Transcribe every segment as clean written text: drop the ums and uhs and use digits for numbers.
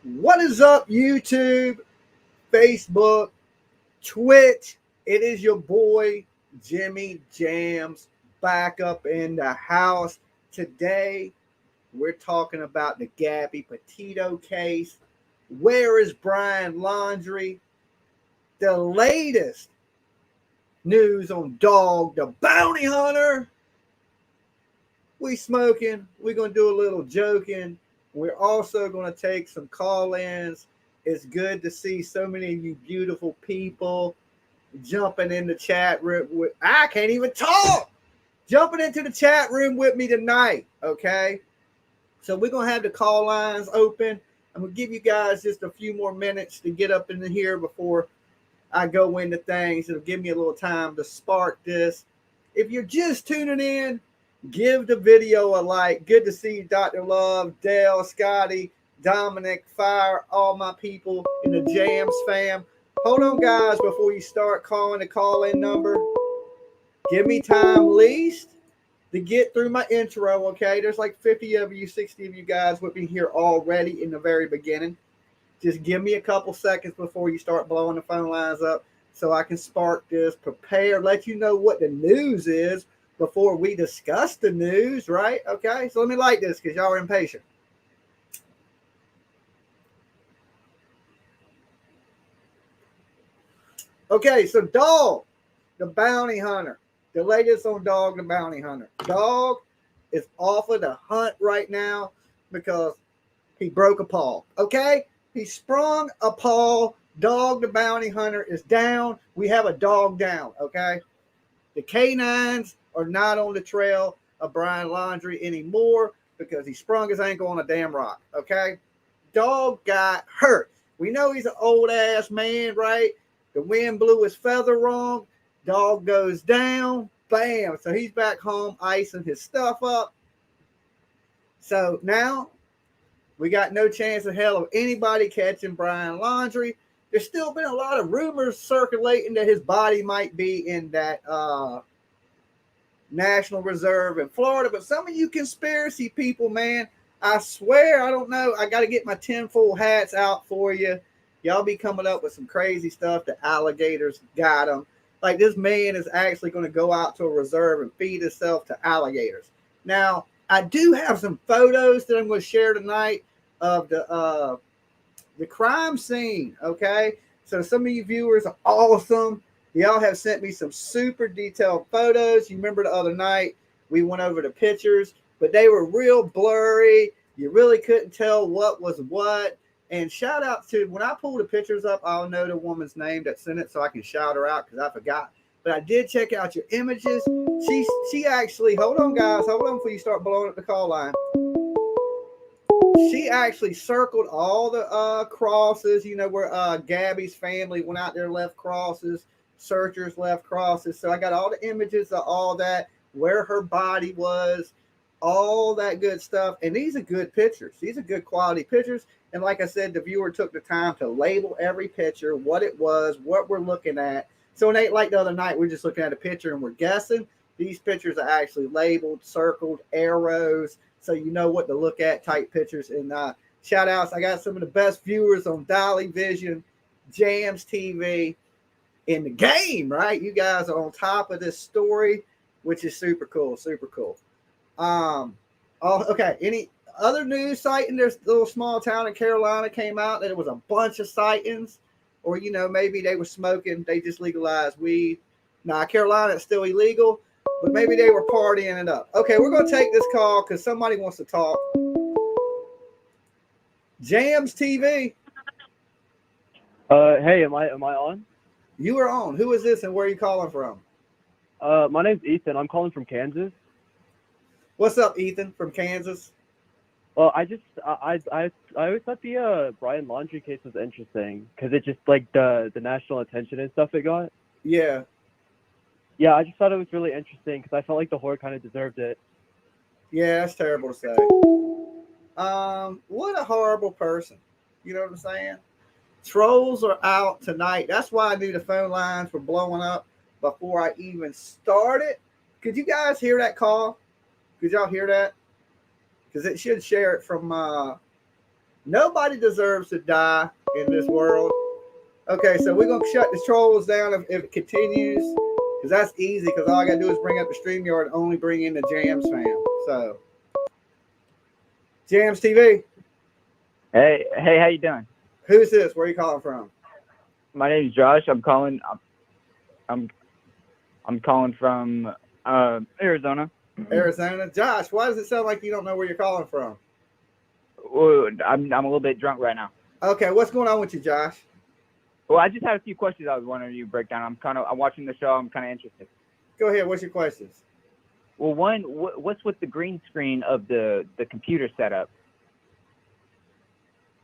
What is up, YouTube, Facebook, Twitch? It is your boy, Jimmy Jamz, back up in the house. Today, we're talking about the Gabby PETITO case. Where is Brian Laundrie? The latest news on Dog the Bounty Hunter. We smoking. We're going to do a little joking. We're also going to take some call-ins. It's good to see so many of you beautiful people jumping in the chat room. I can't even talk. Jumping into the chat room with me tonight, okay? So we're going to have the call lines open. I'm going to give you guys just a few more minutes to get up in here before I go into things. It'll give me a little time to spark this. If you're just tuning in, give the video a like. Good to see you, Dr. Love, Dale, Scotty, Dominic, Fire, all my people in the Jamz fam. Hold on, guys, before you start calling the call-in number. Give me time least to get through my intro, okay? There's like 50 of you, 60 of you guys with me here already in the very beginning. Just give me a couple seconds before you start blowing the phone lines up so I can spark this, prepare, let you know what the news is before we discuss the news, right? Okay, so let me light this because y'all are impatient. Okay, so Dog, the Bounty Hunter. The latest on Dog, the Bounty Hunter. Dog is off of the hunt right now because he broke a paw, okay? He sprung a paw. Dog, the Bounty Hunter, is down. We have a dog down, okay? The canines are not on the trail of Brian Laundrie anymore because he sprung his ankle on a damn rock, okay? Dog got hurt. We know he's an old-ass man, right? The wind blew his feather wrong. Dog goes down. Bam. So he's back home icing his stuff up. So now we got no chance in hell of anybody catching Brian Laundrie. There's still been a lot of rumors circulating that his body might be in that National Reserve in Florida. But some of you conspiracy people, man, I swear, I don't know. I got to get my tinfoil hats out for you. Y'all be coming up with some crazy stuff. The alligators got him. Like, this man is actually going to go out to a reserve and feed himself to alligators. Now, I do have some photos that I'm going to share tonight of the crime scene, okay? So some of you viewers are awesome. Y'all have sent me some super detailed photos. You remember the other night we went over the pictures, but they were real blurry. You really couldn't tell what was what. And shout out to, when I pull the pictures up, I'll know the woman's name that sent it so I can shout her out because I forgot. But I did check out your images. She actually, hold on, guys. Hold on before you start blowing up the call line. She actually circled all the crosses, you know, where Gabby's family went out there, left crosses, searchers left crosses. So I got all the images of all that, where her body was, all that good stuff. And these are good pictures. These are good quality pictures. And like I said, the viewer took the time to label every picture, what it was, what we're looking at. So it ain't like the other night, we're just looking at a picture and we're guessing. These pictures are actually labeled, circled, arrows, so you know what to look at, type pictures. And shout outs, I got some of the best viewers on Dolly Vision, Jamz TV in the game, right? You guys are on top of this story, which is super cool, super cool. Okay, any other news sighting? There's a little small town in Carolina came out that it was a bunch of sightings, or, you know, maybe they were smoking, they just legalized weed. Nah, Carolina is still illegal, but maybe they were partying it up. Okay, we're going to take this call because somebody wants to talk. Jamz TV. Hey, am I on? You are on. Who is this and where are you calling from? My name's Ethan. I'm calling from Kansas. What's up, Ethan, from Kansas? Well, I always thought the Brian Laundrie case was interesting because it just, like, the national attention and stuff it got. Yeah. Yeah, I just thought it was really interesting because I felt like the whore kind of deserved it. Yeah, that's terrible to say. What a horrible person. You know what I'm saying? Trolls are out tonight. That's why I knew the phone lines were blowing up before I even started. Could you guys hear that call? Could y'all hear that? Because it should share it from Nobody deserves to die in this world. Okay, so we're gonna shut the trolls down if it continues, because that's easy. Because all I gotta do is bring up the StreamYard and only bring in the Jamz fam. So, Jamz TV, Hey, how you doing? who's this? Where are you calling from? My name is Josh. I'm calling from Arizona. Arizona. Josh, why does it sound like you don't know where you're calling from? Well, I'm a little bit drunk right now. Okay, what's going on with you, Josh? Well, I just had a few questions I was wondering you break down. I'm watching the show. I'm kind of interested. Go ahead. What's your questions? Well, one, what's with the green screen of the computer setup?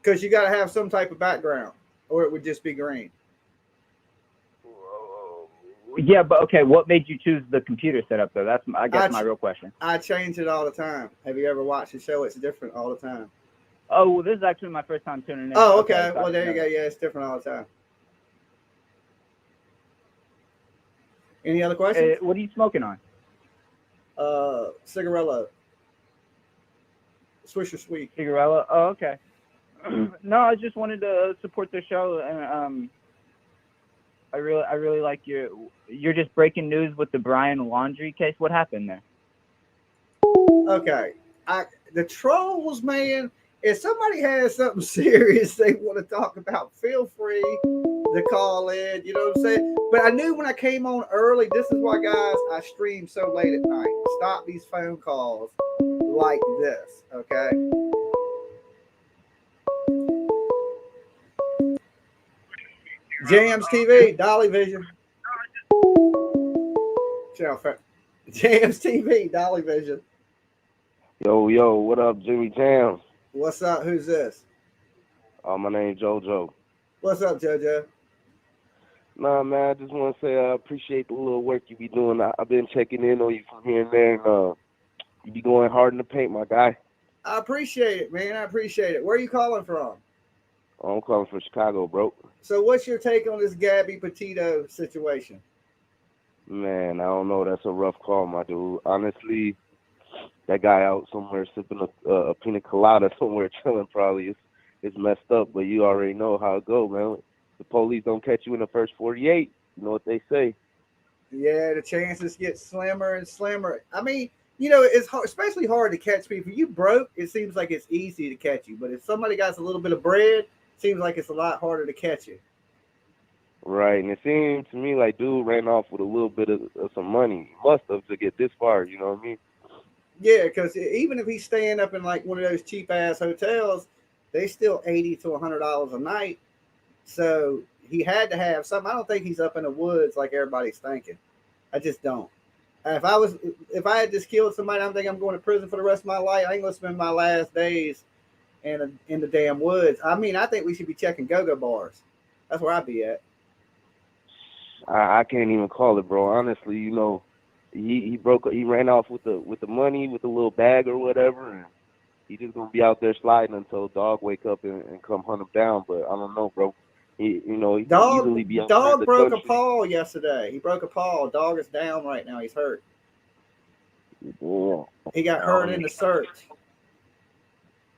Because you got to have some type of background, or it would just be green. Yeah, but okay, what made you choose the computer setup though? That's my real question. I change it all the time. Have you ever watched the show? It's different all the time. Oh, well, this is actually my first time tuning in. Oh, okay. Well, there you go. Yeah, it's different all the time. Any other questions? What are you smoking on? Cigarello. Swisher Sweet. Cigarello? Oh, okay. No, I just wanted to support the show, and I really like you're just breaking news with the Brian Laundrie case. What happened there? Okay. The trolls, man, if somebody has something serious they want to talk about, feel free to call in. You know what I'm saying? But I knew when I came on early, this is why, guys, I stream so late at night. Stop these phone calls like this, okay? Jamz TV, Dolly Vision. Jamz TV, Dolly Vision. Yo, what up, Jimmy Jamz? What's up? Who's this? My name's JoJo. What's up, JoJo? Nah, man, I just want to say I appreciate the little work you be doing. I've been checking in on you from here and there, and you be going hard in the paint, my guy. I appreciate it, man. I appreciate it. Where are you calling from? I'm calling from Chicago, bro. So what's your take on this Gabby PETITO situation? Man, I don't know. That's a rough call, my dude. Honestly, that guy out somewhere sipping a pina colada somewhere chilling probably. It's messed up, but you already know how it go, man. The police don't catch you in the first 48. You know what they say. Yeah, the chances get slimmer and slimmer. I mean, you know, it's hard, especially hard to catch people. You broke, it seems like it's easy to catch you. But if somebody got a little bit of bread, it seems like it's a lot harder to catch you. Right, and it seemed to me like dude ran off with a little bit of some money. He must have to get this far, you know what I mean? Yeah, because even if he's staying up in like one of those cheap ass hotels, they still $80 to $100 a night. So he had to have something. I don't think he's up in the woods like everybody's thinking. I just don't. If I had just killed somebody, I'm thinking I'm going to prison for the rest of my life. I ain't gonna spend my last days in the damn woods. I mean, I think we should be checking go-go bars. That's where I'd be at. I can't even call it, bro. Honestly, you know, he ran off with the money, with the little bag or whatever, and he just gonna be out there sliding until dog wake up and come hunt him down. But I don't know, bro. He can easily be out dog the broke country. a paw yesterday. He broke a paw. Dog is down right now. He's hurt. Yeah. He got hurt in the search.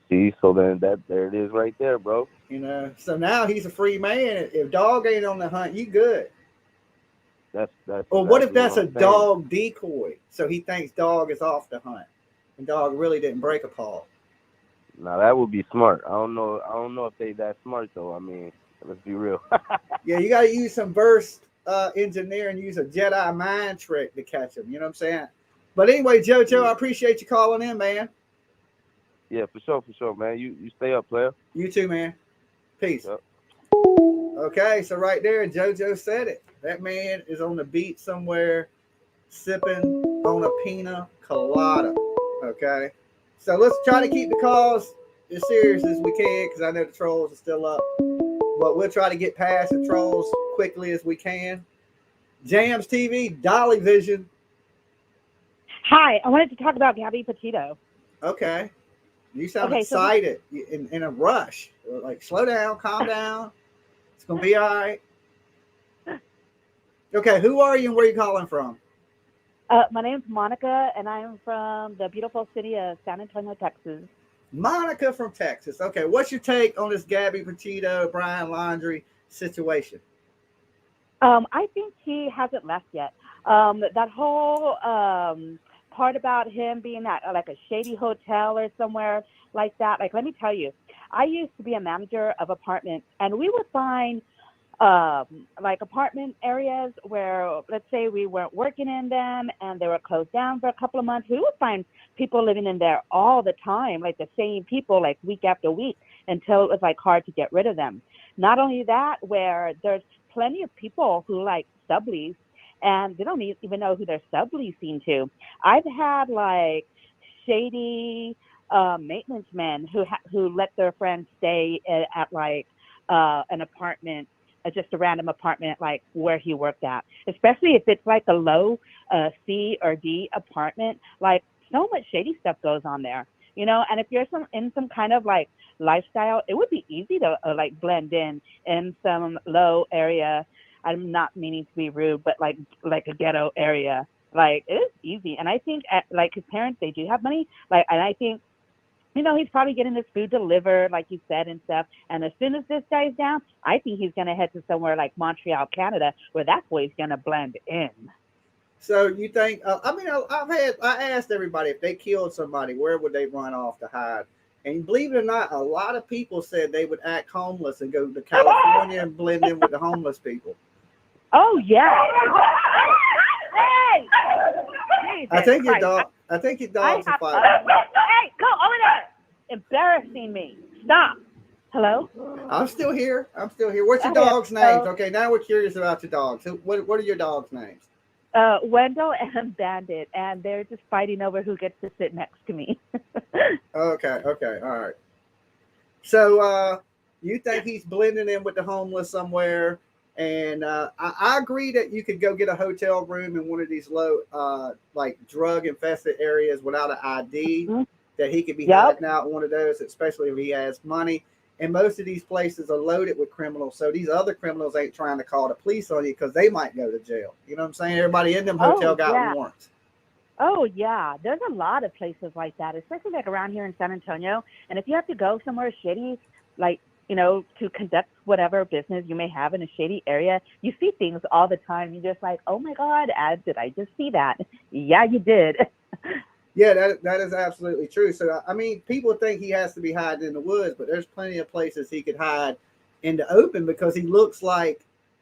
See, so then there it is right there, bro. You know, so now he's a free man. If dog ain't on the hunt, you good. That's Or what if exactly that's what a I'm saying. dog decoy? So he thinks dog is off the hunt, and dog really didn't break a paw. Now that would be smart. I don't know if they that smart though. I mean, let's be real. Yeah, you got to use some burst engineering, use a Jedi mind trick to catch him. You know what I'm saying? But anyway, JoJo, I appreciate you calling in, man. Yeah, for sure, man. You stay up, player. You too, man. Peace. Yep. Okay, so right there, JoJo said it. That man is on the beach somewhere sipping on a pina colada. Okay, so let's try to keep the calls as serious as we can because I know the trolls are still up. But we'll try to get past the trolls quickly as we can. Jamz TV, Dolly Vision. Hi, I wanted to talk about Gabby PETITO. Okay. You sound Okay, excited in a rush. Like, slow down, calm down. It's going to be all right. Okay, who are you and where are you calling from? My name's Monica, and I'm from the beautiful city of San Antonio, Texas. Monica from Texas. Okay, what's your take on this Gabby Petito, Brian Laundrie situation? I think he hasn't left yet. That whole part about him being at like a shady hotel or somewhere like that. Like, let me tell you, I used to be a manager of apartments, and we would find like apartment areas where, let's say, we weren't working in them and they were closed down for a couple of months. We would find people living in there all the time, like the same people, like week after week, until it was like hard to get rid of them. Not only that, where there's plenty of people who like sublease and they don't even know who they're subleasing to. I've had like shady maintenance men who let their friends stay at like an apartment, just a random apartment, like where he worked at. Especially if it's like a low C or D apartment, like so much shady stuff goes on there, you know. And if you're in some kind of like lifestyle, it would be easy to like blend in some low area. I'm not meaning to be rude, but like a ghetto area. Like, it is easy. And I think like his parents, they do have money. Like, and I think, you know, he's probably getting his food delivered, like you said, and stuff. And as soon as this dies down, I think he's going to head to somewhere like Montreal, Canada, where that boy's going to blend in. So you think? I mean, I asked everybody if they killed somebody, where would they run off to hide? And believe it or not, a lot of people said they would act homeless and go to California and blend in with the homeless people. Oh, yeah. Hey! I think your Christ. dog. I think your dog's a fighter. Hey, go over there! Embarrassing me. Stop. Hello? I'm still here. What's your Okay, dog's names? so- Okay, now we're curious about your dogs. What are your dog's names? Wendell and Bandit, and they're just fighting over who gets to sit next to me. Okay, all right. So you think he's blending in with the homeless somewhere? And I agree that you could go get a hotel room in one of these low, like drug infested areas without an ID. Mhm. That he could be Yep. hiding out in one of those, especially if he has money. And most of these places are loaded with criminals, so these other criminals ain't trying to call the police on you because they might go to jail. You know what I'm saying? Everybody in them hotel got yeah. warrants. Oh, yeah. There's a lot of places like that, especially like around here in San Antonio. And if you have to go somewhere shady, like, you know, to conduct whatever business you may have in a shady area, you see things all the time. You're just like, oh, my God, did I just see that? Yeah, you did. Yeah, that is absolutely true. So, I mean, people think he has to be hiding in the woods, but there's plenty of places he could hide in the open because he looks like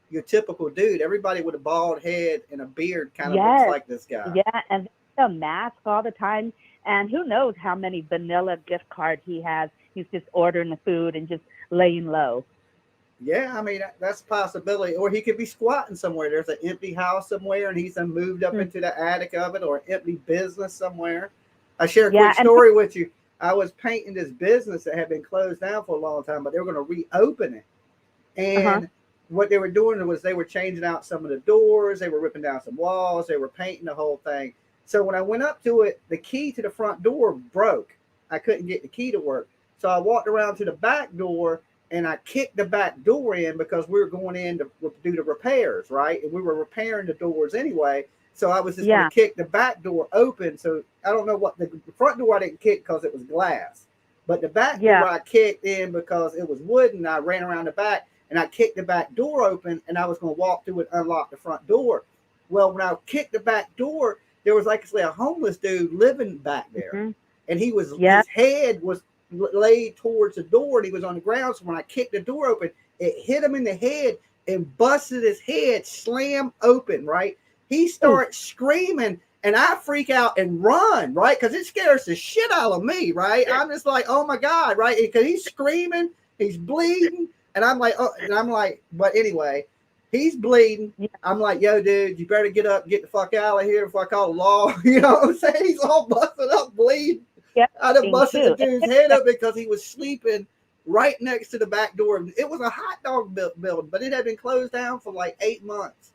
your typical dude. Everybody with a bald head and a beard kind of looks Yes. like this guy. Yeah, and a mask all the time. And who knows how many vanilla gift cards he has. He's just ordering the food and just laying low. Yeah, I mean, that's a possibility. Or he could be squatting somewhere. There's an empty house somewhere and he's moved up into the attic of it, or an empty business somewhere. I share a Yeah, quick story with you. I was painting this business that had been closed down for a long time, but they were going to reopen it. And what they were doing was they were changing out some of the doors. They were ripping down some walls. They were painting the whole thing. So when I went up to it, the key to the front door broke. I couldn't get the key to work. So I walked around to the back door and I kicked the back door in because we were going in to do the repairs, right? And we were repairing the doors anyway. So I was just going to kick the back door open. So I don't know what the front door I didn't kick because it was glass. But the back door I kicked in because it was wooden. I ran around the back and I kicked the back door open and I was going to walk through and unlock the front door. Well, when I kicked the back door, there was actually a homeless dude living back there. And he was, his head was laid towards the door and he was on the ground. So when I kicked the door open, it hit him in the head and busted his head slam open, right? He starts screaming and I freak out and run, right? Because it scares the shit out of me, right? I'm just like, oh my God, right? Because he's screaming, he's bleeding, and I'm like, oh, and I'm like, but anyway, he's bleeding. I'm like, yo, dude, you better get up, get the fuck out of here before I call the law. You know what I'm saying? He's all busted up, bleeding. I done busted the dude's head up because he was sleeping right next to the back door. It was a hot dog building, but it had been closed down for like 8 months.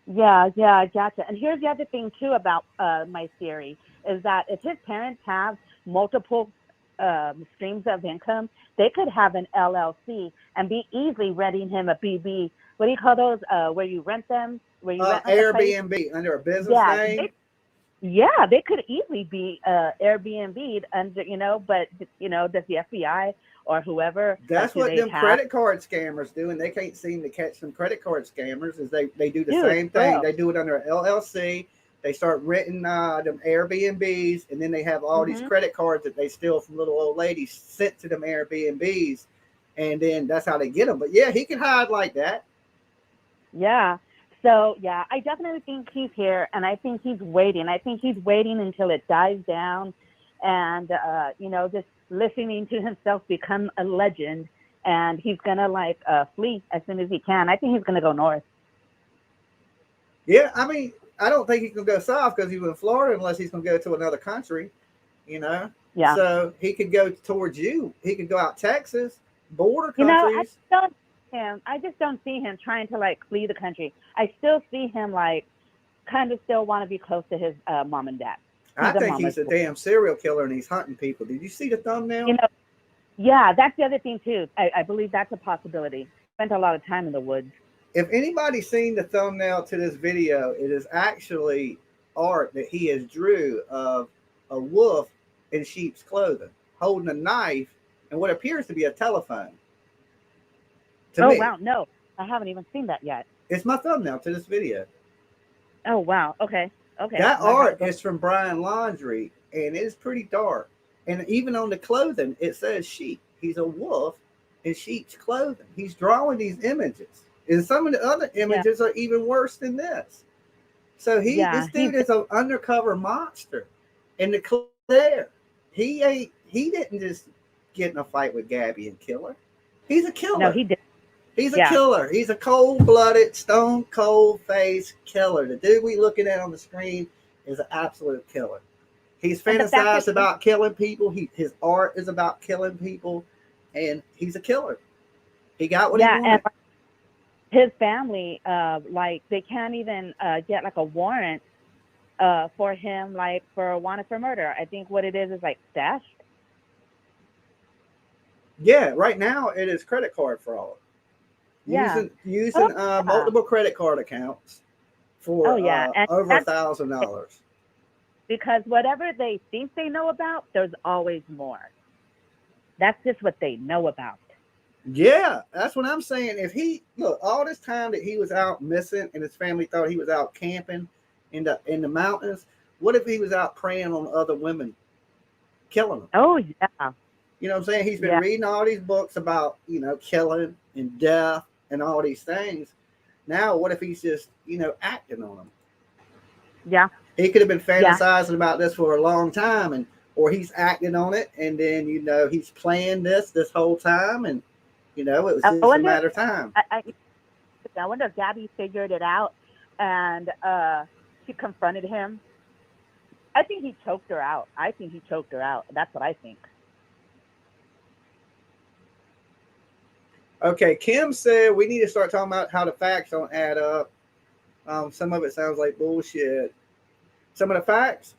Yeah, gotcha. And here's the other thing too about my theory is that if his parents have multiple streams of income, they could have an LLC and be easily renting him a BB. What do you call those? Where you rent them? Where you rent Airbnb under a business name? Yeah, they could easily be Airbnb'd under, but does the FBI or whoever That's do what they them have? credit card scammers do, and they can't seem to catch them credit card scammers. Is they do the Dude, same for thing. real. They do it under an LLC. They start renting them Airbnbs, and then they have all these Hmm. credit cards that they steal from little old ladies sent to them Airbnbs, and then that's how they get them. But yeah, he can hide like that. Yeah. So yeah, I definitely think he's here, and I think he's waiting. I think he's waiting until it dies down, and just listening to himself become a legend, and he's gonna flee as soon as he can. I think he's gonna go north. Yeah, I mean, I don't think he can go south because he's in Florida unless he's going to go to another country, you know. Yeah. So he could go towards you. He could go out Texas, border I countries. don't him. I just don't see him trying to flee the country. I still see him kind of still want to be close to his mom and dad. I think mama's he's a boy. damn serial killer and he's hunting people. Did you see the thumbnail? Yeah, that's the other thing too. I believe that's a possibility. Spent a lot of time in the woods. If anybody's seen the thumbnail to this video, it is actually art that he has drew of a wolf in sheep's clothing, holding a knife and what appears to be a telephone. To me, Wow, no, I haven't even seen that yet. it's my thumbnail to this video. Oh wow, okay. That art is from Brian Laundrie, and it's pretty dark. And even on the clothing, it says sheep. He's a wolf in sheep's clothing. He's drawing these images. And some of the other images are even worse than this. So this dude is an undercover monster. And the Claire, he didn't just get in a fight with Gabby and kill her. He's a killer. No, he did. He's a killer. He's a cold-blooded, stone-cold-faced killer. The dude we looking at on the screen is an absolute killer. He's fantasized about killing people. His art is about killing people, and he's a killer. He got what he wanted. And his family, they can't even get a warrant for him, for wanted for murder. I think what it is stashed. Yeah, right now it is credit card fraud. Yeah. Using multiple credit card accounts for over $1,000. Because whatever they think they know about, there's always more. That's just what they know about. Yeah, that's what I'm saying. If all this time that he was out missing and his family thought he was out camping in the mountains, what if he was out preying on other women, killing them? Oh yeah. You know what I'm saying? He's been reading all these books about, killing and death and all these things. Now, what if he's just, acting on them? Yeah. He could have been fantasizing about this for a long time, or he's acting on it, and then, he's playing this whole time, and, it was just a matter of time. I wonder if Gabby figured it out, and she confronted him. I think he choked her out. That's what I think. Okay, Kim said we need to start talking about how the facts don't add up. Some of it sounds like bullshit. Some of the facts,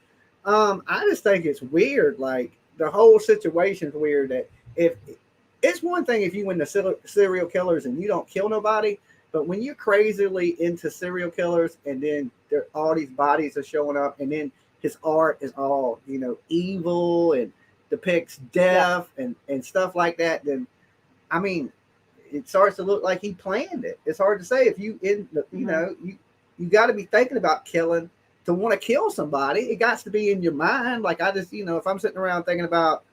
I just think it's weird. Like the whole situation's weird. That if it's one thing if you win the serial killers and you don't kill nobody, but when you're crazily into serial killers and then all these bodies are showing up, and then his art is all evil and depicts death and stuff like that, then I mean, it starts to look like he planned it. It's hard to say if you you got to be thinking about killing to want to kill somebody. It got to be in your mind. Like I just if I'm sitting around thinking about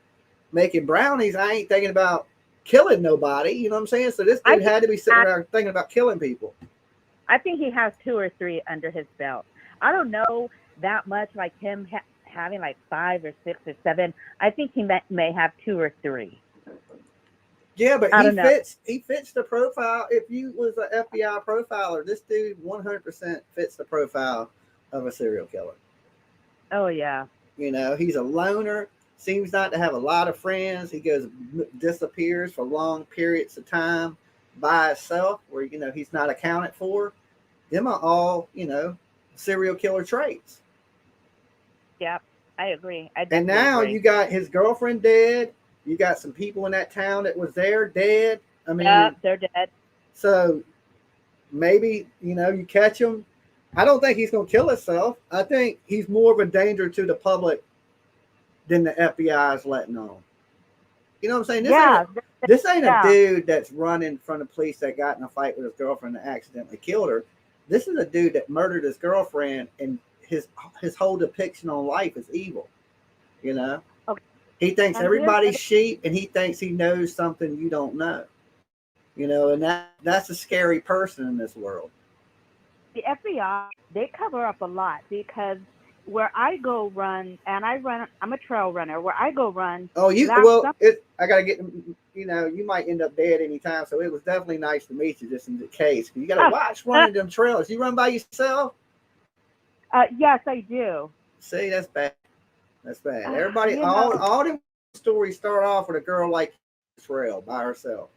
making brownies, I ain't thinking about killing nobody. You know what I'm saying? So this dude had to be sitting around thinking about killing people. I think he has 2 or 3 under his belt. I don't know that much like him having 5 or 6 or 7. I think he may have 2 or 3. Yeah, but he fits the profile. If you was an FBI profiler, this dude 100% fits the profile of a serial killer. Oh yeah. He's a loner. Seems not to have a lot of friends. He disappears for long periods of time by himself, where he's not accounted for. Them are all serial killer traits. Yeah, I agree. And now you got his girlfriend dead. You got some people in that town that was there dead. I mean, they're dead. So maybe you catch them I don't think he's going to kill himself. I think he's more of a danger to the public than the FBI is letting on. You know what I'm saying? This ain't a dude that's running from the police that got in a fight with his girlfriend and accidentally killed her. This is a dude that murdered his girlfriend, and his whole depiction on life is evil. You know, Okay. He thinks everybody's sheep, and he thinks he knows something you don't know. You know, and that's a scary person in this world. The FBI, they cover up a lot because where I go run, and I'm a trail runner. Where I go run. Oh, I gotta get. You know, you might end up dead anytime. So it was definitely nice to meet you, just in the case. You gotta watch running them trails. You run by yourself? Yes, I do. See, that's bad. That's bad. Everybody, all the stories start off with a girl like trail by herself.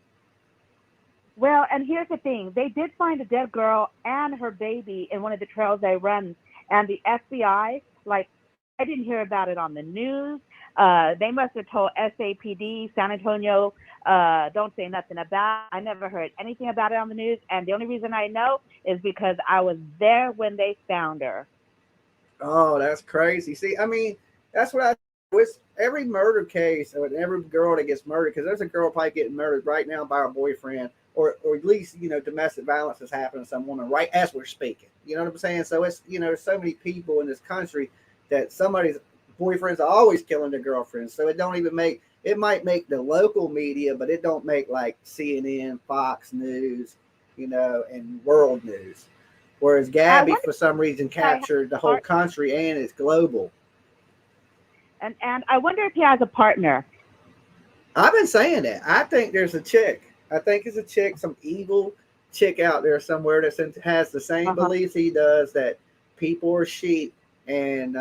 Well, and here's the thing. They did find a dead girl and her baby in one of the trails I run. And the FBI, like, I didn't hear about it on the news. They must have told SAPD, San Antonio, don't say nothing about it. I never heard anything about it on the news. And the only reason I know is because I was there when they found her. Oh, that's crazy. See, I mean, that's what with every murder case, or every girl that gets murdered, because there's a girl probably getting murdered right now by her boyfriend, or at least, you know, domestic violence is happening to some woman right as we're speaking. You know what I'm saying? So it's, you know, there's so many people in this country that somebody's boyfriends are always killing their girlfriends. So it don't even make, it might make the local media, but it don't make like CNN, Fox News, you know, and world news. Whereas Gabby, for some reason, captured the whole country and it's global. And I wonder if he has a partner. I've been saying that. I think there's a chick. I think it's a chick, some evil chick out there somewhere that has the same beliefs he does, that people are sheep and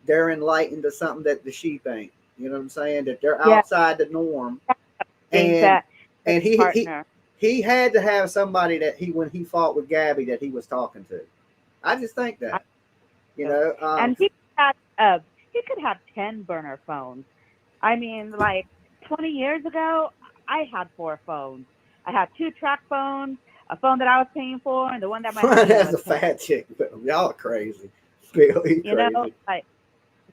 they're enlightened to something that the sheep ain't. You know what I'm saying? That they're outside the norm. And he had to have somebody that when he fought with Gabby that he was talking to. I just think that, you know. And he could have 10 burner phones. I mean, like 20 years ago, I had 4 phones. I had 2 track phones, a phone that I was paying for, and the one that my husband that's a fat chick. Y'all are crazy. Really you crazy. Know, like,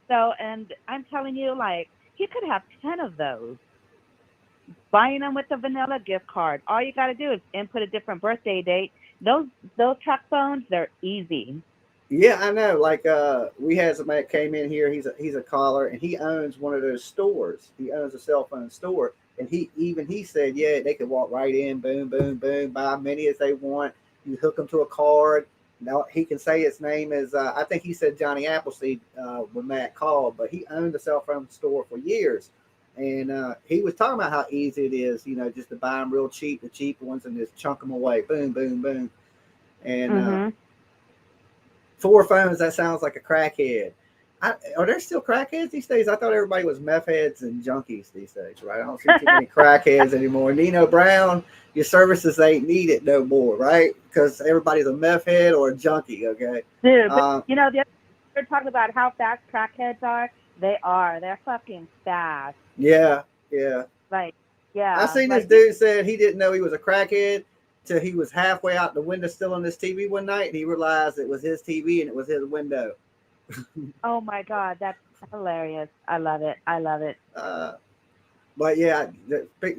so, and I'm telling you, like, he could have 10 of those. Buying them with the vanilla gift card. All you got to do is input a different birthday date. Those track phones, they're easy. Yeah, I know. Like we had somebody that came in here. He's a caller, and he owns one of those stores. He owns a cell phone store, and he said, yeah, they could walk right in, boom, boom, boom, buy many as they want. You hook them to a card. Now he can say his name is. I think he said Johnny Appleseed when Matt called, but he owned a cell phone store for years. And he was talking about how easy it is, you know, just to buy them real cheap, the cheap ones, and just chunk them away. Boom, boom, boom. And 4 phones, that sounds like a crackhead. Are there still crackheads these days? I thought everybody was meth heads and junkies these days, right? I don't see too many crackheads anymore. Nino Brown, your services ain't needed no more, right? Because everybody's a meth head or a junkie, okay? Dude, but, you know, they're talking about how fast crackheads are. They're fucking fast. Yeah, yeah. Like, yeah. I seen this dude said he didn't know he was a crackhead till he was halfway out the window still on his TV one night, and he realized it was his TV and it was his window. Oh my God, that's hilarious. I love it. But yeah,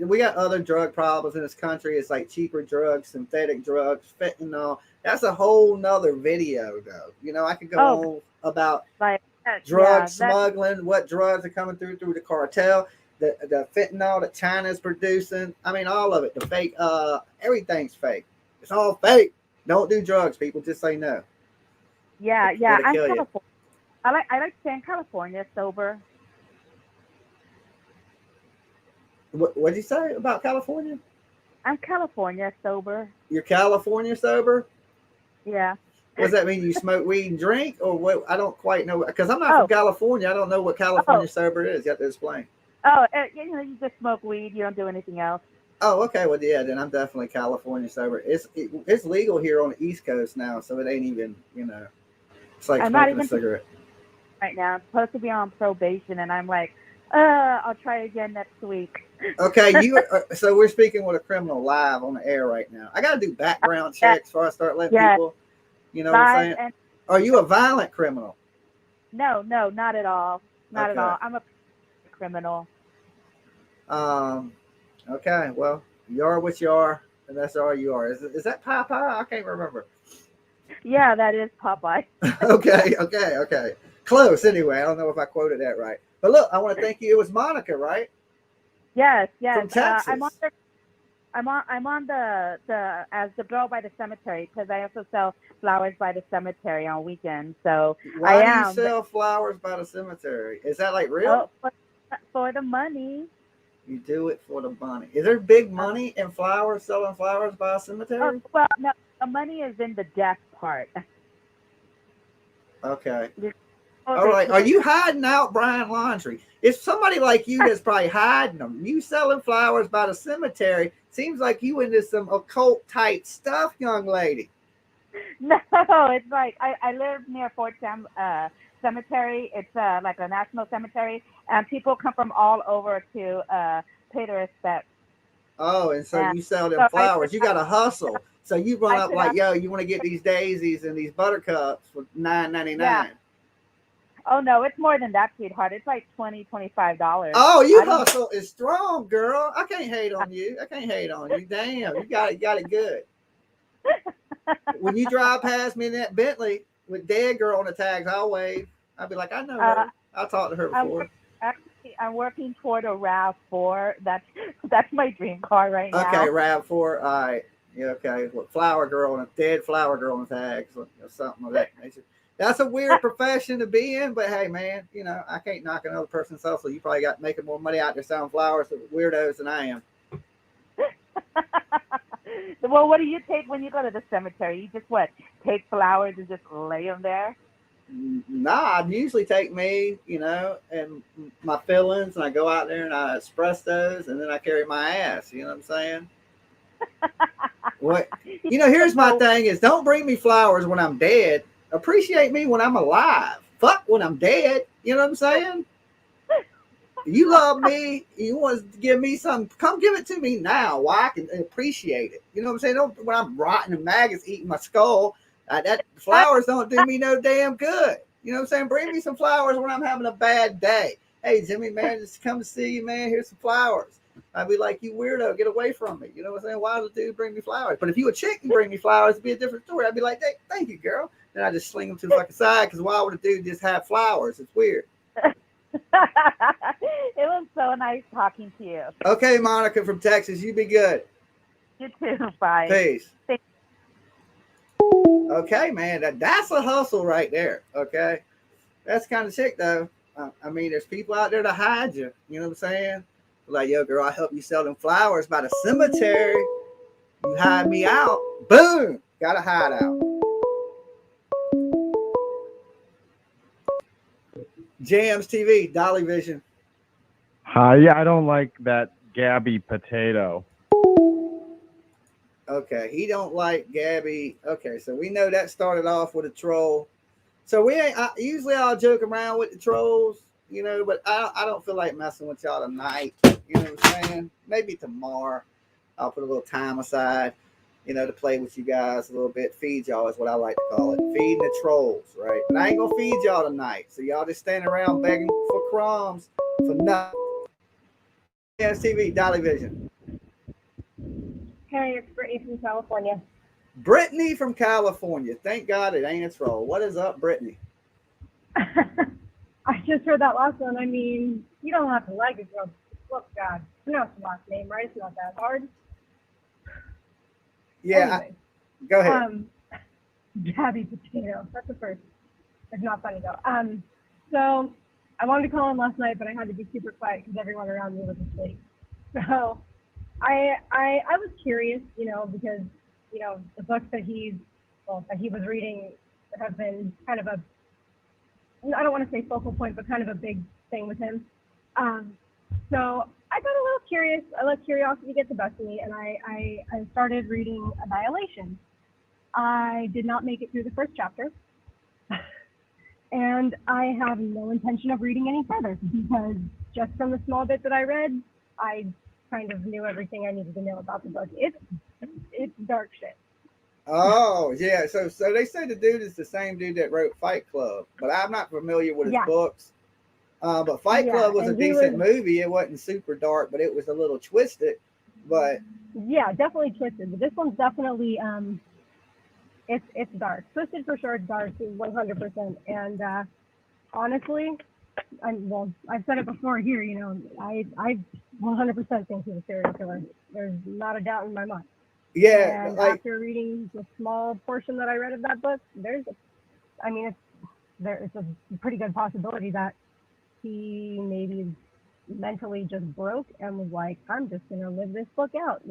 we got other drug problems in this country. It's like cheaper drugs, synthetic drugs, fentanyl. That's a whole nother video though. You know, I could go on about drug smuggling, what drugs are coming through the cartel, the fentanyl that China's producing. I mean, all of it, the fake, everything's fake. It's all fake. Don't do drugs, people. Just say no. Yeah. I'm California. I like staying in California sober. What did you say about California? I'm California sober. You're California sober? Yeah. What does that mean? You smoke weed and drink, or what? I don't quite know, because I'm not from California. I don't know what California sober is. You have to explain. You know, you just smoke weed. You don't do anything else. Oh, okay. Well, yeah, then I'm definitely California sober. It's legal here on the East Coast now, so it ain't even, you know, it's like smoking a cigarette. Right now, I'm supposed to be on probation, and I'm like, I'll try again next week. Okay, so we're speaking with a criminal live on the air right now. I got to do background checks before I start letting people. You know what I'm Live saying? and Are you a violent criminal? no, not at all. Not at Okay. all. I'm a criminal. Okay. Well, you are what you are, and that's all you are. Is that Popeye? I can't remember. Yeah, that is Popeye. Okay. Close anyway. I don't know if I quoted that right. But look, I want to thank you. It was Monica, right? Yes. From Texas. I'm on the as the girl by the cemetery because I also sell flowers by the cemetery on weekends. So Why I do you am. sell flowers by the cemetery? Is that like real? Oh, for the money. You do it for the money. Is there big Uh, money in flowers, selling flowers by a oh, cemetery? well, no, the money is in the death part. Okay. Oh, All right. Are you hiding out Brian Laundrie? It's somebody like you that's probably hiding them. You selling flowers by the cemetery. Seems like you into some occult type stuff, young lady. No, it's like I live near Fort Sam Cemetery. It's like a national cemetery, and people come from all over to pay their respects. Oh, and so And you sell them so flowers. You got to hustle. So you run I up put like, out, yo, you want to get these daisies and these buttercups for $9.99. yeah. Oh no, it's more than that, sweetheart. It's like $25. Oh, you I don't. hustle is strong, girl. I can't hate on you. Damn, you got it good. When you drive past me in that Bentley with dead girl on the tags, I'll wave. I'll be like, I know Uh, her. I'll talk to her I'm before. I'm working toward a RAV4. That's my dream car right now. Okay, RAV4. All right. Yeah, okay. Well, flower girl and a dead flower girl on the tags or something of that nature. That's a weird profession to be in, but hey, man, I can't knock another person's hustle. You probably got making more money out there selling flowers to weirdos than I am. Well, what do you take when you go to the cemetery? You just take flowers and just lay them there? Nah, I usually take me, and my fillings, and I go out there and I express those, and then I carry my ass. You know what I'm saying? What? Here's my thing: is don't bring me flowers when I'm dead. Appreciate me when I'm alive. Fuck when I'm dead. You know what I'm saying? You love me. You want to give me something. Come give it to me now. Why I can appreciate it. You know what I'm saying? Don't when I'm rotting and maggots eating my skull. That flowers don't do me no damn good. You know what I'm saying? Bring me some flowers when I'm having a bad day. Hey, Jimmy, man, just come to see you, man. Here's some flowers. I'd be like, you weirdo, get away from me. You know what I'm saying? Why does the dude bring me flowers? But if you a chick and bring me flowers, it'd be a different story. I'd be like, thank you, girl. Then I just sling them to the fucking side because why would a dude just have flowers? It's weird. It was so nice talking to you. Okay, Monica from Texas, you be good. You too. Bye. Peace. Okay, man, that's a hustle right there. Okay, that's kind of chick though. I mean, there's people out there to hide you. You know what I'm saying? Like, yo, girl, I help you sell them flowers by the cemetery. You hide me out. Boom, got a hideout. Jamz TV, Dolly Vision. Yeah, I don't like that Gabby potato. Okay, he don't like Gabby. Okay, so we know that started off with a troll. So we ain't. Usually I'll joke around with the trolls, but I don't feel like messing with y'all tonight. You know what I'm saying? Maybe tomorrow I'll put a little time aside, to play with you guys a little bit. Feed y'all is what I like to call it. Feeding the trolls, right? But I ain't gonna feed y'all tonight. So y'all just standing around begging for crumbs for nothing. TV, Dolly Vision. Hey, it's Brittany from California. Brittany from California. Thank God it ain't a troll. What is up, Brittany? I just heard that last one. I mean, you don't have to like it, girl. Look, God, pronounce the last name, right? It's not that hard. Yeah, anyway, go ahead. Gabby potato. That's the first. It's not funny though. So I wanted to call in last night, but I had to be super quiet because everyone around me was asleep. So I was curious, because the books that he was reading have been kind of I don't want to say focal point, but kind of a big thing with him. So I got a little curious. I let curiosity get the best of me, and I started reading Annihilation. I did not make it through the first chapter, and I have no intention of reading any further because just from the small bit that I read, I kind of knew everything I needed to know about the book. It's dark shit. Oh yeah, so they say the dude is the same dude that wrote Fight Club, but I'm not familiar with his Yeah. books. But Fight Yeah, Club was a and he decent was movie. It wasn't super dark, but it was a little twisted. But yeah, definitely twisted. But this one's definitely it's dark. Twisted for sure, it's dark 100%. And honestly, I've said it before here. I 100% think he's a serial killer. There's not a doubt in my mind. yeah, And like after reading the small portion that I read of that book, it's a pretty good possibility that he maybe mentally just broke and was like, I'm just gonna live this book out.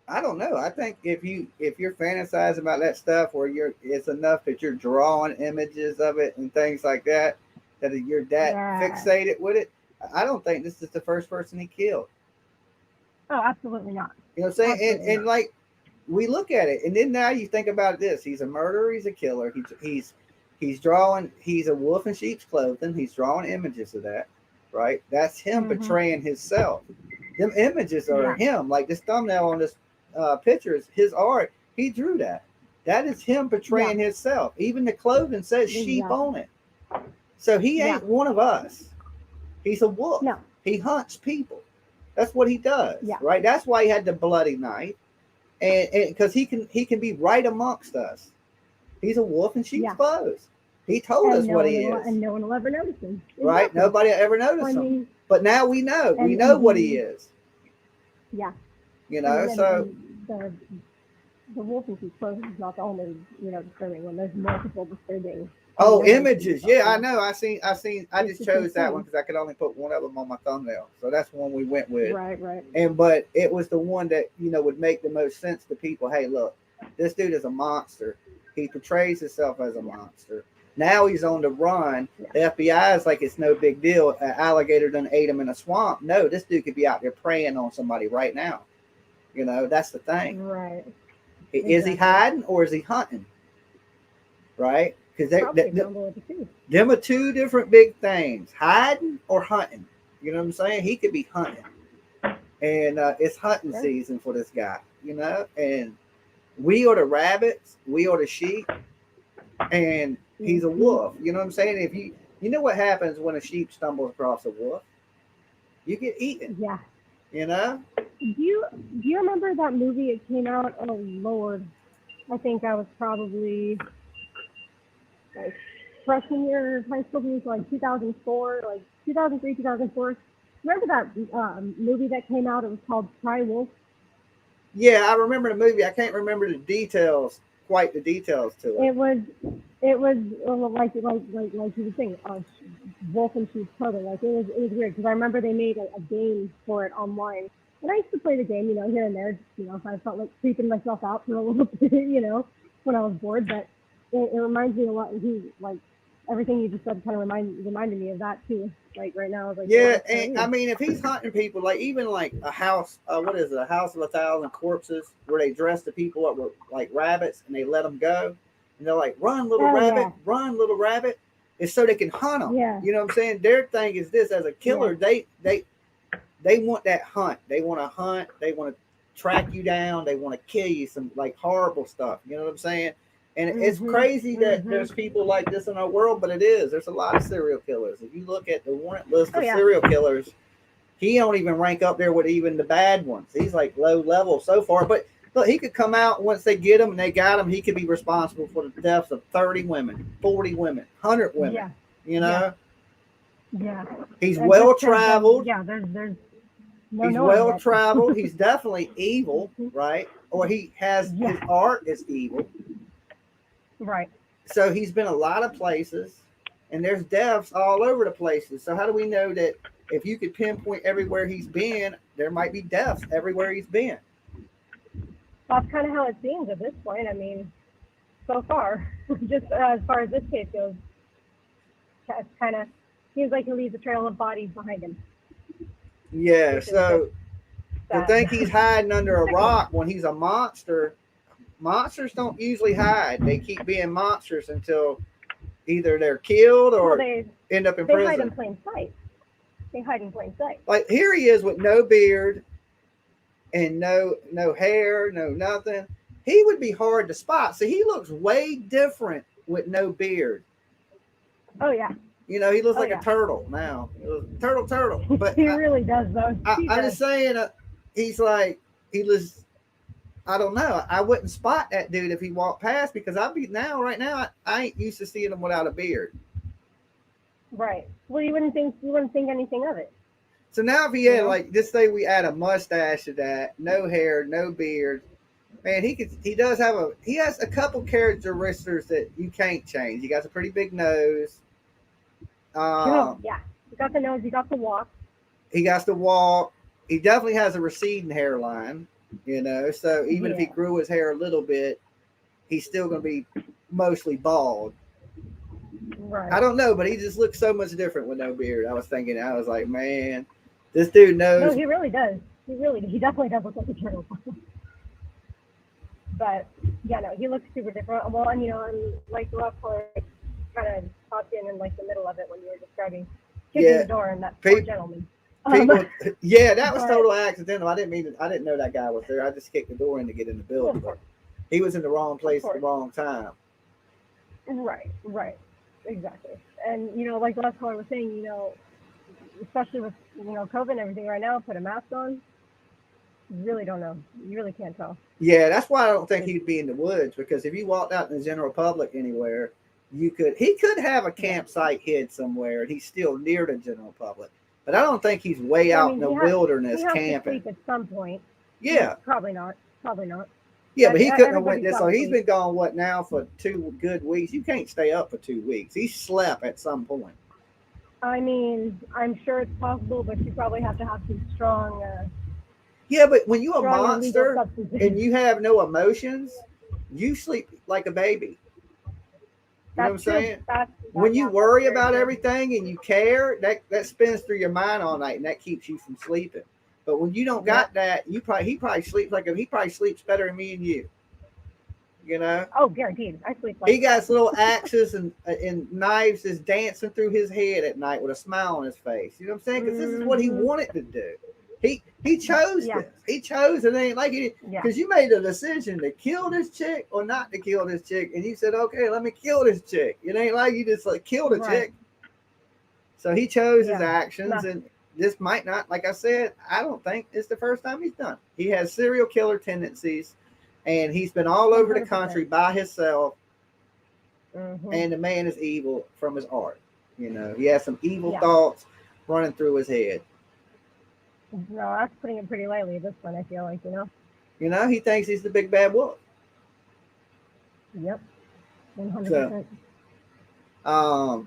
I don't know. I think if you're fantasizing about that stuff, where it's enough that you're drawing images of it and things like that, that you're that Yeah. fixated with it. I don't think this is the first person he killed. Oh, absolutely not. You know what I'm saying? Absolutely And not. like we look at it, and then now you think about this: he's a murderer, he's a killer, he's drawing, he's a wolf in sheep's clothing, he's drawing images of that, right? That's him portraying himself. Them images are him. Like this thumbnail on this picture is his art. He drew that. That is him portraying himself. Even the clothing says sheep on it. So he ain't one of us. He's a wolf. No. He hunts people. That's what he does. Yeah. Right. That's why he had the bloody knife, and because he can be right amongst us. He's a wolf in sheep's clothes. He told us what he is, and no one will ever notice him. right? Exactly. Nobody ever noticed him. But now we know. We know what he is. Yeah. You know. And the wolf in sheep's clothing is not the only disturbing one. There's multiple disturbing. Oh, images. Yeah, I know. I seen. I just chose that one because I could only put one of them on my thumbnail, so that's the one we went with. Right. But it was the one that would make the most sense to people. Hey, look, this dude is a monster. He portrays himself as a monster. Now he's on the run. The FBI is like it's no big deal. An alligator done ate him in a swamp. No, this dude could be out there preying on somebody right now. That's the thing. Right. Is he hiding or is he hunting? Right. Because them are two different big things: hiding or hunting. You know what I'm saying? He could be hunting, and it's hunting season for this guy. And we are the rabbits, we are the sheep, and he's a wolf. You know what I'm saying? If you know what happens when a sheep stumbles across a wolf, you get eaten. Yeah. Do you remember that movie? It came out. Oh Lord, I think I was probably like freshman year of high school, maybe like 2004, like 2003, 2004. Remember that movie that came out? It was called Cry Wolf. Yeah, I remember the movie. I can't remember the details, quite the details to it. It was like you were saying, wolf in sheep's clothing. Like it was weird because I remember they made a game for it online, and I used to play the game, here and there. I felt like creeping myself out for a little bit, when I was bored. But it reminds me a lot. Everything you just said kind of reminded me of that too. Like right now, I was like, yeah, and I mean, if he's hunting people, like even like a house, what is it, a house of 1,000 corpses, where they dress the people up with like rabbits and they let them go, and they're like, run little rabbit, run little rabbit. It's so they can hunt them. Yeah. You know what I'm saying? Their thing is this: as a killer, they want that hunt. They want to hunt. They want to track you down. They want to kill you. Some like horrible stuff. You know what I'm saying? And it's crazy that there's people like this in our world, but it is. There's a lot of serial killers. If you look at the warrant list of serial killers, he don't even rank up there with even the bad ones. He's like low level so far. But look, he could come out once they get him and they got him. He could be responsible for the deaths of 30 women, 40 women, 100 women. Yeah. He's well traveled. Yeah, there's he's well traveled. He's definitely evil, right? Or he has his art is evil. Right. So he's been a lot of places, and there's deaths all over the places. So how do we know that if you could pinpoint everywhere he's been, there might be deaths everywhere he's been? That's kind of how it seems at this point. I mean, so far, just as far as this case goes, it kind of seems like he leaves a trail of bodies behind him. Yeah, so to think he's hiding under a rock when he's a monster. Monsters don't usually hide. They keep being monsters until either they're killed or end up in prison. They hide in plain sight. Like here he is with no beard and no hair, no nothing. he would be hard to spot. So he looks way different with no beard. Oh yeah. You know, he looks like yeah. a turtle now. Turtle. But He really does though. I'm just saying, he's like, he was, I don't know. I wouldn't spot that dude if he walked past because right now, I ain't used to seeing him without a beard. Right. Well, you wouldn't think anything of it. So now if he had like, just say we add a mustache to that, no hair, no beard, man, he has a couple characteristics that you can't change. He got a pretty big nose. Yeah. You got the nose, you got the walk. He got to walk. He definitely has a receding hairline, you know. So even if he grew his hair a little bit, he's still going to be mostly bald. Right. I don't know, but he just looks so much different with no beard. I was like, man, this dude knows. No, he really does. He definitely does look like a turtle. But yeah, no, he looks super different. Well, and and like the last part kind of popped in like the middle of it when you were describing kicking the door and that poor gentleman. That was total accidental. I didn't know that guy was there. I just kicked the door in to get in the building. But he was in the wrong place at the wrong time. Right, exactly. And like the last caller was saying, especially with COVID and everything right now, put a mask on. You really don't know. You really can't tell. Yeah, that's why I don't think he'd be in the woods, because if you walked out in the general public anywhere, he could have a campsite hid somewhere and he's still near the general public. But I don't think he's way out in the wilderness camping. To sleep at some point. Yeah. Probably not. Yeah, but he couldn't have went this. So he's been gone now for 2 good weeks. You can't stay up for 2 weeks. He slept at some point. I mean, I'm sure it's possible, but you probably have to have some strong. Yeah, but when you're a monster and you have no emotions, you sleep like a baby. You know what I'm saying? When you worry about everything and you care, that spins through your mind all night, and that keeps you from sleeping. But when you don't got that, he probably sleeps better than me and you. You know? Oh, guaranteed. I sleep like he got his little axes and knives just dancing through his head at night with a smile on his face. You know what I'm saying? Because this is what he wanted to do. He chose this. He chose it. Ain't like it because you made a decision to kill this chick or not to kill this chick, and you said, "Okay, let me kill this chick." It ain't like you just like killed a chick. So he chose his actions, and this might not. Like I said, I don't think it's the first time he's done. He has serial killer tendencies, and he's been all over the country by himself. And the man is evil from his heart. You know, he has some evil thoughts running through his head. No, that's putting it pretty lightly at this point, I feel like, he thinks he's the big bad wolf. Yep. 100%. So,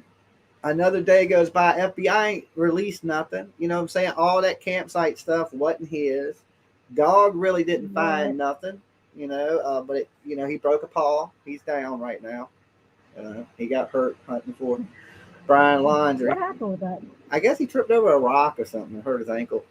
another day goes by. FBI ain't released nothing. You know what I'm saying? All that campsite stuff wasn't his. Dog really didn't find nothing, but he broke a paw. He's down right now. He got hurt hunting for Brian Laundrie. What happened with that? I guess he tripped over a rock or something and hurt his ankle.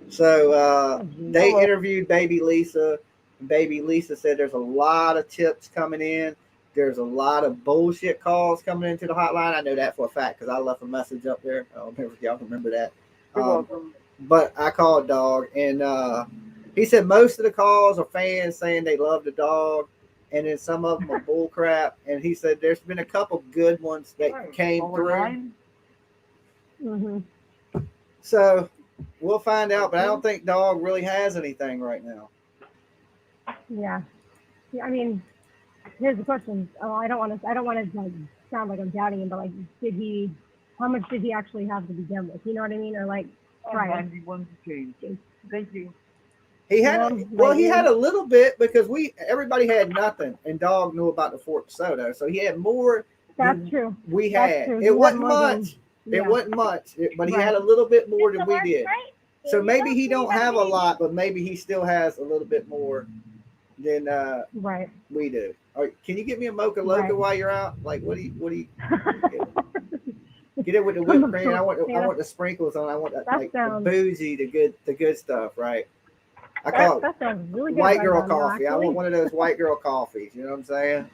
So they interviewed Baby Lisa. Baby Lisa said there's a lot of tips coming in. There's a lot of bullshit calls coming into the hotline. I know that for a fact because I left a message up there. I don't know if y'all remember that. You're welcome. But I called Dog, and he said most of the calls are fans saying they love the dog, and then some of them are bull crap. And he said there's been a couple good ones that came through. So we'll find out, but I don't think Dog really has anything right now. Yeah, I mean, here's the question. Oh, I don't want to like sound like I'm doubting him, but like, how much did he actually have to begin with? You know what I mean? Or like, right? Thank you. He had he had a little bit because everybody had nothing, and Dog knew about the Fort DeSoto, so he had more. That's true. We had. It wasn't much. It wasn't much, but he had a little bit more than we did. So maybe he don't have a lot, but maybe he still has a little bit more than we do. All right, can you get me a Mocha Loca while you're out? Like, what do you get it with the whipped cream? I want the sprinkles on. I want the boozy, the good stuff, right? I call it really white girl coffee. I want one of those white girl coffees. You know what I'm saying?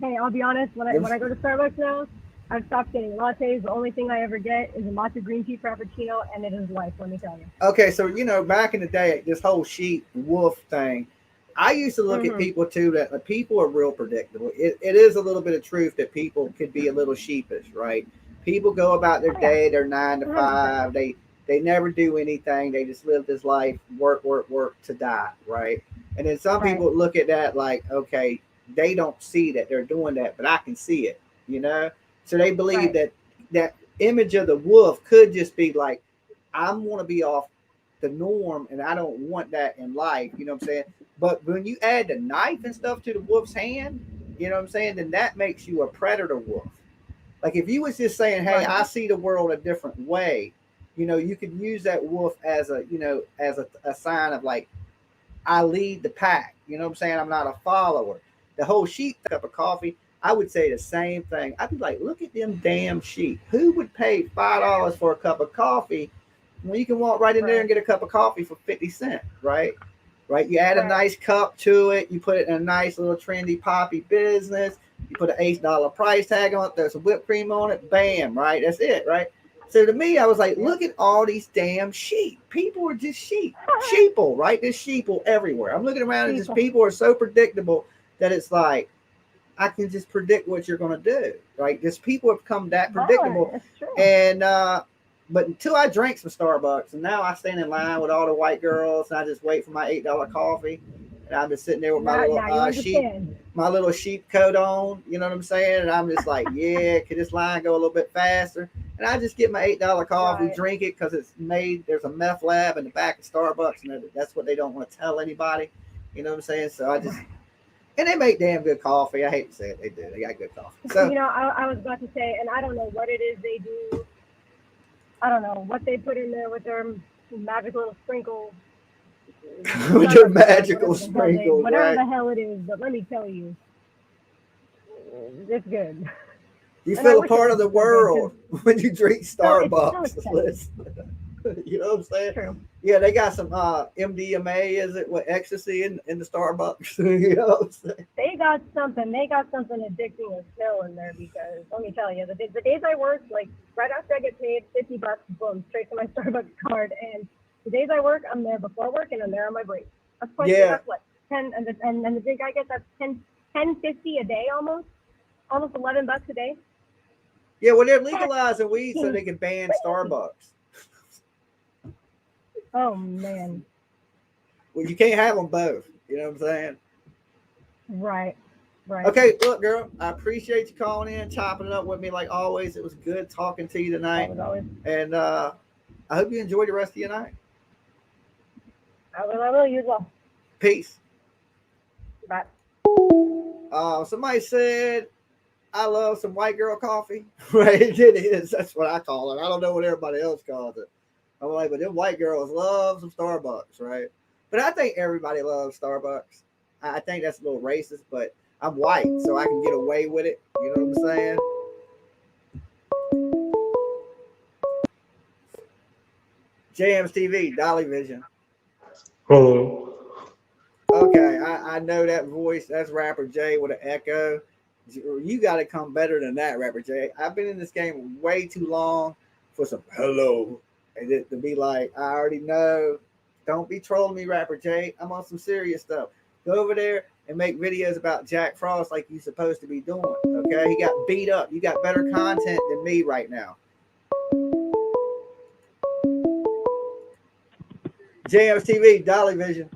Hey, I'll be honest. When I go to Starbucks now, I've stopped getting lattes. The only thing I ever get is a matcha green tea frappuccino, and it is life. Let me tell you. Okay, so back in the day, this whole sheep wolf thing, I used to look at people too that people are real predictable. It is a little bit of truth that people could be a little sheepish, right? People go about their day, they're 9 to 5, they never do anything, they just live this life, work, work, work to die, right? And then some people look at that like, okay, they don't see that they're doing that, but I can see it, So they believe that image of the wolf could just be like, I'm going to be off the norm and I don't want that in life, you know what I'm saying? But when you add the knife and stuff to the wolf's hand, you know what I'm saying, then that makes you a predator wolf. Like if you was just saying, hey, I see the world a different way, you could use that wolf as a sign of like, I lead the pack, you know what I'm saying? I'm not a follower. The whole sheep cup of coffee, I would say the same thing. I'd be like, look at them damn sheep. Who would pay $5 for a cup of coffee when you can walk right in there and get a cup of coffee for 50 cents, right? Right. You add a nice cup to it. You put it in a nice little trendy poppy business. You put an $8 price tag on it. There's some whipped cream on it. Bam. Right. That's it. Right. So to me, I was like, look at all these damn sheep. People are just sheep. Sheeple, right? There's sheeple everywhere. I'm looking around and just people are so predictable that it's like, I can just predict what you're going to do. Right. Just people have become that predictable. And, but until I drank some Starbucks, and now I stand in line with all the white girls, and I just wait for my $8 coffee, and I'm just sitting there with my little sheep coat on, you know what I'm saying? And I'm just like, yeah, could this line go a little bit faster? And I just get my $8 coffee, drink it because it's made. There's a meth lab in the back of Starbucks, and that's what they don't want to tell anybody. You know what I'm saying? So I just. And they make damn good coffee. I hate to say it, they do. They got good coffee. So I was about to say, and I don't know what it is they do. I don't know what they put in there with their magic little sprinkles. With their magical sprinkles, whatever the hell it is, but let me tell you, it's good. You feel a part of the world when you drink Starbucks. You know what I'm saying? True. Yeah, they got some MDMA, is it? What, ecstasy in the Starbucks? You know what I'm saying? They got something addicting as hell in there because let me tell you, the days I work, like right after I get paid $50, boom, straight to my Starbucks card. And the days I work, I'm there before work and I'm there on my break. That's what 10 and the big guy gets that's $10.50 a day almost $11 a day. Yeah, well they're legalizing weed so they can ban Starbucks. Oh man. Well, you can't have them both. You know what I'm saying? Right. Okay, look, girl, I appreciate you calling in, chopping it up with me like always. It was good talking to you tonight. And I hope you enjoy the rest of your night. I will. You as well. Peace. Bye. Somebody said, I love some white girl coffee. Right? It is. That's what I call it. I don't know what everybody else calls it. I'm like, but them white girls love some Starbucks, right? But I think everybody loves Starbucks. I think that's a little racist, but I'm white, so I can get away with it. You know what I'm saying? Jamz TV, Dolly Vision. Hello. Okay, I know that voice. That's Rapper J with an echo. You got to come better than that, Rapper J. I've been in this game way too long for some hello. And to be like, I already know. Don't be trolling me, Rapper J. I'm on some serious stuff. Go over there and make videos about Jack Frost like you're supposed to be doing. Okay? He got beat up. You got better content than me right now. Jamz TV, Dolly Vision.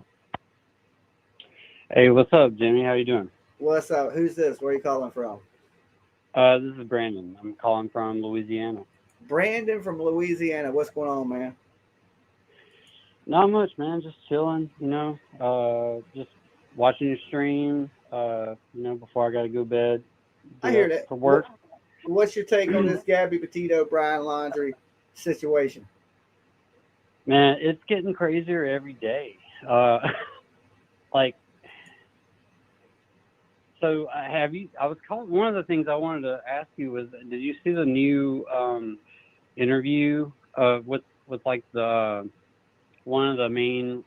Hey, what's up, Jimmy? How you doing? What's up? Who's this? Where are you calling from? This is Brandon. I'm calling from Louisiana. Brandon from Louisiana. What's going on, man? Not much, man. Just chilling, just watching your stream, before I got to go to bed. I hear that. For work. What's your take on this Gabby Petito, Brian Laundrie situation? Man, it's getting crazier every day. So I was calling, one of the things I wanted to ask you was, did you see the new interview with like the one of the main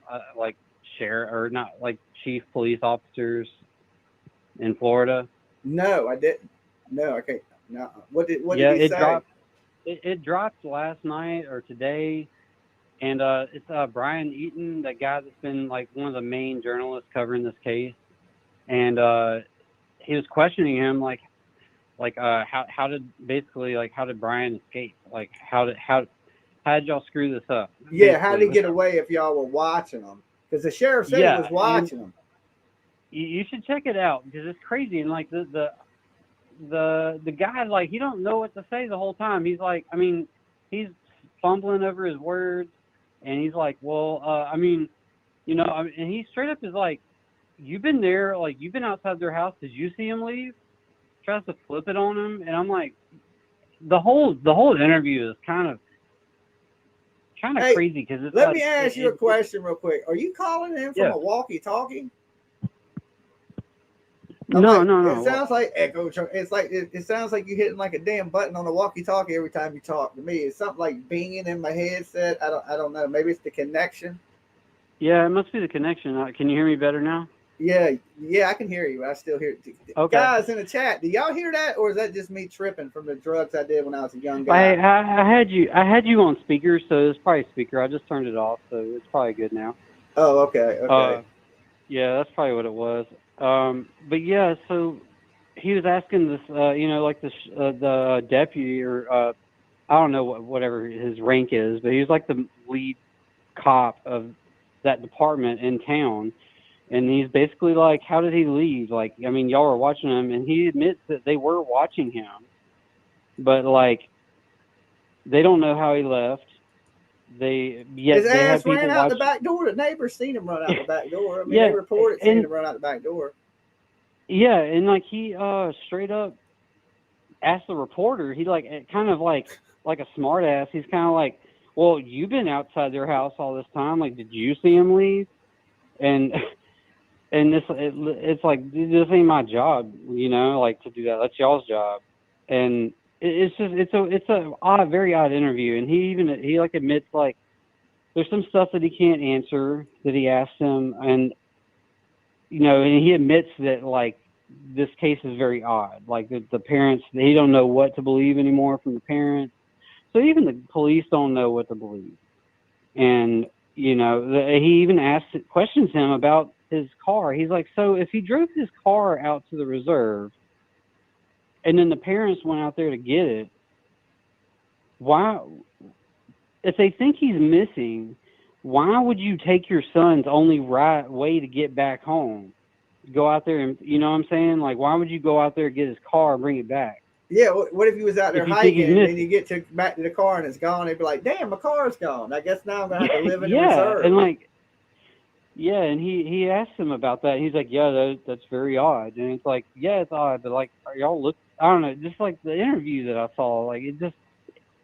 chief police officers in Florida? No, I didn't. No, okay. No. What did Yeah, he it say? dropped. It dropped last night or today, and it's Brian Eaton, the guy that's been like one of the main journalists covering this case, and he was questioning him how did Brian escape? Like how did y'all screw this up? Yeah, how did he Basically, get away if y'all were watching him? Because the sheriff said he yeah, was and watching him. you should check it out because it's crazy. And like the guy, like, he don't know what to say the whole time. He's like, I mean, he's fumbling over his words, and he's like, well, I mean, and he straight up is like, you've been there, like, you've been outside their house. Did you see him leave? Tries to flip it on him, and I'm like, the whole interview is kind of Hey, crazy because it's let like, me ask you a question real quick. Are you calling in from yeah. a walkie-talkie? No. It sounds like echo. It's like it sounds like you're hitting like a damn button on a walkie-talkie every time you talk to me. It's something like binging in my headset. I don't know. Maybe it's the connection. Yeah, it must be the connection. Can you hear me better now? Yeah, I can hear you. I still hear it. Okay. Guys in the chat, do y'all hear that, or is that just me tripping from the drugs I did when I was a young guy? I had you on speaker, so it's probably speaker. I just turned it off, so it's probably good now. Oh, okay. Yeah, that's probably what it was. But yeah, so he was asking this, the deputy or I don't know whatever his rank is, but he was like the lead cop of that department in town. And he's basically like, how did he leave? Like, I mean, y'all were watching him, and he admits that they were watching him, but like, they don't know how he left. His ass ran out the back door. The neighbors seen him run out the back door. I mean, they reported seeing him run out the back door. Yeah, and like he straight up asked the reporter. He like kind of like a smart ass. He's kind of like, well, you've been outside their house all this time. Like, did you see him leave? And it's like, this ain't my job, like to do that. That's y'all's job. And it's a odd, very odd interview. And he like admits like there's some stuff that he can't answer that he asked him, and and he admits that like this case is very odd. Like the parents, he don't know what to believe anymore from the parents. So even the police don't know what to believe. And he even questions him about his car. He's like, so if he drove his car out to the reserve and then the parents went out there to get it, why, if they think he's missing, why would you take your son's only right way to get back home? Go out there and, you know what I'm saying? Like, why would you go out there and get his car and bring it back? Yeah, what if he was out there hiking and then you get back to the car and it's gone? They'd be like, damn, my car's gone. I guess now I'm going to have to live in the reserve. And like, yeah, and he asked him about that. He's like, yeah, that's very odd. And it's like, yeah, it's odd, but like, are y'all I don't know, just like the interview that I saw, like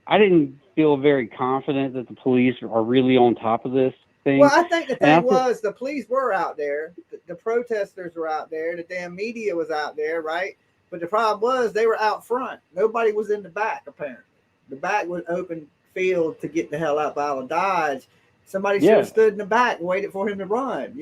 I didn't feel very confident that the police are really on top of this thing. Well, I think the thing was the police were out there, the protesters were out there, the damn media was out there, right? But the problem was they were out front. Nobody was in the back, apparently. The back was open field to get the hell out by the Dodge. Somebody should have stood in the back and waited for him to run,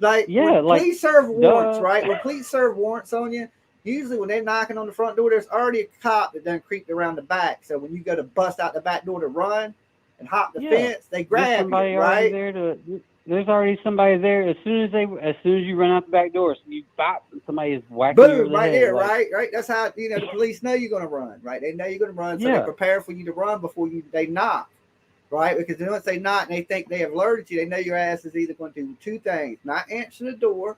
Like, when police serve warrants, right? When police serve warrants on you, usually when they're knocking on the front door, there's already a cop that done creeped around the back. So when you go to bust out the back door to run and hop the fence, they grab you, right? There's already somebody there. As soon as you run out the back door, so you bop, somebody is whacking you over the right head, there, right? That's how the police know you're going to run, right? They know you're going to run, so they prepare for you to run before they knock, right? Because once they knock and they think they have alerted you, they know your ass is either going to do two things: not answer the door,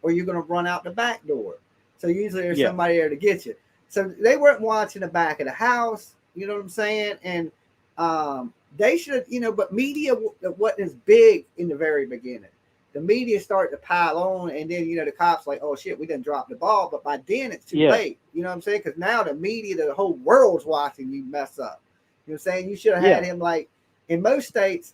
or you're going to run out the back door. So usually there's somebody there to get you. So they weren't watching the back of the house. You know what I'm saying? And they should, but media wasn't as big in the very beginning. The media started to pile on, and then, the cops like, oh shit, we didn't drop the ball. But by then it's too late. You know what I'm saying? Because now the media, the whole world's watching you mess up. You know what I'm saying? You should have had him like in most states.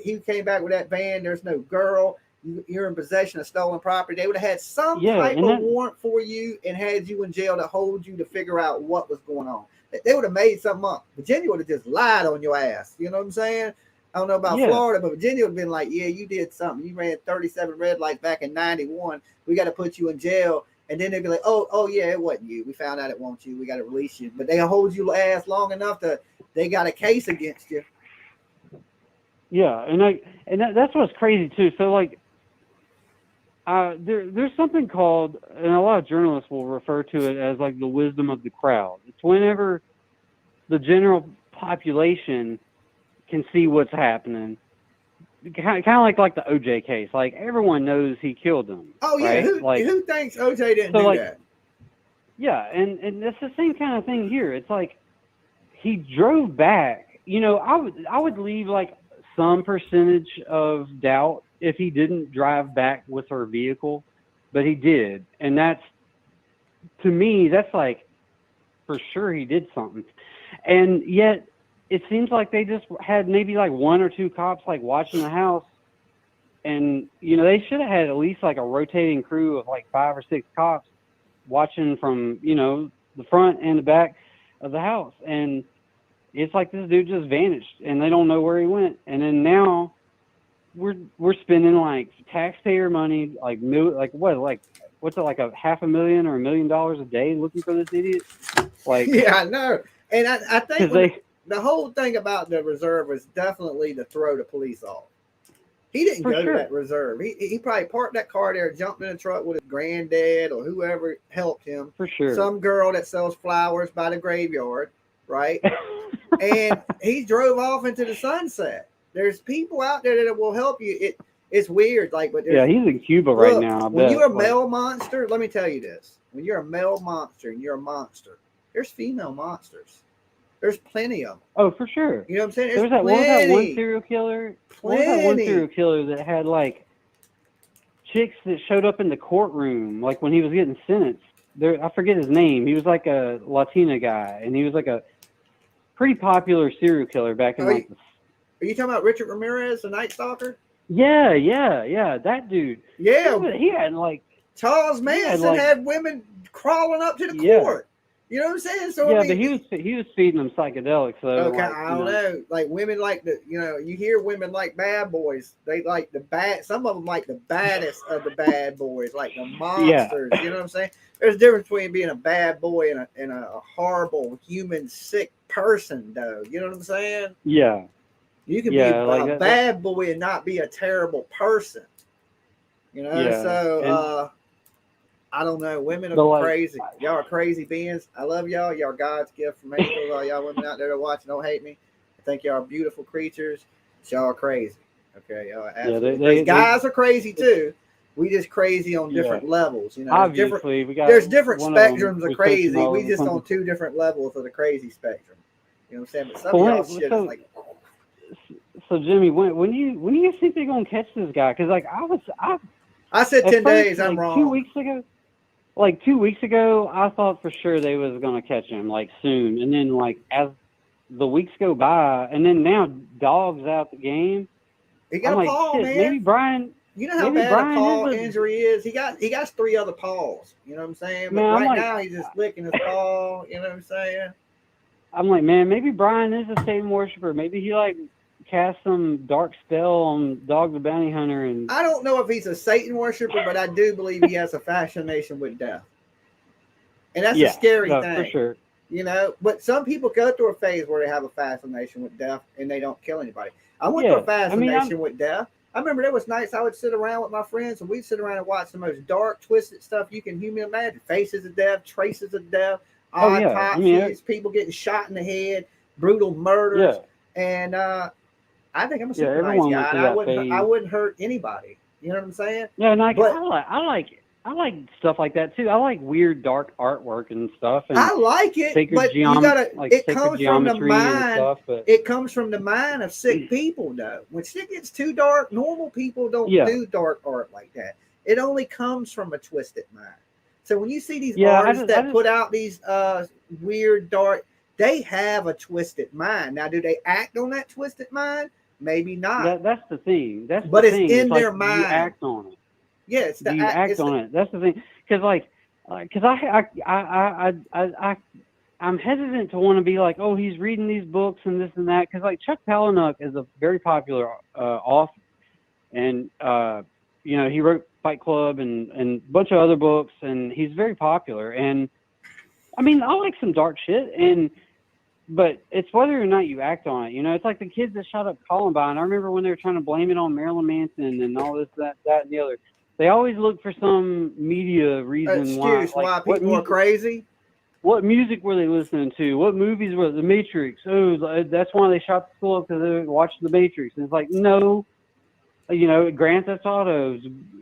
He came back with that van. There's no girl. You're in possession of stolen property. They would have had some type of warrant for you and had you in jail to hold you to figure out what was going on. They would have made something up. Virginia would have just lied on your ass. You know what I'm saying? I don't know about Florida, but Virginia would have been like, yeah, you did something. You ran 37 red lights back in 91. We got to put you in jail. And then they'd be like, oh yeah, it wasn't you. We found out it wasn't you. We got to release you. But they hold you ass long enough that they got a case against you. Yeah, and that's what's crazy too. So like, there's something called, and a lot of journalists will refer to it as like the wisdom of the crowd. It's whenever the general population can see what's happening. Kind of like the OJ case. Like everyone knows he killed him. Oh yeah, right? who thinks OJ didn't do that? Yeah, and that's the same kind of thing here. It's like he drove back. You know, I would leave like some percentage of doubt if he didn't drive back with her vehicle, but he did, and that's, to me, that's like for sure he did something. And yet it seems like they just had maybe like one or two cops like watching the house, and you know, they should have had at least like a rotating crew of like 5 or 6 cops watching from, you know, the front and the back of the house. And it's like this dude just vanished and they don't know where he went. And then now we're spending like taxpayer money, like what's it, like a $500,000 or $1 million a day looking for this idiot? Like, yeah, I know. And I think the whole thing about the reserve was definitely to throw the police off. He didn't go to that reserve. He probably parked that car there, jumped in the truck with his granddad or whoever helped him. For sure. Some girl that sells flowers by the graveyard, right? And he drove off into the sunset. There's people out there that will help you. It's weird, like, but yeah, he's in Cuba right now. When you're a male monster, let me tell you this: when you're a male monster and you're a monster, there's female monsters. There's plenty of them. Oh, for sure. You know what I'm saying? There was that one serial killer. What was that one serial killer that had like chicks that showed up in the courtroom, like when he was getting sentenced? I forget his name. He was like a Latina guy, and he was like a pretty popular serial killer back in like. Are you talking about Richard Ramirez, the Night Stalker? Yeah, that dude. Yeah, he had like Charles Manson had women crawling up to the court. You know what I'm saying? So yeah, I mean, but he was feeding them psychedelics. So okay, like, I don't know. Like women like you hear women like bad boys. They like the bad. Some of them like the baddest of the bad boys, like the monsters. You know what I'm saying? There's a difference between being a bad boy and a horrible human sick person, though. You know what I'm saying? Yeah. You can be a bad boy and not be a terrible person. You know? Yeah. So I don't know. Women are crazy. Y'all are crazy beings. I love y'all. Y'all are God's gift from angels. All y'all women out there that watch, don't hate me. I think y'all are beautiful creatures. Y'all are crazy. Okay, y'all are absolutely guys are crazy too. We just crazy on different levels. You know, obviously there's different spectrums of crazy. We just on 2 different levels of the crazy spectrum. You know what I'm saying? But some of y'all shit is like. So Jimmy, when do you think they're gonna catch this guy? Because like I said 10 days. I'm wrong. 2 weeks ago. Like 2 weeks ago, I thought for sure they was gonna catch him like soon, and then like as the weeks go by, and then now Dog's out the game. He got a paw, man. Maybe Brian. You know how bad a paw injury is. He got 3 other paws. You know what I'm saying? But right now he's just licking his paw. You know what I'm saying? I'm like, man, maybe Brian is a Satan worshiper. Maybe he like cast some dark spell on Dog the Bounty Hunter. And I don't know if he's a Satan worshiper, but I do believe he has a fascination with death. And that's a scary thing. For sure. You know, but some people go through a phase where they have a fascination with death and they don't kill anybody. I went through a fascination with death. I remember there was nights I would sit around with my friends and we'd sit around and watch the most dark, twisted stuff you can humanly imagine. Faces of death, traces of death, autopsies, people getting shot in the head, brutal murders. And I think I'm a super nice guy. I wouldn't hurt anybody. You know what I'm saying? Yeah, and I like stuff like that too. I like weird dark artwork and stuff. And I like it, but you gotta. It comes from the mind. It comes from the mind of sick people, though. When shit gets too dark, normal people don't do dark art like that. It only comes from a twisted mind. So when you see these artists that put out these weird dark, they have a twisted mind. Now, do they act on that twisted mind? Maybe not. That's the thing. But it's in their mind. You act on it. Yeah, it's the you act on it. That's the thing. Because I'm hesitant to want to be like, oh, he's reading these books and this and that. Because like Chuck Palahniuk is a very popular author, and you know, he wrote Fight Club and a bunch of other books, and he's very popular. And I mean, I like some dark shit, but it's whether or not you act on it. You know, it's like the kids that shot up Columbine. I remember when they were trying to blame it on Marilyn Manson and all this, that, and the other. They always look for some media reason why people are crazy. What music were they listening to? What movies were The Matrix? Oh, that's why they shot the school up because they were watching The Matrix. And it's like, no, you know, Grand Theft Auto.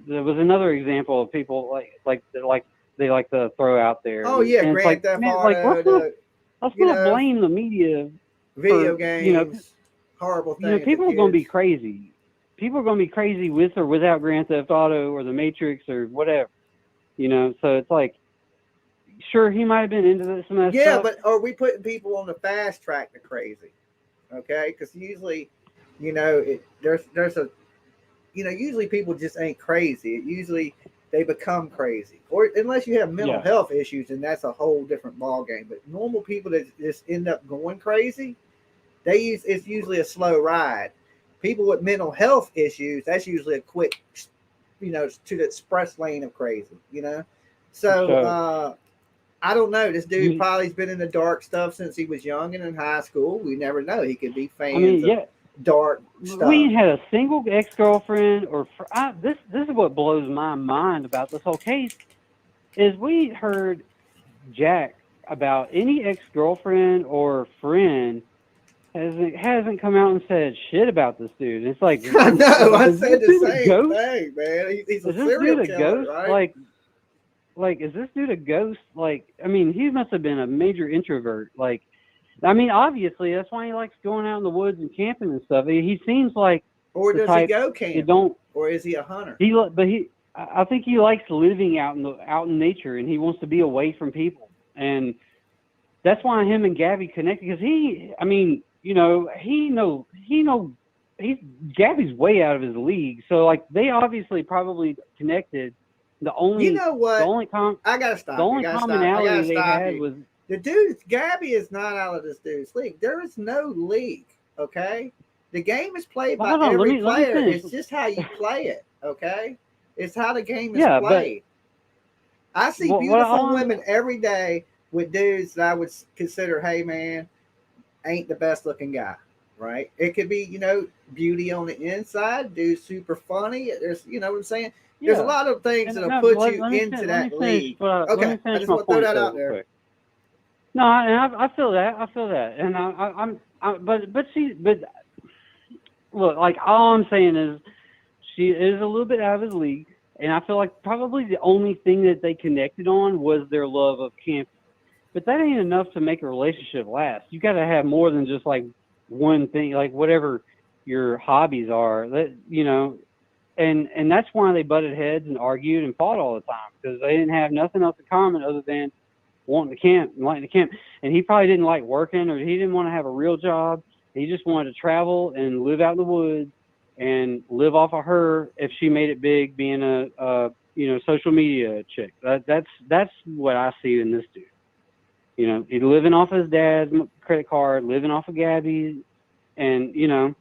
There was another example of people like they like to throw out there. Oh yeah, and Grand Theft Auto. Let's not blame the media. Video games, you know, horrible things. You know, people are going to be crazy. People are going to be crazy with or without Grand Theft Auto or The Matrix or whatever. You know, so it's like, sure, he might have been into some of that stuff. Yeah, but are we putting people on the fast track to crazy? Okay, because usually, you know, there's a, you know, usually people just ain't crazy. Usually they become crazy, or unless you have mental health issues, and that's a whole different ball game. But normal people that just end up going crazy, it's usually a slow ride. People with mental health issues, that's usually a quick, you know, to the express lane of crazy. You know, so. I don't know. This dude probably's been in the dark stuff since he was young and in high school. We never know. He could be fans of dark stuff. We ain't had a single ex-girlfriend or this is what blows my mind about this whole case is we heard Jack about any ex-girlfriend or friend hasn't come out and said shit about this dude. It's like I know. I said the same thing, man. He's a serial killer, right? Like, is this dude a ghost? Like, I mean, he must have been a major introvert. Like, I mean, obviously, that's why he likes going out in the woods and camping and stuff. He seems like, or does he go camping? Or is he a hunter? I think he likes living out in nature, and he wants to be away from people, and that's why him and Gabby connected. Because I mean, you know, Gabby's way out of his league, so like they obviously probably connected. You know what? I gotta stop. The only commonality they had was the dude. Gabby is not out of this dude's league. There is no league. Okay, the game is played by every player. It's just how you play it. Okay, it's how the game is played. I see beautiful women every day with dudes that I would consider, hey man, ain't the best looking guy. Right? It could be, you know, beauty on the inside, dude's super funny. There's, you know what I'm saying? There's a lot of things that'll put you into that league. Okay, I just want to throw that out there. Quick. No, and I feel that. And but look, like all I'm saying is she is a little bit out of his league, and I feel like probably the only thing that they connected on was their love of camping. But that ain't enough to make a relationship last. You got to have more than just like one thing, like whatever your hobbies are. That, you know. And that's why they butted heads and argued and fought all the time, because they didn't have nothing else in common other than wanting to camp and liking to camp. And he probably didn't like working, or he didn't want to have a real job. He just wanted to travel and live out in the woods and live off of her if she made it big, being a you know, social media chick. That's what I see in this dude. You know, he's living off his dad's credit card, living off of Gabby's, and you know,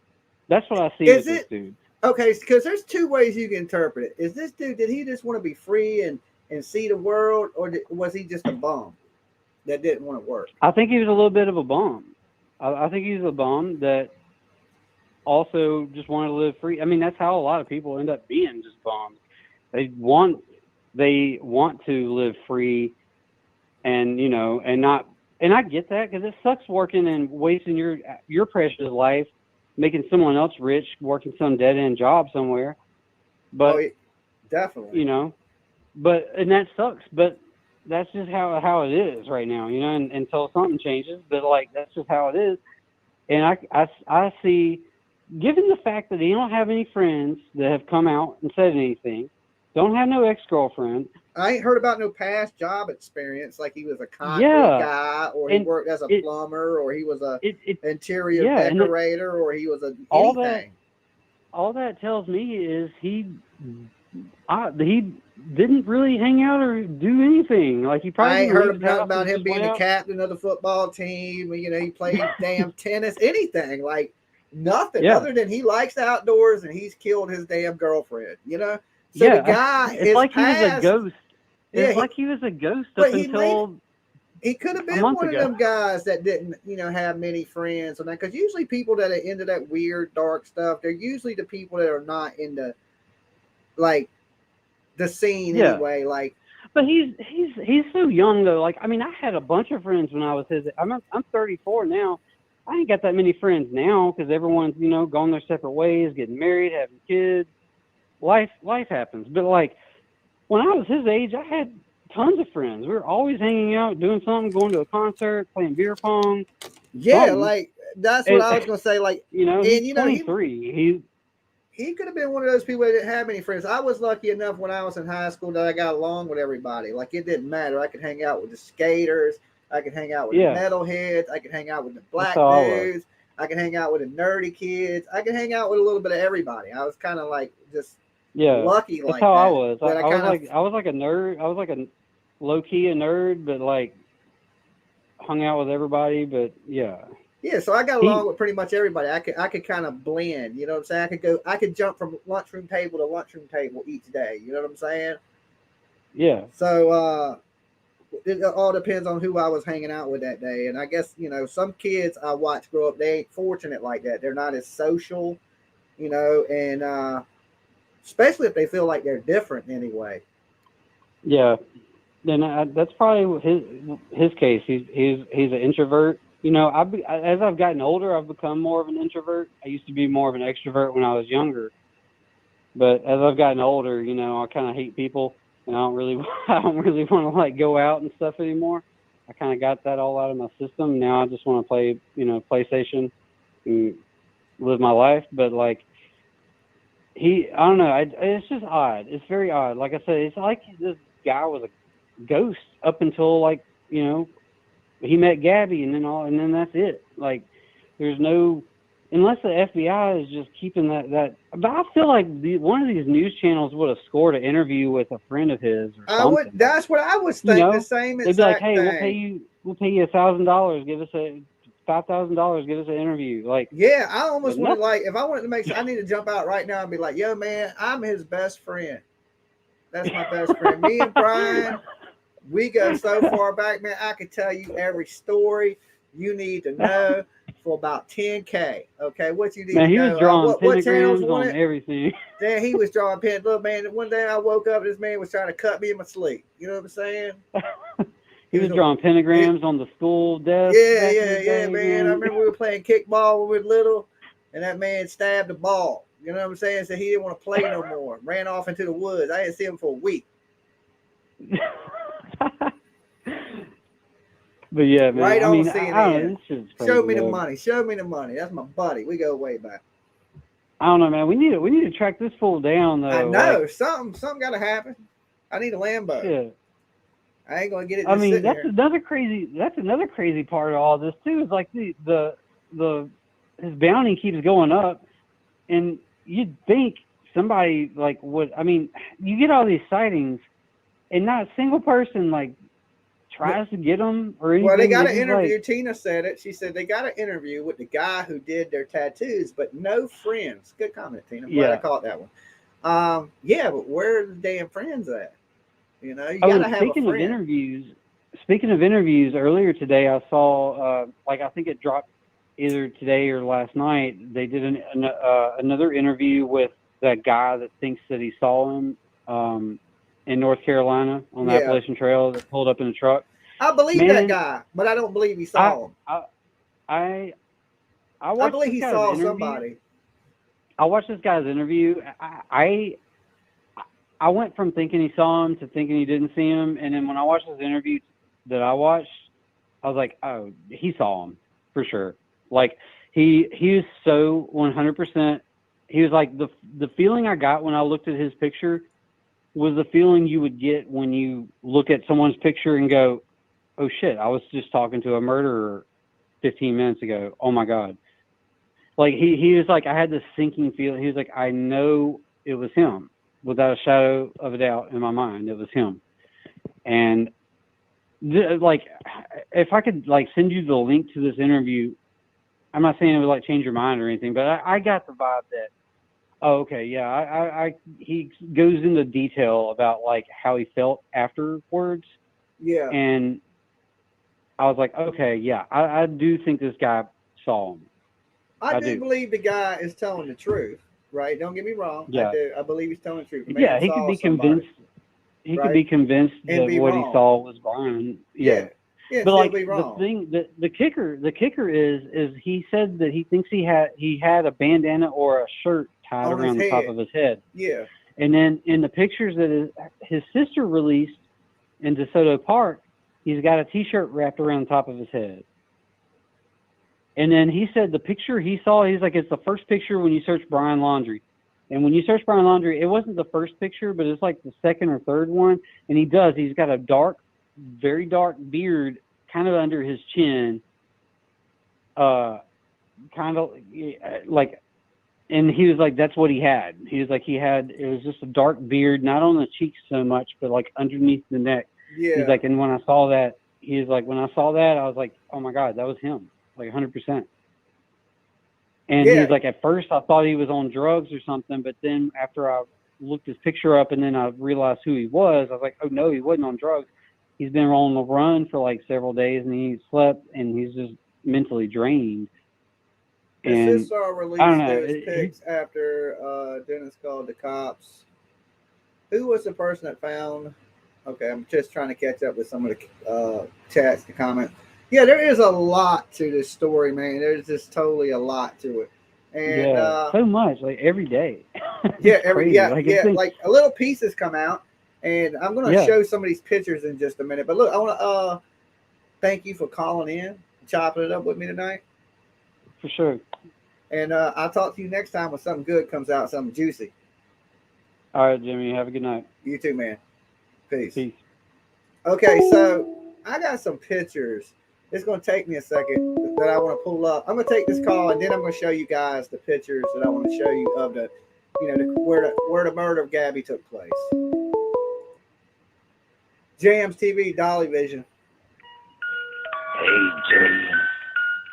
that's what I see with this dude. Okay, because there's two ways you can interpret it. Is this dude, did he just want to be free and see the world, or was he just a bum that didn't want to work? I think he was a little bit of a bum. I think he was a bum that also just wanted to live free. I mean, that's how a lot of people end up being, just bums. They want to live free, and you know, and not. And I get that, because it sucks working and wasting your precious life, making someone else rich, working some dead-end job somewhere. But definitely, you know, and that sucks, but that's just how it is right now, you know, and until something changes, but like, that's just how it is. And I see, given the fact that he don't have any friends that have come out and said anything, don't have no ex-girlfriend. I ain't heard about no past job experience, like he was a concrete guy, or he worked as a plumber, or he was a interior decorator, or he was anything. All that tells me is he didn't really hang out or do anything. Like, he probably I ain't heard about him being the captain of the football team. You know, he played damn tennis, anything, like nothing other than he likes the outdoors and he's killed his damn girlfriend. You know, So yeah, the guy it's is like he was a past. ghost. Yeah, It's like he was a ghost but up he until he could have a been month one of ago. them guys that didn't, have many friends on that. Because usually people that are into that weird, dark stuff, they're usually the people that are not into like the scene Yeah. anyway. Like, But he's so young though. Like, I mean, I had a bunch of friends when I was his. I'm 34 now. I ain't got that many friends now because everyone's gone their separate ways, getting married, having kids. Life happens. But like when I was his age, I had tons of friends. We were always hanging out, doing something, going to a concert, playing beer pong. yeah, Something. like that's what I was gonna say. Like, and he's 23. He could have been one of those people that didn't have many friends. I was lucky enough when I was in high school that I got along with everybody. Like, it didn't matter. I could hang out with the skaters. I could hang out with the metalheads. I could hang out with the black dudes. I could hang out with the nerdy kids. I could hang out with a little bit of everybody. I was kind of like just lucky like that's how that. I was. But I was like a nerd. I was like a low key a nerd, but like hung out with everybody. But yeah. Yeah, so I got along with pretty much everybody. I could kind of blend, you know what I'm saying? I could jump from lunchroom table to lunchroom table each day, you know what I'm saying? Yeah. So it all depends on who I was hanging out with that day. And I guess, some kids I watch grow up, they ain't fortunate like that. They're not as social, and especially if they feel like they're different anyway. Yeah. Then that's probably his case. He's an introvert. As I've gotten older, I've become more of an introvert. I used to be more of an extrovert when I was younger, but as I've gotten older, I kind of hate people, and I don't really want to like go out and stuff anymore. I kind of got that all out of my system. Now I just want to play, PlayStation and live my life. But like I don't know. It's just odd. It's very odd. Like I said, it's like this guy was a ghost up until like he met Gabby, and then that's it. Like, there's no, unless the FBI is just keeping that. But I feel like one of these news channels would have scored an interview with a friend of his or something. That's what I was thinking. The same exact they'd be like, "Hey, thing. we'll pay you $1,000. Give us $5,000. Give us an interview." Like, yeah, I almost wanted if I wanted to make sure, I need to jump out right now and be like, "Yo, man, I'm his best friend. That's my best friend. Me and Brian." We go so far back, man. I could tell you every story you need to know for about 10K. Okay, what you need to know? He was drawing what pentagrams on everything. Then he was drawing pen. Look, man, one day I woke up, this man was trying to cut me in my sleep. You know what I'm saying? He was drawing pentagrams on the school desk. Yeah, man. I remember we were playing kickball when we were little, and that man stabbed the ball. You know what I'm saying? So he didn't want to play no more. Ran off into the woods. I didn't see him for a week. But yeah, man. Right I on mean, CNN. I don't know, Show me the money. Show me the money. That's my buddy. We go way back. I don't know, man. We need to track this fool down, though. I know. Something got to happen. I need a Lambo. Yeah. I ain't gonna get it. I mean, that's another crazy part of all this too. Is like the his bounty keeps going up, and you'd think somebody like would. I mean, you get all these sightings, and not a single person like tries to get them or anything. Well, they got an interview. Like, Tina said it. She said they got an interview with the guy who did their tattoos, but no friends. Good comment, Tina. I'm glad I caught that one. Yeah, but where are the damn friends at? You know, you gotta have a friend. Speaking of interviews, earlier today I saw, I think it dropped either today or last night. They did another interview with that guy that thinks that he saw him in North Carolina on the Appalachian Trail that pulled up in a truck. I believe that guy, but I don't believe he saw him. I believe he saw somebody. I watched this guy's interview. I went from thinking he saw him to thinking he didn't see him, and then when I watched this interview that I watched, I was like, oh, he saw him for sure. Like he was so 100%. He was like the feeling I got when I looked at his picture was the feeling you would get when you look at someone's picture and go, oh shit, I was just talking to a murderer 15 minutes ago. Oh my God. Like he was like, I had this sinking feeling. He was like, I know it was him. Without a shadow of a doubt in my mind, it was him. And like, if I could like send you the link to this interview, I'm not saying it would like change your mind or anything, but I got the vibe that Oh, okay, yeah. He goes into detail about like how he felt afterwards, Yeah. and I was like, okay, yeah, I do think this guy saw him. I I do do. believe the guy is telling the truth, right? Don't get me wrong. I Yeah, do. I believe he's telling the truth. The yeah. man He could saw be somebody, convinced. He could right? be convinced And that be what he wrong. saw was Brian. Yeah. Yeah. Yeah, and But still like be the wrong. thing, the kicker is he said that he thinks he had a bandana or a shirt tied On his around the top head. of his head. Yeah. And then in the pictures that his sister released in DeSoto Park, he's got a T-shirt wrapped around the top of his head. And then he said the picture he saw, he's like, it's the first picture when you search Brian Laundrie. And when you search Brian Laundrie, it wasn't the first picture, but it's like the second or third one. And he's got a very dark beard kind of under his chin. Kind of like, and he was like, that's what he had. He was like, it was just a dark beard, not on the cheeks so much, but like underneath the neck. Yeah. He's like, and when I saw that, I was like, oh my God, that was him, like 100%. And Yeah. he's like, at first I thought he was on drugs or something, but then after I looked his picture up and then I realized who he was, I was like, oh no, he wasn't on drugs. He's been on the run for like several days and he slept and he's just mentally drained. His And sister I don't released know. those pics after Dennis called the cops. Who was the person that found? Okay, I'm just trying to catch up with some of the chats, the comments. Yeah, there is a lot to this story, man. There's just totally a lot to it, and so much, like every day. yeah, Crazy. like a little pieces come out, and I'm gonna show some of these pictures in just a minute. But look, I want to thank you for calling in, chopping it up with me tonight. For sure. And I'll talk to you next time when something good comes out, something juicy. All right, Jimmy. Have a good night. You too, man. Peace. Peace. Okay, so I got some pictures. It's going to take me a second that I want to pull up. I'm going to take this call, and then I'm going to show you guys the pictures that I want to show you of the, where the murder of Gabby took place. Jamz TV, Dolly Vision. Hey, Jimmy.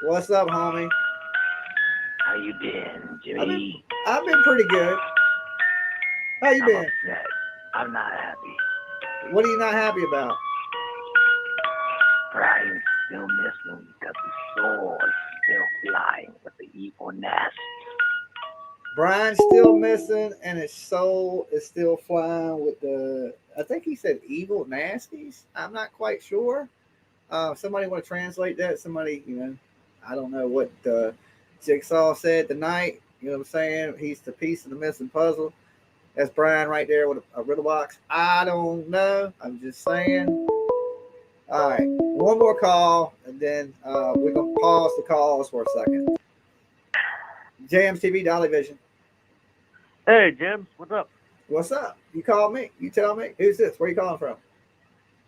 What's up, homie? How you been, Jimmy? I've been pretty good. How you been? Upset. I'm not happy. What are you not happy about? Brian's still missing because his soul is still flying with the evil nasties. Brian's still missing, and his soul is still flying with the, I think he said evil nasties. I'm not quite sure. Somebody want to translate that? Somebody, I don't know what Jigsaw said tonight. You know what I'm saying? He's the piece of the missing puzzle. That's Brian right there with a riddle box. I don't know. I'm just saying. All right. One more call, and then we're going to pause the calls for a second. Jamz TV, Dolly Vision. Hey, Jamz. What's up? What's up? You call me. You tell me. Who's this? Where you calling from?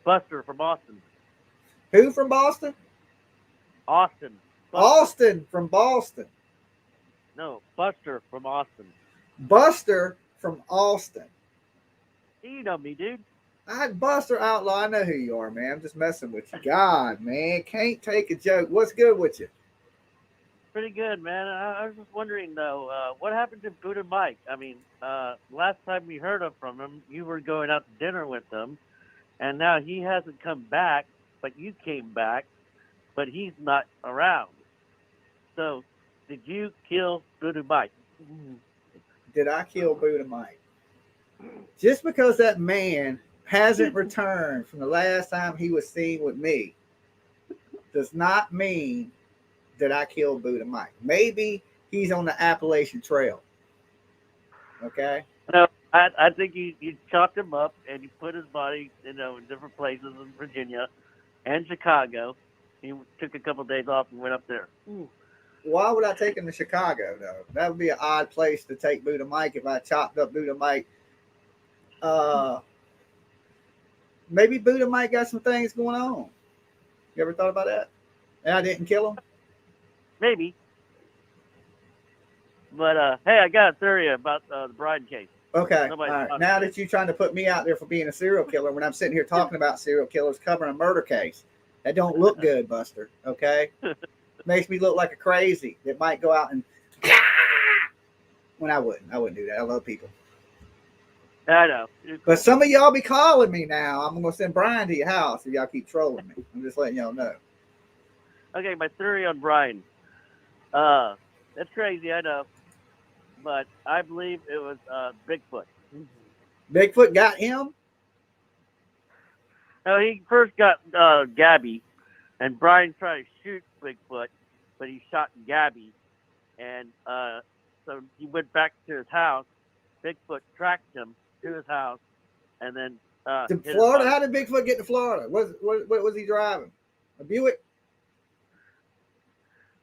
Buster from Austin. Who from Boston? Austin. Austin from Boston. No, Buster from Austin. Buster from Austin. You know me, dude. Buster Outlaw. I know who you are, man. I'm just messing with you. God, man. Can't take a joke. What's good with you? Pretty good, man. I was just wondering, though, what happened to Buddha Mike? I mean, last time we heard from him, you were going out to dinner with him, and now he hasn't come back, but you came back, but he's not around. So, did you kill Buddha Mike? Did I kill Buddha Mike? Just because that man hasn't returned from the last time he was seen with me does not mean that I killed Buddha Mike. Maybe he's on the Appalachian Trail. Okay? No, I think you chopped him up and you put his body, in different places in Virginia and Chicago. He took a couple of days off and went up there. Why would I take him to Chicago, though? That would be an odd place to take Buddha Mike if I chopped up Buddha Mike. Maybe Buddha Mike got some things going on. You ever thought about that? And I didn't kill him? Maybe. But, hey, I got a theory about the Brian case. Okay. All right. Now that you're trying to put me out there for being a serial killer when I'm sitting here talking about serial killers covering a murder case, that don't look good, Buster. Okay? Makes me look like a crazy that might go out and When I wouldn't do that. I love people. I know. You're But cool. some of y'all be calling me now. I'm gonna send Brian to your house if y'all keep trolling me. I'm just letting y'all know. Okay, my theory on Brian. That's crazy, I know, but I believe it was Bigfoot. Bigfoot got him. No, he first got Gabby, and Brian tried to shoot Bigfoot, but he shot Gabby, and so he went back to his house. Bigfoot tracked him to his house, and then To hit his Florida? body. How did Bigfoot get to Florida? What was he driving? A Buick?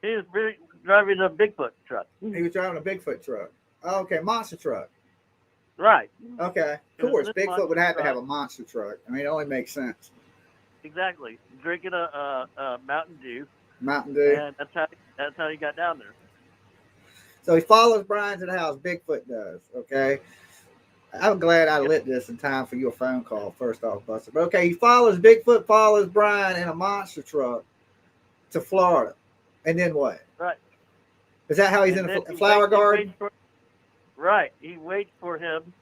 He was really driving a Bigfoot truck. He was driving a Bigfoot truck. Oh, okay, monster truck. Right. Okay, It of was course. this Bigfoot would monster have to have truck. a monster truck. I mean, it only makes sense. Exactly. Drinking a Mountain Dew, Mountain Dew. and that's how he got down there. So he follows Brian to the house. Bigfoot does. Okay. I'm glad I lit this in time for your phone call. First off, Buster. But okay, Bigfoot follows Brian in a monster truck to Florida, and then what? Right. Is that how he's And in then a flower garden? Right. He waits for him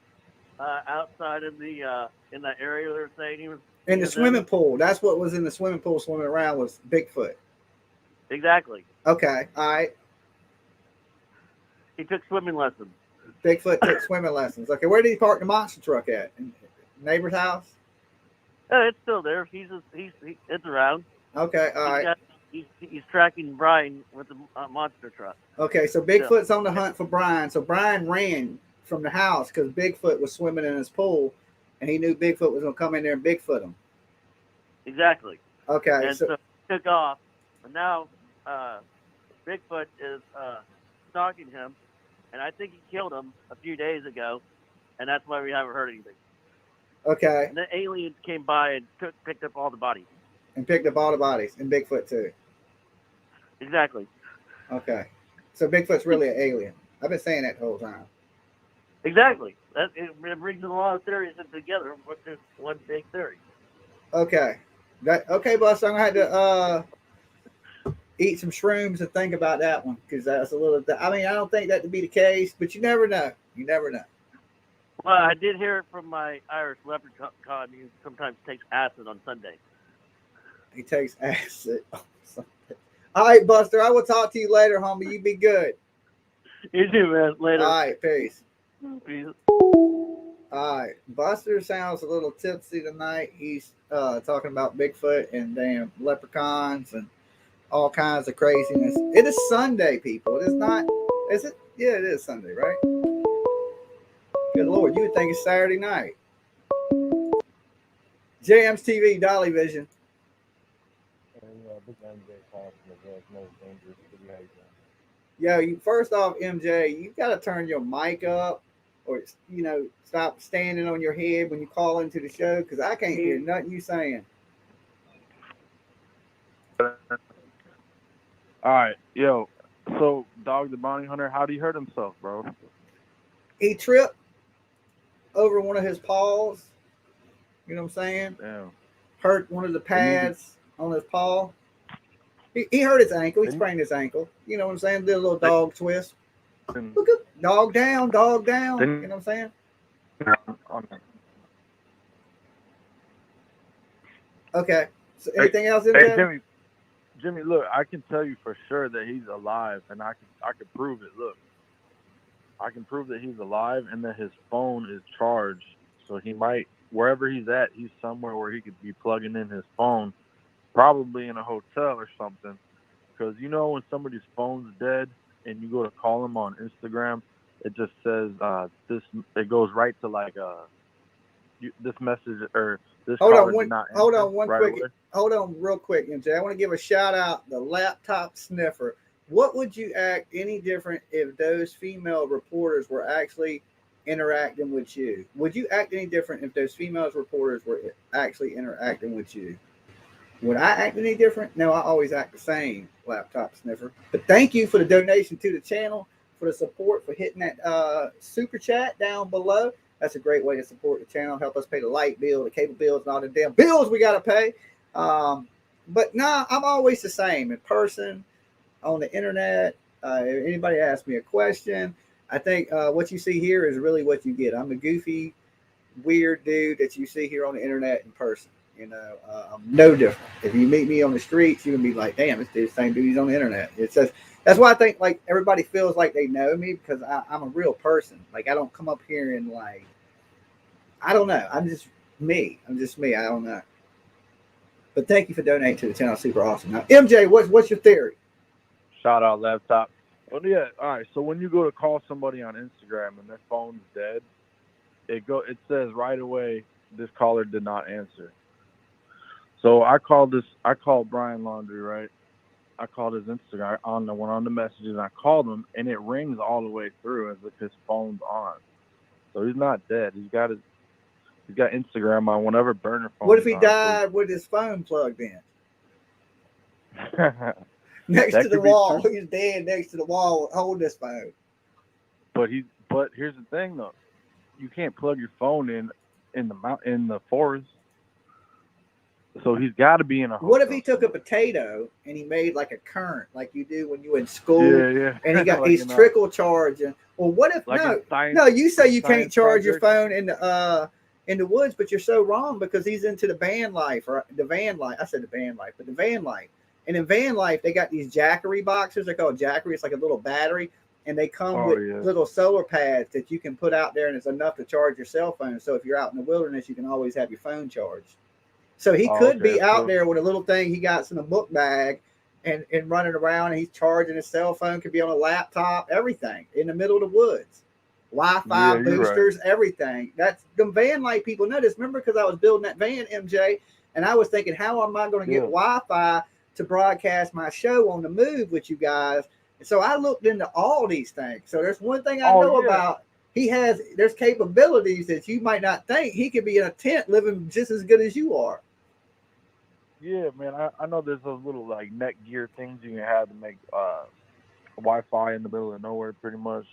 outside in that area they're saying he was In the swimming pool. That's what was in the swimming pool swimming around was Bigfoot. Exactly. Okay. All right. He took swimming lessons. Bigfoot took swimming lessons. Okay. Where did he park the monster truck at? In neighbor's house? It's still there. It's around. Okay. All right. He's tracking Brian with the monster truck. Okay. So Bigfoot's on the hunt for Brian. So Brian ran from the house because Bigfoot was swimming in his pool, and he knew Bigfoot was going to come in there and Bigfoot him. Exactly. Okay. And so he took off, and now Bigfoot is stalking him, and I think he killed him a few days ago, and that's why we haven't heard anything. Okay. And then aliens came by and picked up all the bodies. And picked up all the bodies, and Bigfoot too. Exactly. Okay. So Bigfoot's really an alien. I've been saying that the whole time. Exactly. It brings a lot of theories together, but there's one big theory. Okay. Okay, Buster, I'm going to have to eat some shrooms and think about that one because that's a little. I mean, I don't think that to be the case, but you never know. You never know. Well, I did hear it from my Irish leprechaun. He sometimes takes acid on Sunday. He takes acid on Sunday. All right, Buster, I will talk to you later, homie. You be good. You too, man. Later. All right, peace. Peace. All right, Buster sounds a little tipsy tonight. He's talking about Bigfoot and damn leprechauns and all kinds of craziness. It is Sunday, people. It is not. Is it? Yeah, it is Sunday, right? Good Lord, you would think it's Saturday night. Jamz TV, Dolly Vision. Yo, you first off, MJ, you got to turn your mic up, or stop standing on your head when you call into the show because I can't hear nothing you saying. All right, yo. So, Dog the Bounty Hunter, how did he hurt himself, bro? He tripped over one of his paws. You know what I'm saying? Damn. Hurt one of the pads on his paw. He hurt his ankle. He sprained his ankle. You know what I'm saying? Did a little dog twist. Look up, dog down, dog down. You know what I'm saying? Okay. So anything else in there? Hey, Jimmy, look, I can tell you for sure that he's alive, and I can prove it. Look, I can prove that he's alive and that his phone is charged. So he might, wherever he's at, he's somewhere where he could be plugging in his phone, probably in a hotel or something. Because when somebody's phone's dead and you go to call them on Instagram, it just says it goes right to like this message or this caller did not answer. Hold on real quick, MJ. I want to give a shout out the laptop sniffer. What would you act any different if those female reporters were actually interacting with you? Would you act any different if those female reporters were actually interacting with you? Would I act any different? No, I always act the same, laptop sniffer. But thank you for the donation to the channel, for the support, for hitting that super chat down below. That's a great way to support the channel, help us pay the light bill, the cable bills, and all the damn bills we got to pay. But nah, I'm always the same in person, on the internet. If anybody asks me a question, I think what you see here is really what you get. I'm the goofy, weird dude that you see here on the internet in person. You know, I'm no different. If you meet me on the streets, you're gonna be like, "Damn, this dude's the same dude he's on the internet." It's just that's why I think like everybody feels like they know me because I'm a real person. Like I don't come up here and like I don't know. I'm just me. I'm just me. I don't know. But thank you for donating to the channel. Super awesome. Now, MJ, what's your theory? Shout out laptop. Well, yeah. All right. So when you go to call somebody on Instagram and their phone's dead, it says right away this caller did not answer. So I called Brian Laundrie, right? I called his Instagram went on the messages and I called him and it rings all the way through as if his phone's on. So he's not dead. He's got Instagram on whatever burner phone. What if he died with his phone plugged in? Next to the wall. He's dead next to the wall holding his phone. But here's the thing though. You can't plug your phone in the forest. So he's got to be in a hotel. What if he took a potato and he made like a current, like you do when you're in school? Yeah. And he got like, he's trickle charging. Well, what if like no? You say you can't charge your project. phone in the woods, but you're so wrong because he's into the van life or the van life. I said the van life, but the van life. And in van life, they got these Jackery boxes. They're called Jackery. It's like a little battery, and they come with little solar pads that you can put out there, and it's enough to charge your cell phone. So if you're out in the wilderness, you can always have your phone charged. So he could be out there with a little thing he got in a book bag and running around, and he's charging his cell phone, could be on a laptop, everything in the middle of the woods. Wi-Fi boosters, everything. That's the van life people know this. Remember, because I was building that van, MJ, and I was thinking, how am I going to get Wi-Fi to broadcast my show on the move with you guys? And so I looked into all these things. So there's one thing I know about. There's capabilities that you might not think. He could be in a tent living just as good as you are. Yeah, man. I know there's those little like neck gear things you can have to make Wi-Fi in the middle of nowhere, pretty much.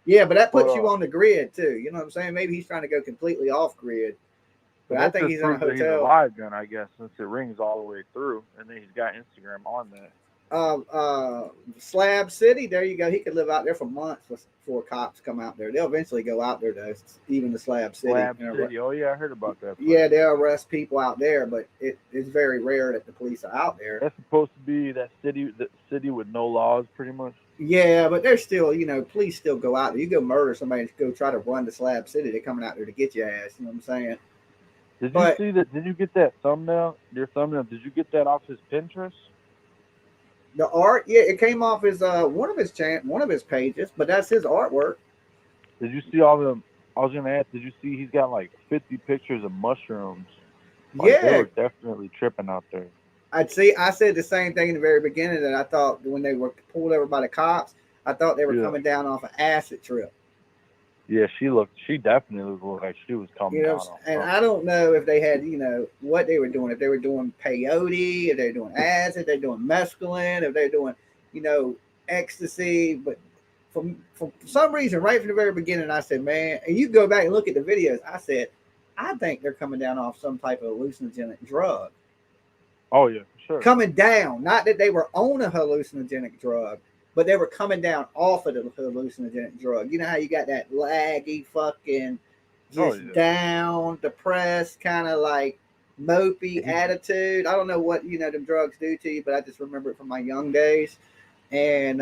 Yeah, but that puts you on the grid too. You know what I'm saying? Maybe he's trying to go completely off grid. But I think he's in a hotel. He's alive then, I guess, since it rings all the way through, and then he's got Instagram on that. Slab City, there you go. He could live out there for months before cops come out there. They'll eventually go out there though, even the Slab City. Oh yeah, I heard about that. Yeah, they'll arrest people out there, but it's very rare that the police are out there. That's supposed to be that city with no laws, pretty much. Yeah, but there's still, police still go out there. You go murder somebody, go try to run to Slab City, they're coming out there to get your ass. You know what I'm saying? Did you see that? Did you get that thumbnail? Your thumbnail? Did you get that off his Pinterest? The art, yeah, it came off his one of his pages, but that's his artwork. Did you see all the? I was gonna ask. Did you see he's got like 50 pictures of mushrooms? Like, they were definitely tripping out there. I said the same thing in the very beginning that I thought when they were pulled over by the cops, I thought they were coming down off an acid trip. Yeah, she definitely looked like she was coming down. And I don't know if they had, what they were doing. If they were doing peyote, if they're doing acid, if they're doing mescaline, if they're doing, ecstasy. But for some reason, right from the very beginning, I said, man, and you go back and look at the videos, I said, I think they're coming down off some type of hallucinogenic drug. Oh, yeah, for sure. Coming down. Not that they were on a hallucinogenic drug, but they were coming down off of the hallucinogenic drug. You know how you got that laggy fucking down, depressed, kind of like mopey attitude. I don't know what, them drugs do to you, but I just remember it from my young days. And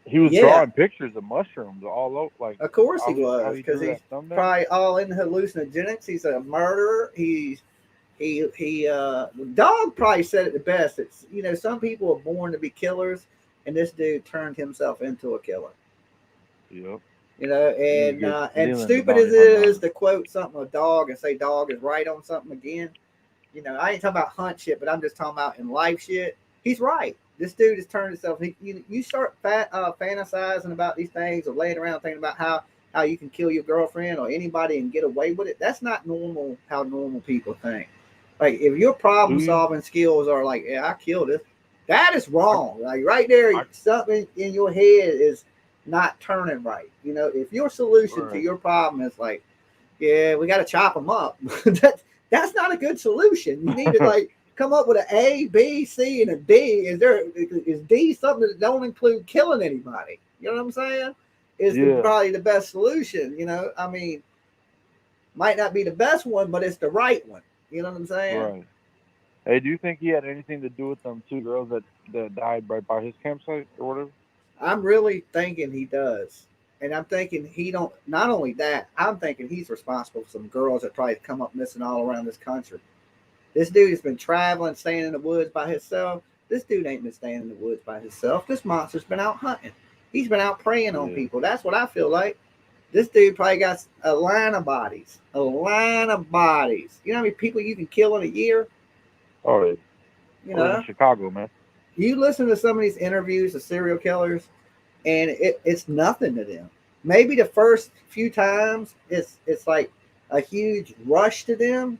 he was drawing pictures of mushrooms all over. Like, of course he was, because he's probably all in hallucinogenics. He's a murderer. Dog probably said it the best. It's, some people are born to be killers, and this dude turned himself into a killer. Yep. And stupid as it is to quote something a dog and say dog is right on something again. I ain't talking about hunt shit, but I'm just talking about in life shit. He's right. This dude has turned himself. You start fantasizing about these things or laying around thinking about how you can kill your girlfriend or anybody and get away with it. That's not normal. How normal people think. Like if your problem solving skills are like, yeah, I killed it. That is wrong. Like right there, something in your head is not turning right. If your solution to your problem is like, yeah, we got to chop them up. That's not a good solution. You need to come up with an A, B, C, and a D. Is D something that don't include killing anybody? You know what I'm saying? Is Yeah. probably the best solution. You know, I mean, might not be the best one, but it's the right one. You know what I'm saying? Right. Hey, do you think he had anything to do with them two girls that died right by his campsite or whatever? I'm really thinking he does. And I'm thinking he don't, not only that, I'm thinking he's responsible for some girls that probably come up missing all around this country. This dude has been traveling, staying in the woods by himself. This dude ain't been staying in the woods by himself. This monster's been out hunting. He's been out preying on people. That's what I feel like. This dude probably got a line of bodies. A line of bodies. You know how many people you can kill in a year? Oh, yeah. You know? In Chicago, man. You listen to some of these interviews of serial killers, and it's nothing to them. Maybe the first few times it's like a huge rush to them,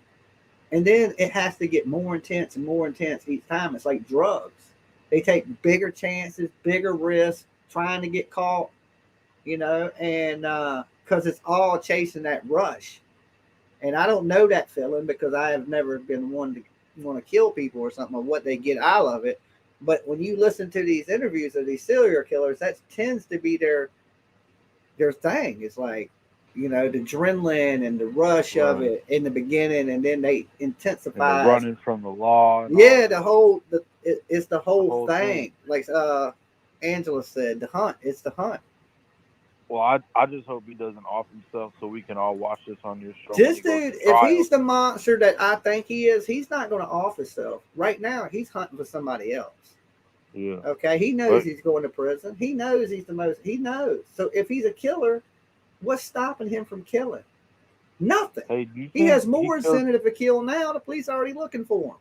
and then it has to get more intense and more intense each time. It's like drugs. They take bigger chances, bigger risks, trying to get caught, you know, and because it's all chasing that rush. And I don't know that feeling because I have never been one to want to kill people or something, or what they get out of it. But when you listen to these interviews of these serial killers, that tends to be their thing. It's like, you know, the adrenaline and the rush of it in the beginning, and then they intensify. Running from the law. Yeah, it's the whole thing. Like Angela said, the hunt. It's the hunt. Well, I just hope he doesn't off himself so we can all watch this on your show. This dude, if he's the monster that I think he is, he's not going to off himself. Right now, he's hunting for somebody else. Yeah. Okay, he knows he's going to prison. He knows he's the most. He knows. So if he's a killer, what's stopping him from killing? Nothing. Hey, he has more incentive to kill now. The police are already looking for him.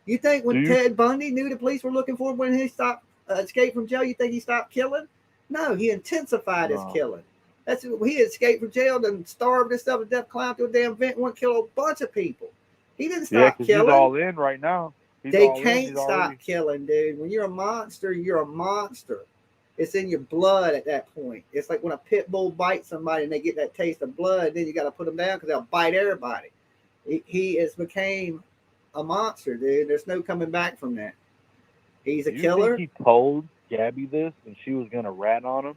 You think when Ted Bundy knew the police were looking for him when he stopped escaped from jail, you think he stopped killing? No, he intensified his killing. That's he escaped from jail, then starved himself to death, climbed through a damn vent, went kill a bunch of people. He didn't stop killing. He's all in right now. They can't stop killing, dude. When you're a monster, you're a monster. It's in your blood at that point. It's like when a pit bull bites somebody and they get that taste of blood, then you got to put them down because they'll bite everybody. He has became a monster, dude. There's no coming back from that. He's a killer. Think he told Gabby this and she was gonna rat on him,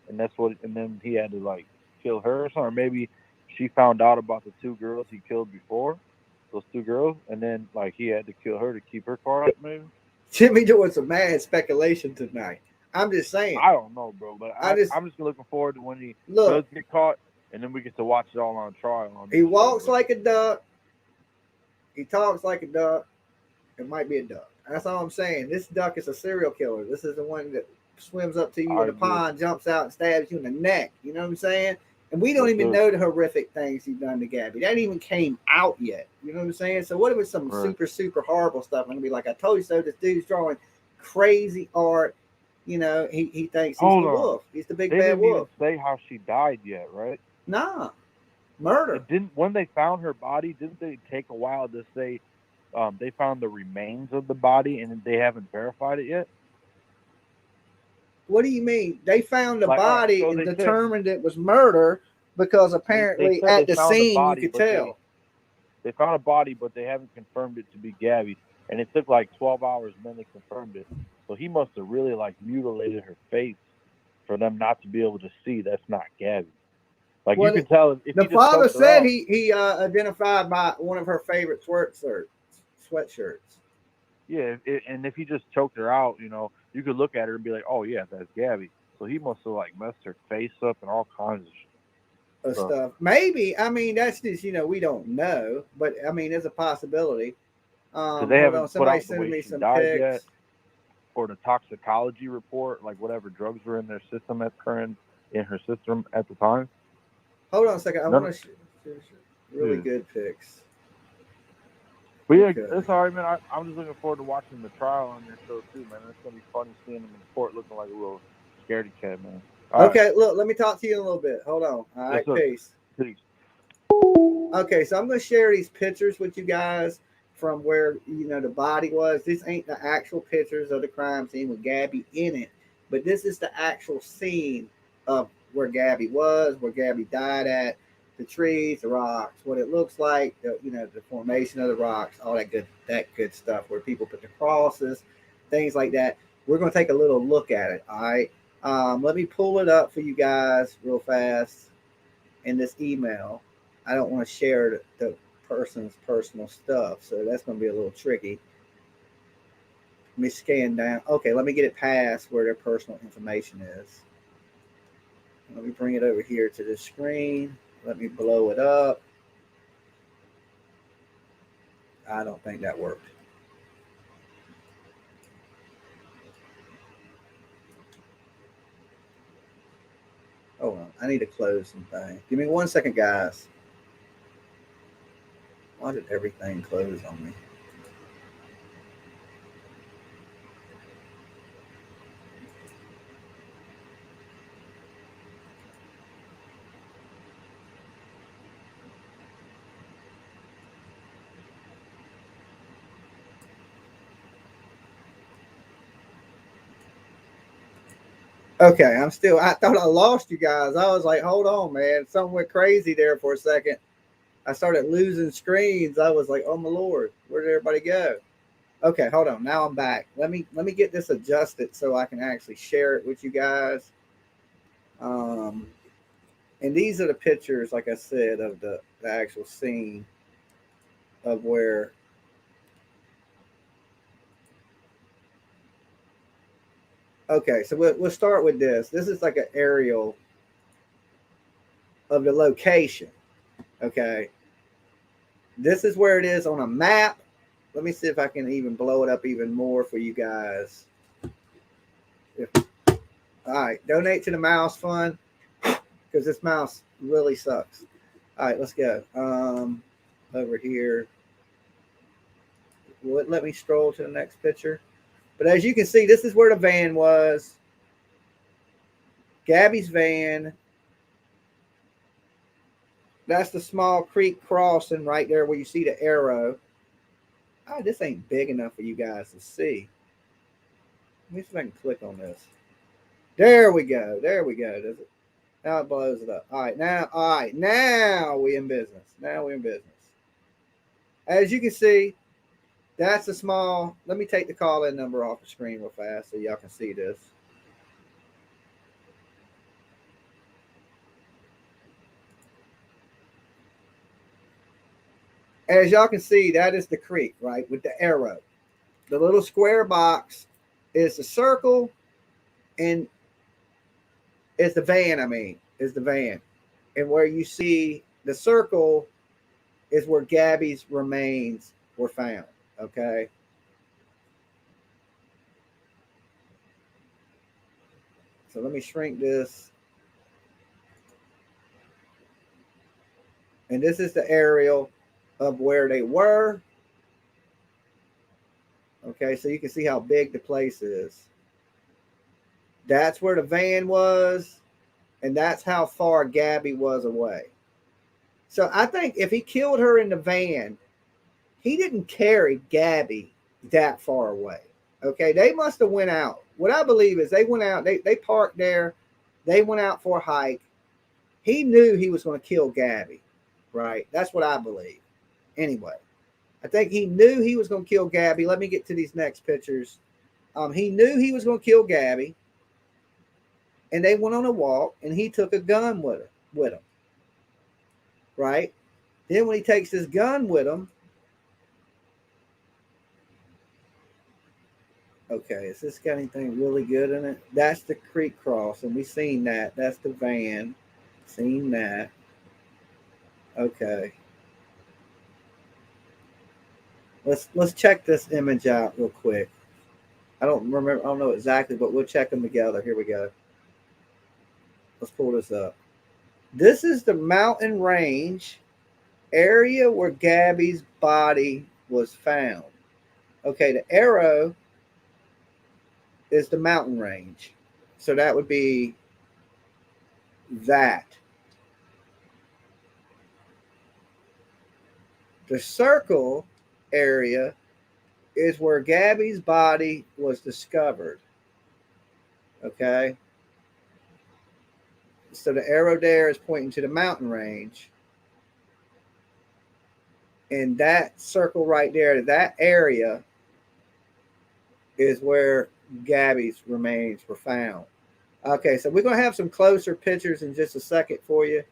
and then he had to like kill her or something. Or maybe she found out about the two girls he killed before, those two girls, and then like he had to kill her to keep her car up. Maybe Jimmy doing some mad speculation tonight. I'm just saying. I don't know, bro, but I'm just looking forward to when he does get caught, and then we get to watch it all on trial. He walks like a duck. He talks like a duck. It might be a duck. That's all I'm saying. This duck is a serial killer. This is the one that swims up to you in the pond, jumps out, and stabs you in the neck. You know what I'm saying? And we don't even know the horrific things he's done to Gabby. That even came out yet. You know what I'm saying? So what if it's some super horrible stuff? I'm gonna be like, I told you so. This dude's drawing crazy art. You know, he thinks he's the wolf. He's the big bad wolf. They didn't even say how she died yet, right? Nah, murder. When they found her body, didn't they take a while to say? They found the remains of the body and they haven't verified it yet. What do you mean? They found the body and determined it was murder because apparently at the scene you could tell. They found a body, but they haven't confirmed it to be Gabby. And it took like 12 hours and then they confirmed it. So he must have really like mutilated her face for them not to be able to see that's not Gabby. Like you can tell. If the father said he identified by one of her favorite sweatshirts. Yeah, and if he just choked her out, you know, you could look at her and be like, "Oh yeah, that's Gabby." So he must have like messed her face up and all kinds of stuff. Maybe. I mean, that's just we don't know, but I mean, there's a possibility. They haven't put out the way she died yet, or the toxicology report, like whatever drugs were in their system in her system at the time. Hold on a second. I want to really good pics. But yeah, it's all right, man. I'm just looking forward to watching the trial on your show too, man. It's gonna be funny seeing him in court looking like a little scaredy cat, man. Okay, look, let me talk to you in a little bit. Hold on. All right, peace. Okay, so I'm gonna share these pictures with you guys from where the body was. This ain't the actual pictures of the crime scene with Gabby in it, but this is the actual scene of where Gabby was, where Gabby died at. The trees, the rocks, what it looks like, the formation of the rocks, all that good stuff where people put the crosses, things like that. We're going to take a little look at it. All right. Let me pull it up for you guys real fast in this email. I don't want to share the person's personal stuff, so that's going to be a little tricky. Let me scan down. Okay, let me get it past where their personal information is. Let me bring it over here to the screen. Let me blow it up. I don't think that worked. Hold on. I need to close something. Give me 1 second, guys. Why did everything close on me? Okay, I thought I lost you guys. I was like, hold on, man. Something went crazy there for a second. I started losing screens. I was like, oh my Lord, where did everybody go? Okay, hold on. Now I'm back. Let me get this adjusted so I can actually share it with you guys. And these are the pictures, like I said, of the actual scene of where. Okay, so we'll start with this. This is like an aerial of the location. Okay. This is where it is on a map. Let me see if I can even blow it up even more for you guys. All right, donate to the mouse fund because this mouse really sucks. All right, let's go. Over here. Will it let me scroll to the next picture? But as you can see, this is where the van was. Gabby's van. That's the small creek crossing right there where you see the arrow. Oh, this ain't big enough for you guys to see. Let me see if I can click on this. There we go. There we go. Does it? Now it blows it up. All right, now we in business. Now we're in business. As you can see, that's a small. Let me take the call-in number off the screen real fast so y'all can see this. As y'all can see, that is the creek, right, with the arrow. The little square box is the circle, and it's the van, is the van. And where you see the circle is where Gabby's remains were found, okay? So let me shrink this. And this is the aerial of where they were. Okay, so you can see how big the place is. That's where the van was, and that's how far Gabby was away. So I think if he killed her in the van, he didn't carry Gabby that far away. Okay, they must have went out. What I believe is they went out, they parked there, they went out for a hike. He knew he was going to kill Gabby, right? That's what I believe. Anyway, I think he knew he was going to kill Gabby. Let me get to these next pictures. He knew he was going to kill Gabby, and they went on a walk, and he took a gun with him, right? Then when he takes his gun with him, okay, is this got anything really good in it? That's the creek cross, and we seen that. That's the van. Seen that. Okay. Let's check this image out real quick. I don't know exactly, but we'll check them together. Here we go. Let's pull this up. This is the mountain range area where Gabby's body was found. Okay, the arrow is the mountain range. So that would be that. The circle area is where Gabby's body was discovered. Okay. So the arrow there is pointing to the mountain range. And that circle right there, that area is where Gabby's remains were found. Okay, so we're gonna have some closer pictures in just a second for you.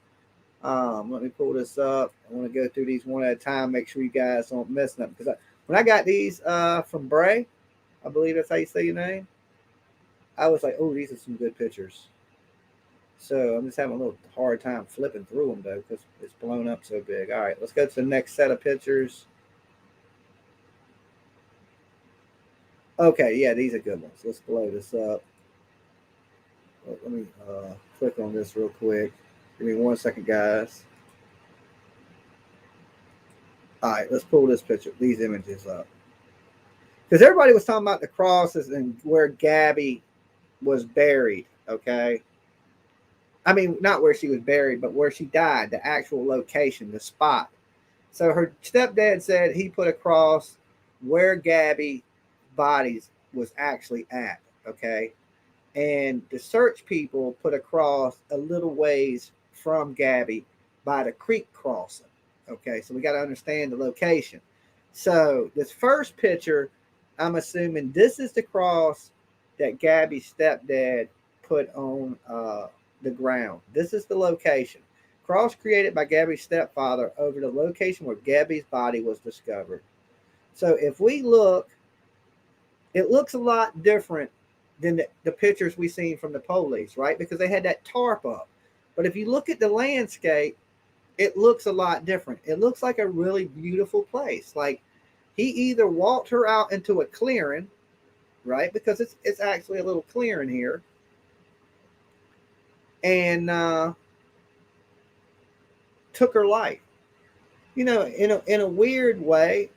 Let me pull this up. I want to go through these one at a time, make sure you guys don't miss them. Because when I got these from Bray, I believe that's how you say your name, I was like, oh, these are some good pictures. So I'm just having a little hard time flipping through them though, because it's blown up so big. All right, let's go to the next set of pictures. Okay, yeah, these are good ones. Let's blow this up. Let me click on this real quick. Give me 1 second, guys. All right, let's pull this picture, these images up. Because everybody was talking about the crosses and where Gabby was buried, okay? I mean, not where she was buried, but where she died, the actual location, the spot. So her stepdad said he put a cross where Gabby bodies was actually at, okay? And the search people put a cross a little ways from Gabby by the creek crossing. Okay, so we got to understand the location. So this first picture, I'm assuming this is the cross that Gabby's stepdad put on the ground. This is the location. Cross created by Gabby's stepfather over the location where Gabby's body was discovered. So if we look, it looks a lot different than the pictures we seen from the police, right? Because they had that tarp up. But if you look at the landscape, it looks a lot different. It looks like a really beautiful place. Like he either walked her out into a clearing, right? Because it's actually a little clearing here. And took her life. You know, in a weird way,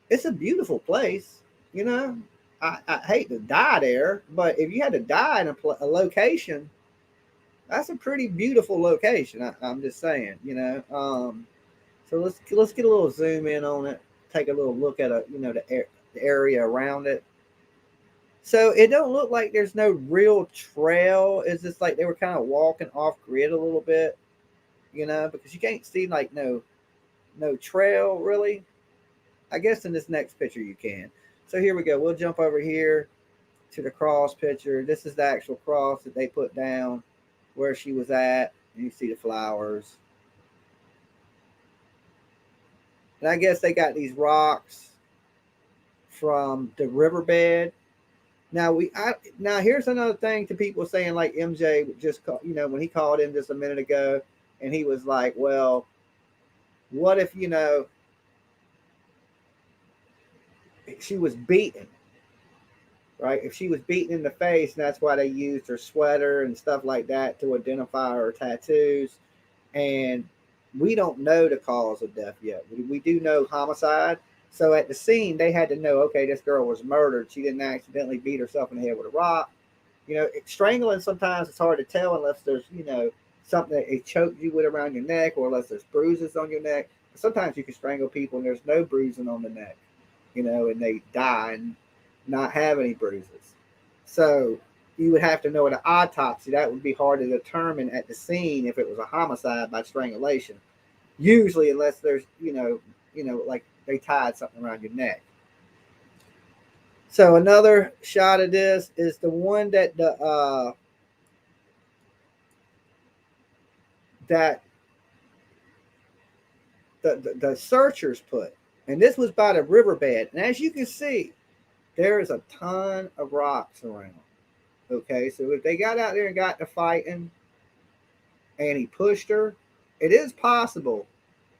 it's a beautiful place, you know. I hate to die there, but if you had to die in a location, that's a pretty beautiful location. I'm just saying, you know. So let's get a little zoom in on it. Take a little look at the area around it. So it don't look like there's no real trail. It's just like they were kind of walking off grid a little bit, you know, because you can't see like no trail really. I guess in this next picture you can. So here we go. We'll jump over here to the cross picture. This is the actual cross that they put down where she was at. And you see the flowers. And I guess they got these rocks from the riverbed. Now now here's another thing to people saying like MJ just called, you know, when he called in just a minute ago and he was like, well, what if, you know, she was beaten, right? If she was beaten in the face, and that's why they used her sweater and stuff like that to identify her tattoos. And we don't know the cause of death yet. We do know homicide. So at the scene, they had to know, okay, this girl was murdered. She didn't accidentally beat herself in the head with a rock. You know, strangling, sometimes it's hard to tell unless there's, you know, something that it choked you with around your neck, or unless there's bruises on your neck. Sometimes you can strangle people and there's no bruising on the neck, you know, and they die and not have any bruises. So you would have to know at an autopsy. That would be hard to determine at the scene if it was a homicide by strangulation. Usually, unless there's, you know, like they tied something around your neck. So another shot of this is the one that the searchers put. And this was by the riverbed. And as you can see, there is a ton of rocks around. Okay, so if they got out there and got to fighting and he pushed her, it is possible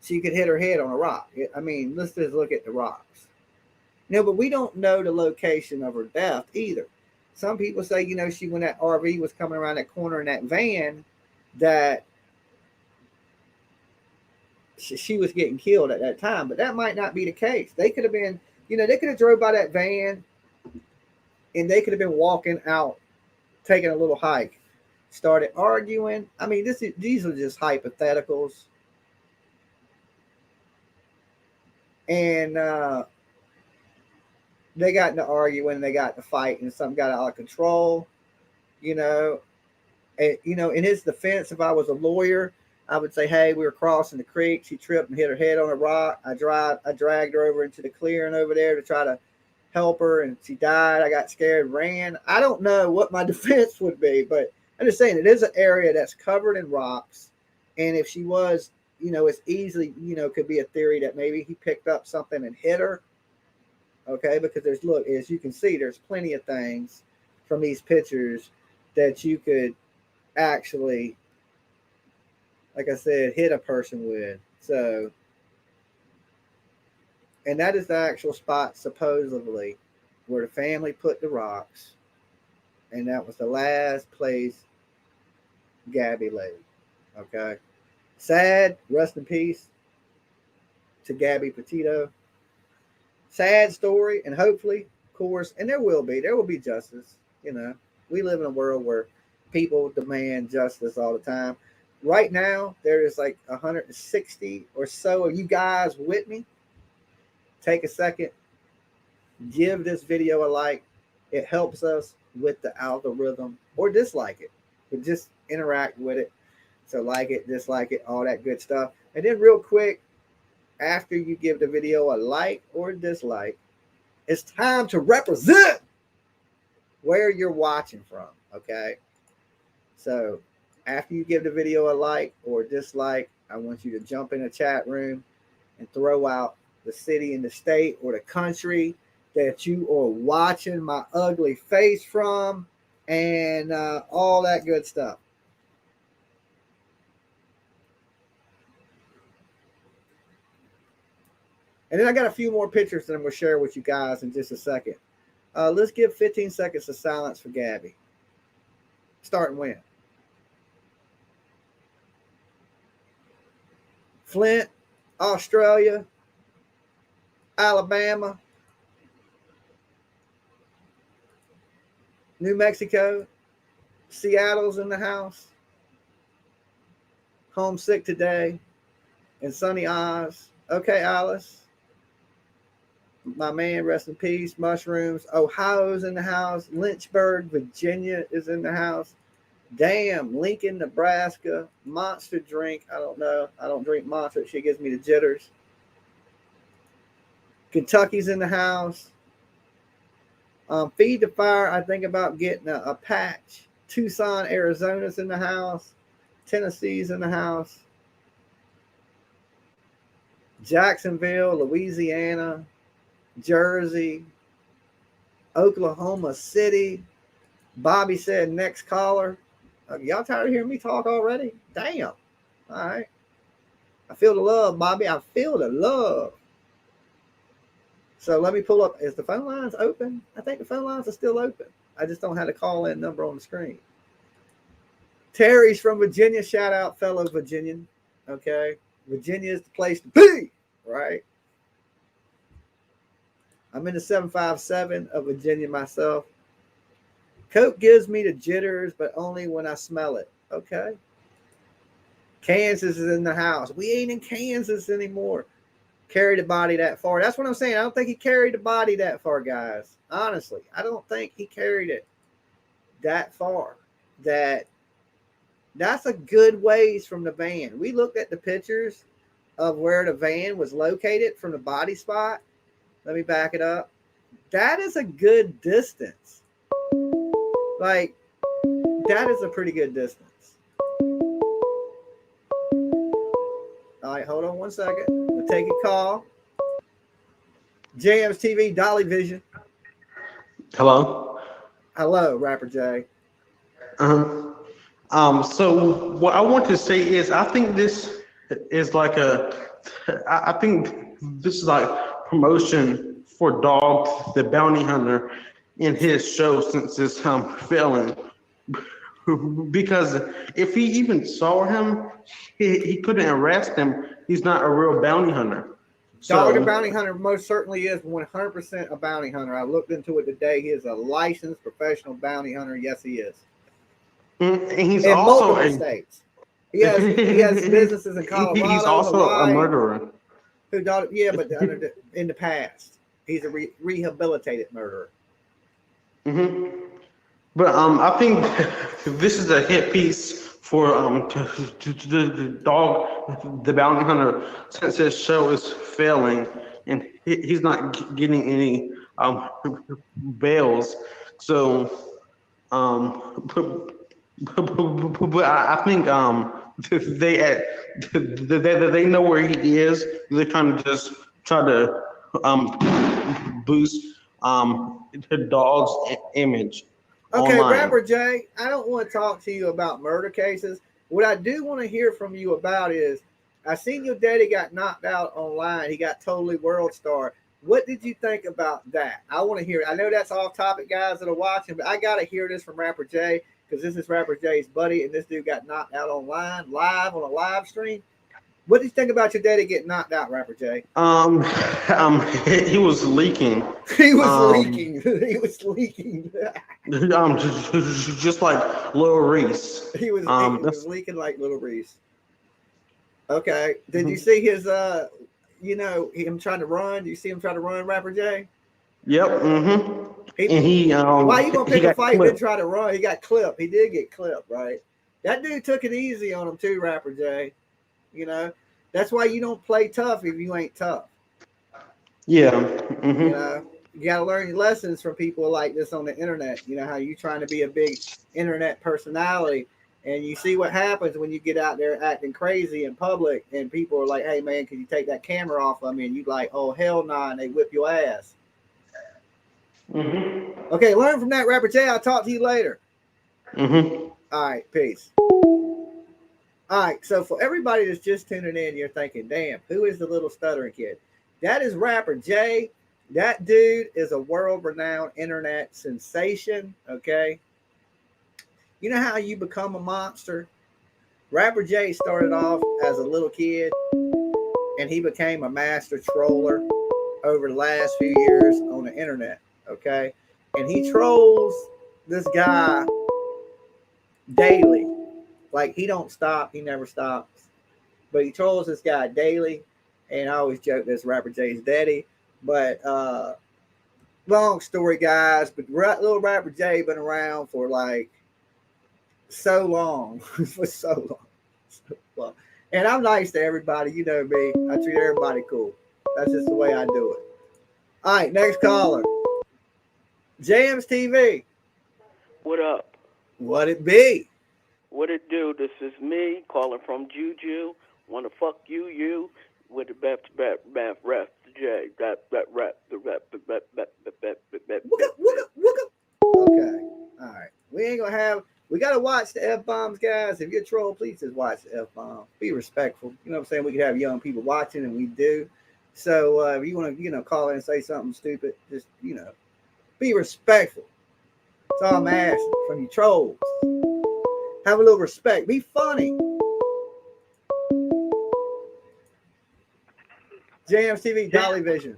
she could hit her head on a rock. I mean, let's just look at the rocks. No, but we don't know the location of her death either. Some people say, you know, she, when that RV was coming around that corner in that van, that she was getting killed at that time. But that might not be the case. They could have been, you know, they could have drove by that van and they could have been walking out, taking a little hike, started arguing. I mean, these are just hypotheticals. And they got into arguing, they got to fight, and something got out of control, you know. And, you know, in his defense, if I was a lawyer, I would say, hey, we were crossing the creek. She tripped and hit her head on a rock. I dragged her over into the clearing over there to try to help her and she died. I got scared, ran. I don't know what my defense would be, but I'm just saying it is an area that's covered in rocks. And if she was, it's easily, could be a theory that maybe he picked up something and hit her. Okay, because as you can see, there's plenty of things from these pictures that you could actually, like I said, hit a person with. So, and that is the actual spot supposedly where the family put the rocks, and that was the last place Gabby laid. Okay, sad. Rest in peace to Gabby Petito. Sad story, and hopefully, of course, and there will be justice. We live in a world where people demand justice all the time. Right now, there is like 160 or so of you guys with me. Take a second, give this video a like. It helps us with the algorithm, or dislike it, but just interact with it. So like it, dislike it, all that good stuff. And then real quick, after you give the video a like or dislike, it's time to represent where you're watching from, okay? So after you give the video a like or dislike, I want you to jump in the chat room and throw out the city and the state or the country that you are watching my ugly face from, and all that good stuff. And then I got a few more pictures that I'm going to share with you guys in just a second. Let's give 15 seconds of silence for Gabby. Starting when? Flint, Australia, Alabama, New Mexico, Seattle's in the house, homesick today, and sunny Oz. Okay, Alice. My man, rest in peace. Mushrooms. Ohio's in the house. Lynchburg, Virginia is in the house. Damn, Lincoln, Nebraska. Monster drink. I don't know. I don't drink Monster. She gives me the jitters. Kentucky's in the house. Feed the Fire. I think about getting a patch. Tucson, Arizona's in the house. Tennessee's in the house. Jacksonville, Louisiana. Jersey, Oklahoma City. Bobby said next caller. Y'all tired of hearing me talk already? Damn. All right. I feel the love, Bobby. I feel the love. So let me pull up. Is the phone lines open? I think the phone lines are still open. I just don't have the call-in number on the screen. Terry's from Virginia. Shout out, fellow Virginian. Okay. Virginia is the place to be, right? I'm in the 757 of Virginia myself. Coke gives me the jitters, but only when I smell it. Okay. Kansas is in the house. We ain't in Kansas anymore. Carry the body that far. That's what I'm saying. I don't think he carried the body that far, guys. Honestly, I don't think he carried it that far. That's a good ways from the van. We looked at the pictures of where the van was located from the body spot. Let me back it up. That is a good distance. Like, that is a pretty good distance. All right, hold on one second. We'll take a call. Jamz TV, Dolly Vision. Hello. Hello, Rapper J. So what I want to say is, I think this is like I think this is like promotion for Dog the Bounty Hunter in his show, since it's failing. Because if he even saw him, he couldn't arrest him. He's not a real bounty hunter. Dog the Bounty Hunter most certainly is 100% a bounty hunter. I looked into it today. He is a licensed professional bounty hunter. Yes, he is. And he's in also multiple states. He has businesses in Colorado. He's also Hawaii, a murderer. But in the past, he's a rehabilitated murderer. But I think this is a hit piece for the Dog the Bounty Hunter, since his show is failing and he's not getting any bails. So but I think they know where he is. They're trying to just try to boost the dog's image Okay, online. Rapper Jay, I don't want to talk to you about murder cases. What I do want to hear from you about is, I seen your daddy got knocked out online. He got totally world star. What did you think about that? I want to hear. I know that's off topic, guys that are watching, but I gotta hear this from Rapper Jay because this is Rapper Jay's buddy, and this dude got knocked out online, live on a live stream. What did you think about your daddy getting knocked out, Rapper Jay? He was leaking. He was leaking. He was leaking. Just like Lil Reese. He was leaking like Little Reese. Okay. Did you see his him trying to run? Do you see him trying to run, Rapper Jay? Yep. Why you gonna pick a fight and then clipped. try to run? He got clipped. He did get clipped, right? That dude took it easy on him too, Rapper Jay. You know, that's why you don't play tough if you ain't tough. Yeah. You know, you gotta learn your lessons from people like this on the internet. You know how you trying to be a big internet personality, and you see what happens when you get out there acting crazy in public, and people are like, "Hey man, can you take that camera off of me?" And you like, "Oh hell nah," and they whip your ass. Okay, learn from that, Rapper Jay. I'll talk to you later. All right, peace. All right, so for everybody that's just tuning in, you're thinking, damn, who is the little stuttering kid? That is Rapper Jay. That dude is a world-renowned internet sensation, okay? You know how you become a monster? Rapper Jay started off as a little kid, and he became a master troller over the last few years on the internet, okay? And he trolls this guy daily. Like, he don't stop. He never stops. But he trolls this guy daily. And I always joke this Rapper Jay's daddy. But long story, guys. But little Rapper Jay been around for like so long. For so long. And I'm nice to everybody. You know me. I treat everybody cool. That's just the way I do it. All right, next caller. Jamz TV. What up? What it be? What it do? This is me calling from Juju. Wanna fuck you with the rap J. That rap. Okay. All right. We ain't gonna have. We gotta watch the F-bombs, guys. If you're a troll, please just watch the F-bomb. Be respectful. You know what I'm saying? We could have young people watching, and we do. So if you want to, call in and say something stupid, just be respectful. That's all I'm asking from you trolls. Have a little respect. Be funny. Jamz TV, Dolly Vision.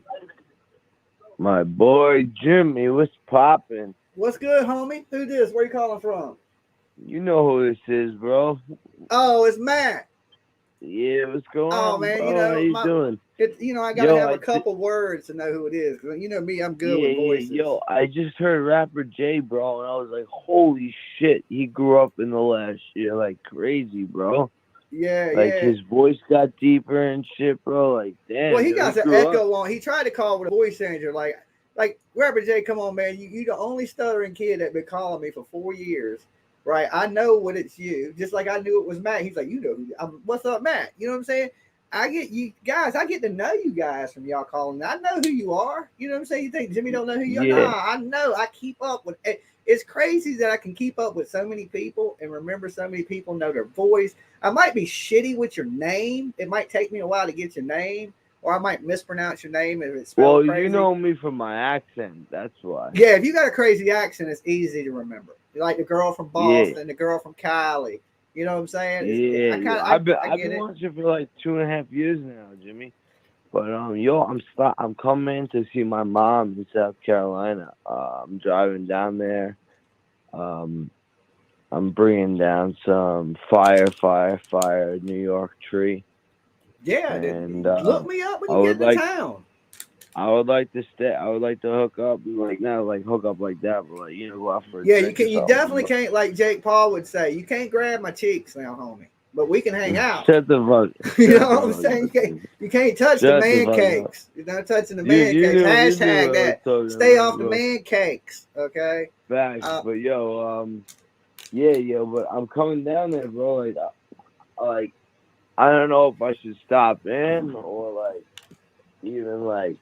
My boy Jimmy, what's poppin'? What's good, homie? Who this? Where you calling from? You know who this is, bro. Oh, it's Matt. Yeah, what's going on, man, bro? How you doing? I gotta have a couple words to know who it is. You know me, I'm good with voices. Yo, I just heard Rapper Jay, bro, and I was like, holy shit, he grew up in the last year like crazy, bro. Yeah, like his voice got deeper and shit, bro. Like, damn. Well, he got an echo on. He tried to call with a voice changer, like Rapper Jay. Come on, man, you the only stuttering kid that been calling me for 4 years. Right, I know what it's you. Just like I knew it was Matt. He's like, what's up, Matt? You know what I'm saying? I get you guys. I get to know you guys from y'all calling. I know who you are. You know what I'm saying? You think Jimmy don't know who you are? Yeah. Nah, I know. I keep up with it. It's crazy that I can keep up with so many people and remember so many people, know their voice. I might be shitty with your name. It might take me a while to get your name, or I might mispronounce your name if it's spelled crazy. You know me from my accent. That's why. Yeah, if you got a crazy accent, it's easy to remember. Like the girl from Boston, the girl from Cali. You know what I'm saying? I've been watching for like 2.5 years now, Jimmy. But I'm coming to see my mom in South Carolina. I'm driving down there. I'm bringing down some fire, New York tree. Yeah, and look me up when you get to town. I would like to stay. I would like to hook up, not like hook up like that, but go out for a Yeah, drink you definitely can't, like Jake Paul would say, you can't grab my cheeks now, homie. but we can hang out. Shut the fuck. You shut know the what I'm fuck saying? up. You can't touch the Shut the man fuck up. cakes. You're not touching the You man cakes. knew what I Hashtag was that. talking Stay about, off the bro. man cakes. Okay. Facts, but yo, yeah, yo, but I'm coming down there, bro. Like, I don't know if I should stop in or like even like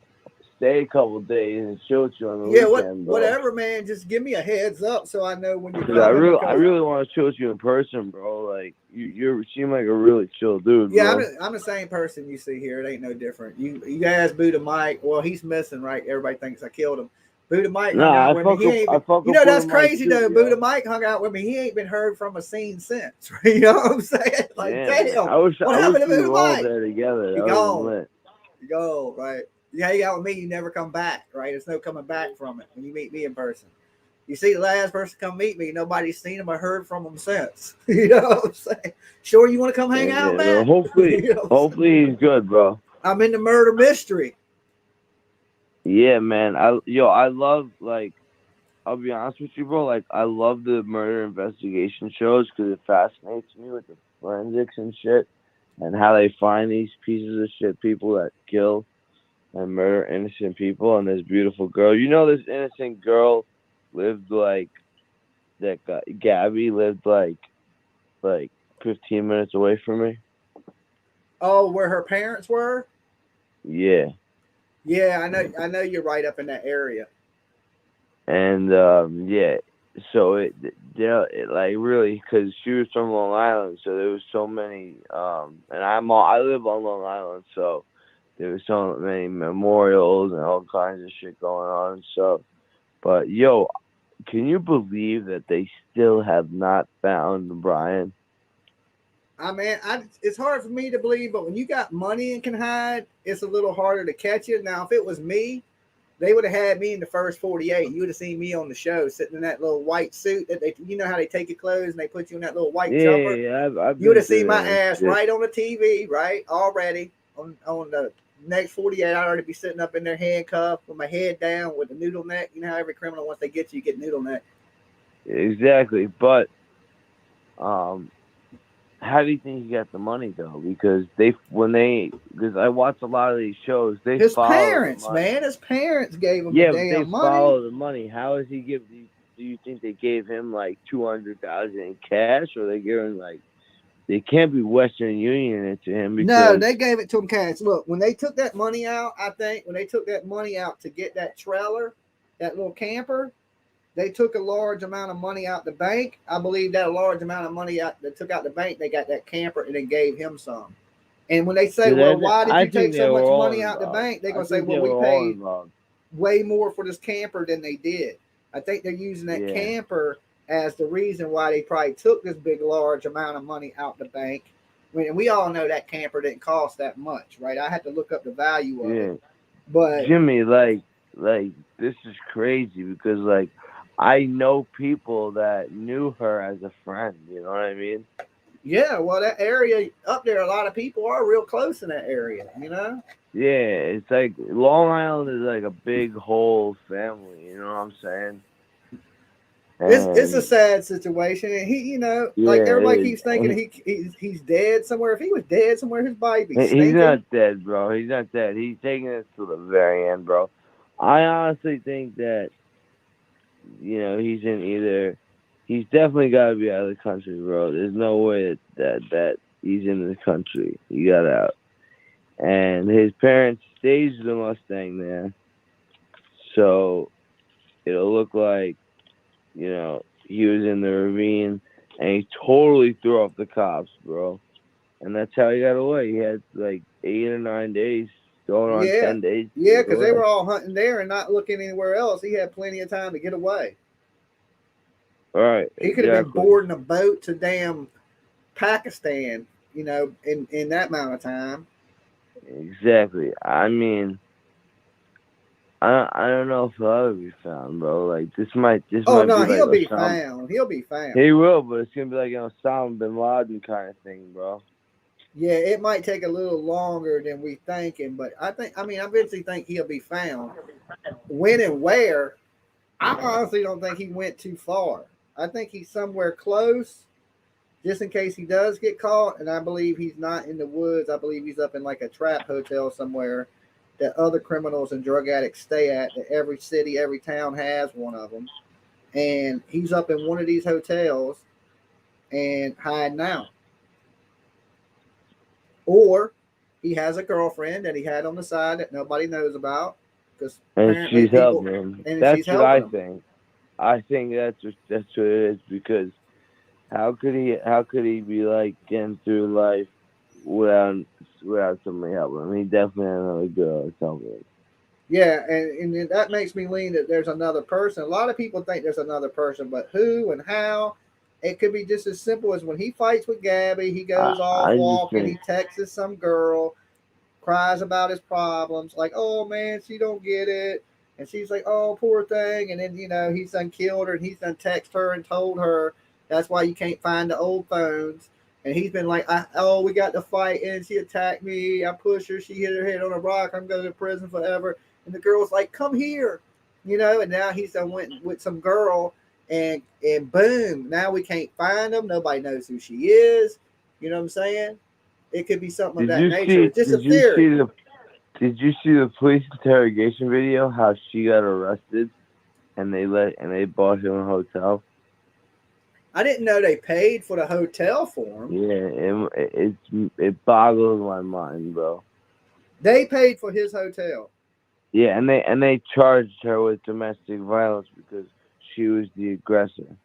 stay a couple days and chill with you on the Yeah, weekend, bro. whatever, man. Just give me a heads up so I know when you're 'Cause coming. I really want to chill with you in person, bro. Like you seem like a really chill dude, Yeah, bro. I'm the same person you see here. It ain't no different. You ask Buddha Mike. Well, he's missing, right? Everybody thinks I killed him. Buddha Mike hung out with me. He ain't. You know that's crazy though. Buddha Mike hung out with me. He ain't been heard from or seen since. You know what I'm saying? Like, damn. I wish What happened to we Buddha were all Mike? there together. He That would've been gone. lit. You go, right? You hang out with me, you never come back, right? There's no coming back from it when you meet me in person. You see the last person come meet me, nobody's seen him or heard from him since. You know what I'm saying? Sure, you want to come hang out, man? Well, hopefully, You know hopefully he's good, bro. I'm in the murder mystery. Yeah, man. I love, like, I'll be honest with you, bro. Like, I love the murder investigation shows because it fascinates me with the forensics and shit, and how they find these pieces of shit people that kill and murder innocent people. And this beautiful girl, you know, this innocent girl lived like that. Gabby lived like 15 minutes away from me. Oh, where her parents were? Yeah. Yeah, I know you're right up in that area. And yeah, so it like really, because she was from Long Island, so there was so many. And I live on Long Island, so there was so many memorials and all kinds of shit going on. So, but yo, can you believe that they still have not found Brian? I mean, it's hard for me to believe, but when you got money and can hide, it's a little harder to catch you. Now, if it was me, they would have had me in the first 48. You would have seen me on the show sitting in that little white suit that you know how they take your clothes and they put you in that little white jumper. Yeah, I've You would have been seen my through that ass shit. right on the TV, right? Already on the next 48. I'd already be sitting up in there handcuffed with my head down with a noodle neck. You know how every criminal, once they get you get noodle neck. Exactly, but how do you think he got the money though? Because because I watch a lot of these shows, they His follow parents, the money. man, his parents gave him Yeah, the but they damn money. follow the money. How is he give? Do you think they gave him like $200,000 in cash, or they giving like? They can't be Western Union it to him because No, they gave it to him cash. Look, when they took that money out, I think when they took that money out to get that trailer, that little camper, they took a large amount of money out the bank. I believe that large amount of money they took out the bank, they got that camper and then gave him some. And when they say, well, why did you take so much money out the bank? They're going to say, well, we paid way more for this camper than they did. I think they're using that camper as the reason why they probably took this big, large amount of money out the bank. And we all know that camper didn't cost that much, right? I had to look up the value of it. But Jimmy, like this is crazy because like I know people that knew her as a friend. You know what I mean? Yeah, well, that area up there, a lot of people are real close in that area, you know? Yeah, it's like Long Island is like a big whole family. You know what I'm saying? It's a sad situation, and he, you know, like everybody keeps thinking he's dead somewhere. If he was dead somewhere, his body be stinking. He's not dead, bro. He's not dead. He's taking it to the very end, bro. I honestly think that, you know, he's definitely got to be out of the country, bro. There's no way that he's in the country. He got out. And his parents staged the Mustang there. So it'll look like, you know, he was in the ravine and he totally threw off the cops, bro. And that's how he got away. He had like 8 or 9 days, going on 10 days. Yeah, because they were all hunting there and not looking anywhere else. He had plenty of time to get away. All right. He could have been boarding a boat to damn Pakistan, you know, in that amount of time. Exactly. I mean, I don't know if he'll ever be found, bro. Like this might Oh no, be he'll like be found. He'll be found. He will, but it's gonna be like Osama bin Laden kind of thing, bro. Yeah, it might take a little longer than we thinking, but I eventually think he'll be found. When and where, I honestly don't think he went too far. I think he's somewhere close just in case he does get caught, and I believe he's not in the woods. I believe he's up in like a trap hotel somewhere that other criminals and drug addicts stay at. That every city, every town has one of them, and he's up in one of these hotels and hiding out. Or he has a girlfriend that he had on the side that nobody knows about because And apparently she's people helping him. and That's she's what I helping him. think. I think that's what it is, because how could he be like getting through life without somebody helping him? He definitely had another girl that's helping him. Yeah, and that makes me lean that there's another person. A lot of people think there's another person, but who and how? It could be just as simple as when he fights with Gabby, he goes off I just walking, think he texts some girl, cries about his problems, like, oh man, she don't get it. And she's like, oh, poor thing. And then, he's done killed her and he's done texted her and told her that's why you can't find the old phones. And he's been like, we got to fight and she attacked me. I pushed her. She hit her head on a rock. I'm going to prison forever. And the girl's like, come here, and now he's done went with some girl and boom, now we can't find him. Nobody knows who she is. You know what I'm saying? It could be something of that nature. It's just a theory. Did you see the police interrogation video? How she got arrested, and they bought him a hotel. I didn't know they paid for the hotel for him. Yeah, it boggles my mind, bro. They paid for his hotel. Yeah, and they charged her with domestic violence because she was the aggressor.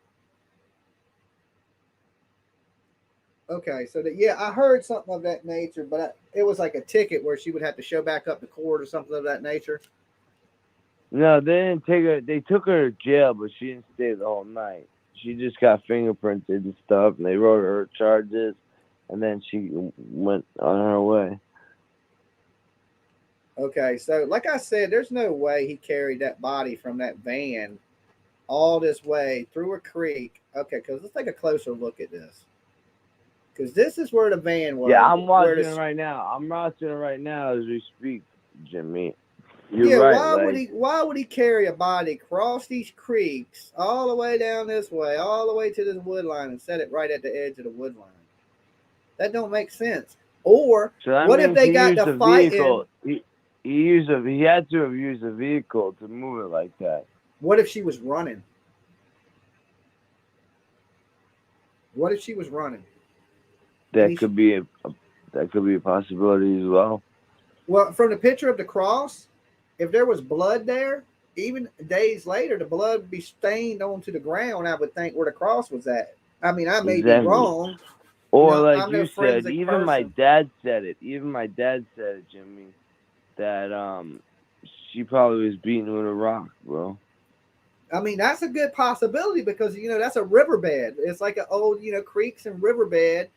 Okay, so I heard something of that nature, but it was like a ticket where she would have to show back up to court or something of that nature. No, they didn't take her. They took her to jail, but she didn't stay the whole night. She just got fingerprinted and stuff, and they wrote her charges, and then she went on her way. Okay, so like I said, there's no way he carried that body from that van all this way through a creek. Okay, because let's take a closer look at this. Because this is where the van was. Yeah, I'm watching it right now. I'm watching it right now as we speak, Jimmy. You're right. Why would he carry a body across these creeks all the way down this way, all the way to this wood line and set it right at the edge of the wood line? That don't make sense. Or what if they got to fighting? He had to have used a vehicle to move it like that. What if she was running? What if she was running? That could be a possibility as well. Well, from the picture of the cross, if there was blood there, even days later, the blood would be stained onto the ground, I would think, where the cross was at. I mean, I may be wrong. Or like you said, even my dad said it. Even my dad said it, Jimmy, that she probably was beaten with a rock, bro. I mean, that's a good possibility because, that's a riverbed. It's like an old, creeks and riverbed,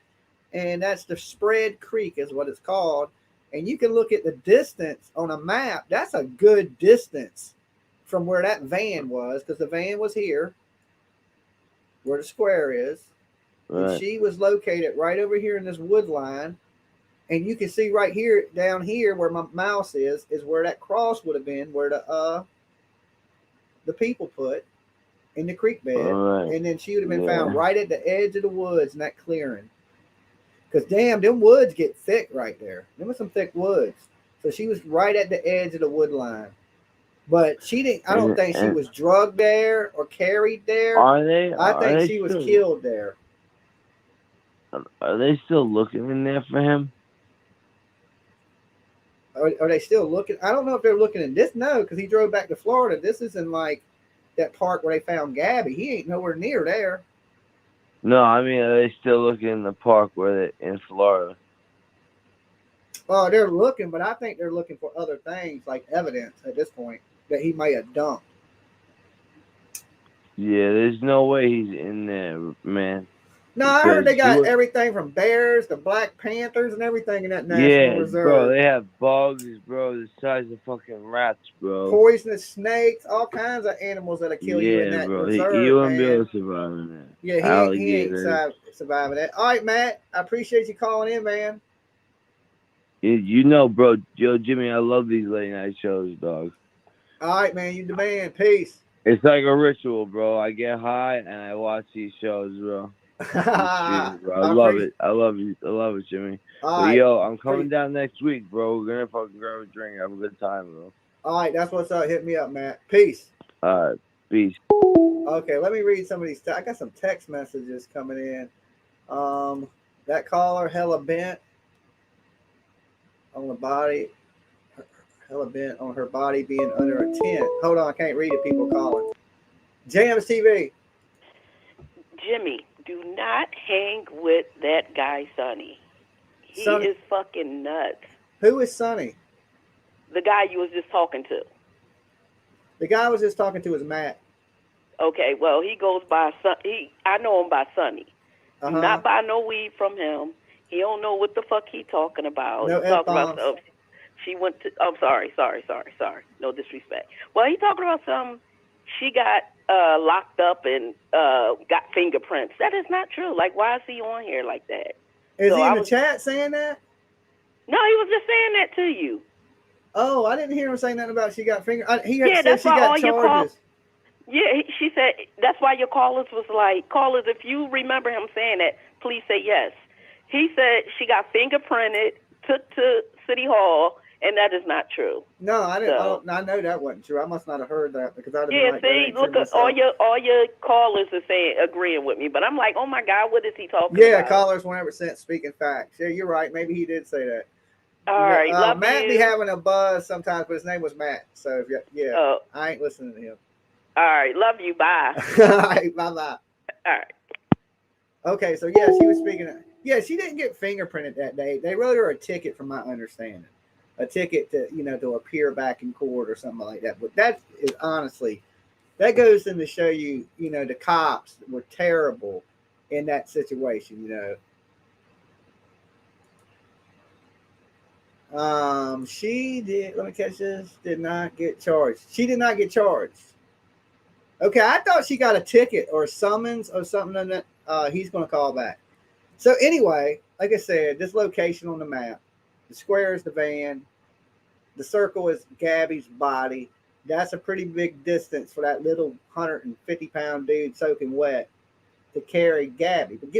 and that's the Spread Creek is what it's called. And you can look at the distance on a map. That's a good distance from where that van was, because the van was here, where the square is. Right. And she was located right over here in this wood line. And you can see right here, down here, where my mouse is where that cross would have been, where the people put in the creek bed. Right. And then she would have been found right at the edge of the woods in that clearing. Because, damn, them woods get thick right there. There was some thick woods. So she was right at the edge of the wood line. But she didn't, I don't think she was drugged there or carried there. I think she was killed there. Are they still looking in there for him? Are they still looking? I don't know if they're looking in this. No, because he drove back to Florida. This isn't like that park where they found Gabby. He ain't nowhere near there. No, I mean, are they still looking in the park where they in Florida? Oh, they're looking, but I think they're looking for other things like evidence at this point that he may have dumped. Yeah, there's no way he's in there, man. No, I heard they got everything from bears to Black Panthers and everything in that national reserve. Bro, they have bugs, bro, the size of fucking rats, bro. Poisonous snakes, all kinds of animals that'll kill you in that reserve, he wouldn't be able to survive in that. Yeah, he ain't surviving that. All right, Matt, I appreciate you calling in, man. You know, bro, yo, Jimmy, I love these late night shows, dog. All right, man, you the man. Peace. It's like a ritual, bro. I get high and I watch these shows, bro. Jeez, bro. I I love appreciate- it. I love it. I love it, Jimmy. All But right. yo, I'm coming down next week, bro. We're gonna fucking grab a drink, have a good time, bro. All right, that's what's up. Hit me up, Matt. Peace. All right, peace. Okay, let me read some of these. I got some text messages coming in. That caller hella bent on the body, hella bent on her body being under a tent. Hold on, I can't read it. People calling. Jamz TV. Jimmy, do not hang with that guy, Sonny. He Sonny. is fucking nuts. Who is Sonny? The guy you was just talking to. The guy I was just talking to is Matt. Okay, well, he goes by I know him by Sonny. Uh-huh. Do not buy no weed from him. He don't know what the fuck he talking about. No He talking about F-bombs. she went to. I'm sorry. No disrespect. Well, he talking about she got locked up and got fingerprints. That is not true. Like, why is he on here like that? Is So he I in the was- chat saying that? No, he was just saying that to you. Oh, I didn't hear him say nothing about she got finger. He Yeah, said that's she why all got your charges. Yeah, she said that's why your callers was like, callers, if you remember him saying that, please say yes. He said she got fingerprinted, took to City Hall, and that is not true. No, I didn't. So- I know that wasn't true. I must not have heard that because I'd have Yeah, been like, that see, ain't true look at all myself. your callers are saying agreeing with me, but I'm like, oh my God, what is he talking Yeah, about? callers 100% speaking facts. Yeah, you're right. Maybe he did say that. All right, love Matt you. be having a buzz sometimes, but his name was Matt. So yeah, Oh. I ain't listening to him. All right, love you. Bye. All right, bye bye. All right. Okay, so yeah, she was speaking. Yeah, she didn't get fingerprinted that day. They wrote her a ticket, from my understanding, a ticket to to appear back in court or something like that. But that is honestly, that goes in to show you, the cops were terrible in that situation. She did. Let me catch this. Did not get charged. She did not get charged. Okay, I thought she got a ticket or a summons or something that he's going to call back. So anyway, like I said, this location on the map, the square is the van, the circle is Gabby's body. That's a pretty big distance for that little 150-pound dude soaking wet to carry Gabby. But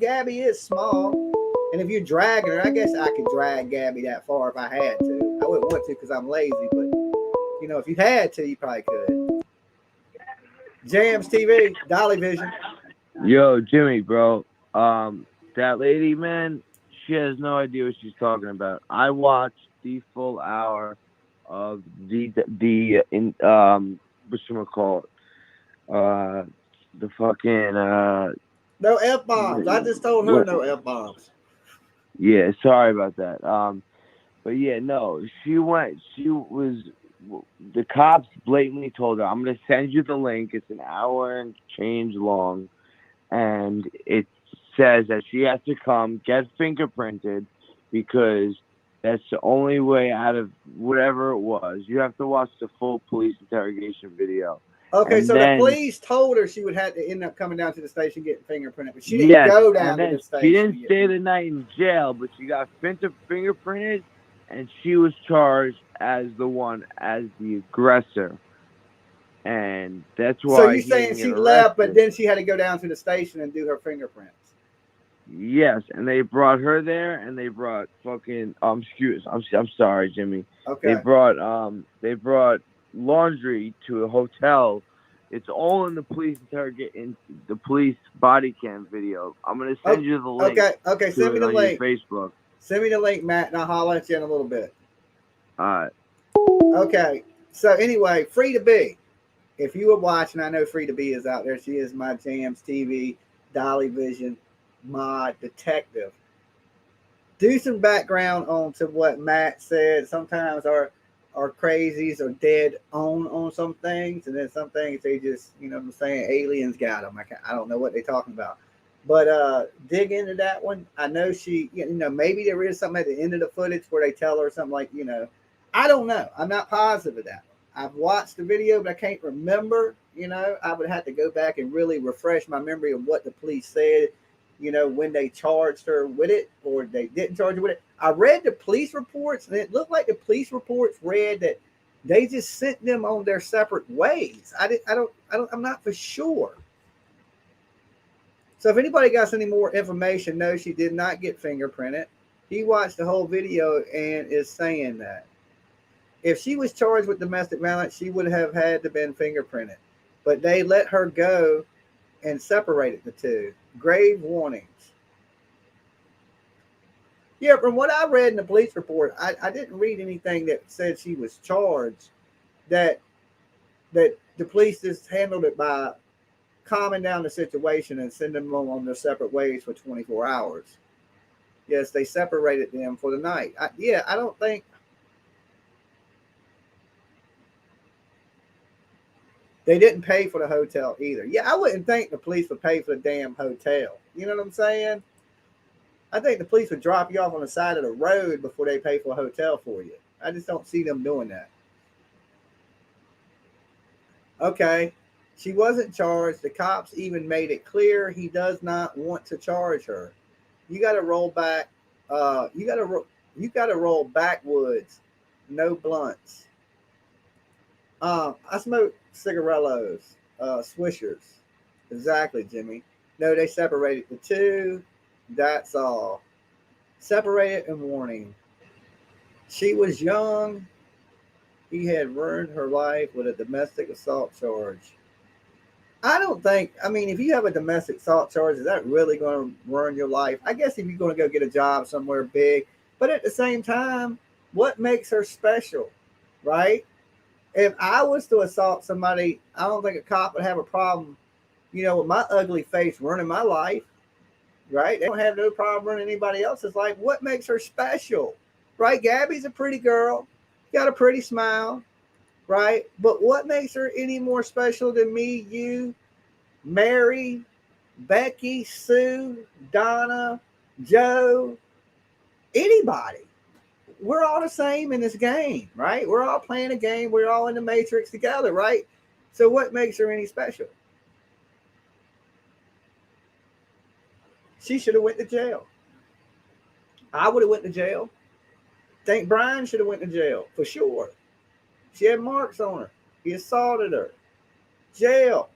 Gabby is small, and if you're dragging her, I guess I could drag Gabby that far if I had to. I wouldn't want to because I'm lazy, but if you had to, you probably could. Jamz TV, Dolly Vision. Yo, Jimmy, bro. That lady, man, she has no idea what she's talking about. I watched the full hour of whatchamacallit, the fucking No F-bombs. I just told her no F-bombs. Yeah, sorry about that. But yeah, no, the cops blatantly told her, I'm going to send you the link. It's an hour and change long. And it says that she has to come get fingerprinted because that's the only way out of whatever it was. You have to watch the full police interrogation video. Okay, And so then, the police told her she would have to end up coming down to the station getting fingerprinted, but she didn't go down to the station. She didn't stay the night in jail, but she got fingerprinted, and she was charged as the aggressor. And that's why. So you're saying she left, but then she had to go down to the station and do her fingerprints? Yes, and they brought her there, and they brought fucking I'm sorry, Jimmy. Okay. They brought laundry to a hotel. It's all in the police body cam video. I'm gonna send you the link. Okay. Send me the link. Your Facebook. Send me the link, Matt, and I'll holler at you in a little bit. All right. Okay. So anyway, Free to Be. If you were watching, I know Free to Be is out there. She is my Jamz TV, Dolly Vision, mod detective. Do some background on to what Matt said. Sometimes our crazies are dead on some things, and then some things they just, what I'm saying, aliens got them. I don't know what they're talking about. But dig into that one. I know she, maybe there is something at the end of the footage where they tell her something like, I don't know. I'm not positive of that. I've watched the video, but I can't remember. I would have to go back and really refresh my memory of what the police said, when they charged her with it or they didn't charge her with it. I read the police reports, and it looked like the police reports read that they just sent them on their separate ways. I'm not for sure. So if anybody got any more information, no, she did not get fingerprinted. He watched the whole video and is saying that if she was charged with domestic violence, she would have had to been fingerprinted. But they let her go and separated the two. Grave warnings. Yeah, from what I read in the police report, I didn't read anything that said she was charged. That the police just handled it by calming down the situation and sending them on their separate ways for 24 hours. Yes, they separated them for the night. I don't think they didn't pay for the hotel either. Yeah, I wouldn't think the police would pay for the damn hotel. You know what I'm saying? I think the police would drop you off on the side of the road before they pay for a hotel for you. I just don't see them doing that. Okay, she wasn't charged. The cops even made it clear he does not want to charge her. You got to roll back. You got to roll backwoods. No blunts. I smoke cigarillos, swishers. Exactly, Jimmy. No, they separated the two. That's all. Separated and warning. She was young. He had ruined her life with a domestic assault charge. I don't think, I mean, if you have a domestic assault charge, is that really going to ruin your life? I guess if you're going to go get a job somewhere big, but at the same time, what makes her special, right? If I was to assault somebody, I don't think a cop would have a problem, with my ugly face ruining my life, right? They don't have no problem ruining anybody else's life. What makes her special, right? Gabby's a pretty girl, got a pretty smile, right? But what makes her any more special than me, you, Mary, Becky, Sue, Donna, Joe, anybody? We're all the same in this game, right? We're all playing a game. We're all in the matrix together, right? So what makes her any special? She should have went to jail. I would have went to jail. Think Brian should have went to jail for sure. She had marks on her. He assaulted her. Jail.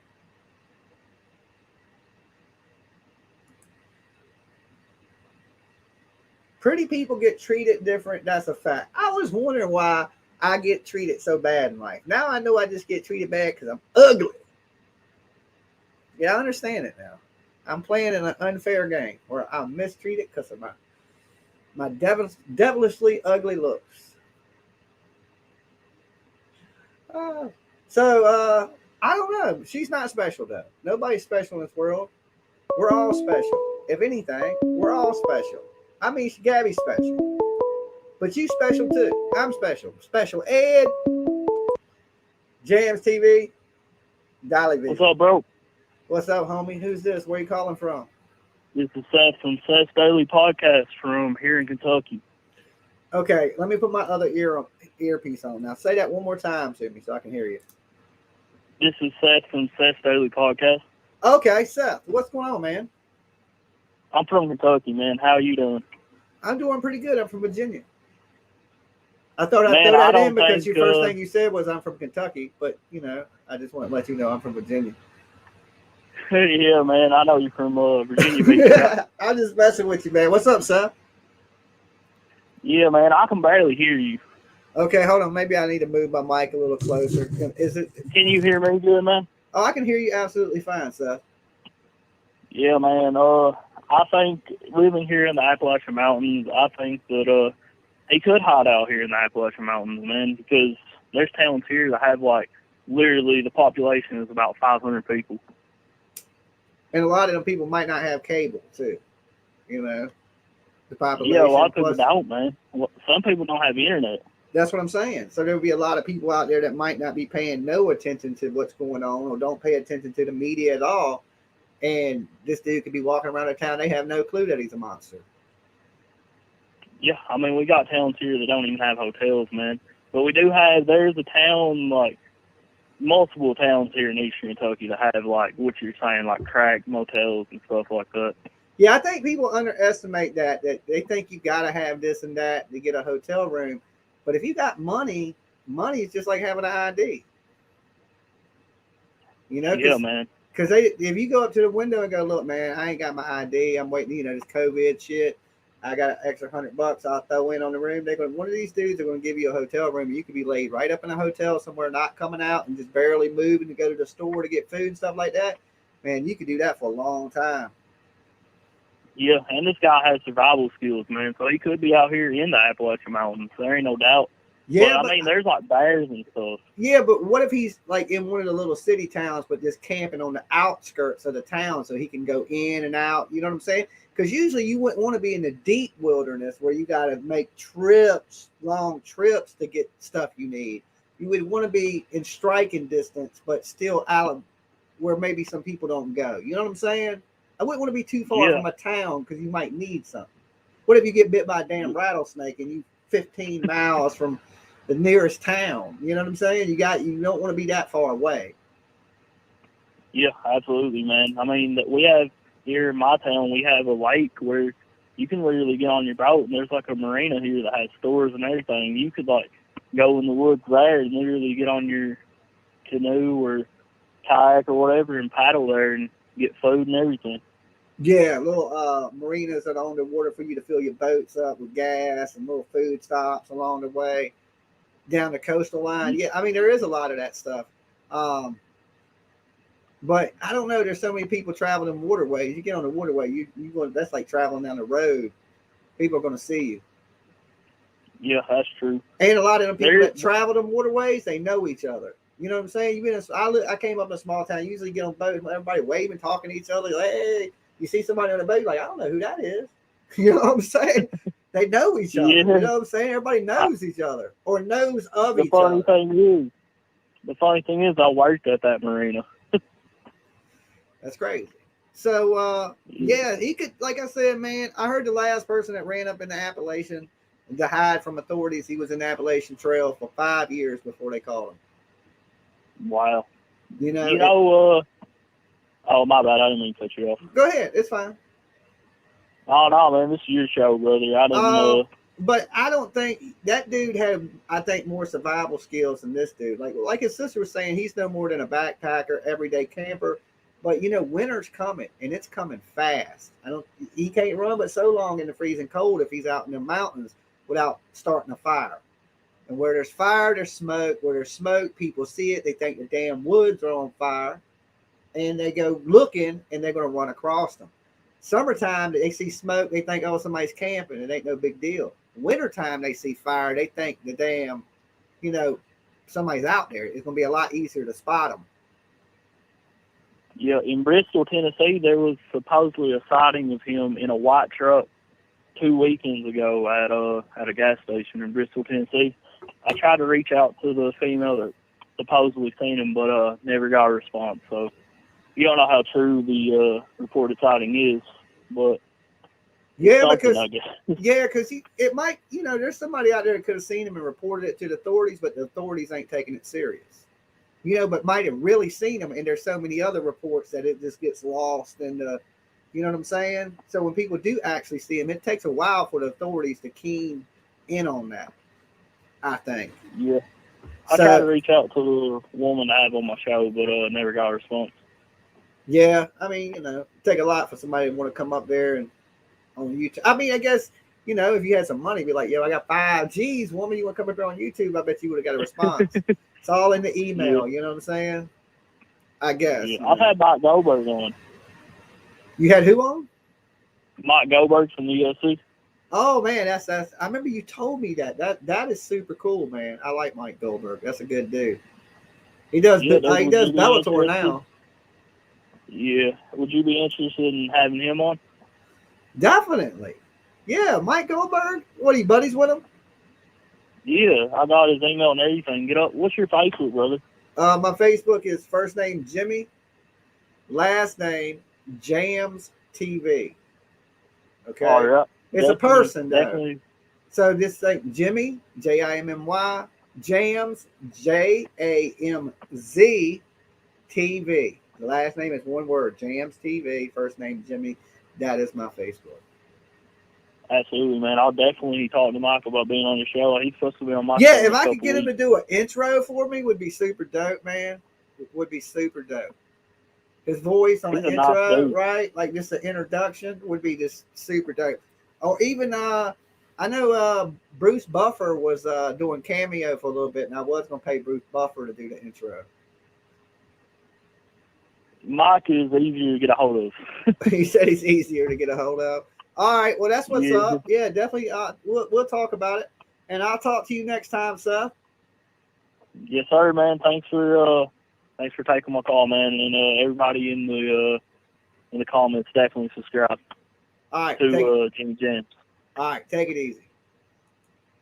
Pretty people get treated different. That's a fact. I was wondering why I get treated so bad in life. Now I know I just get treated bad because I'm ugly. Yeah, I understand it now. I'm playing in an unfair game where I'm mistreated because of my devilishly ugly looks. So I don't know. She's not special though. Nobody's special in this world. We're all special. If anything, we're all special. I mean, Gabby's special, but you special too. I'm special. Special Ed, Jamz TV, Dolly Vision. What's up, bro? What's up, homie? Who's this? Where you calling from? This is Seth from Seth's Daily Podcast from here in Kentucky. Okay, let me put my other earpiece on. Now say that one more time to me so I can hear you. This is Seth from Seth's Daily Podcast. Okay, Seth, what's going on, man? I'm from Kentucky, man. How are you doing? I'm doing pretty good. I'm from Virginia. I thought I'd throw that in because your first thing you said was I'm from Kentucky, but, I just want to let you know I'm from Virginia. Yeah, man. I know you're from Virginia. I'm just messing with you, man. What's up, Seth? Yeah, man. I can barely hear you. Okay, hold on. Maybe I need to move my mic a little closer. Can you hear me good, man? Oh, I can hear you absolutely fine, Seth. Yeah, man. I think living here in the Appalachian Mountains, I think that he could hide out here in the Appalachian Mountains, man, because there's towns here that have, literally the population is about 500 people. And a lot of them people might not have cable, too. The population. Yeah, a lot of people don't, man. Some people don't have internet. That's what I'm saying. So there'll be a lot of people out there that might not be paying no attention to what's going on or don't pay attention to the media at all. And this dude could be walking around the town. They have no clue that he's a monster. Yeah, I mean, we got towns here that don't even have hotels, man. But we do have, there's a town, multiple towns here in Eastern Kentucky that have, what you're saying, crack motels and stuff like that. Yeah, I think people underestimate that they think you got to have this and that to get a hotel room. But if you got money is just like having an ID. Yeah, man. Because if you go up to the window and go, look, man, I ain't got my ID. I'm waiting, this COVID shit. I got an extra $100 I'll throw in on the room. They're going. One of these dudes are going to give you a hotel room. You could be laid right up in a hotel somewhere, not coming out and just barely moving to go to the store to get food and stuff like that. Man, you could do that for a long time. Yeah, and this guy has survival skills, man. So he could be out here in the Appalachian Mountains. There ain't no doubt. Yeah, but I mean, there's like bears and stuff. Yeah, but what if he's like in one of the little city towns, but just camping on the outskirts of the town so he can go in and out? You know what I'm saying? Because usually you wouldn't want to be in the deep wilderness where you got to make trips, long trips to get stuff you need. You would want to be in striking distance, but still out of where maybe some people don't go. You know what I'm saying? I wouldn't want to be too far from a town because you might need something. What if you get bit by a damn rattlesnake and you 15 miles from the nearest town? You know what I'm saying? You don't want to be that far away. Yeah, absolutely, man. I mean, we have here in my town, we have a lake where you can literally get on your boat, and there's like a marina here that has stores and everything. You could like go in the woods there and literally get on your canoe or kayak or whatever and paddle there and get food and everything. Yeah, little marinas that are on the water for you to fill your boats up with gas and little food stops along the way down the coastal line. Yeah, I mean, there is a lot of that stuff. But I don't know. There's so many people traveling waterways. You get on the waterway, you go. That's like traveling down the road. People are going to see you. Yeah, that's true. And a lot of them people that travel them waterways, they know each other. You know what I'm saying? I came up in a small town. You usually get on boats, everybody waving, talking to each other. Like, hey, you see somebody on the boat, like, I don't know who that is. You know what I'm saying? They know each other. Yeah. You know what I'm saying? Everybody knows each other or knows of each other. The funny thing is, I worked at that marina. That's crazy. So, yeah, he could, like I said, man, I heard the last person that ran up in the Appalachian to hide from authorities, he was in the Appalachian Trail for 5 years before they caught him. Wow. Oh, my bad. I didn't mean to cut you off. Go ahead. It's fine. Oh, no, man. This is your show, brother. I didn't know. But I don't think that dude had, I think, more survival skills than this dude. Like his sister was saying, he's no more than a backpacker, everyday camper. But, winter's coming, and it's coming fast. He can't run but so long in the freezing cold if he's out in the mountains without starting a fire. And where there's fire, there's smoke. Where there's smoke, people see it. They think the damn woods are on fire. And they go looking, and they're going to run across them. Summertime, they see smoke. They think, oh, somebody's camping. It ain't no big deal. Wintertime, they see fire. They think the damn, somebody's out there. It's going to be a lot easier to spot them. Yeah, in Bristol, Tennessee, there was supposedly a sighting of him in a white truck 2 weekends ago at a gas station in Bristol, Tennessee. I tried to reach out to the female that supposedly seen him, but never got a response. So you don't know how true the reported sighting is, but yeah, because it might, there's somebody out there that could have seen him and reported it to the authorities, but the authorities ain't taking it serious. But might have really seen him, and there's so many other reports that it just gets lost in the, you know what I'm saying? So when people do actually see him, it takes a while for the authorities to keen in on that, I think. Yeah. I tried to reach out to the woman I have on my show, but never got a response. Yeah, I mean, it take a lot for somebody to want to come up there and on YouTube. I mean, I guess, if you had some money, be like, yo, I got 5 G's, woman, you want to come up there on YouTube? I bet you would have got a response. It's all in the email, You know what I'm saying? I guess. Yeah. I've had Mike Goldberg on. You had who on? Mike Goldberg from the UFC. Oh man, that's I remember you told me that. That is super cool, man. I like Mike Goldberg. That's a good dude. He does Bellator now. Yeah. Would you be interested in having him on? Definitely. Yeah, Mike Goldberg. What, are you buddies with him? Yeah, I got his email and everything. Get up. What's your Facebook, brother? My Facebook is first name Jimmy, last name Jamz TV. Okay. All right. It's a person, though. Definitely. So just say Jimmy, Jimmy, Jamz, Jamz TV. The last name is one word, Jamz TV. First name Jimmy. That is my Facebook. Absolutely, man. I'll definitely talk to Michael about being on your show. He's supposed to be on my show. Yeah, if I could get him to do an intro for me, would be super dope, man. It would be super dope. His voice on He's the a nice intro, dude. right? Like just the introduction would be just super dope. Or even I know Bruce Buffer was doing cameo for a little bit, and I was gonna pay Bruce Buffer to do the intro. Mike is easier to get a hold of. He said he's easier to get a hold of. All right, well that's what's Yeah. up. Yeah, definitely. We'll talk about it, and I'll talk to you next time, Seth. Yes, sir, man. Thanks for taking my call, man, and everybody in the comments definitely subscribe All right, to Jimmy Jamz. All right, take it easy.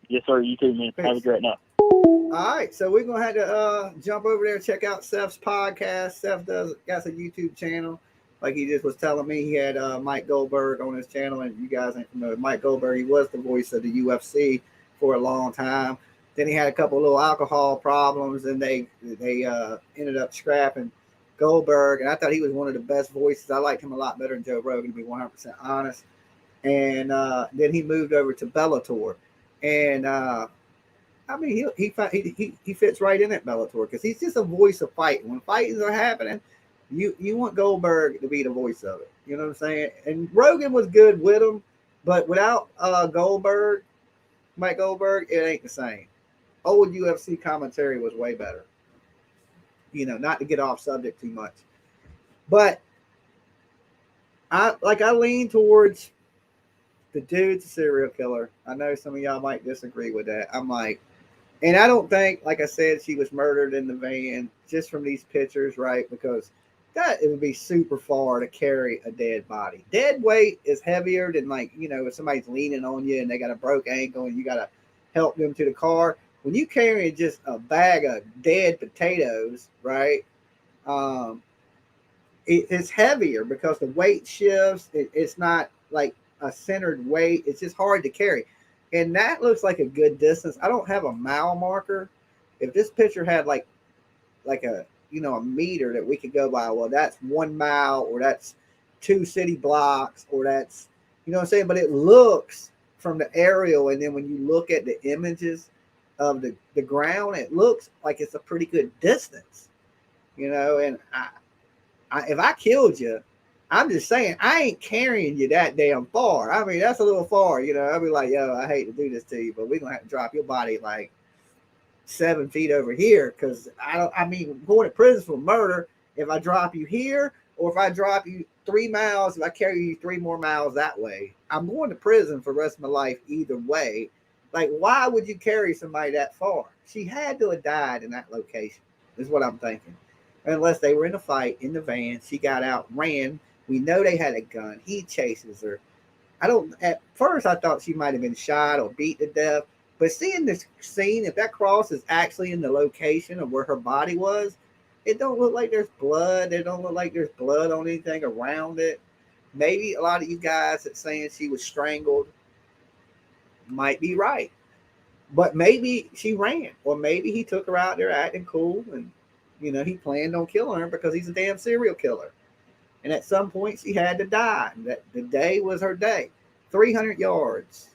Yes, sir. You too, man. Have a great night. All right, so we're gonna have to jump over there and check out Seth's podcast. Seth got a YouTube channel, like he just was telling me. He had Mike Goldberg on his channel, and you guys ain't familiar with Mike Goldberg. He was the voice of the UFC for a long time. Then he had a couple of little alcohol problems, and they ended up scrapping Goldberg. And I thought he was one of the best voices. I liked him a lot better than Joe Rogan, to be 100% honest. And then he moved over to Bellator, and I mean, he fits right in at Bellator because he's just a voice of fighting. When fightings are happening, you want Goldberg to be the voice of it. You know what I'm saying? And Rogan was good with him, but without Goldberg, Mike Goldberg, it ain't the same. Old UFC commentary was way better. You know, not to get off subject too much, but I lean towards the dude's a serial killer. I know some of y'all might disagree with that. I'm like, and I don't think, like I said, she was murdered in the van just from these pictures, right? Because that it would be super far to carry a dead body. Dead weight is heavier than, like, you know, if somebody's leaning on you and they got a broke ankle and you got to help them to the car. When you carry just a bag of dead potatoes, right? It's heavier because the weight shifts. It's not like a centered weight. It's just hard to carry. And that looks like a good distance. I don't have a mile marker. If this picture had like a, you know, a meter that we could go by, well, that's 1 mile, or that's 2 city blocks, or that's, you know what I'm saying? But it looks from the aerial, and then when you look at the images of the ground, it looks like it's a pretty good distance, you know. And if I killed you, I'm just saying, I ain't carrying you that damn far. I mean, that's a little far, you know. I'll be like, yo, I hate to do this to you, but we're going to have to drop your body like 7 feet over here, because I mean, going to prison for murder, if I drop you here, or if I drop you 3 miles, if I carry you 3 more miles that way, I'm going to prison for the rest of my life either way. Like, why would you carry somebody that far? She had to have died in that location, is what I'm thinking. Unless they were in a fight in the van, she got out, ran. We know they had a gun. He chases her. At first I thought she might have been shot or beat to death. But seeing this scene, if that cross is actually in the location of where her body was, it don't look like there's blood. It don't look like there's blood on anything around it. Maybe a lot of you guys that saying she was strangled might be right. But maybe she ran, or maybe he took her out there acting cool, and, you know, he planned on killing her because he's a damn serial killer. And at some point she had to die. That the day was her day. 300 yards.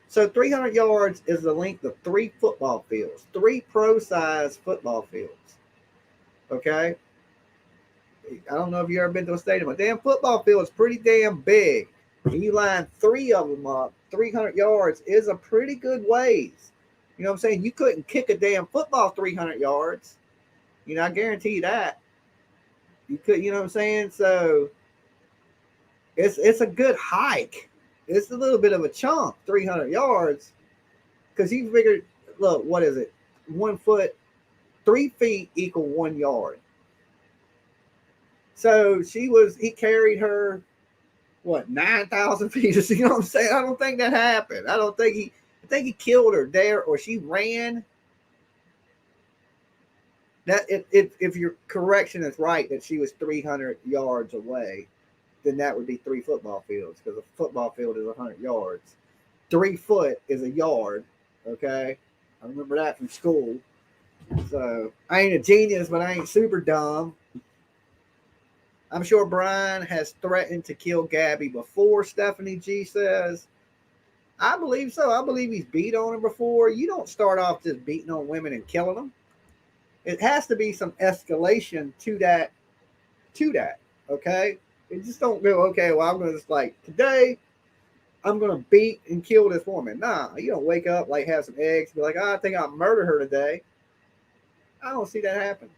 So 300 yards is the length of 3 football fields, 3 pro-sized football fields. Okay? I don't know if you've ever been to a stadium. A damn football field is pretty damn big. And you line 3 of them up, 300 yards is a pretty good ways. You know what I'm saying? You couldn't kick a damn football 300 yards. You know, I guarantee you that. You could, you know what I'm saying? So it's a good hike. It's a little bit of a chunk, 300 yards. Because you figured, look, what is it? 1 foot, 3 feet equal 1 yard. So he carried her, what, 9,000 feet? You know what I'm saying? I don't think that happened. I think he killed her there, or she ran. That if your correction is right, that she was 300 yards away, then that would be 3 football fields, because a football field is 100 yards. 3 foot is a yard. Okay, I remember that from school. So I ain't a genius, but I ain't super dumb. I'm sure Brian has threatened to kill Gabby before, Stephanie G says. I believe so. I believe he's beat on her before. You don't start off just beating on women and killing them. It has to be some escalation to that. Okay, you just don't go. Okay, well, I'm gonna just like today. I'm gonna beat and kill this woman. Nah, you don't wake up like have some eggs and be like, oh, I think I'll murder her today. I don't see that happen.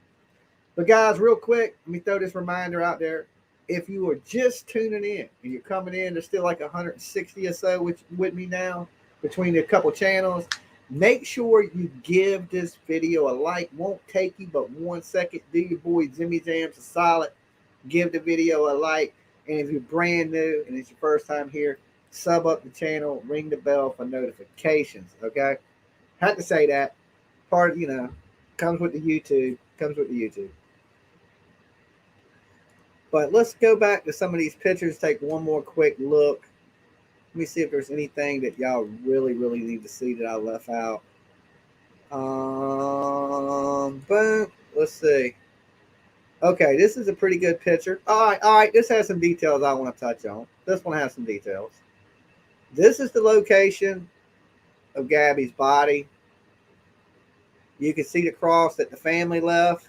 But guys, real quick, let me throw this reminder out there. If you are just tuning in and you're coming in, there's still like 160 or so with me now between a couple channels. Make sure you give this video a like. Won't take you but 1 second. Do your boy Jimmy Jamz a solid. Give the video a like. And if you're brand new and it's your first time here, sub up the channel, ring the bell for notifications. Okay, had to say that. Part, comes with the YouTube. But let's go back to some of these pictures. Take one more quick look. Let me see if there's anything that y'all really, really need to see that I left out. But let's see. Okay, this is a pretty good picture. All right. This has some details I want to touch on. This one has some details. This is the location of Gabby's body. You can see the cross that the family left.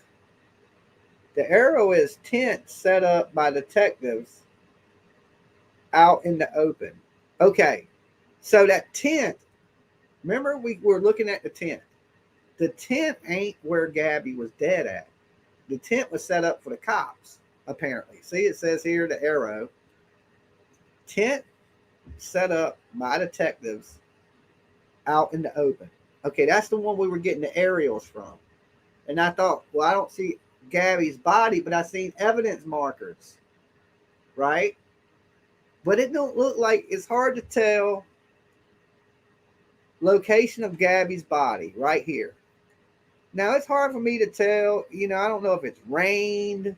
The arrow is tent set up by detectives out in the open. Okay, so that tent, remember we were looking at the tent. The tent ain't where Gabby was dead at. The tent was set up for the cops, apparently. See, it says here the arrow. Tent set up by detectives out in the open. Okay, that's the one we were getting the aerials from. And I thought, well, I don't see Gabby's body, but I seen evidence markers, right? But it don't look like, it's hard to tell location of Gabby's body right here. Now it's hard for me to tell, I don't know if it's rained,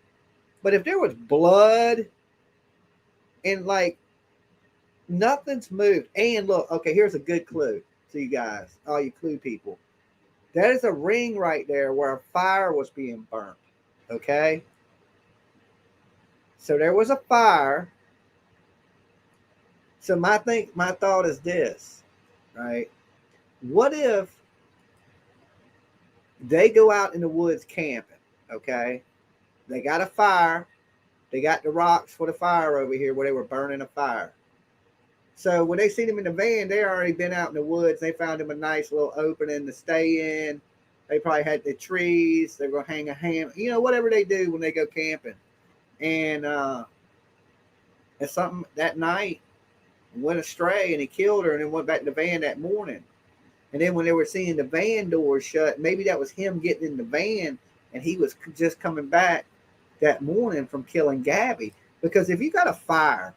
but if there was blood and like nothing's moved. And look, okay, here's a good clue to you guys, all you clue people. There's a ring right there where a fire was being burnt. Okay, so there was a fire. So my thought is this, right? What if they go out in the woods camping? Okay, they got a fire. They got the rocks for the fire over here where they were burning a fire. So when they see them in the van, they already been out in the woods. They found them a nice little opening to stay in. They probably had the trees. They're going to hang a ham, whatever they do when they go camping. And something that night went astray and he killed her and then went back to the van that morning. And then when they were seeing the van doors shut, maybe that was him getting in the van and he was just coming back that morning from killing Gabby. Because if you got a fire,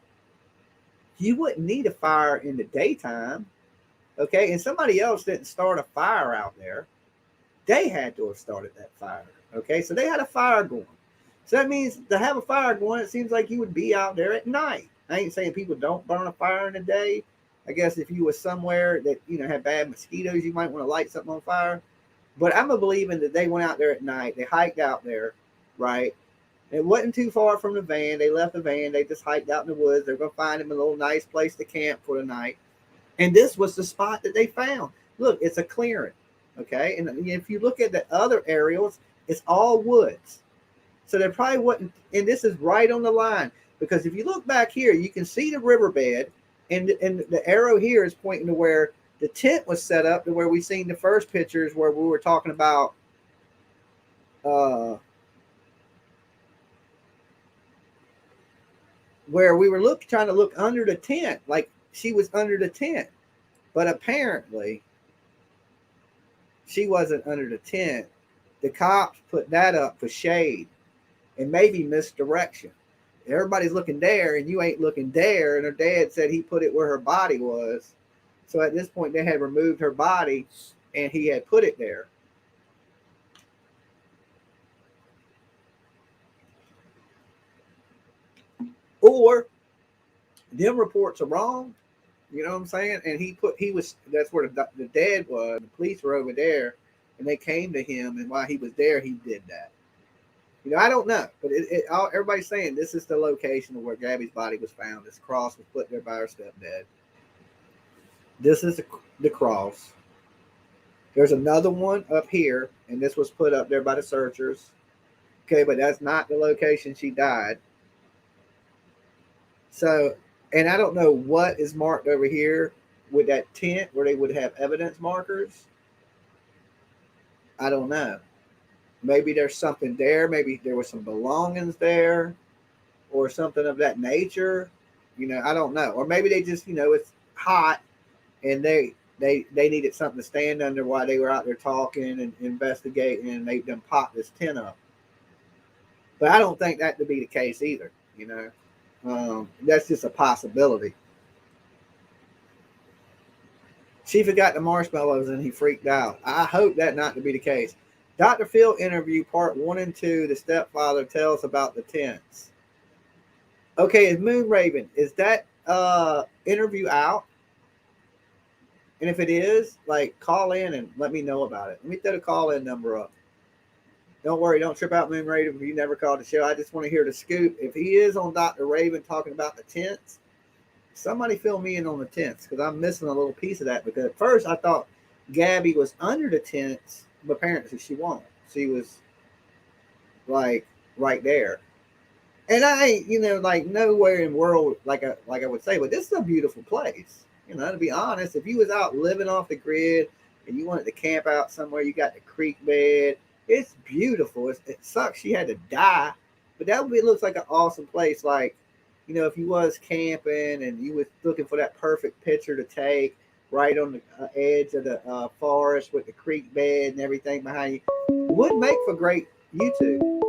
you wouldn't need a fire in the daytime. Okay, and somebody else didn't start a fire out there. They had to have started that fire. Okay, so they had a fire going. So that means to have a fire going, it seems like you would be out there at night. I ain't saying people don't burn a fire in the day. I guess if you were somewhere that, had bad mosquitoes, you might want to light something on fire. But I'm believing that they went out there at night. They hiked out there, right? It wasn't too far from the van. They left the van. They just hiked out in the woods. They're going to find them a little nice place to camp for the night. And this was the spot that they found. Look, it's a clearing. Okay, and if you look at the other aerials, it's all woods. So there probably wasn't, and this is right on the line, because if you look back here, you can see the riverbed, and the arrow here is pointing to where the tent was set up, to where we seen the first pictures where we were talking about where we were trying to look under the tent, like she was under the tent, but apparently she wasn't under the tent. The cops put that up for shade and maybe misdirection. Everybody's looking there and you ain't looking there. And her dad said he put it where her body was. So at this point, they had removed her body and he had put it there. Or them reports are wrong. You know what I'm saying? And that's where the dad was. The police were over there and they came to him. And while he was there, he did that. I don't know, but everybody's saying this is the location of where Gabby's body was found. This cross was put there by her stepdad. This is the cross. There's another one up here, and this was put up there by the searchers. Okay, but that's not the location she died. So, and I don't know what is marked over here with that tent where they would have evidence markers. I don't know. Maybe there's something there. Maybe there was some belongings there or something of that nature. I don't know. Or maybe they just, it's hot and they needed something to stand under while they were out there talking and investigating, and they done popped this tent up. But I don't think that to be the case either. That's just a possibility. She forgot the marshmallows and he freaked out. I hope that not to be the case. Dr. Phil interview part 1 and 2. The stepfather tells about the tents. Okay, is Moon Raven, is that interview out? And if it is, call in and let me know about it. Let me throw the call-in number up. Don't worry, don't trip out, Moon Raven, if you never called the show. I just want to hear the scoop. If he is on Dr. Raven talking about the tents, somebody fill me in on the tents, because I'm missing a little piece of that. Because at first I thought Gabby was under the tents, but apparently she wasn't. She was right there. And I ain't, nowhere in the world like I would say, but this is a beautiful place. To be honest, if you was out living off the grid and you wanted to camp out somewhere, you got the creek bed. It's beautiful. It sucks she had to die, but looks like an awesome place. If you was camping and you was looking for that perfect picture to take right on the edge of the forest with the creek bed and everything behind you, would make for great YouTube.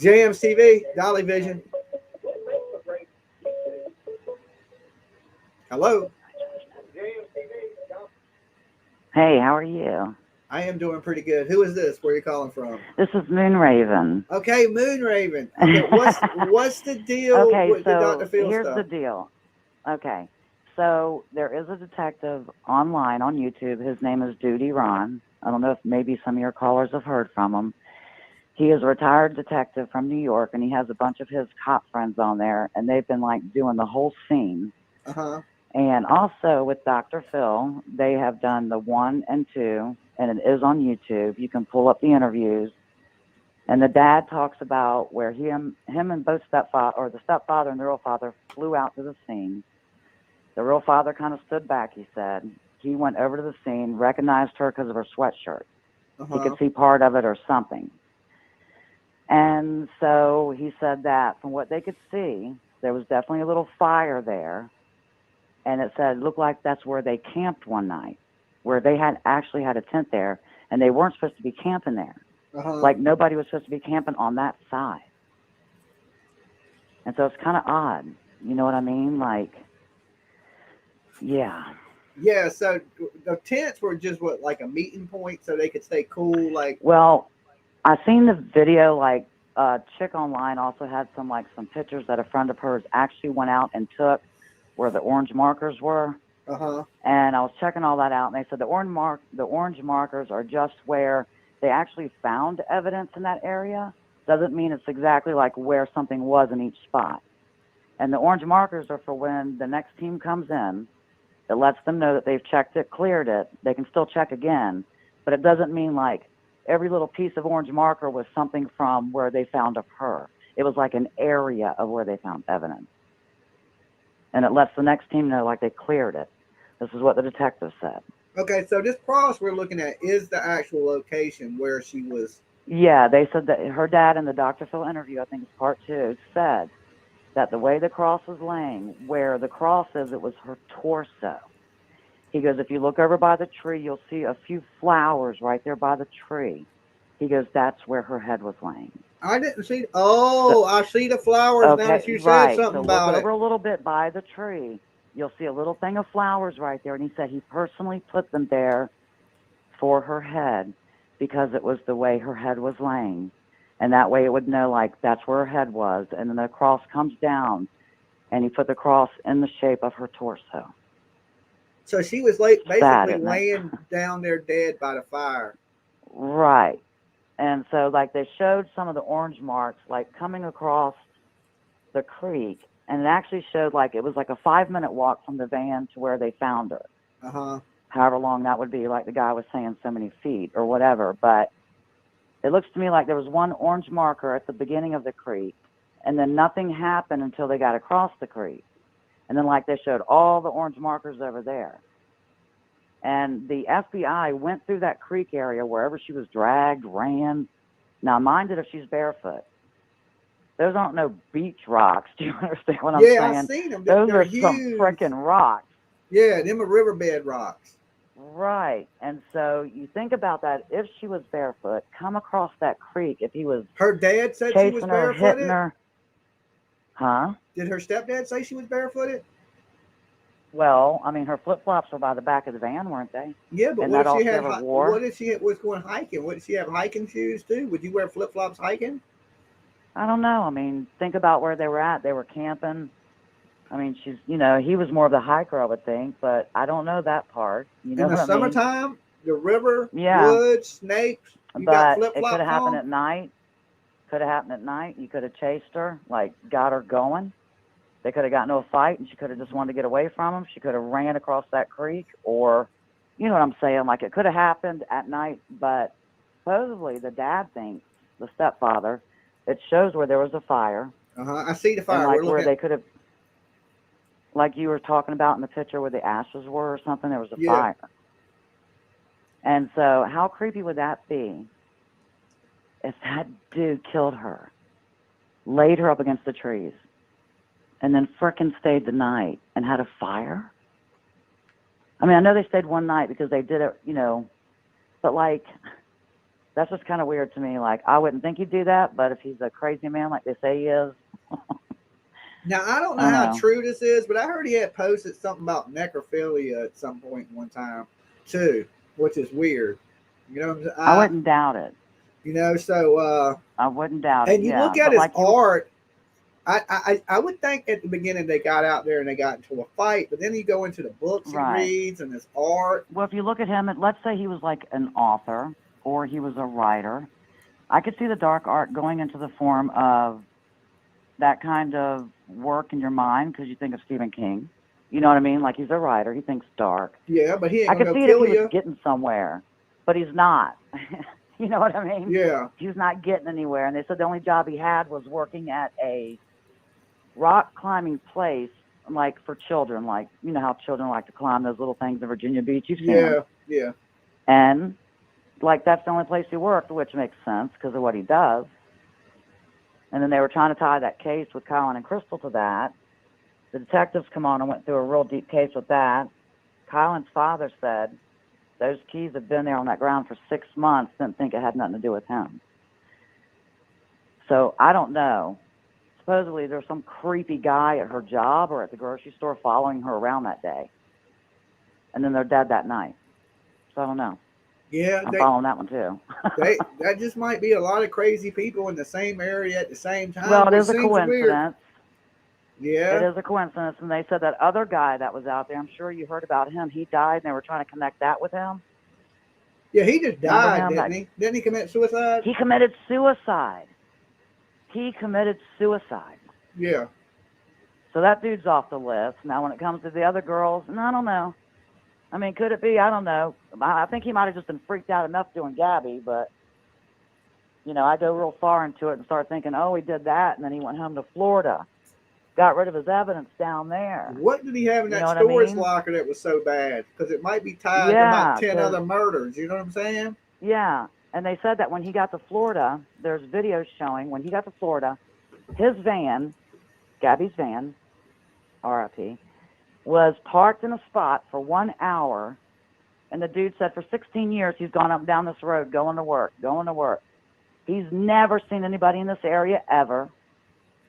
Jamz TV, Dolly Vision. Hello. Hey, how are you? I am doing pretty good. Who is this? Where are you calling from? This is Moon Raven. Okay, Moon Raven. Okay, what's the deal with the Dr. Phil here's stuff? the deal. Okay, so there is a detective online on YouTube. His name is Duty Ron. I don't know if maybe some of your callers have heard from him. He is a retired detective from New York, and he has a bunch of his cop friends on there, and they've been doing the whole scene. Uh-huh. And also with Dr. Phil, they have done the 1 and 2, and it is on YouTube. You can pull up the interviews. And the dad talks about where him and both the stepfather and the real father flew out to the scene. The real father kind of stood back, he said. He went over to the scene, recognized her because of her sweatshirt. Uh-huh. He could see part of it or something. And so he said that from what they could see, there was definitely a little fire there. And it said, looked like that's where they camped one night, where they had actually had a tent there, and they weren't supposed to be camping there. Uh-huh. Nobody was supposed to be camping on that side. And so it's kind of odd. You know what I mean? Yeah. Yeah, so the tents were just a meeting point so they could stay cool, Well, I seen the video, chick online also had some pictures that a friend of hers actually went out and took where the orange markers were. Uh-huh. And I was checking all that out, and they said the orange markers are just where they actually found evidence in that area. Doesn't mean it's exactly where something was in each spot. And the orange markers are for when the next team comes in. It lets them know that they've checked it, cleared it. They can still check again, but it doesn't mean every little piece of orange marker was something from where they found of her. It was an area of where they found evidence. And it lets the next team know they cleared it. This is what the detective said. Okay, so this cross we're looking at is the actual location where she was. Yeah, they said that her dad in the Dr. Phil interview, I think it's part 2, said that the way the cross was laying, where the cross is, it was her torso. He goes, if you look over by the tree, you'll see a few flowers right there by the tree. He goes, that's where her head was laying. I didn't see. Oh, I see the flowers now that you said something about it. it. Look over a little bit by the tree. You'll see a little thing of flowers right there. And he said he personally put them there for her head because it was the way her head was laying. And that way it would know that's where her head was. And then the cross comes down, and he put the cross in the shape of her torso. So she was basically laying down there dead by the fire. Right. And so they showed some of the orange marks coming across the creek, and it actually showed it was a 5-minute walk from the van to where they found her. Uh-huh. however long that would be, like the guy was saying, so many feet or whatever. But it looks to me like there was one orange marker at the beginning of the creek, and then nothing happened until they got across the creek. And then, like, they showed all the orange markers over there. And the FBI went through that creek area wherever she was dragged, ran. Now, mind it if she's barefoot. Those aren't no beach rocks. Do you understand what I'm saying? Yeah, I've seen them. Those They're are huge. some freaking rocks. Yeah, them are riverbed rocks. Right. And so you think about that. If she was barefoot, come across that creek, if he was Her dad said she chasing was her, barefooted? hitting her. Huh? Did her stepdad say she was barefooted? Well, I mean, her flip-flops were by the back of the van, weren't they? Yeah, but Isn't what that if all she she had? ever wore? What if she was going hiking? What if she have hiking shoes too? Would you wear flip-flops hiking? I don't know. I mean, think about where they were at. They were camping. I mean, she's, you know, he was more of the hiker, I would think, but I don't know that part. You know In the what I mean? summertime, the river, Yeah. woods, snakes. You got But it flip-flops could have happened on? at night. Could have happened at night. You could have chased her, like got her going. They could have gotten into a fight, and she could have just wanted to get away from him. She could have ran across that creek, or, you know what I'm saying? Like, it could have happened at night, but supposedly the dad thinks, the stepfather, it shows where there was a fire. I see the fire. And like We're where looking they at- could have, like you were talking about in the picture where the ashes were or something, there was a Yeah. fire. And so how creepy would that be if that dude killed her, laid her up against the trees, and then frickin' stayed the night and had a fire? I mean, I know they stayed one night because they did it, you know, but like, that's just kind of weird to me. Like, I wouldn't think he'd do that, but if he's a crazy man like they say he is. Now, I don't know I how know. true this is, but I heard he had posted something about necrophilia at some point one time, too, which is weird. You know what I'm saying? I wouldn't doubt it. You know, so... I wouldn't doubt it, and you yeah. look at But his like you- art, I would think at the beginning they got out there and they got into a fight, but then you go into the books he Right. reads and his art. Well, if you look at him, let's say he was like an author or he was a writer, I could see the dark art going into the form of that kind of work in your mind because you think of Stephen King. You know what I mean? Like, he's a writer. He thinks dark. Yeah, but he ain't I gonna could go see it if kill he was you. getting somewhere, but he's not. You know what I mean? Yeah. He's not getting anywhere. And they said the only job he had was working at a rock climbing place, like for children. Like, you know how children like to climb those little things in Virginia Beach? You've seen them. Yeah. And, like, that's the only place he worked, which makes sense because of what he does. And then they were trying to tie that case with Colin and Crystal to that. The detectives come on and went through a real deep case with that. Colin's father said those keys have been there on that ground for 6 months, didn't think it had nothing to do with him. So I don't know. Supposedly there's some creepy guy at her job or at the grocery store following her around that day. And then they're dead that night. So I don't know. Yeah, I'm following that one too. that just might be a lot of crazy people in the same area at the same time. Well, it which is a seems weird. coincidence. Yeah. It is a coincidence. And they said that other guy that was out there, I'm sure you heard about him, he died and they were trying to connect that with him. Yeah, he just Remember died, him? didn't he? Didn't he commit suicide? He committed suicide. He committed suicide. Yeah. So that dude's off the list. Now, when it comes to the other girls, I don't know. I mean, could it be? I don't know. I think he might have just been freaked out enough doing Gabby, but, you know, I go real far into it and start thinking, oh, he did that, and then he went home to Florida, got rid of his evidence down there. What did he have in You that know what I storage mean? locker that was so bad? Because it might be tied to Yeah, about 10 'cause- other murders. You know what I'm saying? Yeah, and they said that when he got to Florida, there's videos showing when he got to Florida, his van, Gabby's van, RIP, was parked in a spot for 1 hour, and the dude said for 16 years he's gone up and down this road going to work. He's never seen anybody in this area ever.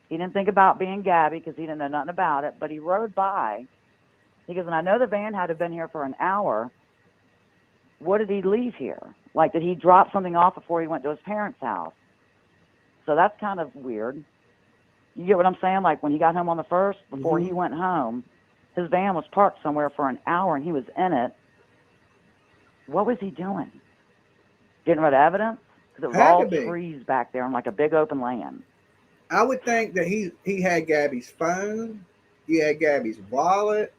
He didn't think about being Gabby because he didn't know nothing about it, but he rode by. He goes, and I know the van had to have been here for an hour. What did he leave here? Like, did he drop something off before he went to his parents' house? So that's kind of weird. You get what I'm saying? Like, when he got home on the 1st, before he went home, his van was parked somewhere for an hour, and he was in it. What was he doing? Getting rid of evidence? Because it was Had all to be. trees back there on, like, a big open land. I would think that he had Gabby's phone. He had Gabby's wallet.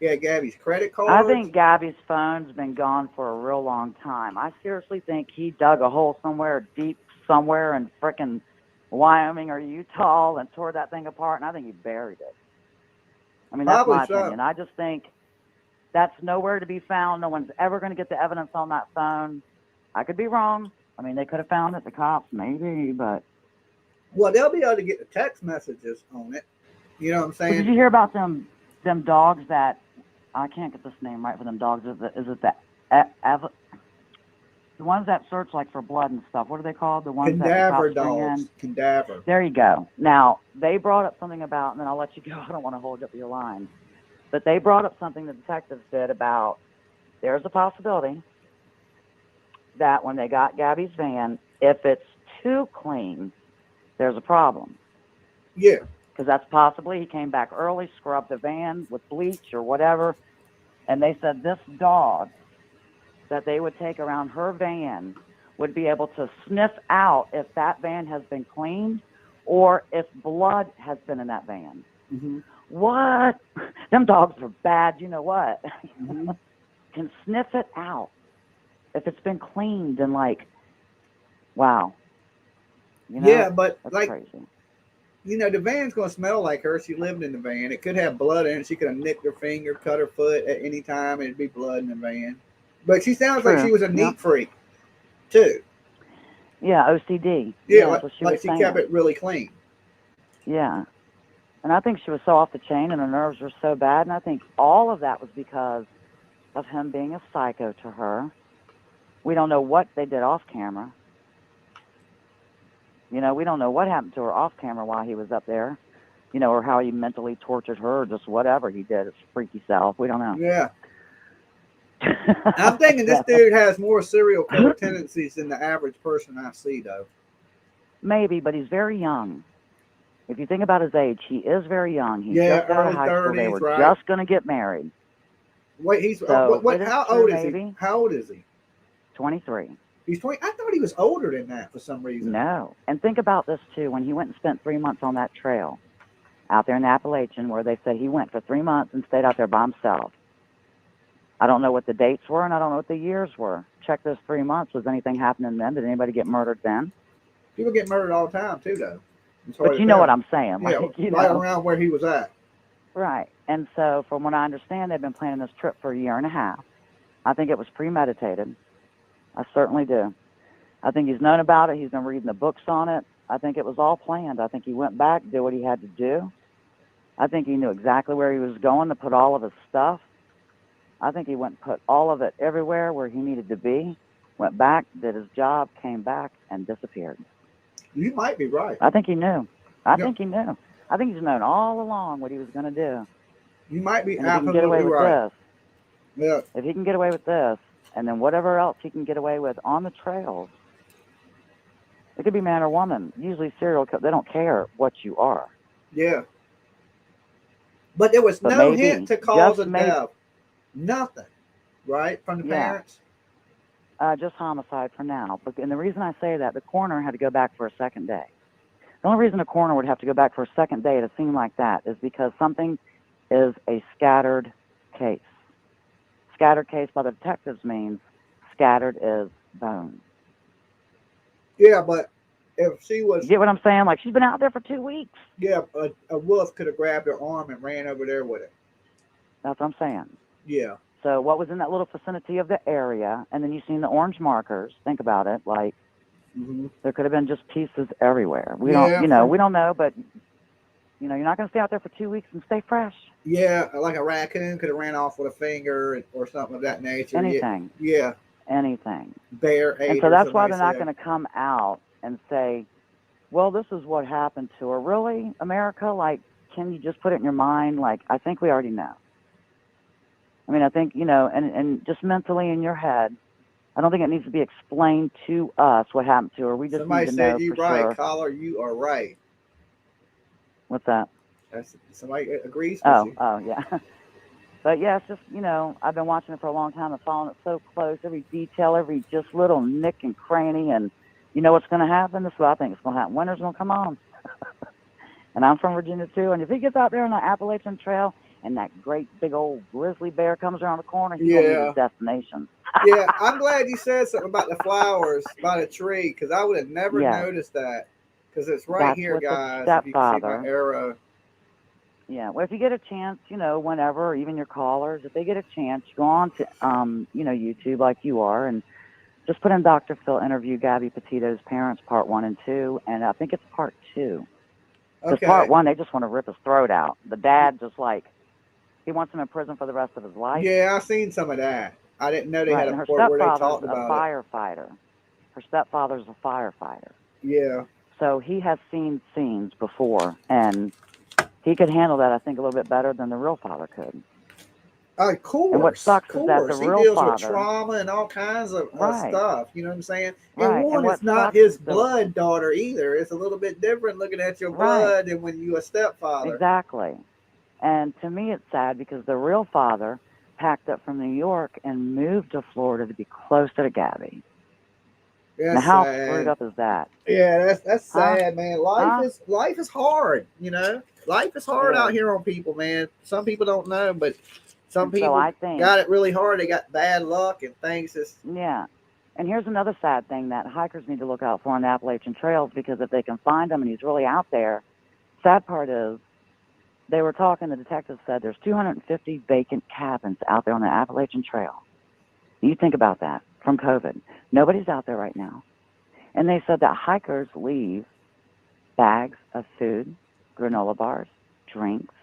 He had Gabby's credit cards. I think Gabby's phone's been gone for a real long time. I seriously think he dug a hole somewhere deep somewhere in frickin' Wyoming or Utah and tore that thing apart, and I think he buried it. I mean, that's Probably my so. opinion. I just think that's nowhere to be found. No one's ever going to get the evidence on that phone. I could be wrong. I mean, they could have found it, the cops, maybe, but... Well, they'll be able to get the text messages on it. You know what I'm saying? Did you hear about them dogs that... I can't get this name right for them dogs. Is it the ones that search like for blood and stuff? What are they called? The ones Cadaver that the cops bring dogs. in? Cadaver. There you go. Now, they brought up something about, and then I'll let you go. I don't want to hold up your line. But they brought up something the detectives did about there's a possibility that when they got Gabby's van, if it's too clean, there's a problem. Yeah. Because that's possibly he came back early, scrubbed the van with bleach or whatever, and they said this dog that they would take around her van would be able to sniff out if that van has been cleaned or if blood has been in that van. Mm-hmm. What? Them dogs are bad. You know what? Mm-hmm. Can sniff it out. If it's been cleaned, then like, wow. You know, yeah, but that's like, crazy. You know, the van's going to smell like her. She lived in the van. It could have blood in it. She could have nicked her finger, cut her foot at any time, and it'd be blood in the van. But she sounds like she was a neat freak, too. Yeah, OCD. Yeah, like she kept it really clean. Yeah. And I think she was so off the chain and her nerves were so bad. And I think all of that was because of him being a psycho to her. We don't know what they did off camera. You know, we don't know what happened to her off camera while he was up there. You know, or how he mentally tortured her or just whatever he did. His freaky self. We don't know. Yeah. I'm thinking this dude has more serial killer tendencies than the average person I see, though. Maybe, but he's very young. If you think about his age, he is very young. He's Yeah, just out of early high school. They 30s, were right? just going to get married. Wait, he's So, how old is he? How old is he? 23. He's 20. I thought he was older than that for some reason. No. And think about this, too. When he went and spent 3 months on that trail out there in the Appalachian, where they said he went for 3 months and stayed out there by himself. I don't know what the dates were, and I don't know what the years were. Check those 3 months. Was anything happening then? Did anybody get murdered then? People get murdered all the time, too, though. But you know what I'm saying. Yeah, like, you right know. around where he was at. Right. And so, from what I understand, they've been planning this trip for a year and a half. I think it was premeditated. I certainly do. I think he's known about it. He's been reading the books on it. I think it was all planned. I think he went back, did what he had to do. I think he knew exactly where he was going to put all of his stuff. I think he went and put all of it everywhere where he needed to be, went back, did his job, came back, and disappeared. You might be right. I think he knew. I think he knew. I think he's known all along what he was going to do. You might be And if he can get away with right. this, yeah. If he can get away with this, and then whatever else he can get away with on the trails, it could be man or woman. Usually serial killers, they don't care what you are. Yeah. But there was no hint to cause of death. Nothing. Right? From the parents? Just homicide for now. And the reason I say that, the coroner had to go back for a second day. The only reason a coroner would have to go back for a second day at a scene like that is because something is a scattered case. Scattered case by the detectives means scattered is bone. Yeah, but if she was... You get what I'm saying? Like, she's been out there for 2 weeks. Yeah, a wolf could have grabbed her arm and ran over there with it. That's what I'm saying. Yeah. So what was in that little vicinity of the area, and then you've seen the orange markers. Think about it. Like, there could have been just pieces everywhere. We don't, we don't know, but, you're not going to stay out there for 2 weeks and stay fresh. Yeah, like a raccoon could have ran off with a finger or something of that nature. Anything. Yeah. Anything. Bear ate. And so that's why they're not going to come out and say, well, this is what happened to her. Really, America? Like, can you just put it in your mind? Like, I think we already know. I mean, I think, and just mentally in your head, I don't think it needs to be explained to us what happened to her. We just Somebody need to know said you for right, sure. caller. You are right. What's that? Somebody agrees with you. Oh, yeah. But yeah, it's just, I've been watching it for a long time and following it so close, every detail, every just little nick and cranny, and you know what's going to happen? This is what I think is going to happen. Winter's going to come on. And I'm from Virginia too, and if he gets out there on the Appalachian Trail and that great big old grizzly bear comes around the corner, he's gonna leave his destination. Yeah, I'm glad you said something about the flowers by the tree, because I would have never Yes. noticed that. Because it's right That's here, with the guys. If you can see my stepfather. arrow. Yeah, well, if you get a chance, whenever, or even your callers, if they get a chance, go on to, YouTube like you are, and just put in Dr. Phil interview Gabby Petito's parents, part 1 and 2, and I think it's part 2. Because part 1, they just want to rip his throat out. The dad just he wants him in prison for the rest of his life. Yeah, I've seen some of that. I didn't know they Right, had and a her part where they stepfather's talked a about it. firefighter. Her stepfather's a firefighter. Yeah. So he has seen scenes before, and he could handle that, I think, a little bit better than the real father could. Of course. And what sucks is that the He real deals father, with trauma and all kinds of Right. stuff. You know what I'm saying? Right, And and one, what it's not sucks his is the- blood daughter either. It's a little bit different looking at your Right. blood than when you a stepfather. Exactly. And to me, it's sad because the real father packed up from New York and moved to Florida to be closer to Gabby. That's Now, how sad. screwed up is that? Yeah, that's Huh? sad, man. Life Huh? is hard, Life is hard It out is. here on people, man. Some people don't know, but some And so people I think- got it really hard. They got bad luck and things just Yeah. And here's another sad thing that hikers need to look out for on the Appalachian Trails, because if they can find him and he's really out there, sad part is they were talking, the detectives said there's 250 vacant cabins out there on the Appalachian Trail. You think about that from COVID. Nobody's out there right now. And they said that hikers leave bags of food, granola bars, drinks.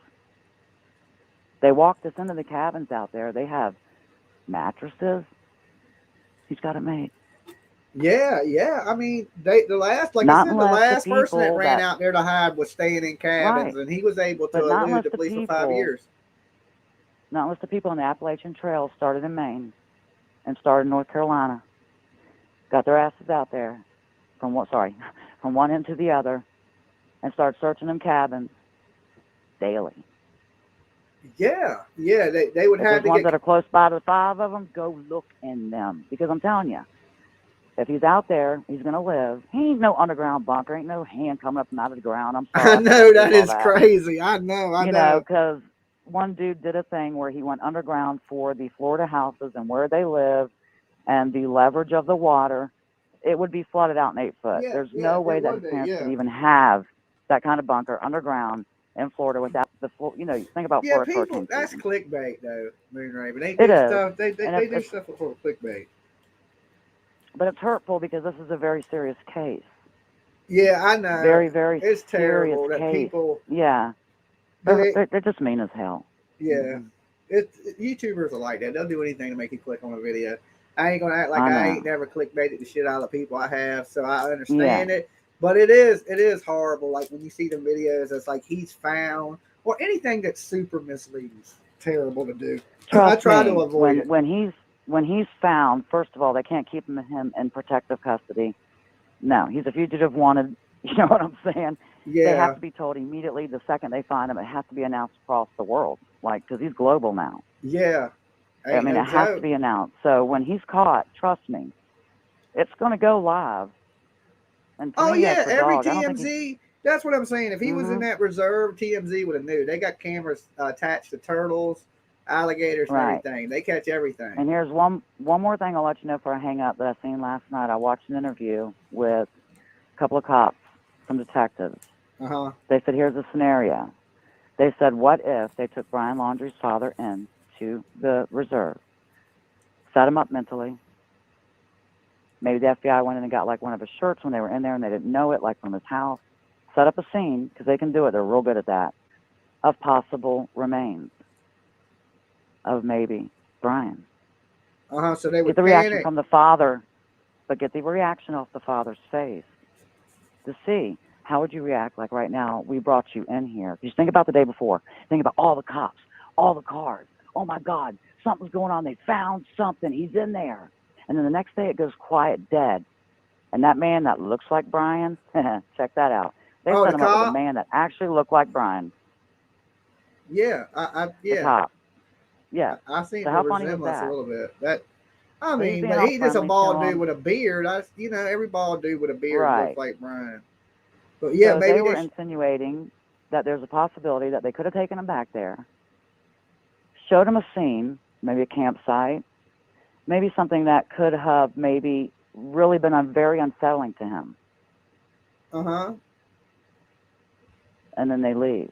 They walked us into the cabins out there. They have mattresses. He's got it made. Yeah. I mean, the last, like Not I said, the unless the last person that people ran that- out there to hide was staying in cabins, Right. and he was able to But not elude unless the the police for 5 people- years. Not unless the people on the Appalachian Trail started in Maine and started in North Carolina, got their asses out there from one end to the other, and started searching them cabins daily. Yeah. They would If have there's to ones get that are close by, the 5 of them, go look in them. Because I'm telling you, if he's out there, he's going to live. He ain't no underground bunker. Ain't no hand coming up and out of the ground. I'm sorry. I know that all is crazy. I know. You know, because one dude did a thing where he went underground for the Florida houses and where they live and the leverage of the water. It would be flooded out in 8 foot. Yeah, There's yeah, no it way that would his be, parents yeah. could even have that kind of bunker underground in Florida without the full, you think about Yeah, Florida people. hurricane That's season. clickbait, though, Moonraven. They It do is. stuff. They And do it's- stuff for clickbait. But it's hurtful because this is a very serious case. Yeah, I know. Very, very It's terrible serious that case. people. Yeah. They- They're just mean as hell. Yeah, YouTubers are like that. They'll do anything to make you click on a video. I ain't gonna act like I I know. ain't never clickbaited the shit out of people I have, so I understand it. But it is horrible. Like when you see the videos, it's like he's found or anything that's super misleading. Is terrible to do. Trust I try me, to avoid it. when he's found, first of all, they can't keep him in protective custody. No, he's a fugitive wanted. You know what I'm saying? They Yeah. have to be told immediately the second they find him. It has to be announced across the world, because he's global now. Yeah. I mean, no it has to joke. be announced. So when he's caught, trust me, it's going to go live. And to Oh me, yeah, as the every dog, I don't think TMZ. That's what I'm saying. If he was in Mhm. that reserve, TMZ would have knew. They got cameras attached to turtles, alligators, and Right. everything. They catch everything. And here's one more thing I'll let you know before I hang up that I seen last night. I watched an interview with a couple of cops, some detectives. Uh-huh. They said, here's a scenario. They said, what if they took Brian Laundrie's father in to the reserve, set him up mentally. Maybe the FBI went in and got like one of his shirts when they were in there and they didn't know it, like from his house. Set up a scene, because they can do it. They're real good at that, of possible remains of maybe Brian. Uh-huh. So they would Get the reaction panic. from the father, but get the reaction off the father's face to see how would you react. Like right now, we brought you in here. Just think about the day before. Think about all the cops, all the cars. Oh my God, something's going on. They found something. He's in there. And then the next day it goes quiet, dead. And that man that looks like Brian, check that out. They Oh, set the him up with cop? a man that actually looked like Brian. Yeah, The yeah. cop. Yeah. I seen So the how funny was resemblance that? a little bit. That I So he's mean, being but all he just a friendly bald to dude him. with a beard. Every bald dude with a beard Right. looks like Brian. But yeah, So maybe they were they insinuating that there's a possibility that they could have taken him back there, showed him a scene, maybe a campsite, maybe something that could have maybe really been very unsettling to him. Uh-huh. And then they leave.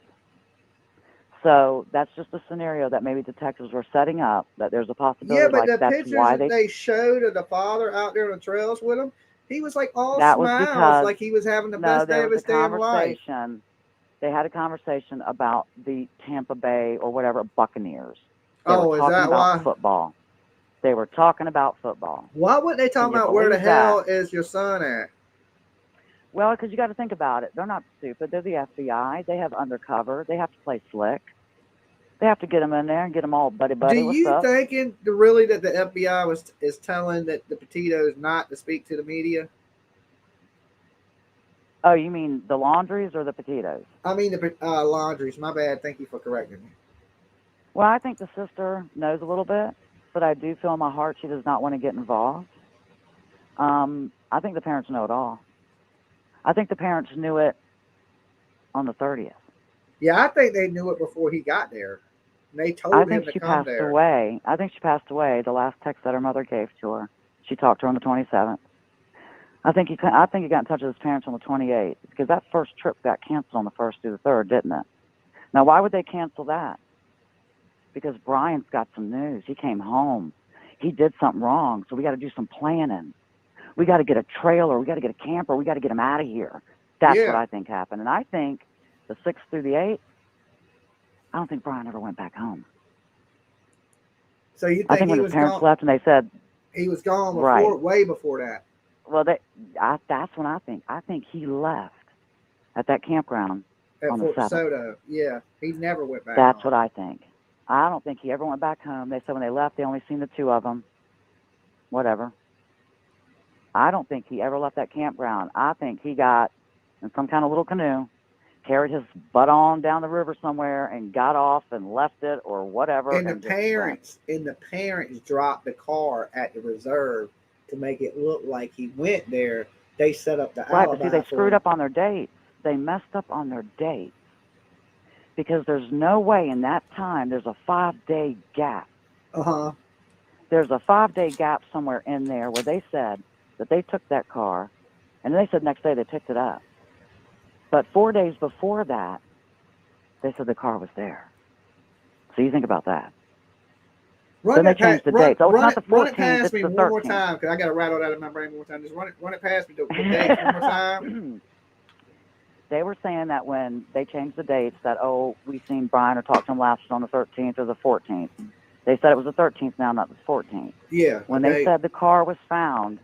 So that's just a scenario that maybe detectives were setting up, that there's a possibility. Yeah, but like the that's pictures why that they showed of the father out there on the trails with him, he was like all that was smiles, because like he was having the no, best day there of was his a damn life. conversation. They had a conversation about the Tampa Bay or whatever Buccaneers. They Oh, were is talking that about why? football. They were talking about football. Why wouldn't they talk Can you about where the believe that? hell is your son at? Well, because you got to think about it. They're not stupid. They're the FBI. They have undercover. They have to play slick. They have to get them in there and get them all buddy. Do What's you up? thinking really that the FBI is telling that the Petitos not to speak to the media? Oh, you mean the Laundries or the Petitos? I mean the Laundries. My bad. Thank you for correcting me. Well, I think the sister knows a little bit, but I do feel in my heart she does not want to get involved. I think the parents know it all. I think the parents knew it on the 30th. Yeah, I think they knew it before he got there. They told I him think to she come passed there. away. I think she passed away. The last text that her mother gave to her, she talked to her on the 27th. I think he got in touch with his parents on the 28th because that first trip got canceled on the 1st through the 3rd, didn't it? Now, why would they cancel that? Because Brian's got some news. He came home. He did something wrong, so we got to do some planning. We got to get a trailer. We got to get a camper. We got to get him out of here. That's what I think happened. And I think the 6th through the 8th, I don't think Brian ever went back home. So you think I think he when was his parents gone? left and they said He was gone before, right. way before that. Well, that's when I think. I think he left at that campground At on Fort the 7th. DeSoto. Yeah, he never went back. That's home. what I think. I don't think he ever went back home. They said when they left, they only seen the two of them. Whatever. I don't think he ever left that campground. I think he got in some kind of little canoe, carried his butt on down the river somewhere, and got off and left it or whatever. And the parents dropped the car at the reserve to make it look like he went there. They set up the right, alibi. but see, they screwed up on their dates. They messed up on their dates because there's no way in that time. There's a 5-day gap. There's a 5-day gap somewhere in there where they said that they took that car, and they said next day they picked it up. But 4 days before that, they said the car was there. So you think about that. Then they changed the dates. Oh, it's not the 14th, Run it past it's me the one more 13th. time because I got to rattle that in my brain one more time. Just run it past me the dates one more time. They were saying that when they changed the dates that, we seen Brian or talked to him last on the 13th or the 14th. They said it was the 13th now, not the 14th. Yeah. When they said the car was found,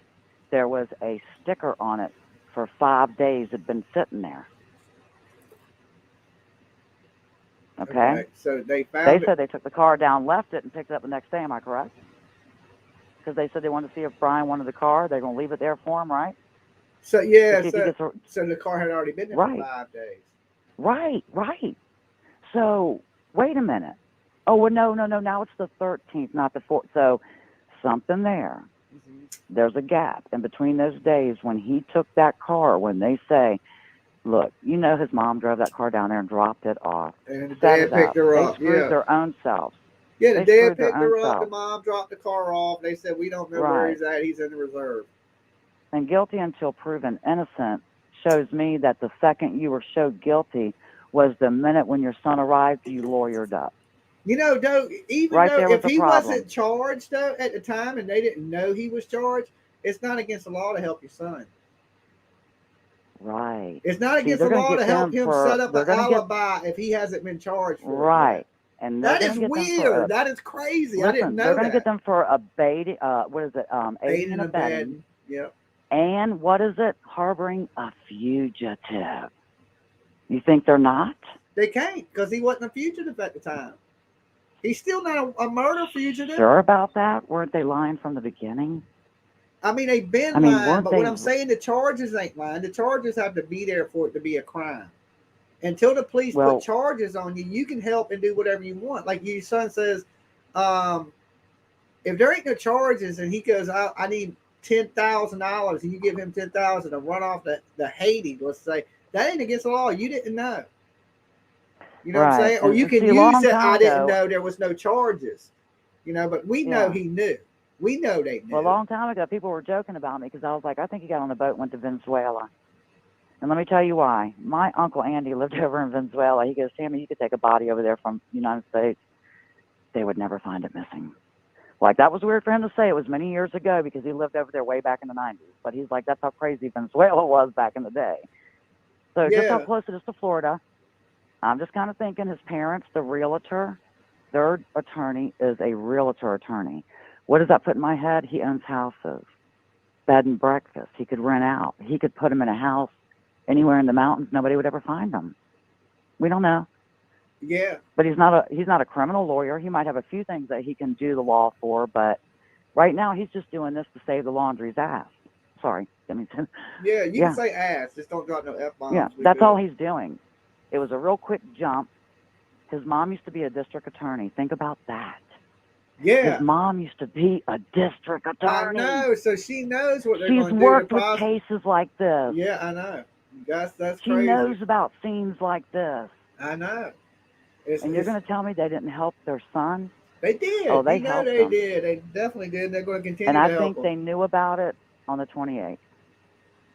there was a sticker on it for 5 days. It had been sitting there. Okay? So they found They it. said they took the car down, left it, and picked it up the next day. Am I correct? Because they said they wanted to see if Brian wanted the car. They're going to leave it there for him, right? So, yeah, To see if he gets a- so the car had already been there Right. for 5 days. Right. So, wait a minute. Oh, well, no. Now it's the 13th, not the 4th. So, something there. There's a gap in between those days when he took that car, when they say, look, his mom drove that car down there and dropped it off. And the set dad it picked up. her They up, screwed yeah. their own selves. Yeah, the They dad screwed their picked her own up. The selves. mom dropped the car off. They said, we don't know where Right. he's at. He's in the reserve. And guilty until proven innocent shows me that the second you were showed guilty was the minute when your son arrived, you lawyered up. Though, even Right though there was if the he problem. wasn't charged, though, at the time, and they didn't know he was charged, it's not against the law to help your son. Right. It's not See, against they're the gonna law get to help them him for- set up they're an gonna get- alibi if he hasn't been charged for it. Right. And they're That gonna is get them for weird. a- That is crazy. I Listen, didn't know they're going that. to get them for aiding, aiding and abetting. Yep. And what is it? Harboring a fugitive. You think they're not? They can't because he wasn't a fugitive at the time. He's still not a murder fugitive. Sure about that? Weren't they lying from the beginning? I mean, they've been I mean, lying, weren't but they- what I'm saying, the charges ain't lying. The charges have to be there for it to be a crime. Until the police Well- put charges on you, you can help and do whatever you want. Like your son says, if there ain't no charges and he goes, I need $10,000, and you give him $10,000 to run off the Haiti, let's say, that ain't against the law. You didn't know. You know what I'm Right. saying? Or you And can see, a long use it. time I didn't ago, know there was no charges. You know, but we know yeah. he knew. We know they knew. Well, a long time ago, people were joking about me because I was like, I think he got on the boat and went to Venezuela. And let me tell you why. My Uncle Andy lived over in Venezuela. He goes, Tammy, you could take a body over there from the United States. They would never find it missing. Like, that was weird for him to say. It was many years ago because he lived over there way back in the 90s. But he's like, that's how crazy Venezuela was back in the day. So just how Yeah. close it is to Florida. I'm just kind of thinking his parents, the realtor, their attorney is a realtor attorney. What does that put in my head? He owns houses, bed and breakfast. He could rent out. He could put them in a house anywhere in the mountains. Nobody would ever find them. We don't know. Yeah. But he's not a criminal lawyer. He might have a few things that he can do the law for, but right now he's just doing this to save the laundry's ass. Sorry, I mean, Yeah, you yeah, can say ass. Just don't drop no F-bombs. yeah. We That's good. all he's doing. It was a real quick jump. His mom used to be a district attorney. Think about that. Yeah. His mom used to be a district attorney. I know. So she knows what they're She's going to do. worked with cases like this. Yeah, I know. That's She crazy. knows about scenes like this. I know. And you're going to tell me they didn't help their son? They did. Oh, they You know helped they them. did. They definitely did. They're going to continue And to I help think them. they knew about it on the 28th.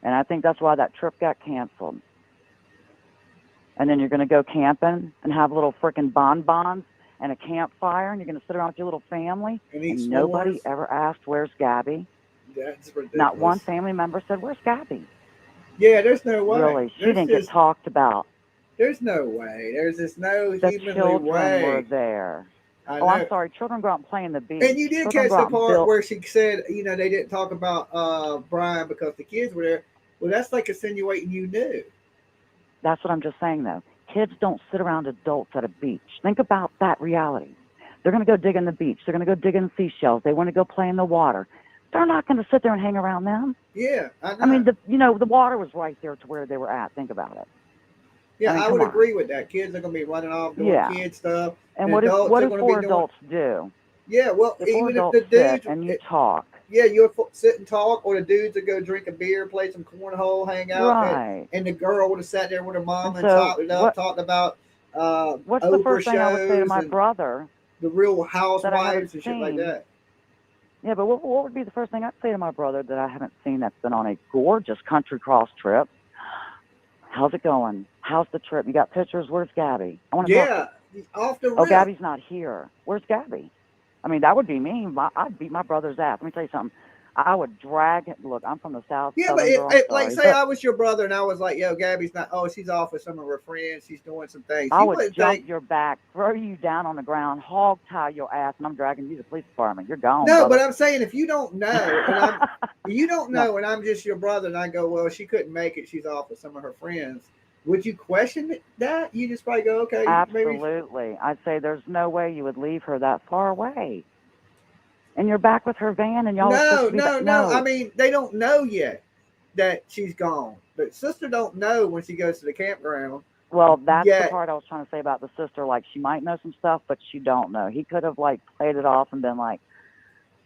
And I think that's why that trip got canceled. And then you're going to go camping and have little freaking bonbons and a campfire, and you're going to sit around with your little family. And eat And nobody s'mores. ever asked, where's Gabby? That's ridiculous. Not one family member said, where's Gabby? Yeah, there's no way. Really, she There's didn't just, get talked about. There's no way. There's just no The humanly children way. were there. I Oh, know. I'm sorry. Children go out and play in the beach. And you did Children catch go the out and part build- where she said, you know, they didn't talk about Brian because the kids were there. Well, that's like insinuating you knew. That's what I'm just saying, though. Kids don't sit around adults at a beach. Think about that reality. They're going to go dig in the beach. They're going to go dig in seashells. They want to go play in the water. They're not going to sit there and hang around them. Yeah, I know. I mean, the water was right there to where they were at. Think about it. Yeah, I mean, I come would on. agree with that. Kids are going to be running off doing Yeah. kid stuff. And what adults what are do gonna four be doing, adults do? Yeah, well, The four even if adults the sit dudes and you talk. Yeah, you'll sit and talk, or the dudes would go drink a beer, play some cornhole, hang out, Right. and the girl would have sat there with her mom and So talked it up, what- talked about What's Oprah the first thing I would say to shows my and brother? the Real that I Housewives haven't and shit like seen? that. Yeah, but what would be the first thing I'd say to my brother that I haven't seen that's been on a gorgeous country cross trip? How's it going? How's the trip? You got pictures? Where's Gabby? I want to talk to Yeah, off the Oh, rip. Gabby's not here. Where's Gabby? I mean, that would be me. I'd beat my brother's ass. Let me tell you something. I would drag. Look, I'm from the South. Yeah, but Southern girl, like, sorry, say but I was your brother and I was like, yo, Gabby's not. Oh, she's off with some of her friends. She's doing some things. I You would wouldn't jump think. your back, throw you down on the ground, hog tie your ass, and I'm dragging you to the police department. You're gone. No, brother. but I'm saying if you don't know, and you don't know, and I'm just your brother, and I go, well, she couldn't make it. She's off with some of her friends. Would you question that? You just probably go, okay, maybe. Absolutely. I'd say there's no way you would leave her that far away. And you're back with her van, and y'all are supposed to be back. No. I mean, they don't know yet that she's gone. But sister don't know when she goes to the campground. Well, that's yet. the part I was trying to say about the sister. Like, she might know some stuff, but she don't know. He could have, like, played it off and been like,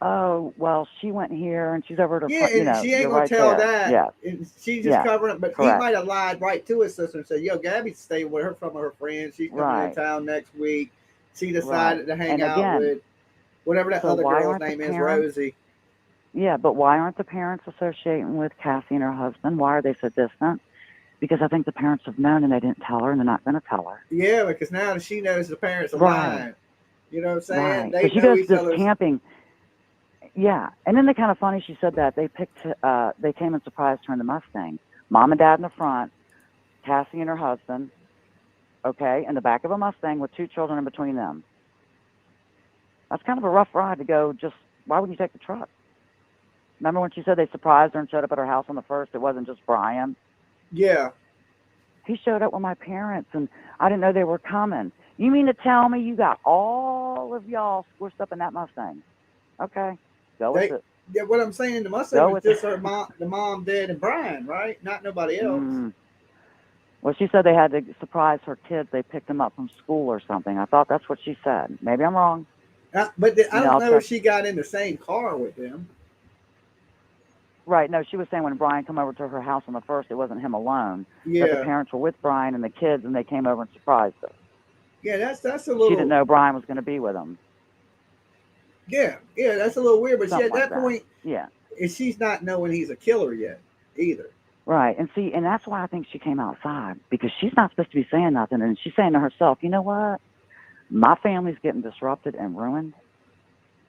oh, well, she went here, and she's over at her Yeah, friend. and she ain't you're gonna right tell there. that. Yeah. And she's just Yeah, covering it. But correct. he might have lied right to his sister and said, yo, Gabby's staying with her from her friends. She's coming Right. to town next week. She decided to hang And out again, with whatever that so other why girl's aren't the name is, parents- Rosie. Yeah, but why aren't the parents associating with Cassie and her husband? Why are they so distant? Because I think the parents have known and they didn't tell her, and they're not going to tell her. Yeah, because now she knows the parents are Right. lying. You know what I'm saying? Right. They So she know goes each to this other's. camping. Yeah, and then they kind of funny. She said that they they came and surprised her in the Mustang. Mom and Dad in the front, Cassie and her husband. Okay, in the back of a Mustang with two children in between them. That's kind of a rough ride to go. Just why wouldn't you take the truck? Remember when she said they surprised her and showed up at her house on the first? It wasn't just Brian. Yeah. He showed up with my parents, and I didn't know they were coming. You mean to tell me you got all of y'all squished up in that Mustang? Okay, go with it. Yeah, what I'm saying, the Mustang Go was with just it. her mom, the mom, dad, and Brian, right? Not nobody else. Mm. Well, she said they had to surprise her kids. They picked them up from school or something. I thought that's what she said. Maybe I'm wrong. But I You don't I'll know if check- she got in the same car with them. Right. No, she was saying when Brian came over to her house on the first, it wasn't him alone. That Yeah. the parents were with Brian and the kids, and they came over and surprised her. Yeah, that's a She didn't little. know Brian was going to be with him. Yeah, that's a little weird. But Something at like that that. point, Yeah. she's not knowing he's a killer yet either. Right. And see, and that's why I think she came outside, because she's not supposed to be saying nothing. And she's saying to herself, you know what? My family's getting disrupted and ruined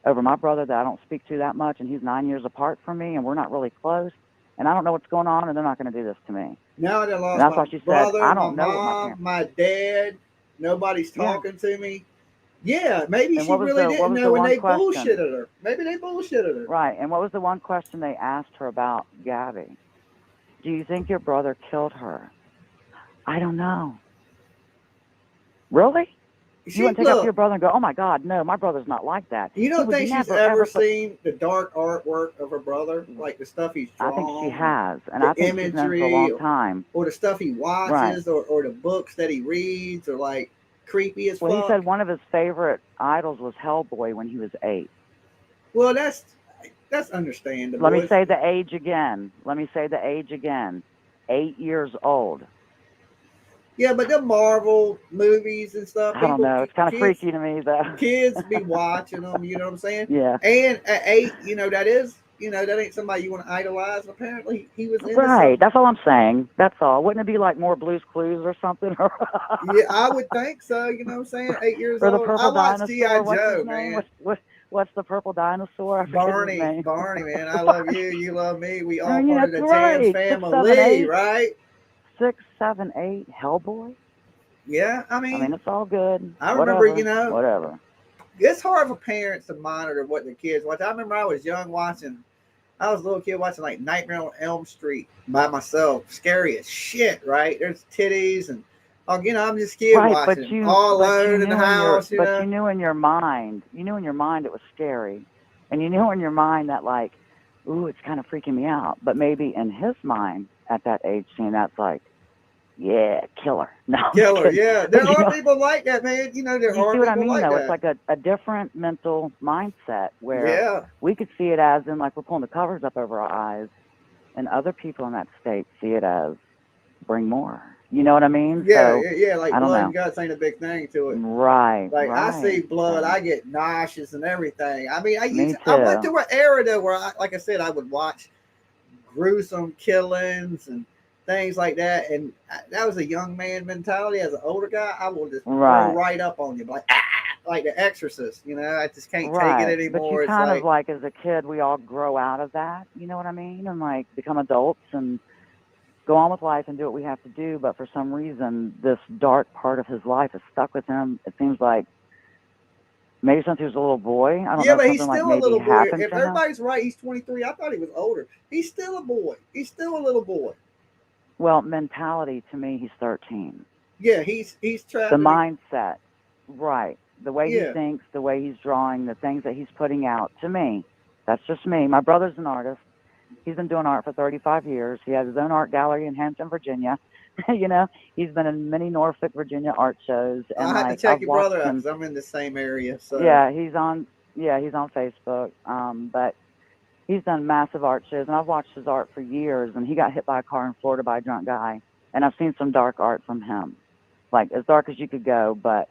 over my brother that I don't speak to that much, and he's 9 years apart from me, and we're not really close. And I don't know what's going on, and they're not going to do this to me. Now that I And lost that's why my she said, brother, I my don't know what my mom, parents. my dad, nobody's talking to me. Yeah, maybe And she really didn't know, and they bullshitted her. Maybe they bullshitted her. Right. And what was the one question they asked her about Gabby? Do you think your brother killed her? I don't know. Really? You wouldn't take up to your brother and go, oh my God, no, my brother's not like that. You He don't would think she's never, ever put- seen the dark artwork of her brother, like the stuff he's drawn? I think she has, and the I think she's known for a long time. or the stuff he watches, or the books that he reads, or like creepy as Well, fuck. he said one of his favorite idols was Hellboy when he was 8. Well, that's understandable. Let me say the age again. 8 years old. Yeah, but the Marvel movies and stuff. I don't know. It's kind of freaky to me, though. Kids be watching them. You know what I'm saying? Yeah. And at 8, that ain't somebody you want to idolize. Apparently, he was into Right. something. That's all I'm saying. That's all. Wouldn't it be like more Blue's Clues or something? Yeah, I would think so. You know what I'm saying? 8 years Or the old. purple I watched dinosaur. G.I. What's Joe, his name? man. What's the purple dinosaur? I forget his name. Barney, man. I love you. You love me. We all Oh, yeah, part of the that's right. Jamz 6, 7, family, 8. right? 6, 7, 8. Hellboy. Yeah, I mean, it's all good. I remember, Whatever, whatever. It's hard for parents to monitor what their kids watch. I remember I was young I was a little kid watching like Nightmare on Elm Street by myself. Scary as shit, right? There's titties and, I'm just a kid watching all alone in the house. But you knew in your mind, it was scary. And you knew in your mind that like, ooh, it's kind of freaking me out. But maybe in his mind at that age, seeing that's like, yeah, killer. No, killer, yeah. There are people like that, man. There are you see people what I mean, like though? that. It's like a different mental mindset where Yeah. we could see it as in like we're pulling the covers up over our eyes, and other people in that state see it as bring more. You know what I mean? Yeah, So, yeah. Like I don't blood know. and guts ain't a big thing to it. Right. Like I see right. blood, I get nauseous and everything. I mean, Me I went too. through an era though where, like I said, I would watch gruesome killings and things like that, and that was a young man mentality. As an older guy, I will just throw right up on you, like The Exorcist. I just can't take it anymore. But you It's kind of like as a kid, we all grow out of that. You know what I mean? And like become adults and go on with life and do what we have to do. But for some reason, this dark part of his life is stuck with him. It seems like maybe since he was a little boy. I don't know. But he's something still like a little maybe boy. happened If to him. everybody's right, he's 23. I thought he was older. He's still a boy. He's still a little boy. Well, mentality to me, he's 13. Yeah, he's trapped. The mindset, right? The way Yeah. he thinks, the way he's drawing, the things that he's putting out. To me, that's just me. My brother's an artist. He's been doing art for 35 years. He has his own art gallery in Hampton, Virginia. He's been in many Norfolk, Virginia art shows. And I have like, to check I've your brother out watched him. because I'm in the same area. So Yeah, he's on Facebook. But he's done massive art shows, and I've watched his art for years. And he got hit by a car in Florida by a drunk guy, and I've seen some dark art from him, like as dark as you could go. But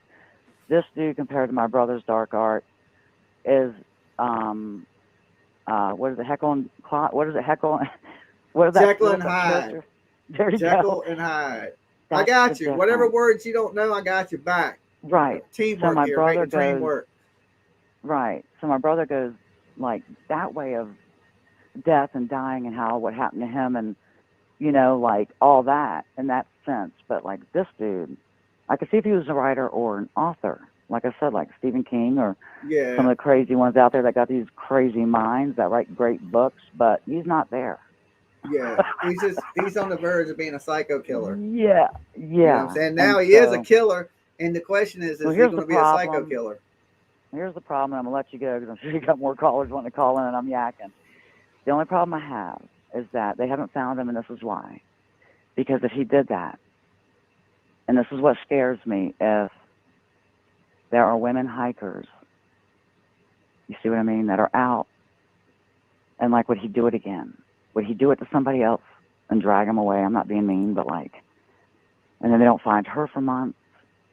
this dude, compared to my brother's dark art, is what is it? Heckle and what is it? Heckle. What is that? Jekyll and Hyde. character? There you Jekyll go. and Hyde. I That's got the you. difference. Whatever words you don't know, I got you back. Right. Teamwork So my here. brother Make the dream goes. work. Right. So my brother goes like that way of death and dying and how what happened to him and like all that in that sense. But like this dude, I could see if he was a writer or an author. Like I said, like Stephen King or Yeah. some of the crazy ones out there that got these crazy minds that write great books, but he's not there. Yeah. He's on the verge of being a psycho killer. Yeah. Yeah. You know what I'm saying? Now And he is a so- killer, and the question is Well, he here's going to the be a psycho problem. killer? Here's the problem. I'm going to let you go because I'm sure you got more callers wanting to call in and I'm yakking. The only problem I have is that they haven't found him, and this is why. Because if he did that, and this is what scares me, if there are women hikers, you see what I mean, that are out, and like, would he do it again? Would he do it to somebody else and drag him away? I'm not being mean, but like, and then they don't find her for months,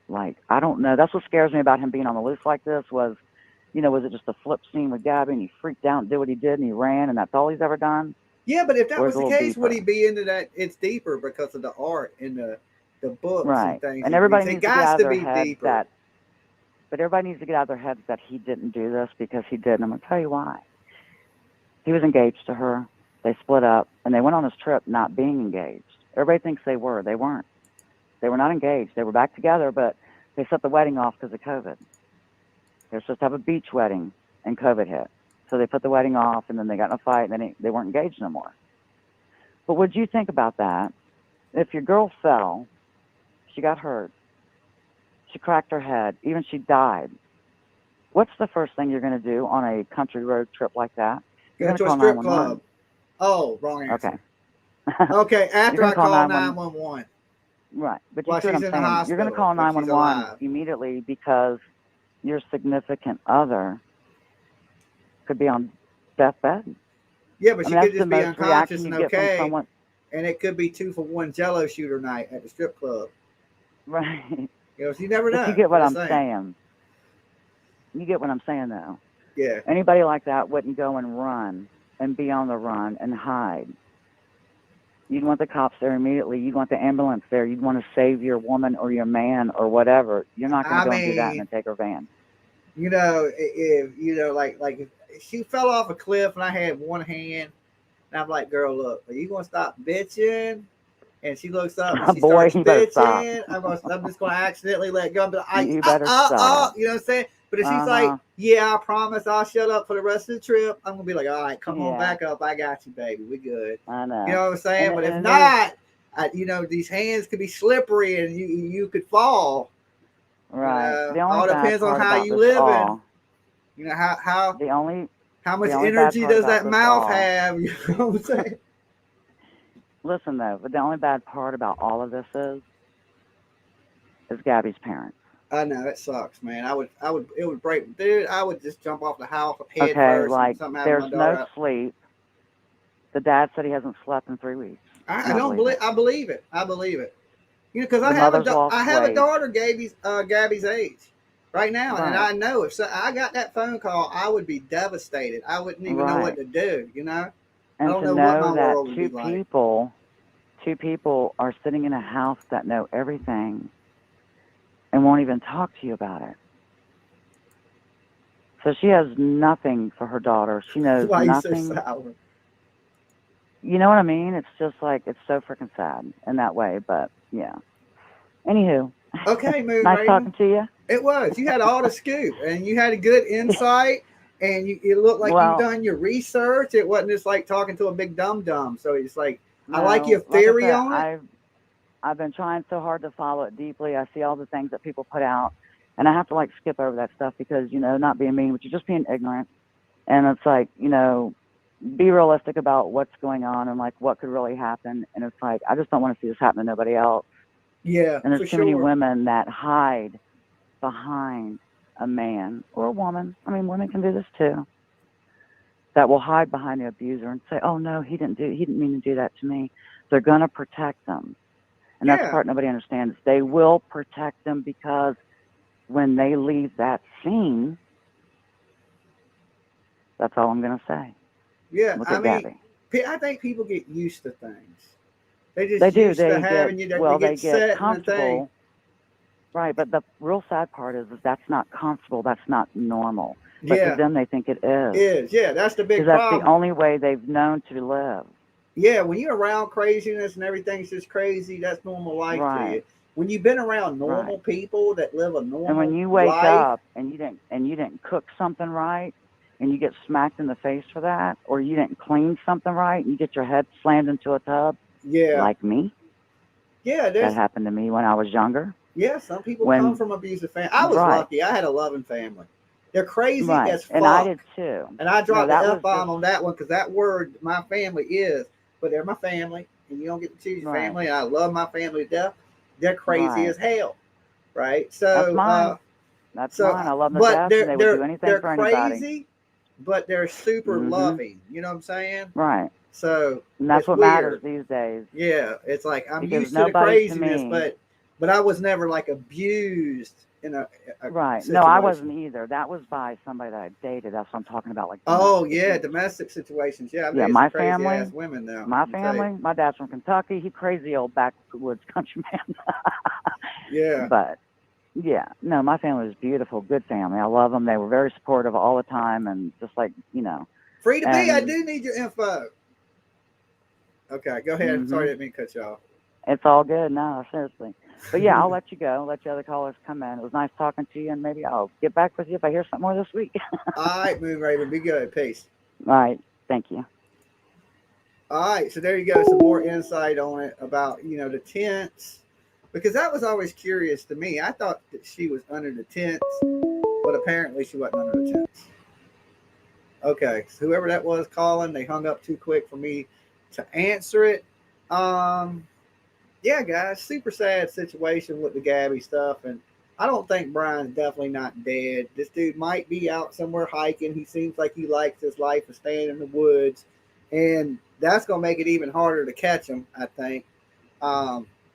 Like, I don't know. That's what scares me about him being on the loose like this was, was it just a flip scene with Gabby and he freaked out and did what he did and he ran and that's all he's ever done? Yeah, but if that Or was is it the a little case, would he deeper? be into that? It's deeper because of the art and the books and Right. things. And everybody It needs to get got out of to their be head deeper. but everybody needs to get out of their heads that he didn't do this because he did. And I'm going to tell you why. He was engaged to her. They split up and they went on this trip not being engaged. Everybody thinks they were. They weren't. They were not engaged. They were back together, but they set the wedding off because of COVID. They were supposed to have a beach wedding and COVID hit. So they put the wedding off and then they got in a fight and then they weren't engaged no more. But would you think about that? If your girl fell, she got hurt, she cracked her head, even she died, what's the first thing you're going to do on a country road trip like that? You're Go going to to a call strip 911. club. Oh, wrong answer. Okay. Okay, after I You're gonna call 911. 911. Right. But you While see what she's I'm in the saying? You're going to hospital, call but she's 911 alive. immediately because your significant other could be on deathbed. Yeah, but I she mean, could that's the just be most unconscious reaction and you get from okay, someone. and it could be 2-for-1 Jello shooter night at the strip club. Right. So you never know. But you get what Just I'm saying. You get what I'm saying, though. Yeah. Anybody like that wouldn't go and run and be on the run and hide. You'd want the cops there immediately. You'd want the ambulance there. You'd want to save your woman or your man or whatever. You're not going to go and do that and then take her van. If like if she fell off a cliff and I had one hand, and I'm like, girl, look, are you gonna stop bitching? And she looks up and she Boy, starts you better stop. bitching. I'm just gonna accidentally let go. But You better stop. you know what I'm saying? But if she's like, yeah, I promise I'll shut up for the rest of the trip, I'm gonna be like, all right, come on back up. I got you, baby. We good. I know. You know what I'm saying? And- but if and not, these hands could be slippery and you could fall. Right. The only all bad depends on part how about you this living. all, How the only much the only bad energy part does about that this mouth all- have? You know what I'm saying? Listen though, but the only bad part about all of this is Gabby's parents. I know it sucks, man. It would break, dude. I would just jump off the house head Okay, first. like and something happened there's to my daughter. no sleep. The dad said he hasn't slept in 3 weeks. I don't believe. I believe it. I believe it. Because The I have mother's lost I have a weight. daughter, Gabby's age, right now, and Right. I know if I got that phone call, I would be devastated. I wouldn't even know what Right. to do. You know, And I don't to know what my that world would be like. two people are sitting in a house that know everything and won't even talk to you about it. So she has nothing for her daughter. She knows Why nothing. you so sour? You know what I mean? It's just like, it's so freaking sad in that way, but yeah. Anywho. Okay, Moon Nice Raven. talking to you. It was. You had all the scoop, and you had a good insight, and it looked like Well- you've done your research. It wasn't just like talking to a big dum-dum. So it's like, I No, like your like I theory said, on it. I've been trying so hard to follow it deeply. I see all the things that people put out, and I have to like skip over that stuff because, not being mean, but you're just being ignorant. And it's like, be realistic about what's going on and like what could really happen. And it's like, I just don't want to see this happen to nobody else. Yeah, And there's for too many sure. women that hide behind a man or a woman. I mean, women can do this too. That will hide behind the abuser and say, "Oh no, he didn't mean to do that to me." They're gonna protect them, and that's the Yeah. part nobody understands. They will protect them because when they leave that scene, that's all I'm gonna say. Yeah, Look I at mean, Gabby. I think people get used to things. They just They do. used They to having get you. well. They They get set get in the comfortable. thing. Right, but the real sad part is that's not comfortable. That's not normal. But Yeah. to them, they think it is. Yeah, that's the big Because that's problem. the only way they've known to live. Yeah, when you're around craziness and everything's just crazy, that's normal life to you. Right. When you've been around normal people that live a normal And when you wake life, up and you didn't cook something right, and you get smacked in the face for that, or you didn't clean something right, and you get your head slammed into a tub, yeah, like me. yeah, That happened to me when I was younger. yeah, some people When- come from abusive families. I was Right. lucky. I had a loving family. They're crazy Right, as fuck. and I did too. And I dropped that the was F-bomb on that one because that word, my family is, but they're my family, and you don't get to choose your Right. family. And I love my family to death. They're crazy Right. as hell, right? So That's mine. That's mine. I love them to but death, and they would do anything they're for anybody. crazy, but they're super Mhm. loving. You know what I'm saying? Right. So And that's it's what weird. matters these days. Yeah, it's like I'm Because used to the nobody to craziness, me- but but I was never like abused in a Right. No, I situation. wasn't either. That was by somebody that I dated. That's what I'm talking about. Like Oh domestic yeah, abuse. domestic situations. Yeah, I Yeah, mean my some crazy ass family. women now. My I'll tell you. family. My dad's from Kentucky. He crazy old backwoods country man. Yeah. But yeah, no, my family was beautiful, good family. I love them. They were very supportive all the time, and just like Free to be. I and do need your info. Okay, go ahead. Sorry, I didn't mean to cut you off. it's all good. No, seriously. But yeah, I'll let you go. Let the other callers come in. It was nice talking to you, and maybe I'll get back with you if I hear something more this week. All right, Moon Raven, be good. Peace. All right, thank you. All right, so there you go. Some more insight on it about the tents, because that was always curious to me. I thought that she was under the tents, but apparently she wasn't under the tents. Okay, so whoever that was calling, they hung up too quick for me to answer it. Yeah, guys, super sad situation with the Gabby stuff, and I don't think Brian's definitely not dead. This dude might be out somewhere hiking. He seems like he likes his life of staying in the woods, and that's gonna make it even harder to catch him, I think.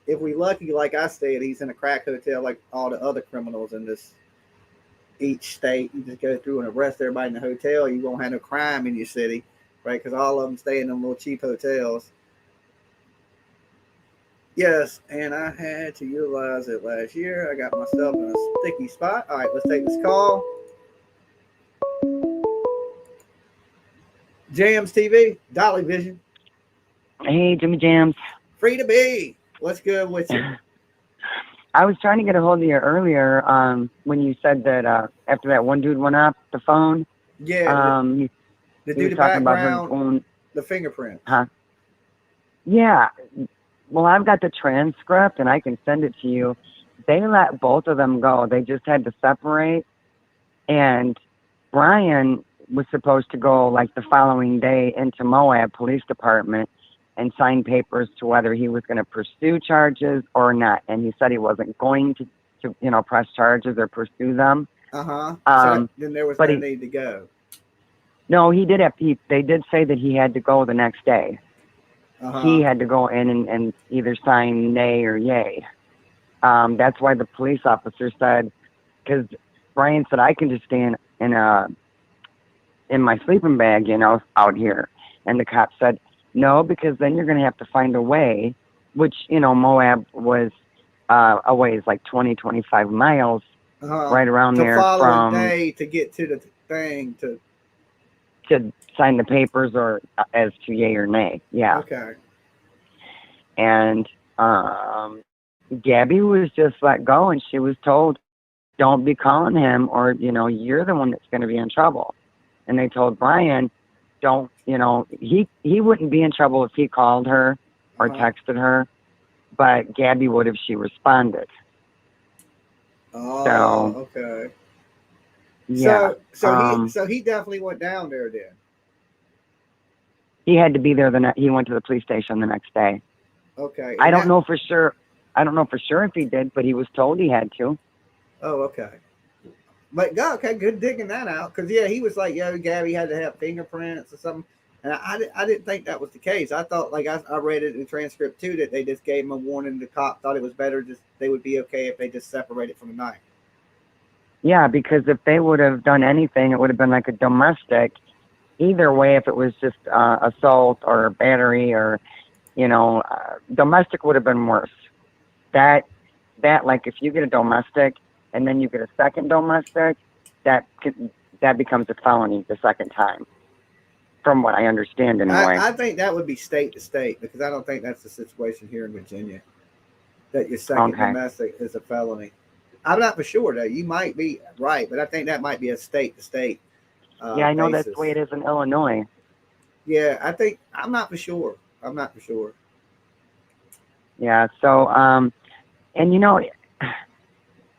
If we lucky, like I said, he's in a crack hotel like all the other criminals in each state. You just go through and arrest everybody in the hotel. You won't have no crime in your city, right? Because all of them stay in them little cheap hotels. Yes, and I had to utilize it last year. I got myself in a sticky spot. All right, let's take this call. Jamz TV, Dolly Vision. Hey, Jimmy Jamz. Free to be. What's good with you? I was trying to get a hold of you earlier when you said that after that one dude went up the phone. Yeah. The dude in the background, the fingerprint. Huh? Yeah. Well, I've got the transcript, and I can send it to you. They let both of them go. They just had to separate. And Brian was supposed to go, like, the following day into Moab Police Department and sign papers to whether he was going to pursue charges or not. And he said he wasn't going to press charges or pursue them. Uh-huh. So then there was no need to go. No, he did have. They did say that he had to go the next day. Uh-huh. He had to go in and either sign nay or yay. That's why the police officer said, because Brian said, I can just stay in my sleeping bag, out here. And the cop said, no, because then you're going to have to find a way, which, Moab was away is like 20, 25 miles, right around there from day to get to the thing to sign the papers or as to yay or nay. Yeah. Okay. And Gabby was just let go, and she was told, don't be calling him or, you're the one that's going to be in trouble. And they told Brian, don't, he wouldn't be in trouble if he called her or texted her, but Gabby would if she responded. Oh, okay. Yeah. So he definitely went down there then. He had to be there he went to the police station the next day. Okay. I don't know for sure. I don't know for sure if he did, but he was told he had to. Oh, okay. But okay, good digging that out. Because he was like, Gabby had to have fingerprints or something. And I didn't think that was the case. I thought, like I read it in the transcript too, that they just gave him a warning. The cop thought it was better they would be okay if they just separated from the night. Yeah, because if they would have done anything, it would have been like a domestic. Either way, if it was just assault or battery or, domestic would have been worse. That like if you get a domestic and then you get a second domestic, that becomes a felony the second time. From what I understand, anyway. I think that would be state to state, because I don't think that's the situation here in Virginia. That your second domestic is a felony. I'm not for sure, though. You might be right, but I think that might be a state to state. Yeah, I know that's the way it is in Illinois. Yeah, I'm not for sure. Yeah, so, and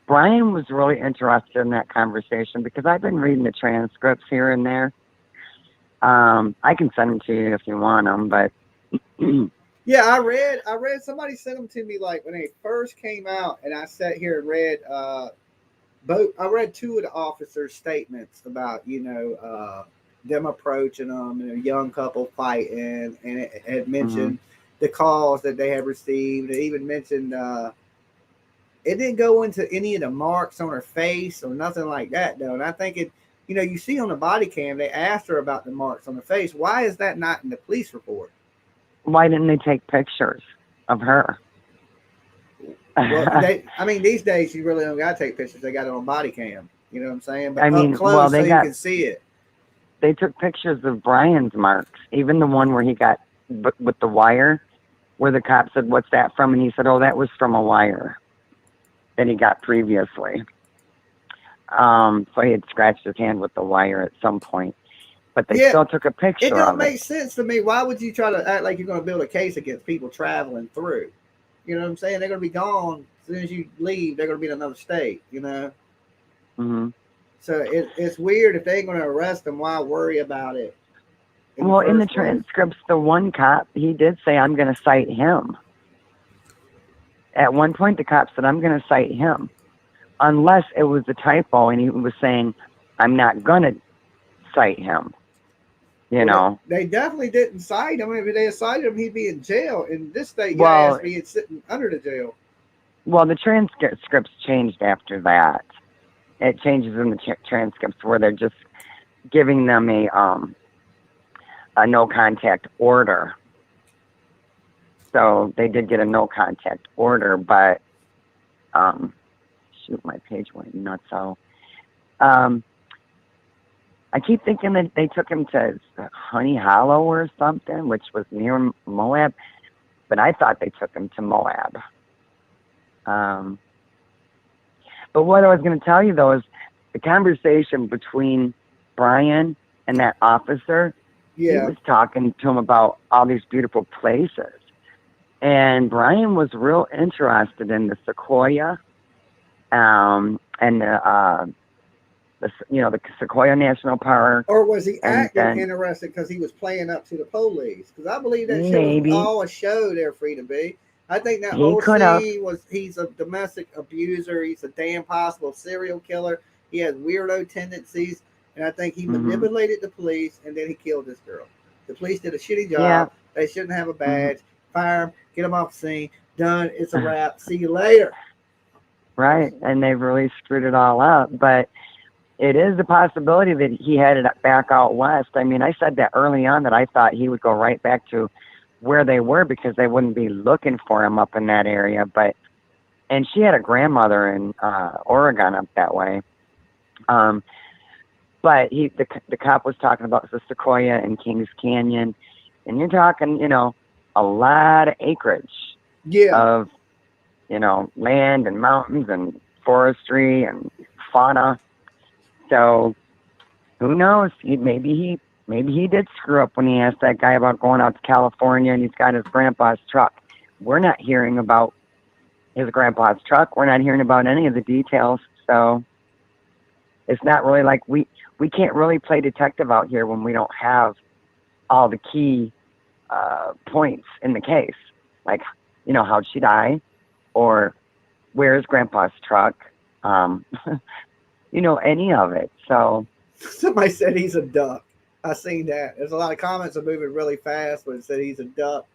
Brian was really interested in that conversation because I've been reading the transcripts here and there. I can send them to you if you want them, but yeah, I read somebody sent them to me like when they first came out, and I sat here and read I read two of the officers' statements about them approaching them and a young couple fighting, and it had mentioned the calls that they had received. It even mentioned it didn't go into any of the marks on her face or nothing like that, though. And I think it, you see on the body cam, they asked her about the marks on her face. Why is that not in the police report? Why didn't they take pictures of her? Well, these days you really don't got to take pictures. They got it on body cam. You know what I'm saying? But I mean, up close well, so you can see it. They took pictures of Brian's marks, even the one where he got with the wire, where the cop said, "What's that from?" And he said, "Oh, that was from a wire that he got previously." So he had scratched his hand with the wire at some point. But they still took a picture of it. It don't make sense to me. Why would you try to act like you're going to build a case against people traveling through? You know what I'm saying? They're going to be gone as soon as you leave. They're going to be in another state, Mm-hmm. So it's weird if they ain't going to arrest them. Why worry about it? In the transcripts, the one cop, he did say, "I'm going to cite him." At one point, the cop said, "I'm going to cite him," unless it was a typo and he was saying, "I'm not going to cite him." They definitely didn't cite him. If they had cited him, he'd be in jail. In this state, your ass be sitting under the jail. Well, the transcripts changed after that. It changes in the transcripts where they're just giving them a no contact order. So they did get a no contact order, but my page went nuts. So I keep thinking that they took him to Honey Hollow or something, which was near Moab, but I thought they took him to Moab. But what I was going to tell you, though, is the conversation between Brian and that officer. He was talking to him about all these beautiful places. And Brian was real interested in the Sequoia and the Sequoia National Park. Or was he acting interested because he was playing up to the police? Because I believe that shit was all a show there, Free to Be. I think that whole scene was he's a domestic abuser. He's a damn possible serial killer. He has weirdo tendencies. And I think he manipulated the police and then he killed this girl. The police did a shitty job. Yeah. They shouldn't have a badge. Fire him. Get him off the scene. Done. It's a wrap. See you later. Right. And they've really screwed it all up. But it is a possibility that he headed back out west. I mean, I said that early on that I thought he would go right back to where they were because they wouldn't be looking for him up in that area. And she had a grandmother in Oregon up that way. But the cop was talking about the Sequoia and Kings Canyon, and you're talking, a lot of acreage of, land and mountains and forestry and fauna. So who knows? Maybe he did screw up when he asked that guy about going out to California and he's got his grandpa's truck. We're not hearing about his grandpa's truck. We're not hearing about any of the details. So it's not really like we can't really play detective out here when we don't have all the key points in the case. Like, how'd she die? Or where's grandpa's truck? Any of it. So somebody said he's a duck. I seen that. There's a lot of comments are moving really fast, but it said he's a duck.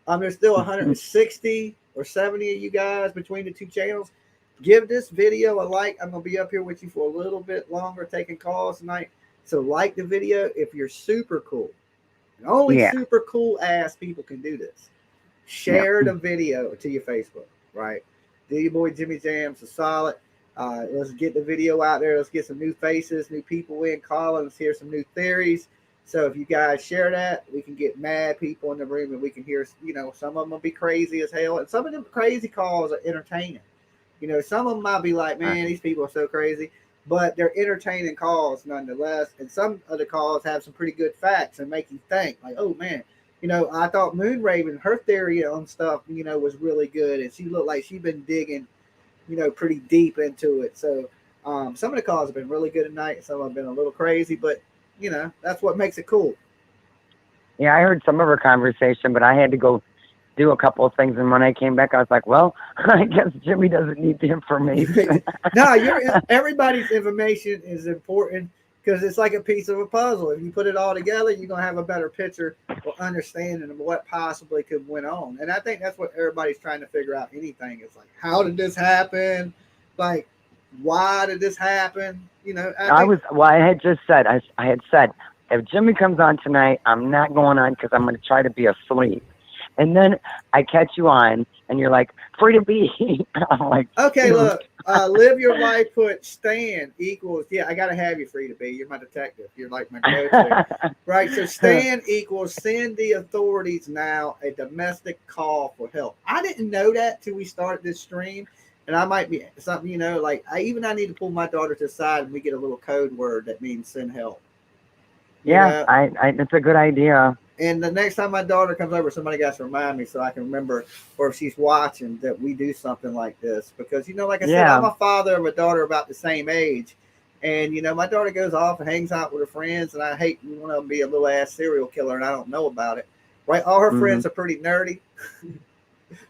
There's still 160 or 70 of you guys between the two channels. Give this video a like. I'm going to be up here with you for a little bit longer taking calls tonight. So like the video if you're super cool. And only super cool ass people can do this. Share the video to your Facebook, right? Do your boy Jimmy Jamz a solid. Let's get the video out there. Let's get some new faces, new people in calling. Let's hear some new theories. So if you guys share that, we can get mad people in the room and we can hear, some of them will be crazy as hell. And some of them crazy calls are entertaining. Some of them might be like, man, these people are so crazy, but they're entertaining calls nonetheless. And some of the calls have some pretty good facts and make you think like, oh man, I thought Moonraven, her theory on stuff, was really good. And she looked like she'd been digging, pretty deep into it. So some of the calls have been really good tonight. Some have been a little crazy, but that's what makes it cool. Yeah, I heard some of her conversation, but I had to go do a couple of things. And when I came back, I was like, well, I guess Jimmy doesn't need the information. No, everybody's information is important. because it's like a piece of a puzzle. If you put it all together, you're gonna have a better picture or understanding of what possibly could went on. And I think that's what everybody's trying to figure out. Anything is like, how did this happen? Like, why did this happen? You know, I had just said, I had said, if Jimmy comes on tonight, I'm not going on because I'm going to try to be asleep. And then I catch you on, and you're like, free to be. I'm like, okay, look, live your life. Put Stan equals, yeah, I got to have you free to be. You're my detective. You're like my go-to. Right, so Stan equals send the authorities now a domestic call for help. I didn't know that till we started this stream. And I might be something, you know, like I need to pull my daughter to the side and we get a little code word that means send help. Yeah, it's a good idea. And the next time my daughter comes over, somebody got to remind me so I can remember, or if she's watching, that we do something like this. Because, you know, like I said, I'm a father of a daughter about the same age. And, you know, my daughter goes off and hangs out with her friends, and I hate one of them be a little ass serial killer and I don't know about it. Right? All her friends are pretty nerdy.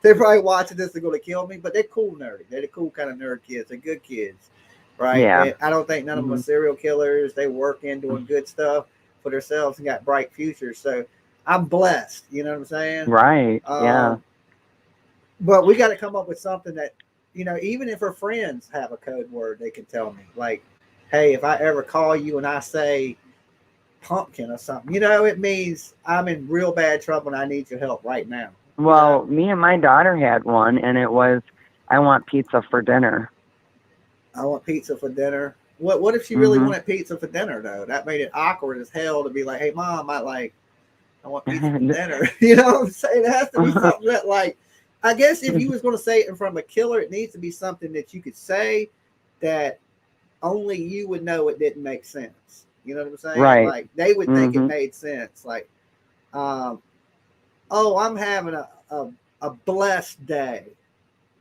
They're probably watching this. They're going to kill me, but they're cool nerdy. They're the cool kind of nerd kids. They're good kids, right? Yeah. And I don't think none of them are serial killers. They work in doing good stuff for themselves and got bright futures. So I'm blessed. You know what I'm saying? Right. Yeah. But we got to come up with something that, you know, even if her friends have a code word, they can tell me. Like, hey, if I ever call you and I say pumpkin or something, you know, it means I'm in real bad trouble and I need your help right now. Well, me and my daughter had one, and it was, I want pizza for dinner. I want pizza for dinner. What if she really wanted pizza for dinner, though? That made it awkward as hell to be like, hey, Mom, I want pizza for dinner. You know what I'm saying? It has to be something that, like, I guess if you was going to say it in front of a killer, it needs to be something that you could say that only you would know it didn't make sense. You know what I'm saying? Right. Like, they would think it made sense. Like, oh, I'm having a blessed day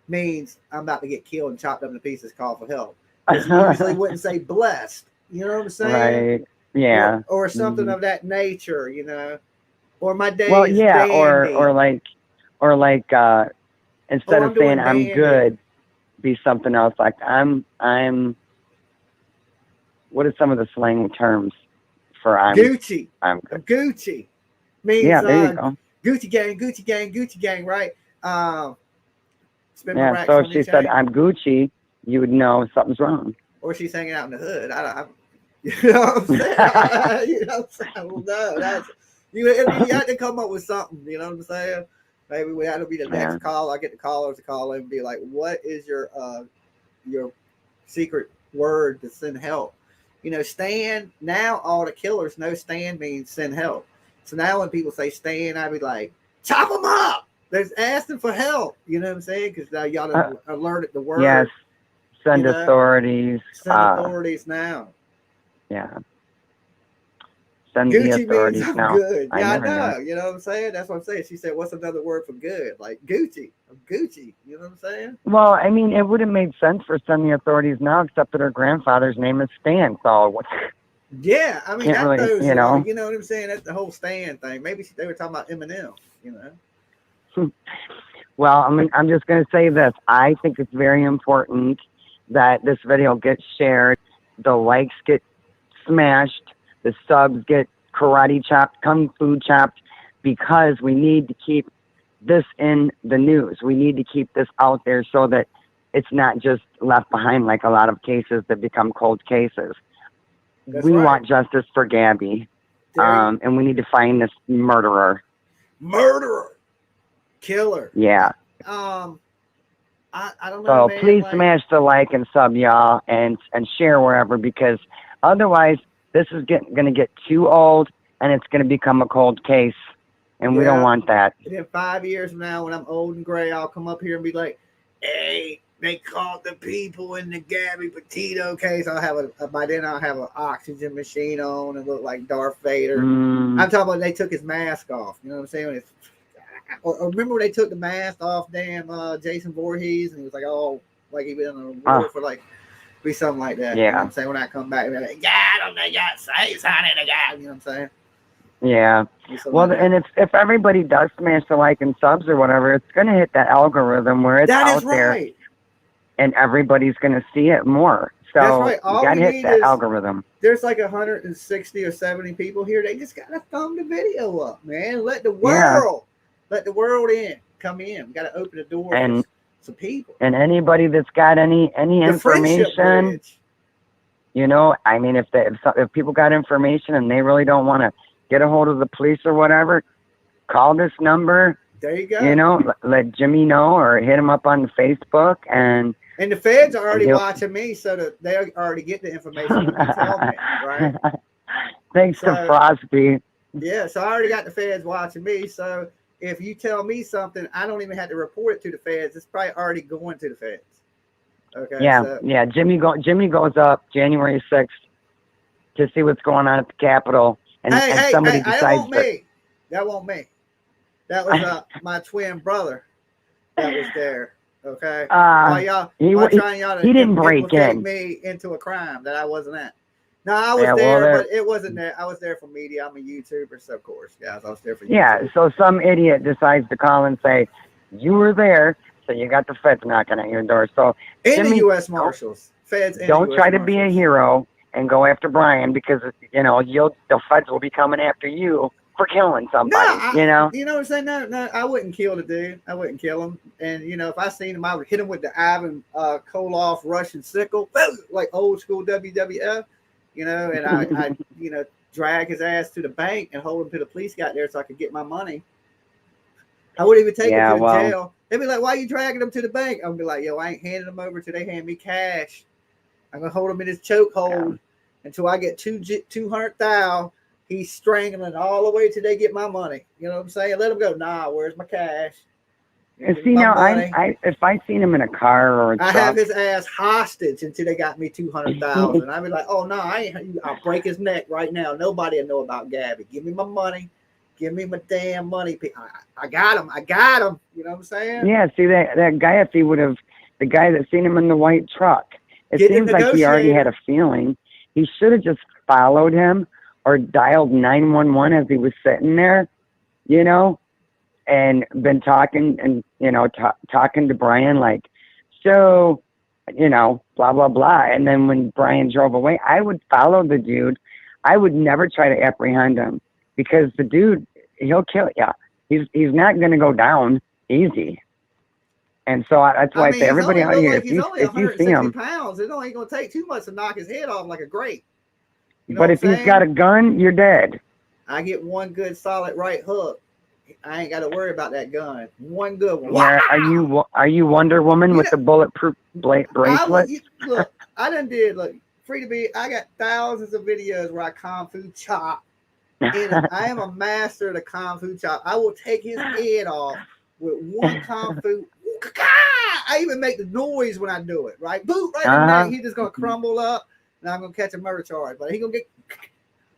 means I'm about to get killed and chopped up into pieces, call for help. Because you usually wouldn't say blessed. You know what I'm saying? Right. Yeah. Or something of that nature, you know. Or my day Well, is yeah, dandy. or like instead of saying I'm good, be something else like I'm what are some of the slang terms for I'm Gucci. I'm good. Gucci means there you go. Gucci gang, Gucci gang, Gucci gang, right? Yeah, so if she said I'm Gucci, you would know something's wrong. Or she's hanging out in the hood. You know what I'm saying? You know what I'm saying? Well, no, that's you have to come up with something. You know what I'm saying? Maybe we had to be the next call. I get the callers to call in and be like, "What is your secret word to send help?" You know, Stan. Now all the killers know Stan means send help. So now when people say Stan, I'd be like, "Chop them up." They're asking for help. You know what I'm saying? Because now y'all done alerted the word. Yes. Send authorities. Send authorities now. Yeah. Send Gucci the authorities means I'm now. good. Yeah, I know. Know. You know what I'm saying? That's what I'm saying. She said, what's another word for good? Like Gucci. I'm Gucci. You know what I'm saying? Well, I mean, it would have made sense for send the authorities now, except that her grandfather's name is Stan. So yeah, I mean, that really, throws you know what I'm saying? That's the whole Stan thing. Maybe they were talking about Eminem, you know? Well, I mean, I'm just going to say this. I think it's very important that this video gets shared, the likes get smashed, the subs get karate chopped, kung fu chopped, because we need to keep this in the news. We need to keep this out there so that it's not just left behind like a lot of cases that become cold cases. We want justice for Gabby, and we need to find this murderer. Killer. Yeah. I don't So know, man, please smash the like and sub, y'all, and share wherever, because otherwise this is going to get too old and it's going to become a cold case, and we don't want that. And then 5 years from now, when I'm old and gray, I'll come up here and be like, hey, they caught the people in the Gabby Petito case. By then I'll have an oxygen machine on and look like Darth Vader. I'm talking about they took his mask off. You know what I'm saying? Or remember when they took the mask off Jason Voorhees, and he was like, oh, like he been on a war for like, be something like that. Yeah. You know what I'm saying? When I come back, they're like, yeah, they got size on it, you know what I'm saying? Yeah. Well, like and if everybody does smash the like and subs or whatever, it's going to hit that algorithm where it's out there, and everybody's going to see it more. So That's right. you All got we to hit need that is algorithm. there's like 160 or 70 people here. They just gotta thumb the video up, man. Let the Yeah. world in. Come in. We gotta open the door And for some people. and anybody that's got any The friendship information, bridge. you know, I mean, if people got information and they really don't want to get a hold of the police or whatever, call this number. There you go. You know, let Jimmy know or hit him up on Facebook and the feds are already he'll- watching me, so that they already get the information when you tell me, right? Thanks to Frosty. Yeah, so I already got the feds watching me. So if you tell me something, I don't even have to report it to the feds. It's probably already going to the feds. Okay. Yeah, so, yeah. Jimmy goes up January 6th to see what's going on at the Capitol, and somebody that decides won't me. That won't me. That was my twin brother that was there. Okay. he didn't break in. Me into a crime that I wasn't at. No, I was Yeah, there, but it wasn't there. I was there for media. I'm a YouTuber, so of course, guys, I was there for YouTube. Yeah, so some idiot decides to call and say, you were there, so you got the feds knocking at your door. So And Jimmy, the U.S. Marshals, feds. And don't the try US to be a hero and go after Brian because you know the feds will be coming after you for killing somebody. You know. You know what I'm saying? No, I wouldn't kill the dude. I wouldn't kill him. And you know, if I seen him, I would hit him with the Ivan Koloff Russian sickle, like old school WWF. You know, and I you know, drag his ass to the bank and hold him till the police got there so I could get my money. I wouldn't even take him to the jail. They'd be like, "Why are you dragging him to the bank?" I'd be like, "Yo, I ain't handing him over till they hand me cash. I'm gonna hold him in his chokehold until I get 200,000. He's strangling all the way till they get my money. You know what I'm saying? Let him go. Nah, where's my cash? And see now, if I seen him in a car or a truck, I have his ass hostage until they got me 200,000. I'd be like, "Oh no, I'll break his neck right now. Nobody will know about Gabby. Give me my money. Give me my damn money. I got him. I got him. You know what I'm saying?" Yeah. See that guy, if he would have, the guy that seen him in the white truck, it seems like he already had a feeling. He should have just followed him or dialed 911 as he was sitting there, you know, and been talking and, you know, talking to Brian like, so, you know, blah, blah, blah. And then when Brian drove away, I would follow the dude. I would never try to apprehend him because the dude, he'll kill you. He's not going to go down easy. And so that's why I say everybody out here, if you see him, pounds, it ain't going to take too much to knock his head off like a grape. You know but if he's got a gun, you're dead. I get one good solid right hook. I ain't got to worry about that gun. One good one. Yeah, are you Wonder Woman with the bulletproof bracelet? Look, I done did. Look, free to be. I got thousands of videos where I kung fu chop. I am a master of the kung fu chop. I will take his head off with one kung fu. I even make the noise when I do it. Right, boot right in there. He's just gonna crumble up, and I'm gonna catch a murder charge. But he gonna get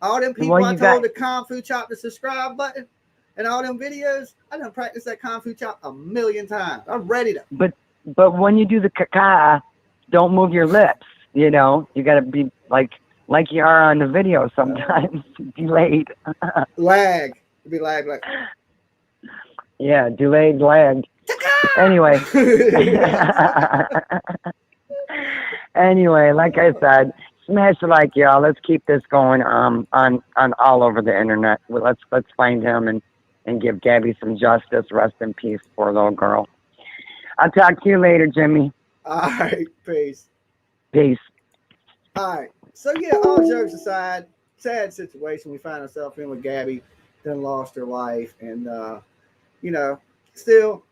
all them people I told the kung fu chop the subscribe button. And all them videos, I done practiced that kung fu chop 1,000,000 times. I'm ready to. But when you do the caca, don't move your lips. You know, you got to be like you are on the video sometimes, delayed. Lag. It'd be lag. Yeah, delayed, lagged. Anyway. Anyway, like I said, smash the like, y'all. Let's keep this going on all over the internet. Let's find him and give Gabby some justice. Rest in peace, poor little girl. I'll talk to you later, Jimmy. All right, peace. Peace. All right. So yeah, all jokes aside, sad situation we find ourselves in with Gabby. Then lost her life, and you know, still,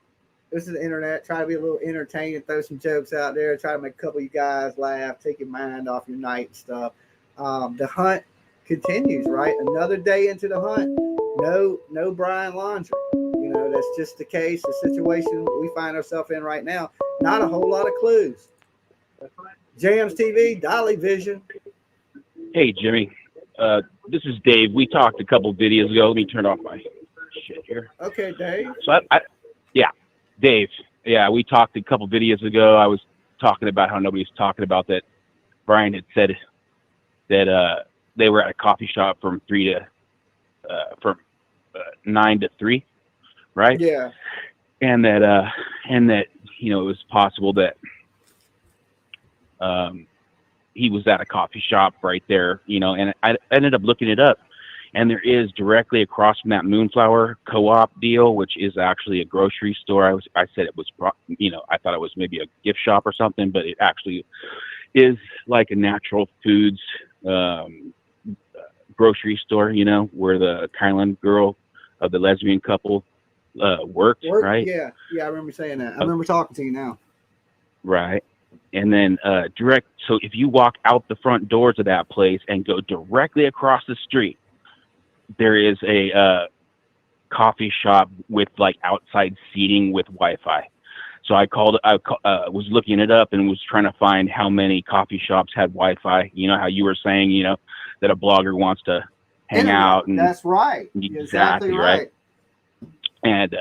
this is the internet. Try to be a little entertaining, throw some jokes out there. Try to make a couple of you guys laugh, take your mind off your night and stuff. The hunt continues, right? Another day into the hunt. No Brian Laundrie. You know, that's just the case, the situation we find ourselves in right now. Not a whole lot of clues. Jamz TV, Dolly Vision. Hey, Jimmy. This is Dave. We talked a couple videos ago. Let me turn off my shit here. Okay, Dave. So Dave. Yeah, we talked a couple videos ago. I was talking about how nobody's talking about that. Brian had said that they were at a coffee shop from 9 to 3, right? Yeah. And that you know, it was possible that he was at a coffee shop right there, you know, and I ended up looking it up. And there is directly across from that Moonflower co-op deal, which is actually a grocery store. I said it was, you know, I thought it was maybe a gift shop or something, but it actually is like a natural foods grocery store, you know, where the Thailand girl of the lesbian couple worked, right? Yeah, I remember saying that. I remember talking to you now. Right. And then so if you walk out the front doors of that place and go directly across the street, there is a coffee shop with like outside seating with Wi-Fi. So I was looking it up and was trying to find how many coffee shops had Wi-Fi. You know how you were saying, you know, that a blogger wants to hang out. And that's right. Exactly right. And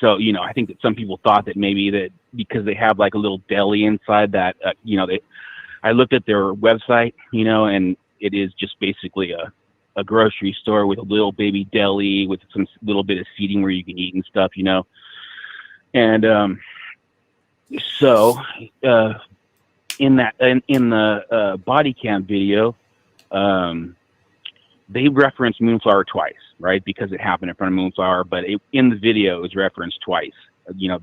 so, you know, I think that some people thought that maybe that because they have like a little deli inside that, you know, I looked at their website, you know, and it is just basically a grocery store with a little baby deli with some little bit of seating where you can eat and stuff, you know. And so in the body cam video, they referenced Moonflower twice, right? Because it happened in front of Moonflower, but in the video it was referenced twice. You know,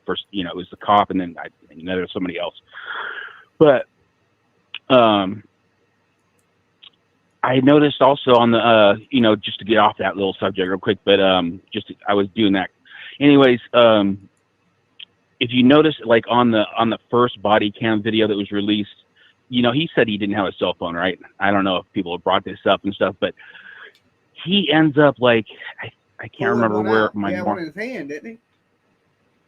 first, you know, it was the cop, and then there was somebody else. But I noticed also on the, you know, just to get off that little subject real quick, but I was doing that. Anyways, if you notice, like on the first body cam video that was released, you know, he said he didn't have a cell phone, right? I don't know if people have brought this up and stuff, but he ends up like, I can't remember where he had one in his hand, didn't he?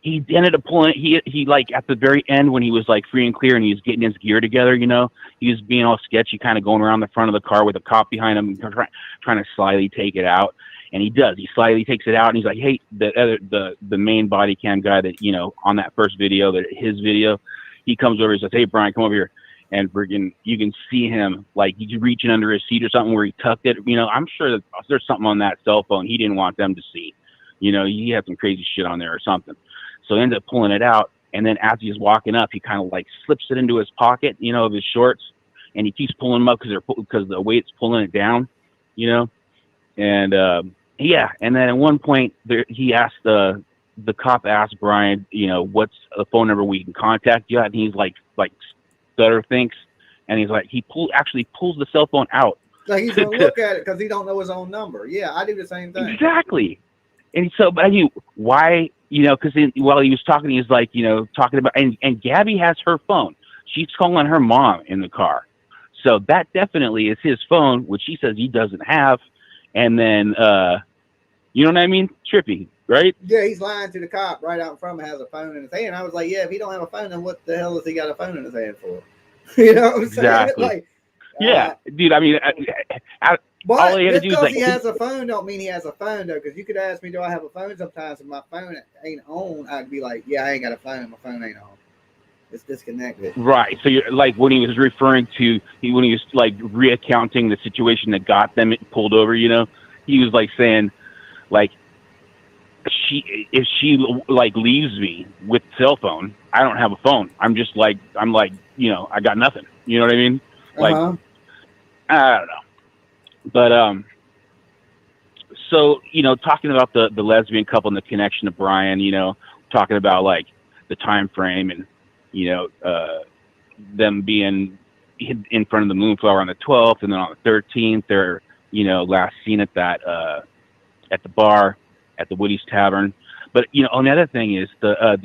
He ended up pulling he like at the very end when he was like free and clear and he was getting his gear together, you know, he was being all sketchy, kind of going around the front of the car with a cop behind him, trying to slyly take it out. And he does. He slyly takes it out, and he's like, "Hey, the main body cam guy that, you know, on that first video, his video, he comes over. He says, 'Hey, Brian, come over here.' And friggin', you can see him like he's reaching under his seat or something where he tucked it. You know, I'm sure that there's something on that cell phone he didn't want them to see. You know, he had some crazy shit on there or something. So he ended up pulling it out, and then as he's walking up, he kind of like slips it into his pocket, you know, of his shorts, and he keeps pulling them up because the weight's pulling it down, you know, and yeah. And then at one point, he asked the cop asked Brian, you know, what's a phone number we can contact you at, and he's like stutter thinks, and he's like actually pulls the cell phone out. Like he's gonna look at it because he don't know his own number. Yeah, I do the same thing. Exactly. And so, but I mean, why? You know, because while he was talking, he was like, you know, talking about, and Gabby has her phone. She's calling her mom in the car. So that definitely is his phone, which he says he doesn't have. And then, you know what I mean? Trippy, right? Yeah, he's lying to the cop right out in front of him, has a phone in his hand. I was like, yeah, if he don't have a phone, then what the hell has he got a phone in his hand for? You know what I'm Exactly. saying? Like, yeah, dude, I mean, but all he had to just do is because like, he has a phone don't mean he has a phone, though, because you could ask me, do I have a phone sometimes, if my phone ain't on, I'd be like, yeah, I ain't got a phone, my phone ain't on. It's disconnected. right. So you're like, when he was referring to, when he was like reaccounting the situation that got them pulled over, you know, he was like saying, like, if she like leaves me with cell phone, I don't have a phone. I'm like, you know, I got nothing. You know what I mean? Like, I don't know. But so, you know, talking about the lesbian couple and the connection to Brian, you know, talking about like the time frame and, you know, them being in front of the Moonflower on the 12th, and then on the 13th, they're, you know, last seen at that at the bar at the Woody's Tavern. But, you know, another thing is the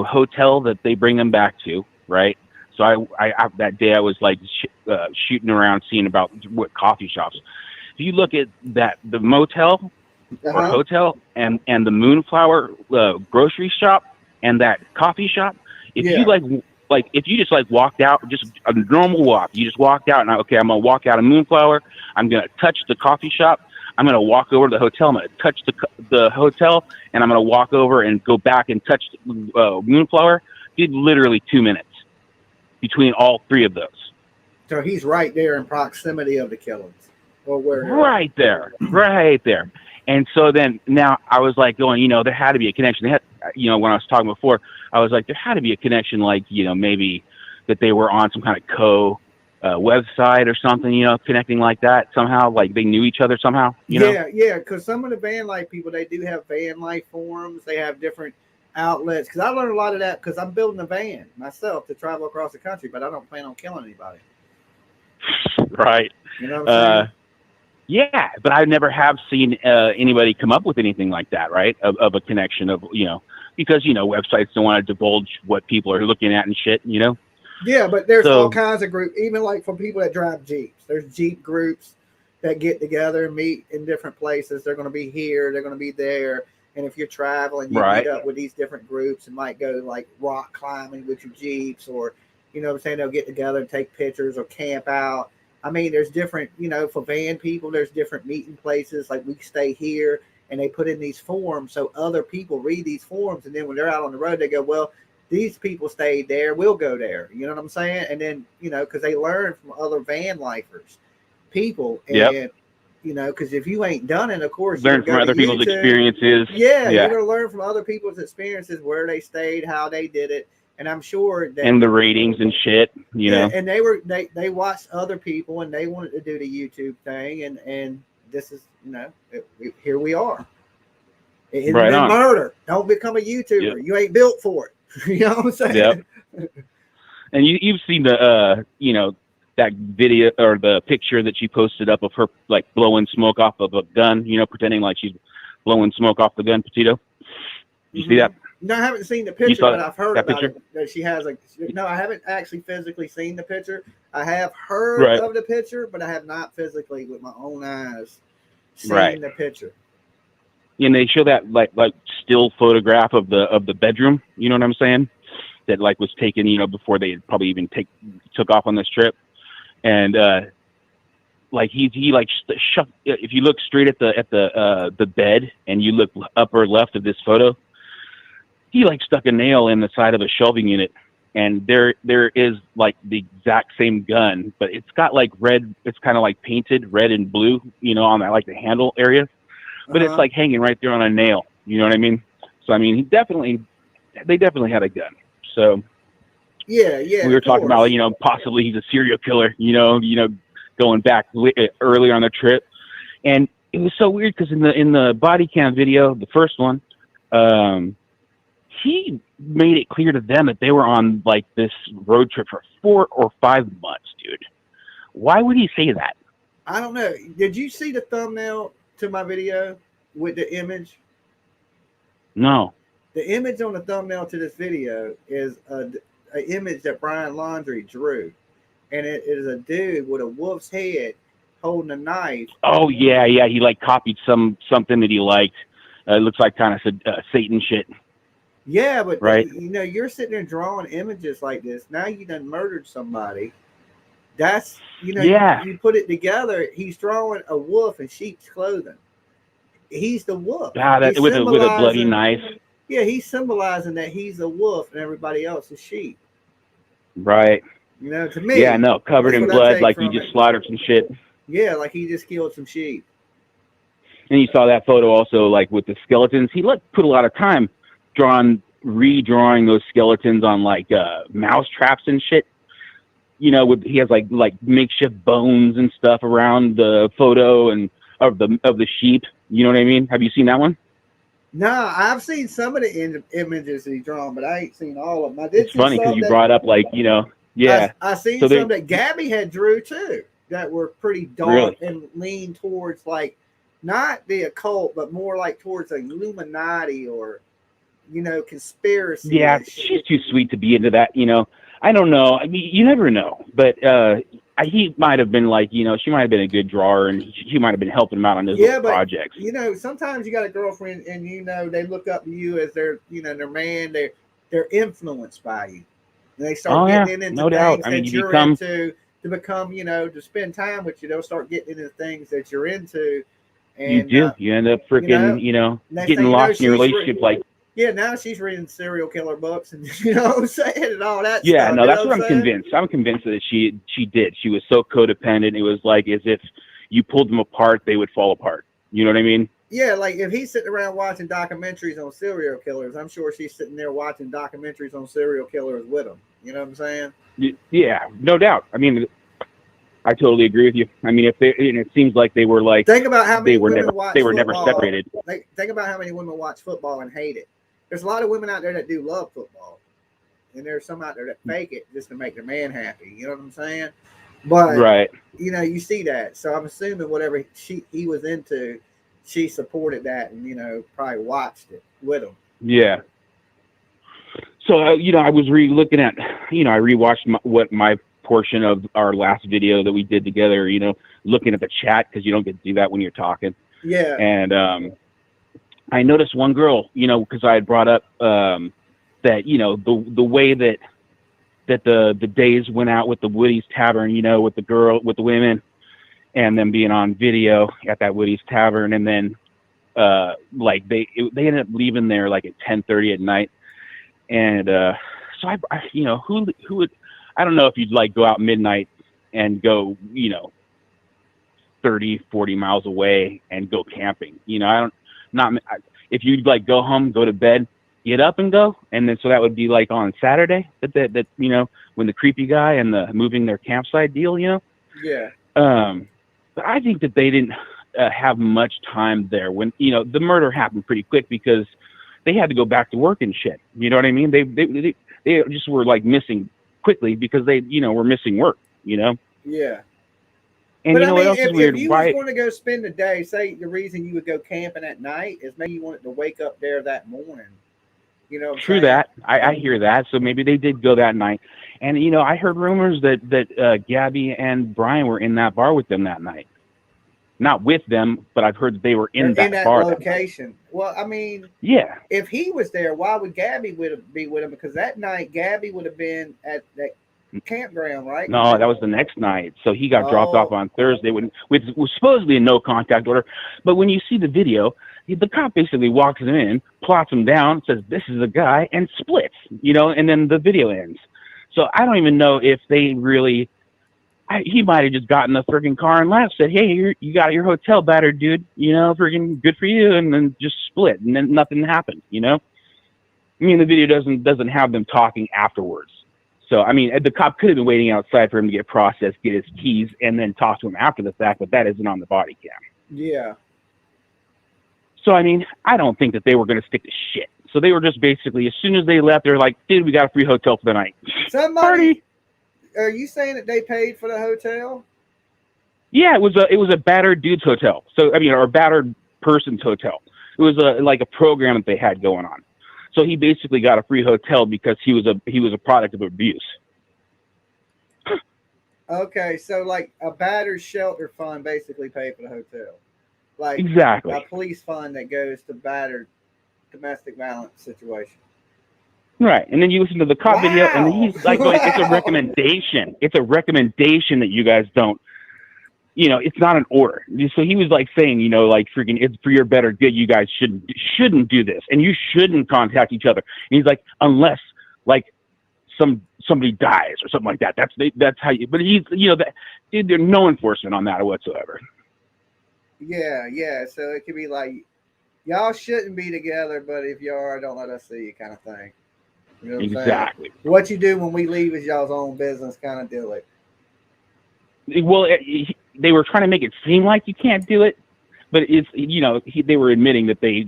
hotel that they bring them back to, right? So I that day I was like shooting around, seeing about what coffee shops. If you look at the motel or hotel and the Moonflower grocery shop and that coffee shop, if you like if you just like walked out, just a normal walk, you just walked out and okay, I'm gonna walk out of Moonflower, I'm gonna touch the coffee shop, I'm gonna walk over to the hotel, I'm gonna touch the hotel, and I'm gonna walk over and go back and touch Moonflower. Did literally 2 minutes between all three of those. So he's right there in proximity of the killings. Or where? Right there. And so then now I was like going, you know, there had to be a connection. They had, you know, when I was talking before, I was like, there had to be a connection, like, you know, maybe that they were on some kind of website or something, you know, connecting like that somehow, like they knew each other somehow, you know? Yeah, because some of the van life people, they do have van life forums. They have different outlets. Because I learned a lot of that because I'm building a van myself to travel across the country, but I don't plan on killing anybody. Right. You know what I'm saying? Yeah, but I never have seen anybody come up with anything like that, right? Of a connection of, you know, because, you know, websites don't want to divulge what people are looking at and shit, you know? Yeah, but there's all So, kinds of groups, even like for people that drive Jeeps. There's Jeep groups that get together and meet in different places. They're going to be here, they're going to be there. And if you're traveling, you right. meet up with these different groups and might go like rock climbing with your Jeeps, or, you know what I'm saying, they'll get together and take pictures or camp out. I mean, there's different, you know, for van people, there's different meeting places. Like we stay here, and they put in these forms so other people read these forms. And then when they're out on the road, they go, well, these people stayed there, we'll go there. You know what I'm saying? And then, you know, because they learn from other van lifers, people. And, you know, because if you ain't done it, of course, Learn from other people's experiences. Yeah, you're going to learn from other people's experiences, where they stayed, how they did it. And I'm sure that, and the ratings and shit, you know. And they watched other people, and they wanted to do the YouTube thing, and this is, you know, here we are. It isn't murder. Don't become a YouTuber. Yep. You ain't built for it. You know what I'm saying? Yep. And you've seen the you know, that video or the picture that she posted up of her like blowing smoke off of a gun, you know, pretending like she's blowing smoke off the gun, Petito. You see that? No, I haven't seen the picture, but I've heard about it. That she has no, I haven't actually physically seen the picture. I have heard of the picture, but I have not physically with my own eyes seen the picture. And they show that like still photograph of the bedroom, you know what I'm saying? That like was taken, you know, before they had probably even took off on this trip. And like he like if you look straight at the bed and you look upper left of this photo, he like stuck a nail in the side of a shelving unit, and there is like the exact same gun, but it's got like red, it's kind of like painted red and blue, you know, on that like the handle area, but it's like hanging right there on a nail, you know what I mean? So I mean, they definitely had a gun. So yeah, we were talking about, you know, possibly he's a serial killer, you know, going back earlier on the trip. And it was so weird because in the body cam video, the first one, he made it clear to them that they were on like this road trip for 4 or 5 months, dude. Why would he say that? I don't know. Did you see the thumbnail to my video with the image? No. The image on the thumbnail to this video is an image that Brian Laundrie drew. And it is a dude with a wolf's head holding a knife. Oh, yeah. He like copied something that he liked. It looks like kind of Satan shit. Yeah, but you know, you're sitting there drawing images like this. Now you done murdered somebody. That's, you know, you put it together. He's drawing a wolf in sheep's clothing. He's the wolf. That with a bloody knife. Yeah, he's symbolizing that he's a wolf and everybody else is sheep. Right. You know, to me. Yeah, no, covered in blood, like he just slaughtered some shit. Yeah, like he just killed some sheep. And you saw that photo also, like with the skeletons. He put a lot of time redrawing those skeletons on like mouse traps and shit. You know, he has like makeshift bones and stuff around the photo and of the sheep. You know what I mean? Have you seen that one? No, I've seen some of the images he's drawn, but I ain't seen all of them. It's funny because you brought up like, you know, yeah. I seen some that Gabby had drew too that were pretty dark and lean towards like not the occult, but more like towards like Illuminati or, you know, conspiracy. Yeah, she's too sweet to be into that, you know. I don't know. I mean, you never know. But he might have been like, you know, she might have been a good drawer, and she might have been helping him out on his little projects. You know, sometimes you got a girlfriend, and you know they look up to you as their, you know, their man. They're influenced by you. And they start getting into no doubt. things I mean, that you're into to become, you know, to spend time with you. They'll start getting into things that you're into. And you do. You end up freaking, you know getting lost in your relationship, like. Yeah, now she's reading serial killer books, and you know what I'm saying, and all that. Yeah, stuff, no, that's what I'm saying? convinced. I'm convinced that she did. She was so codependent. It was like as if you pulled them apart, they would fall apart. You know what I mean? Yeah, like if he's sitting around watching documentaries on serial killers, I'm sure she's sitting there watching documentaries on serial killers with him. You know what I'm saying? Yeah, no doubt. I mean, I totally agree with you. I mean, if they, and it seems like they were like, Think about how many they were women never, watch they were football. never separated. Think about how many women watch football and hate it. There's a lot of women out there that do love football, and there's some out there that fake it just to make their man happy. You know what I'm saying? But Right. you know, you see that. So I'm assuming whatever he was into, she supported that, and you know, probably watched it with him. Yeah. So you know, I was looking at, you know, I rewatched my portion of our last video that we did together. You know, looking at the chat because you don't get to do that when you're talking. Yeah. And I noticed one girl, you know, because I had brought up that, you know, the way that the days went out with the Woody's Tavern, you know, with the women, and them being on video at that Woody's Tavern, and then like they ended up leaving there like at 10:30 at night, and so I you know, who would, I don't know if you'd like go out midnight and go, you know, 30-40 miles away and go camping. You know, if you'd like go home, go to bed, get up and go, and then so that would be like on Saturday that you know, when the creepy guy and the moving their campsite deal, you know. Yeah. But I think that they didn't have much time there when, you know, the murder happened pretty quick because they had to go back to work and shit. You know what I mean? They just were like missing quickly because they, you know, were missing work. You know. Yeah. And but you know I mean, what else is weird? If you was going to go spend the day, say the reason you would go camping at night is maybe you wanted to wake up there that morning. You know what I'm True saying? that. I hear that. So maybe they did go that night. And, you know, I heard rumors that Gabby and Brian were in that bar with them that night. Not with them, but I've heard that they were in that bar. Location. Well, I mean, yeah. If he was there, why would Gabby be with him? Because that night, Gabby would have been at that campground, right? No, that was the next night. So he got dropped off on Thursday with was supposedly a no contact order. But when you see the video, the cop basically walks him in, plots him down, says, "This is a guy," and splits, you know, and then the video ends. So I don't even know if they really, he might have just gotten the freaking car and left, said, "Hey, you got your hotel battered, dude, you know, freaking good for you," and then just split, and then nothing happened, you know? I mean, the video doesn't have them talking afterwards. So, I mean, the cop could have been waiting outside for him to get processed, get his keys, and then talk to him after the fact, but that isn't on the body cam. Yeah. So, I mean, I don't think that they were going to stick to shit. So they were just basically, as soon as they left, they're like, "Dude, we got a free hotel for the night." Somebody, are you saying that they paid for the hotel? Yeah, it was a battered dude's hotel. So, I mean, or a battered person's hotel. It was like a program that they had going on. So he basically got a free hotel because he was a product of abuse. Okay, so like a battered shelter fund basically paid for the hotel, like exactly a police fund that goes to battered domestic violence situation. Right, and then you listen to the cop video, and he's like, going, "It's a recommendation. It's a recommendation that you guys don't." You know, it's not an order. So he was like saying, you know, like freaking, it's for your better good. You guys shouldn't do this, and you shouldn't contact each other. And he's like, unless like somebody dies or something like that. That's how you. But he's, you know, that dude, there's no enforcement on that whatsoever. Yeah, yeah. So it could be like, y'all shouldn't be together, but if you are, don't let us see you, kind of thing. You know what Exactly. I'm saying? What you do when we leave is y'all's own business, kind of deal. Like, well, they were trying to make it seem like you can't do it, but it's, you know, they were admitting that they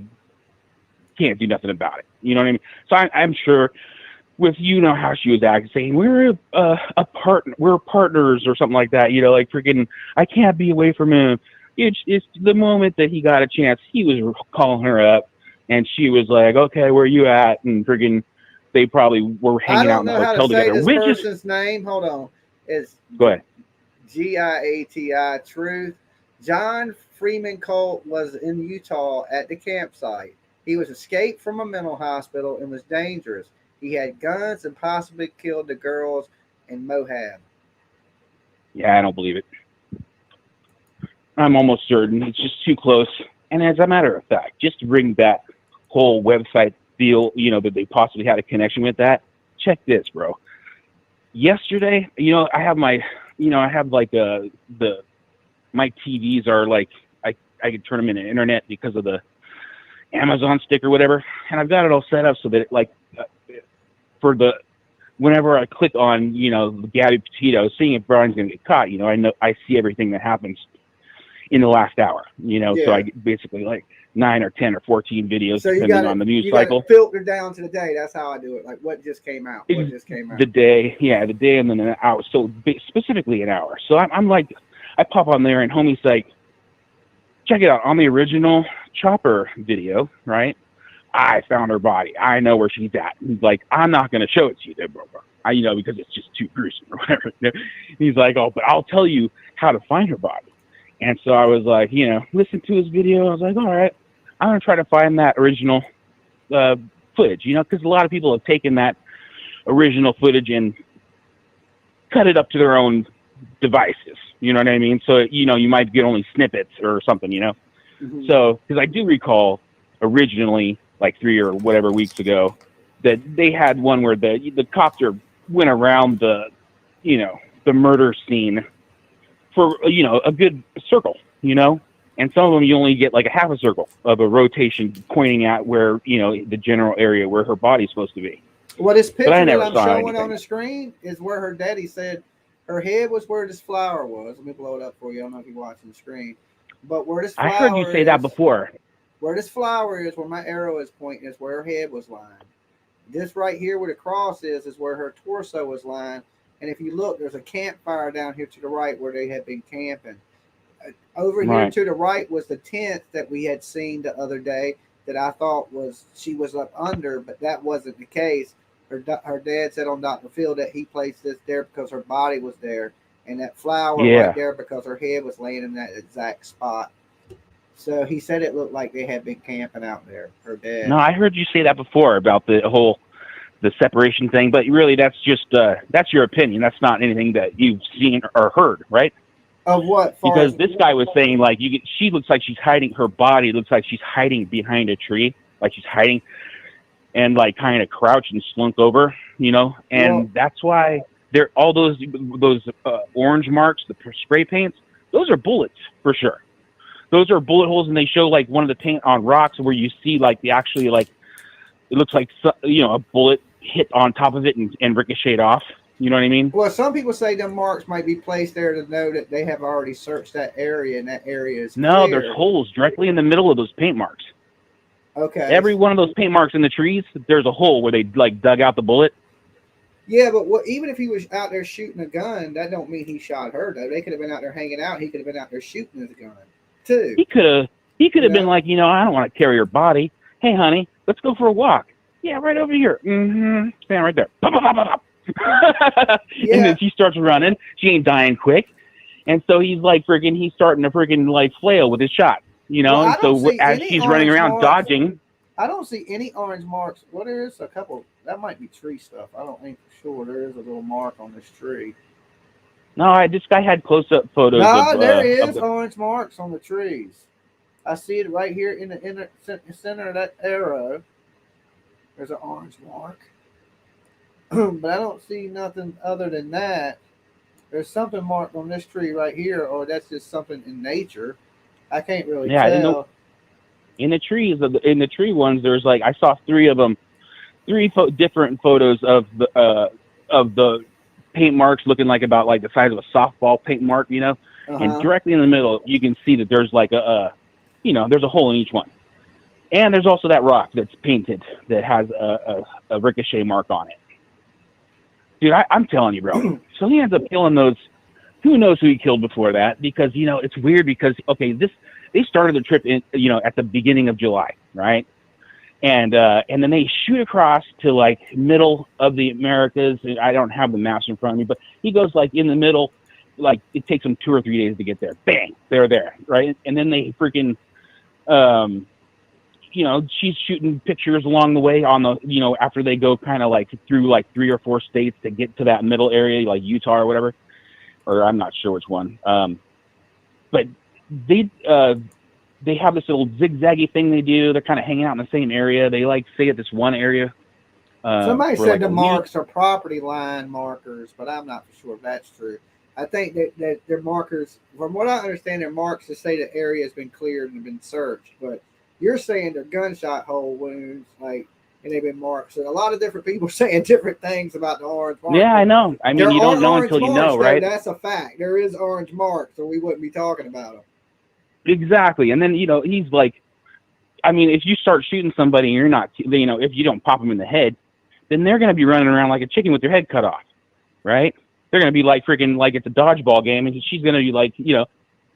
can't do nothing about it. You know what I mean? So I'm sure with, you know, how she was acting, saying we're we're partners or something like that. You know, like freaking, I can't be away from him. It's the moment that he got a chance, he was calling her up, and she was like, "Okay, where you at?" And freaking, they probably were hanging out in the hotel together. I don't know how to say this person's name. Hold on. It's go ahead. Giati Truth. John Freeman Colt was in Utah at the campsite. He was escaped from a mental hospital and was dangerous. He had guns and possibly killed the girls in Moab. Yeah, I don't believe it. I'm almost certain. It's just too close. And as a matter of fact, just to bring that whole website deal, you know, that they possibly had a connection with that, check this, bro. Yesterday, you know, I have my, you know, I have like my TVs are like, I could turn them into internet because of the Amazon stick or whatever. And I've got it all set up so that it, like for the whenever I click on, you know, Gabby Petito, seeing if Brian's going to get caught, you know I see everything that happens in the last hour, you know. So I get basically like 9 or 10 or 14 videos, So depending on the news you cycle. got it filtered down to the day. That's how I do it. Like what just came out. What just came out. The day, the day, and then an hour. So specifically an hour. So I'm like, I pop on there, and homie's like, check it out. On the original Chopper video, right? I found her body. I know where she's at. He's like, I'm not going to show it to you there, bro. You know, because it's just too gruesome or whatever. He's like, oh, but I'll tell you how to find her body. And so I was like, you know, listen to his video. I was like, all right, I'm going to try to find that original footage, you know, because a lot of people have taken that original footage and cut it up to their own devices. You know what I mean? So, you know, you might get only snippets or something, you know? Mm-hmm. So, because I do recall originally, like 3 or whatever weeks ago, that they had one where the copter went around the, you know, the murder scene for, you know, a good circle, you know? And some of them you only get like a half a circle of a rotation pointing at where, you know, the general area where her body's supposed to be. Well, this picture that I'm showing anything on the screen is where her daddy said her head was where this flower was. Let me blow it up for you. I don't know if you're watching the screen. But where this flower I heard you say that before. Where this flower is, where my arrow is pointing, is where her head was lying. This right here where the cross is where her torso was lying. And if you look, there's a campfire down here to the right where they had been camping. Over here to the right was the tent that we had seen the other day that I thought she was up under, but that wasn't the case. Her dad said on Dr. Phil that he placed this there because her body was there, and that flower right there because her head was laying in that exact spot. So he said it looked like they had been camping out there, her dad. No, I heard you say that before about the separation thing, but really that's just that's your opinion. That's not anything that you've seen or heard, right? Of what? Because this guy was saying like she looks like she's hiding, her body looks like she's hiding behind a tree, like she's hiding and like kind of crouched and slunk over, you know, and that's why there all those orange marks, the spray paints, those are bullets for sure. Those are bullet holes, and they show like one of the paint on rocks where you see like the actually like it looks like, you know, a bullet hit on top of it and ricocheted off. You know what I mean? Well, some people say them marks might be placed there to know that they have already searched that area, and that area is no, clear. There's holes directly in the middle of those paint marks. Okay. Every one of those paint marks in the trees, there's a hole where they like dug out the bullet. Yeah, but even if he was out there shooting a gun, that don't mean he shot her though. They could have been out there hanging out. He could have been out there shooting his gun too. He could have been like, you know, I don't want to carry her body. Hey, honey, let's go for a walk. Yeah, right over here. Mm-hmm. Stand right there. And then she starts running. She ain't dying quick. And so he's like he's starting to like flail with his shot, you know? Well, and so as she's running around dodging. I don't see any orange marks. Well, there is a couple. That might be tree stuff. I don't think for sure. There is a little mark on this tree. No, this guy had close-up photos. No, there is orange marks on the trees. I see it right here in the center of that arrow. There's an orange mark. But I don't see nothing other than that. There's something marked on this tree right here, or that's just something in nature. I can't really tell. In the trees, in the tree ones, there's like I saw three of them, different photos of the paint marks looking like about like the size of a softball paint mark, you know. And directly in the middle, you can see that there's like there's a hole in each one. And there's also that rock that's painted that has a ricochet mark on it. Dude, I'm telling you, bro. So he ends up killing those. Who knows who he killed before that? Because, you know, it's weird because, okay, they started the trip in, you know, at the beginning of July, right? And then they shoot across to like middle of the Americas. I don't have the maps in front of me, but he goes like in the middle, like it takes them 2 or 3 days to get there. Bang, they're there, right? And then they freaking, you know, she's shooting pictures along the way on the, you know, after they go kind of like through like 3 or 4 states to get to that middle area, like Utah or whatever, or I'm not sure which one. But they have this little zigzaggy thing they do. They're kind of hanging out in the same area. They like stay at this one area. Somebody said like the marks are property line markers, but I'm not sure if that's true. I think that their markers, from what I understand, their marks to say the area has been cleared and been searched. But you're saying they're gunshot hole wounds, like, and they've been marked. So a lot of different people saying different things about the orange marks. Yeah, I know. I mean, There you are don't know orange until you marks, know, though. right? That's a fact. There is orange marks, or we wouldn't be talking about them. Exactly. And then, he's like, I mean, if you start shooting somebody and you're not, if you don't pop them in the head, then they're going to be running around like a chicken with their head cut off, right? They're going to be like freaking like it's a dodgeball game, and she's going to be like,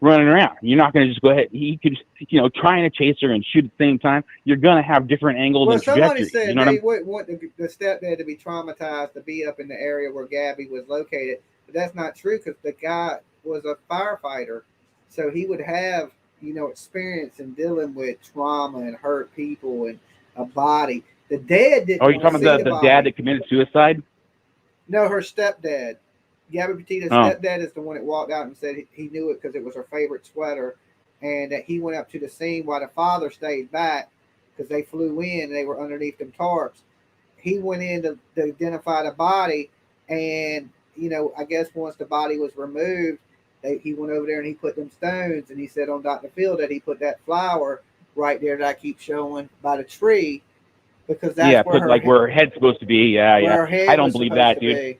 running around. You're not going to just go ahead. He could, trying to chase her and shoot at the same time. You're going to have different angles Well, and somebody trajectories. said You know they wouldn't want the stepdad to be traumatized to be up in the area where Gabby was located, but that's not true because the guy was a firefighter, so he would have experience in dealing with trauma and hurt people and a body. The dad didn't. Oh, you're talking about the dad that committed suicide? No, her stepdad. Gabby Petito's stepdad is the one that walked out and said he knew it because it was her favorite sweater, and that he went up to the scene while the father stayed back because they flew in and they were underneath them tarps. He went in to identify the body, and I guess once the body was removed, he went over there and he put them stones, and he said on Dr. Phil that he put that flower right there that I keep showing by the tree because that's where her head's supposed to be. Yeah. I don't believe that, dude.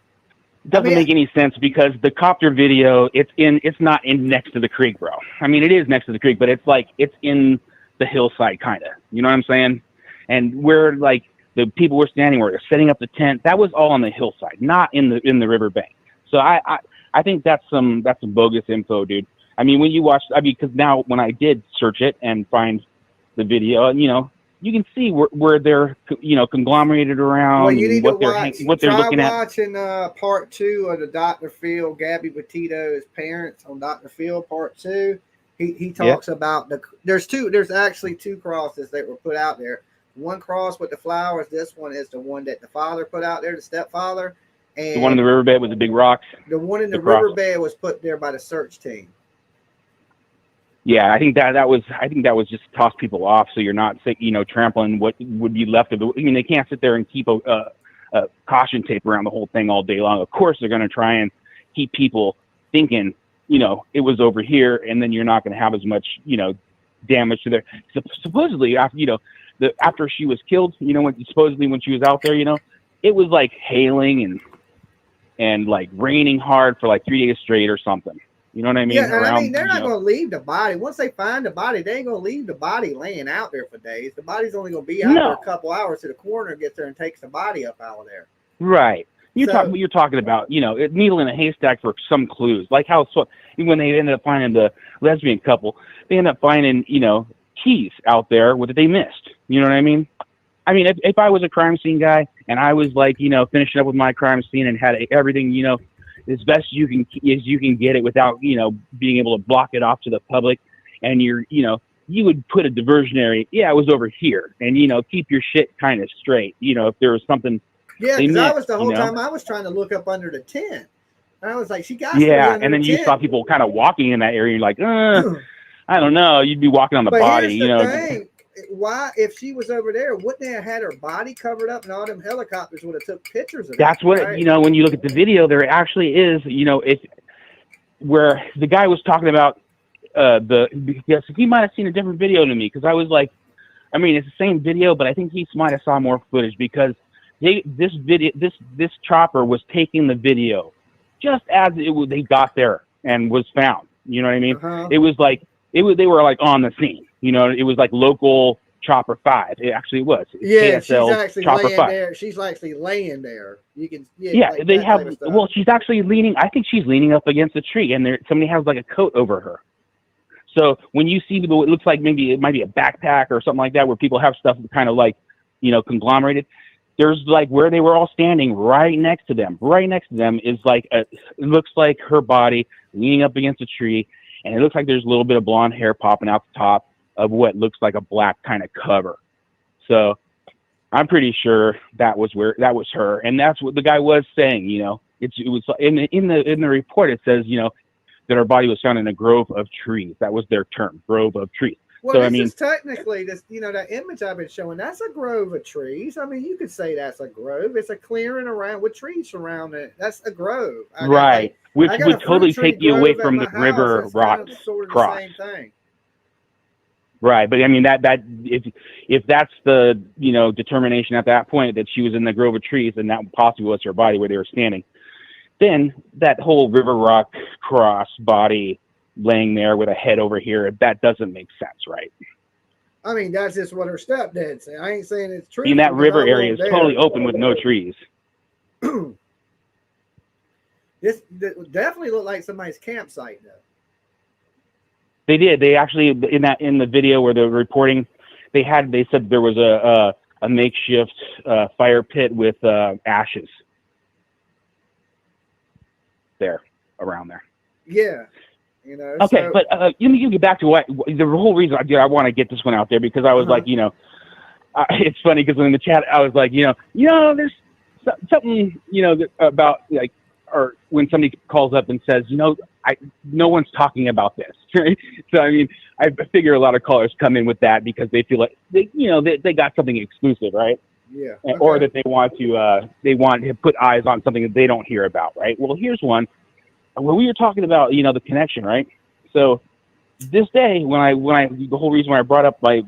It doesn't make any sense because the copter video, it's not in next to the creek, bro. I mean, it is next to the creek, but it's in the hillside, kind of. You know what I'm saying? And where like the people were standing, where they're setting up the tent, that was all on the hillside, not in the riverbank. So I think that's some bogus info, dude. I mean, when you watch, because now when I did search it and find the video, you can see where they're conglomerated around. Well, you need what to they're watch. what they're looking at. Watching part 2 of the Dr. Phil, Gabby Petito's parents on Dr. Phil part 2. He talks about there's actually 2 crosses that were put out there. One cross with the flowers. This one is the one that the father put out there, the stepfather. And the one in the riverbed with the big rocks. The one in the riverbed was put there by the search team. Yeah, I think that was just to toss people off, so you're not trampling what would be left of it. I mean, they can't sit there and keep a caution tape around the whole thing all day long. Of course, they're going to try and keep people thinking, it was over here, and then you're not going to have as much, damage to their. Supposedly, after she was killed, when she was out there, it was like hailing and like raining hard for like 3 days straight or something. You know what I mean? Yeah, and I mean, they're not going to leave the body. Once they find the body, they ain't going to leave the body laying out there for days. The body's only going to be out there a couple hours till the coroner gets there and takes the body up out of there. Right. You're talking about, needle in a haystack for some clues. Like how when they ended up finding the lesbian couple, they ended up finding, keys out there that they missed. You know what I mean? I mean, if I was a crime scene guy and I was like, finishing up with my crime scene and had everything, as best you can get it without, being able to block it off to the public, and you would put a diversionary, it was over here, and, keep your shit kind of straight, if there was something. Yeah, because I was the whole time I was trying to look up under the tent, and I was like, she got to be under and then the you tent. saw people kind of walking in that area, and you're like, I don't know, you'd be walking on the body, here's the thing. Why, if she was over there, wouldn't they have had her body covered up, and all them helicopters would have took pictures of That's that, what, right? when you look at the video, there actually is, where the guy was talking about because he might have seen a different video to me, because I was like, I mean, it's the same video, but I think he might have saw more footage, because this chopper was taking the video just as they got there and was found. You know what I mean? It was like they were like on the scene. It was like local chopper 5. It actually was. Yeah, KSL she's actually chopper laying 5. there. She's actually laying there. You can. Yeah, like they that have. type of stuff. Well, she's actually leaning. I think she's leaning up against a tree, and somebody has like a coat over her. So when you see it looks like maybe it might be a backpack or something like that, where people have stuff kind of like, conglomerated. There's like where they were all standing right next to them. Right next to them is like it looks like her body leaning up against a tree, and it looks like there's a little bit of blonde hair popping out the top of what looks like a black kind of cover. So I'm pretty sure that was her, and that's what the guy was saying. It was in the report. It says that her body was found in a grove of trees. That was their term, grove of trees. Well, So this I mean, is technically this. That image I've been showing. That's a grove of trees. I mean, you could say that's a grove. It's a clearing around with trees surrounding it. That's a grove. right, which I got a would fruit totally tree take you away grove at from my the house. river That's rock kind of sort of the cross. same thing. Right, but I mean that if that's the determination at that point that she was in the grove of trees and that possibly was her body where they were standing, then that whole river rock cross body laying there with a head over here, that doesn't make sense, right? I mean, that's just what her stepdad said. I ain't saying it's true. I mean, that river area is there. totally open with no trees. This definitely looked like somebody's campsite, though. They did. They actually in the video where they're reporting, they said there was a makeshift fire pit with ashes there around there. Yeah. Okay, but you get back to what the whole reason I want to get this one out there, because I was like, it's funny because in the chat I was like, there's something, about like, or when somebody calls up and says, no one's talking about this. Right? So I mean, I figure a lot of callers come in with that because they feel like they got something exclusive, right? Yeah. Or that they want to put eyes on something that they don't hear about, right? Well, here's one. When we were talking about, the connection, right? So this day, the whole reason why I brought up my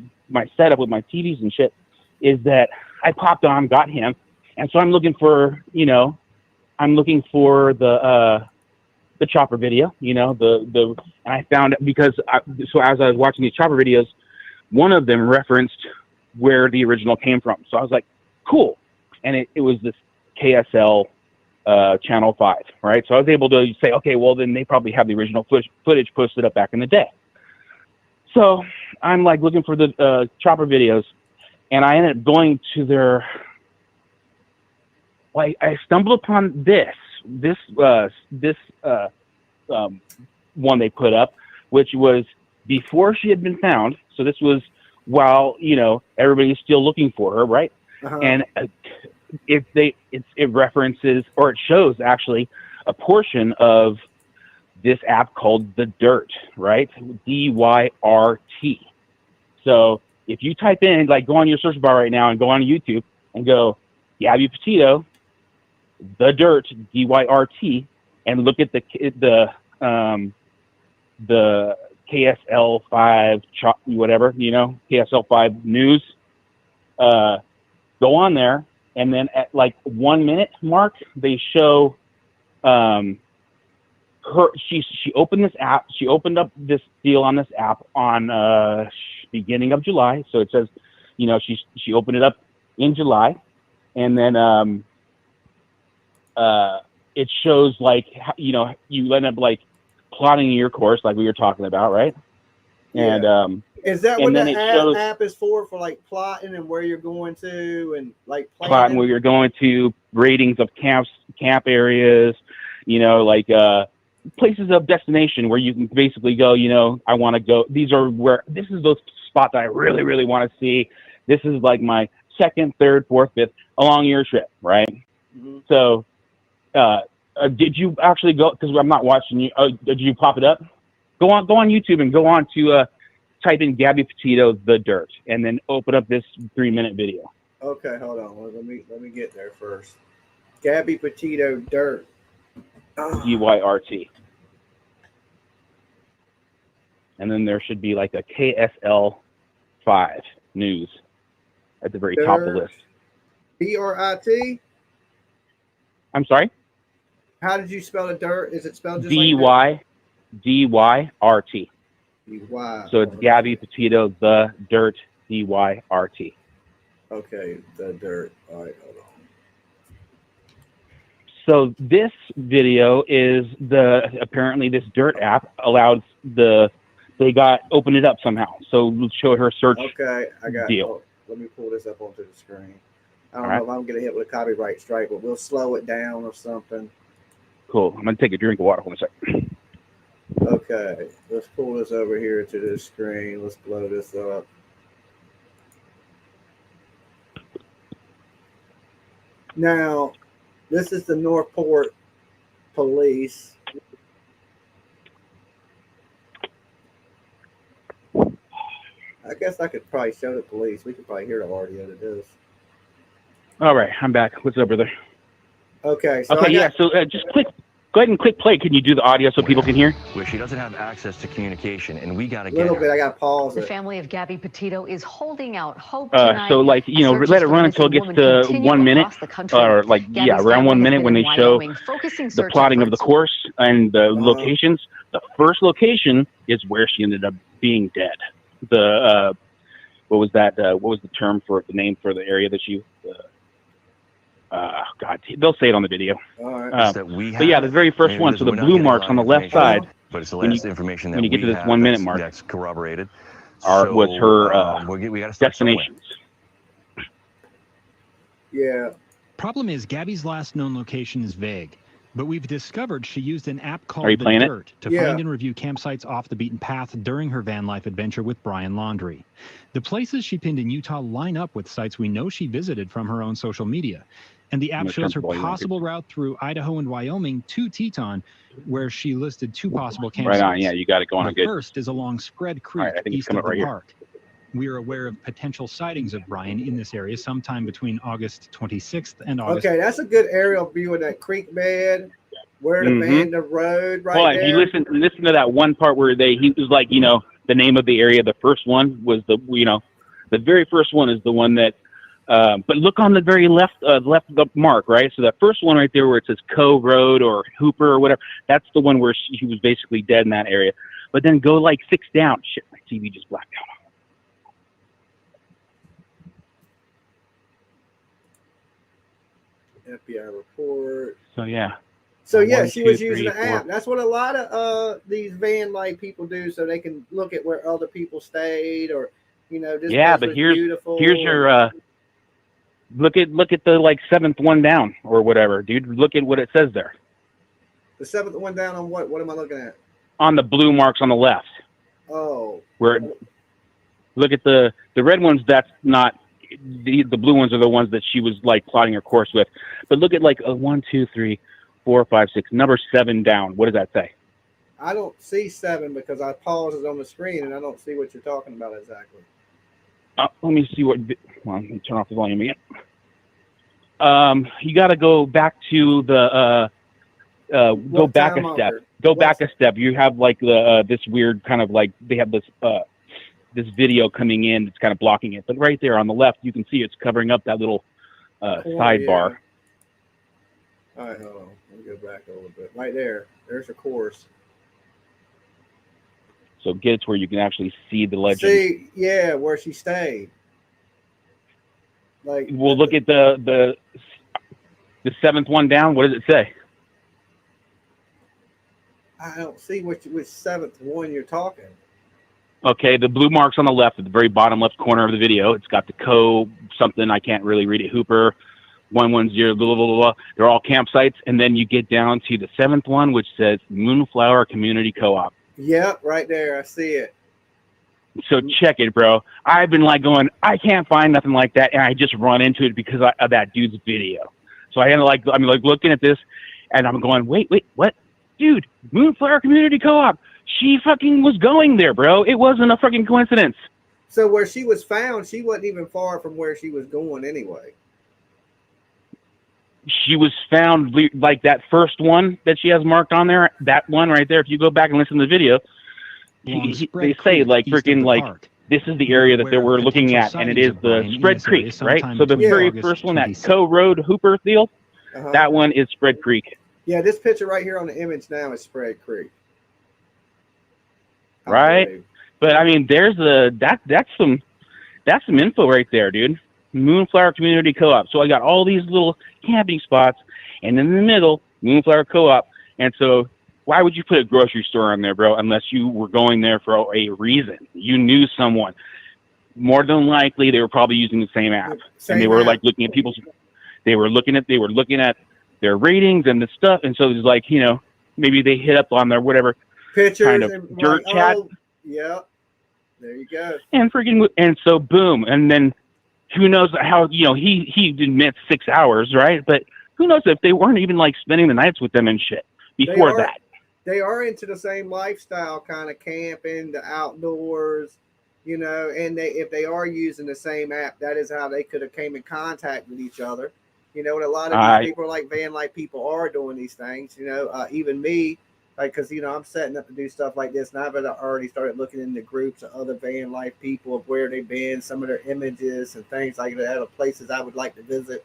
setup with my TVs and shit is that I popped on, got him, and so I'm looking for, the chopper video, and I found it because so as I was watching these chopper videos, one of them referenced where the original came from. So I was like, cool, and it was this KSL. Channel 5, right? So I was able to say, okay, well then they probably have the original footage posted up back in the day. So I'm like looking for the chopper videos, and I ended up going to their. I stumbled upon this one they put up, which was before she had been found. So this was while everybody's still looking for her, right? And it references, or it shows actually a portion of this app called The Dirt, right? DYRT. So if you type in, like, go on your search bar right now and go on YouTube and go Gabby Petito, The Dirt, DYRT, and look at the KSL 5 whatever, KSL 5 news. Go on there. And then at like 1 minute mark, they show her. She opened this app. She opened up this deal on this app on beginning of July. So it says, she opened it up in July, and then it shows like you end up like plotting your course like we were talking about, right? Yeah. And is that what the the app is for like plotting and where you're going to and like plotting where you're going to, ratings of camp areas, like places of destination where you can basically go, I want to go. This is those spots I really, really want to see. This is like my second, third, fourth, fifth along your trip, right? Mm-hmm. So did you actually go? Because I'm not watching you. Did you pop it up? Go on YouTube and go on to type in Gabby Petito, The Dirt, and then open up this 3-minute video. Okay, hold on. Let me get there first. Gabby Petito, Dirt. DYRT. And then there should be like a KSL 5 news at the very top of the list. DRIT? I'm sorry? How did you spell the dirt? Is it spelled just DYRT. DY. So it's Gabby Petito, The Dirt, DYRT. Okay, The Dirt. All right, hold on. So this video is apparently this Dirt app allowed opened it up somehow. So we'll show her search. Okay, I got deal. Oh, let me pull this up onto the screen. I don't know if I'm gonna hit with a copyright strike, but we'll slow it down or something. Cool. I'm gonna take a drink of water for a second. Okay, let's pull this over here to this screen. Let's blow this up. Now, this is the Northport Police. I guess I could probably show the police. We could probably hear the audio to this. All right, I'm back. What's up, brother? Okay. So Okay, yeah. So just go ahead and click play. Can you do the audio so people can hear? Where she doesn't have access to communication, and we got to A get little her. bit. I got to pause The it. family of Gabby Petito is holding out hope tonight. So like, you know, let it run until it gets to 1 minute, or like, yeah, around 1 minute when they show the plotting of the course and the locations. The first location is where she ended up being dead. The what was that? What was the term for the name for the area that you? God, they'll say it on the video. But yeah, the very first one. So the blue marks on the left side. But it's the latest information that when you get to this have 1 minute mark, that's corroborated. was her we got to start destinations. Yeah. Problem is, Gabby's last known location is vague, but we've discovered she used an app called Are you The playing it? Dirt to find and review campsites off the beaten path during her van life adventure with Brian Laundrie. The places she pinned in Utah line up with sites we know she visited from her own social media. And the app shows her possible route through Idaho and Wyoming to Teton, where she listed 2 possible campsites. Right on, yeah, you got it going on The good. first is along Spread Creek, I think it's east coming of the right here. park. We are aware of potential sightings of Brian in this area sometime between August 26th and August. Okay, that's a good aerial view of that creek bed, where the Vanda Road right Hold on, there. if you listen to that one part where he was like, you know, the name of the area. The first one was the very first one is the one that. But look on the very left of the mark, right? So that first one right there where it says Cove Road or Hooper or whatever, that's the one where she was basically dead in that area. But then go like 6 down. Shit, my TV just blacked out. FBI report. So yeah. So yeah, 1, she was 2, using 3, the 4. app. That's what a lot of these van life people do, so they can look at where other people stayed, or you know, this Yeah, place but was here's beautiful. your look at the like 7th one down or whatever, dude. Look at what it says there. The 7th one down on what? What am I looking at? On the blue marks on the left. Oh. Where look at the red ones, that's not the blue ones are the ones that she was like plotting her course with. But look at like 1, 2, 3, 4, 5, 6, number 7 down. What does that say? I don't see 7 because I paused it on the screen and I don't see what you're talking about exactly. Let me see what. Well, let me turn off the volume again. You got to go back to the. Go back a step. Go back a step. You have like the this weird kind of like they have this this video coming in that's kind of blocking it. But right there on the left, you can see it's covering up that little sidebar. All right, hold on. Let me go back a little bit. Right there. There's her course. So get it to where you can actually see the legend. See, yeah, where she stayed. Like, we'll look at the 7th one down. What does it say? I don't see which 7th one you're talking. Okay, the blue marks on the left at the very bottom left corner of the video. It's got the something, I can't really read it. Hooper 110, blah, blah, blah, blah. They're all campsites. And then you get down to the 7th one, which says Moonflower Community Co-op. Yep, right there. I see it. So check it, bro. I've been like going, I can't find nothing like that. And I just run into it because of that dude's video. So I'm like looking at this and I'm going, wait, what? Dude, Moonflower Community Co-op. She fucking was going there, bro. It wasn't a fucking coincidence. So where she was found, she wasn't even far from where she was going anyway. She was found like that first one that she has marked on there. That one right there. If you go back and listen to the video, they say like freaking like this is the area that they were looking at, and it is the Spread Creek, right? So the very first one, that Co Road Hooper deal, that one is Spread Creek. Yeah, this picture right here on the image now is Spread Creek. Right, but I mean, there's that's some info right there, dude. Moonflower Community Co-op. So I got all these little camping spots, and in the middle, Moonflower Co-op. And so, why would you put a grocery store on there, bro? Unless you were going there for a reason. You knew someone. More than likely, they were probably using the same app, and they were like looking at people's. They were looking at their ratings and the stuff, and so it was like, you know, maybe they hit up on their whatever pictures kind of and dirt chat. Yeah, there you go. And so boom, and then who knows how, you know, he admits 6 hours, right? But who knows if they weren't even like spending the nights with them and shit before that. They are into the same lifestyle, kind of camping, the outdoors, you know, and if they are using the same app, that is how they could have came in contact with each other. You know, and a lot of these people, like van life people, are doing these things. You know, even me, like, because, you know, I'm setting up to do stuff like this, and I've already started looking into groups of other van life people of where they've been, some of their images and things like that, of places I would like to visit.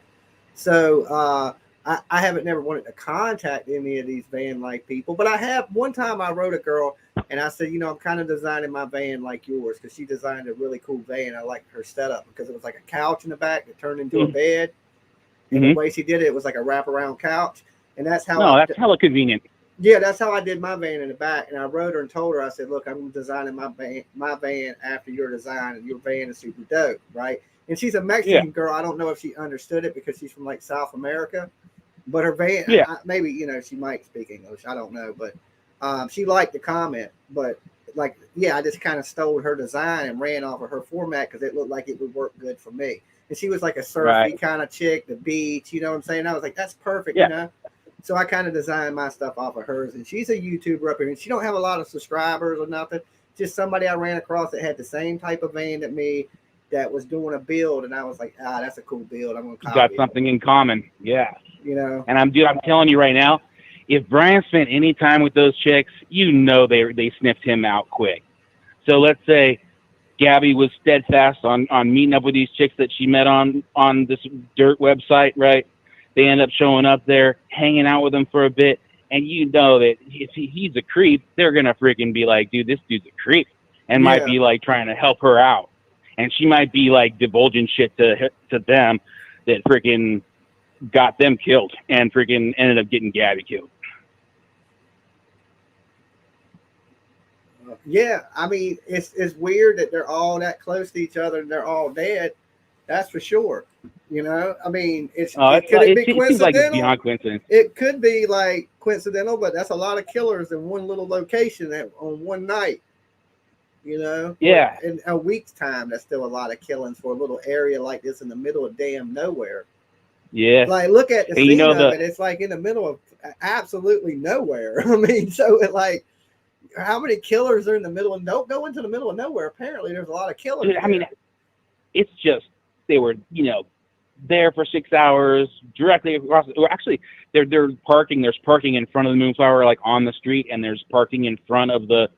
So I haven't never wanted to contact any of these van life people, but I have. One time I wrote a girl and I said, you know, I'm kind of designing my van like yours, because she designed a really cool van. I liked her setup because it was like a couch in the back that turned into a bed. And the way she did it, it was like a wraparound couch. And that's how that's hella convenient. Yeah, that's how I did my van in the back. And I wrote her and told her, I said, look, I'm designing my van after your design, and your van is super dope, right? And she's a Mexican girl. I don't know if she understood it because she's from like South America. But her van, maybe, you know, she might speak English. I don't know. But she liked the comment. But like, I just kind of stole her design and ran off of her format because it looked like it would work good for me. And she was like a surfy kind of chick, the beach, you know what I'm saying? I was like, that's perfect, you know? So I kind of designed my stuff off of hers. And she's a YouTuber up here. And she don't have a lot of subscribers or nothing. Just somebody I ran across that had the same type of van that me, that was doing a build. And I was like, that's a cool build. I'm going to copy You got something in common. Yeah. You know? And I'm telling you right now, if Brian spent any time with those chicks, you know they sniffed him out quick. So let's say Gabby was steadfast on meeting up with these chicks that she met on this dirt website, right? They end up showing up there, hanging out with them for a bit, and you know that if he's a creep, they're gonna freaking be like, dude, this dude's a creep, and might be like trying to help her out, and she might be like divulging shit to them that freaking got them killed, and freaking ended up getting Gabby killed. Yeah, I mean, it's weird that they're all that close to each other and they're all dead. That's for sure. You know, I mean, could it be coincidental? Seems like it's beyond coincidence. It could be like coincidental, but that's a lot of killers in one little location on one night. You know, in a week's time, that's still a lot of killings for a little area like this in the middle of damn nowhere. Yeah, like look at the scene of it. It's like in the middle of absolutely nowhere. I mean, so it like. How many killers are in the middle of go into the middle of nowhere? Apparently, there's a lot of killers. I mean, it's just they were, you know, there for 6 hours directly across. Or actually, they're parking. There's parking in front of the Moonflower, like on the street, and there's parking in front of the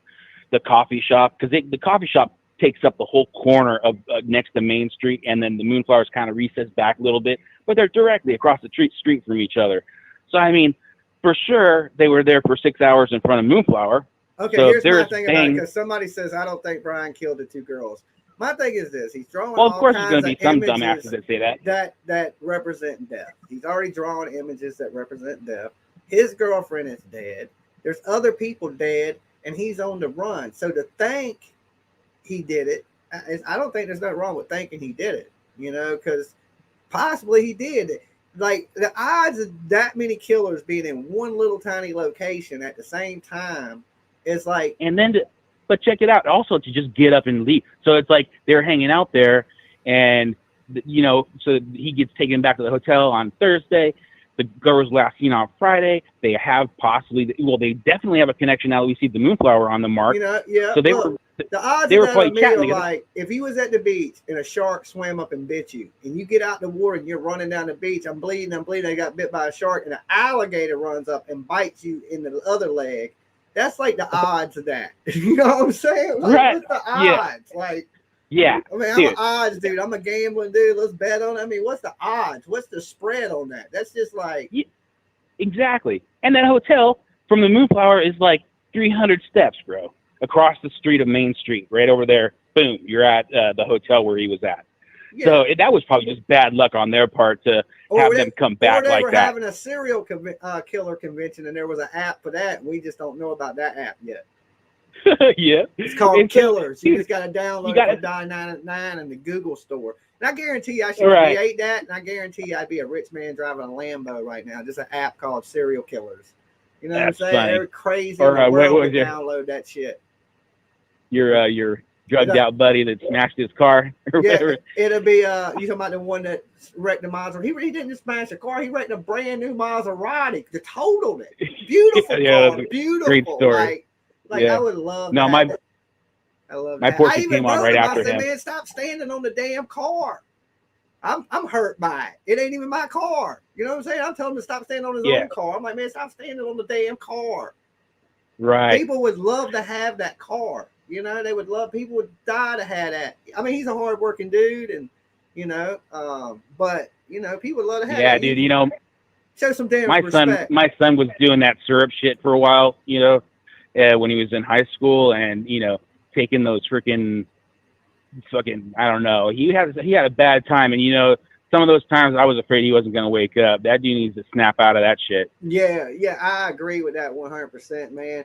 coffee shop because the coffee shop takes up the whole corner of next to Main Street, and then the Moonflower's kind of recessed back a little bit, but they're directly across the street from each other. So I mean, for sure, they were there for 6 hours in front of Moonflower. Okay, so here's my thing about it, because somebody says, I don't think Brian killed the two girls. My thing is this. He's drawing all kinds there's going to be some dumbasses that say that represent death. He's already drawn images that represent death. His girlfriend is dead. There's other people dead, and he's on the run. So to think he did it, I don't think there's nothing wrong with thinking he did it, you know, because possibly he did it. Like, the odds of that many killers being in one little tiny location at the same time, it's like, and then, but check it out. Also, to just get up and leave. So it's like they're hanging out there, and you know, so he gets taken back to the hotel on Thursday. The girl was last seen on Friday. They have possibly, well, they definitely have a connection now that we see the Moonflower on the mark. You know, yeah. So they look, were. The odds they of were that probably are chatting like if you was at the beach and a shark swam up and bit you, and you get out in the water and you're running down the beach, I'm bleeding, I got bit by a shark, and an alligator runs up and bites you in the other leg. That's like the odds of that. You know what I'm saying? Like, right. What's the odds? Like, yeah. I mean, I'm an odds dude. I'm a gambling dude. Let's bet on it. I mean, what's the odds? What's the spread on that? That's just like. Yeah, exactly. And that hotel from the Moonflower is like 300 steps, bro, across the street of Main Street, right over there. Boom, you're at the hotel where he was at. Yeah. So that was probably just bad luck on their part to have them come back like that. Or they were having a serial killer convention, and there was an app for that, and we just don't know about that app yet. Yeah. It's called Killers. You just got to download it for $9.99 in the Google store. And I guarantee you I should create that, and I guarantee you I'd be a rich man driving a Lambo right now. Just an app called Serial Killers. You know what I'm saying? Funny. They're crazy in the world to download that shit. Your drugged out buddy that smashed his car or whatever. It'll be you talking about the one that wrecked the Maserati. He didn't just smash a car, he wrecked a brand new Maserati. They totaled it. Beautiful car. Beautiful. Great story. Like I would love I love My that. Porsche I even came on wrote right him. after I said, him. man, stop standing on the damn car. I'm hurt by it. It ain't even my car. You know what I'm saying? I'm telling him to stop standing on his Yeah. own car. I'm like, man, stop standing on the damn car. Right. People would love to have that car. You know, they would love. People would die to have that. I mean, he's a hardworking dude, and you know, but you know, people would love to have Yeah, that. dude. You know, Show some damn my respect. son was doing that syrup shit for a while. You know, when he was in high school, and you know, taking those freaking fucking, I don't know. He had a bad time, and you know, some of those times I was afraid he wasn't gonna wake up. That dude needs to snap out of that shit. Yeah, I agree with that 100%, man.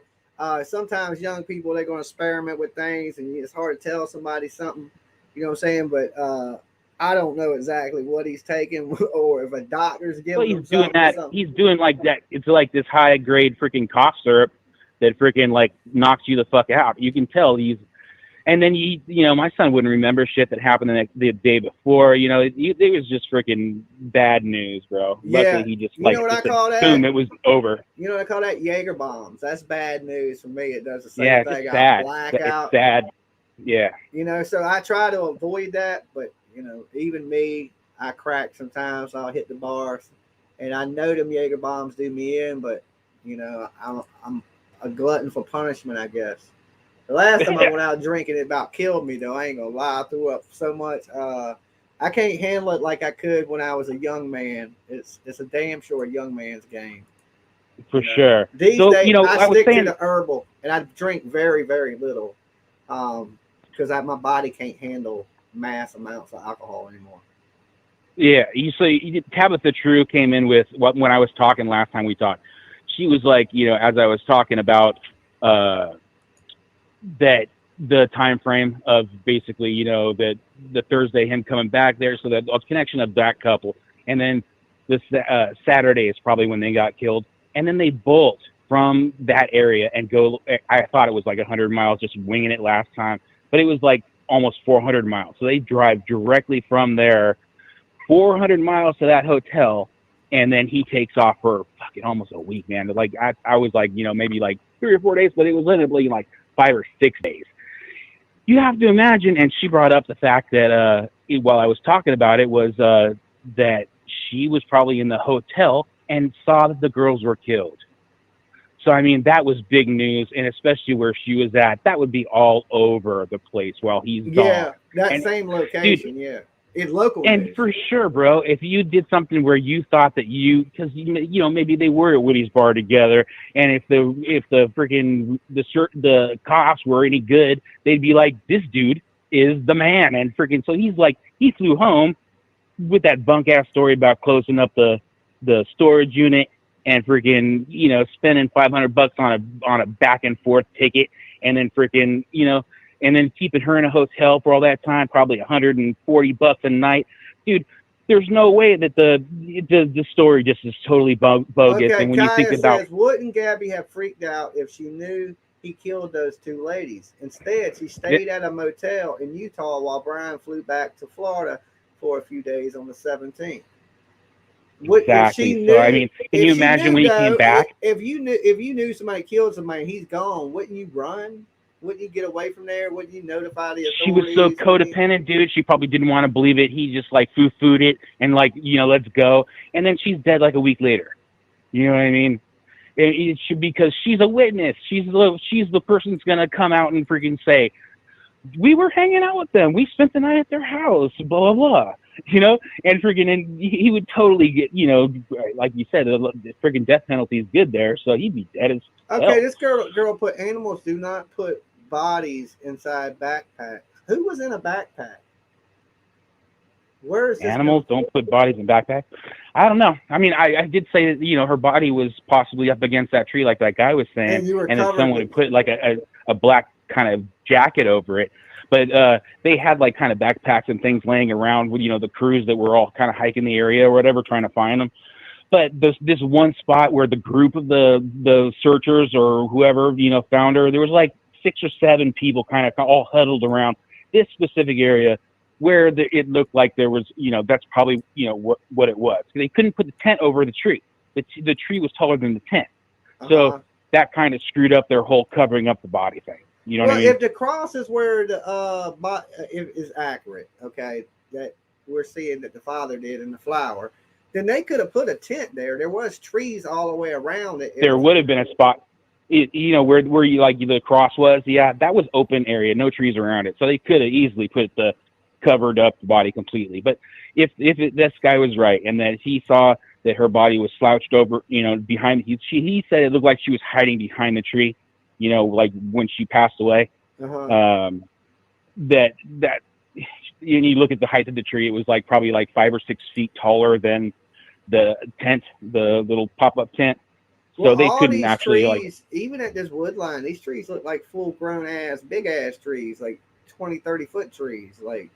Sometimes young people, they're going to experiment with things, and it's hard to tell somebody something, you know what I'm saying? But I don't know exactly what he's taking, or if a doctor's giving Well, him he's doing that. something. He's doing like that. It's like this high grade freaking cough syrup that freaking like knocks you the fuck out. You can tell he's. And then you know, my son wouldn't remember shit that happened the day before. You know, it was just freaking bad news, bro. Yeah. Luckily, he just You like know what I just call that? boom, it was over. You know what I call that? Jaeger bombs. That's bad news for me. It does the same Yeah, it's thing. just I sad. black It's out. sad. Yeah. You know, so I try to avoid that, but you know, even me, I crack sometimes. I'll hit the bars, and I know them Jaeger bombs do me in, but you know, I'm a glutton for punishment, I guess. The last time I went out drinking, it about killed me, though. I ain't gonna lie. I threw up so much. I can't handle it like I could when I was a young man. It's a damn sure young man's game. For sure. These So, days, you know, I I was stick saying, to the herbal, and I drink very, very little, because my body can't handle mass amounts of alcohol anymore. yeah, Tabitha True came in with when I was talking last time we talked. She was like, you know, as I was talking about that the time frame of basically, you know, that the Thursday him coming back there, so that a connection of that couple, and then this Saturday is probably when they got killed, and then they bolt from that area and go. I thought it was like 100 miles, just winging it last time, but it was like almost 400 miles. So they drive directly from there, 400 miles to that hotel, and then he takes off for fucking almost a week, man. Like I was like, you know, maybe like 3 or 4 days, but it was literally like 5 or 6 days. You have to imagine, and she brought up the fact that while I was talking about it, was that she was probably in the hotel and saw that the girls were killed. So, I mean, that was big news, and especially where she was at, that would be all over the place while he's gone. Yeah, that And, same location, dude, yeah. It's local and news. for sure, bro, if you did something where you thought that because you know, maybe they were at Woody's bar together, and if the freaking the cops were any good, they'd be like, this dude is the man, and freaking so he's like, he flew home with that bunk ass story about closing up the storage unit and freaking, you know, spending $500 on a back and forth ticket, and then freaking, you know. And then keeping her in a hotel for all that time, probably $140 a night, dude. There's no way that the story just is totally bogus. Okay, And when you think Kaya about, says, wouldn't Gabby have freaked out if she knew he killed those 2 ladies? Instead, she stayed at a motel in Utah while Brian flew back to Florida for a few days on the 17th. exactly. So I mean, can you imagine when he came back? If you knew somebody killed somebody and he's gone, wouldn't you run? Wouldn't you get away from there? Wouldn't you notify the She was authorities? so codependent, dude. She probably didn't want to believe it. He just like foo-fooed it and like, you know, let's go. And then she's dead like a week later. You know what I mean? It should, because she's a witness. She's the person that's gonna come out and freaking say, we were hanging out with them. We spent the night at their house. Blah blah blah. You know, and freaking, and he would totally get, you know, like you said, the freaking death penalty is good there, so he'd be dead as hell. Okay, this girl put animals do not put bodies inside backpacks. Who was in a backpack? Where is this Animals don't put bodies in backpacks. I don't know. I mean, I did say that, you know, her body was possibly up against that tree, like that guy was saying, and then someone would put like a black kind of jacket over it. But they had like kind of backpacks and things laying around with, you know, the crews that were all kind of hiking the area or whatever, trying to find them. But this one spot where the group of the searchers or whoever, you know, found her, there was like 6 or 7 people kind of all huddled around this specific area where it looked like there was, you know, that's probably, you know, what it was. They couldn't put the tent over the tree. The tree was taller than the tent. So that kind of screwed up their whole covering up the body thing. You know well, what I mean? if the cross is where the is accurate, okay, that we're seeing that the father did in the flower, then they could have put a tent there. There was trees all the way around it. There would have been a spot, you know, where you like the cross was. Yeah, that was open area, no trees around it, so they could have easily covered up the body completely. But if this guy was right and that he saw that her body was slouched over, you know, behind, he said it looked like she was hiding behind the tree, you know, like when she passed away. Uh-huh. That you look at the height of the tree, it was like probably like 5 or 6 feet taller than the tent, the little pop-up tent. Well, So they all couldn't these actually trees, even at this wood line, these trees look like full-grown ass, big-ass trees, like 20, 30-foot trees, like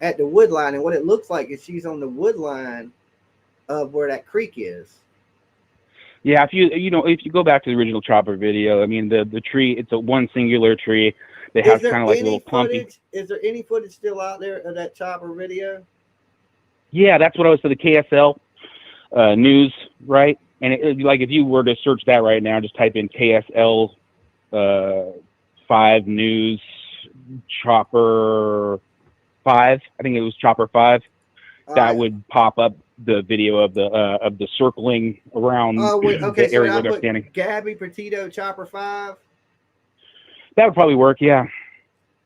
at the wood line. And what it looks like is she's on the wood line of where that creek is. Yeah, if you go back to the original Chopper video, I mean the tree, it's a one singular tree that has kind of like a little clumpy. Is there any footage still out there of that Chopper video? Yeah, that's what I was to the KSL news, right? And like if you were to search that right now, just type in KSL 5 news Chopper 5. I think it was Chopper 5. That would pop up the video of the circling around the area where they're standing. Gabby Petito Chopper 5. That would probably work, yeah.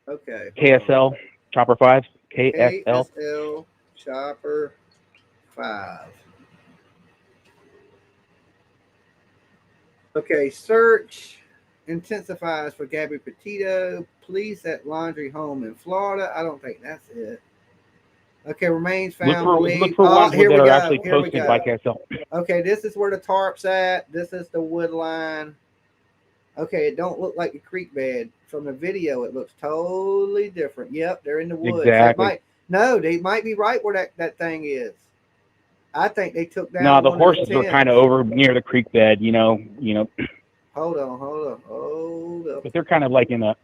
Okay. KSL Chopper 5. KSL. KSL Chopper 5. Okay, search intensifies for Gabby Petito. Police at laundry home in Florida. I don't think that's it. Okay, remains found. Look for ones that are actually posted by KSL. Okay, this is where the tarp's at. This is the wood line. Okay, it don't look like the creek bed. From the video, it looks totally different. Yep, they're in the woods. Exactly. They might be right where that thing is. I think they took down. No, the horses were kind of over near the creek bed, you know. Hold on. But they're kind of like in a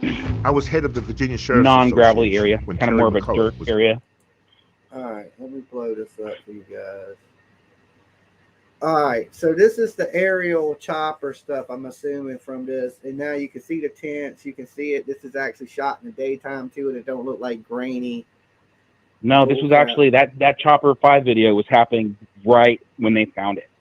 I was head of the Virginia Sheriff's non-gravelly area, Association when kind of more of a Terry dirt McCullough was- area. All right, let me blow this up for you guys. All right, so this is the aerial chopper stuff, I'm assuming, from this. And now you can see the tents. You can see it. This is actually shot in the daytime, too, and it don't look like grainy. No, this was actually, that Chopper 5 video was happening right when they found it.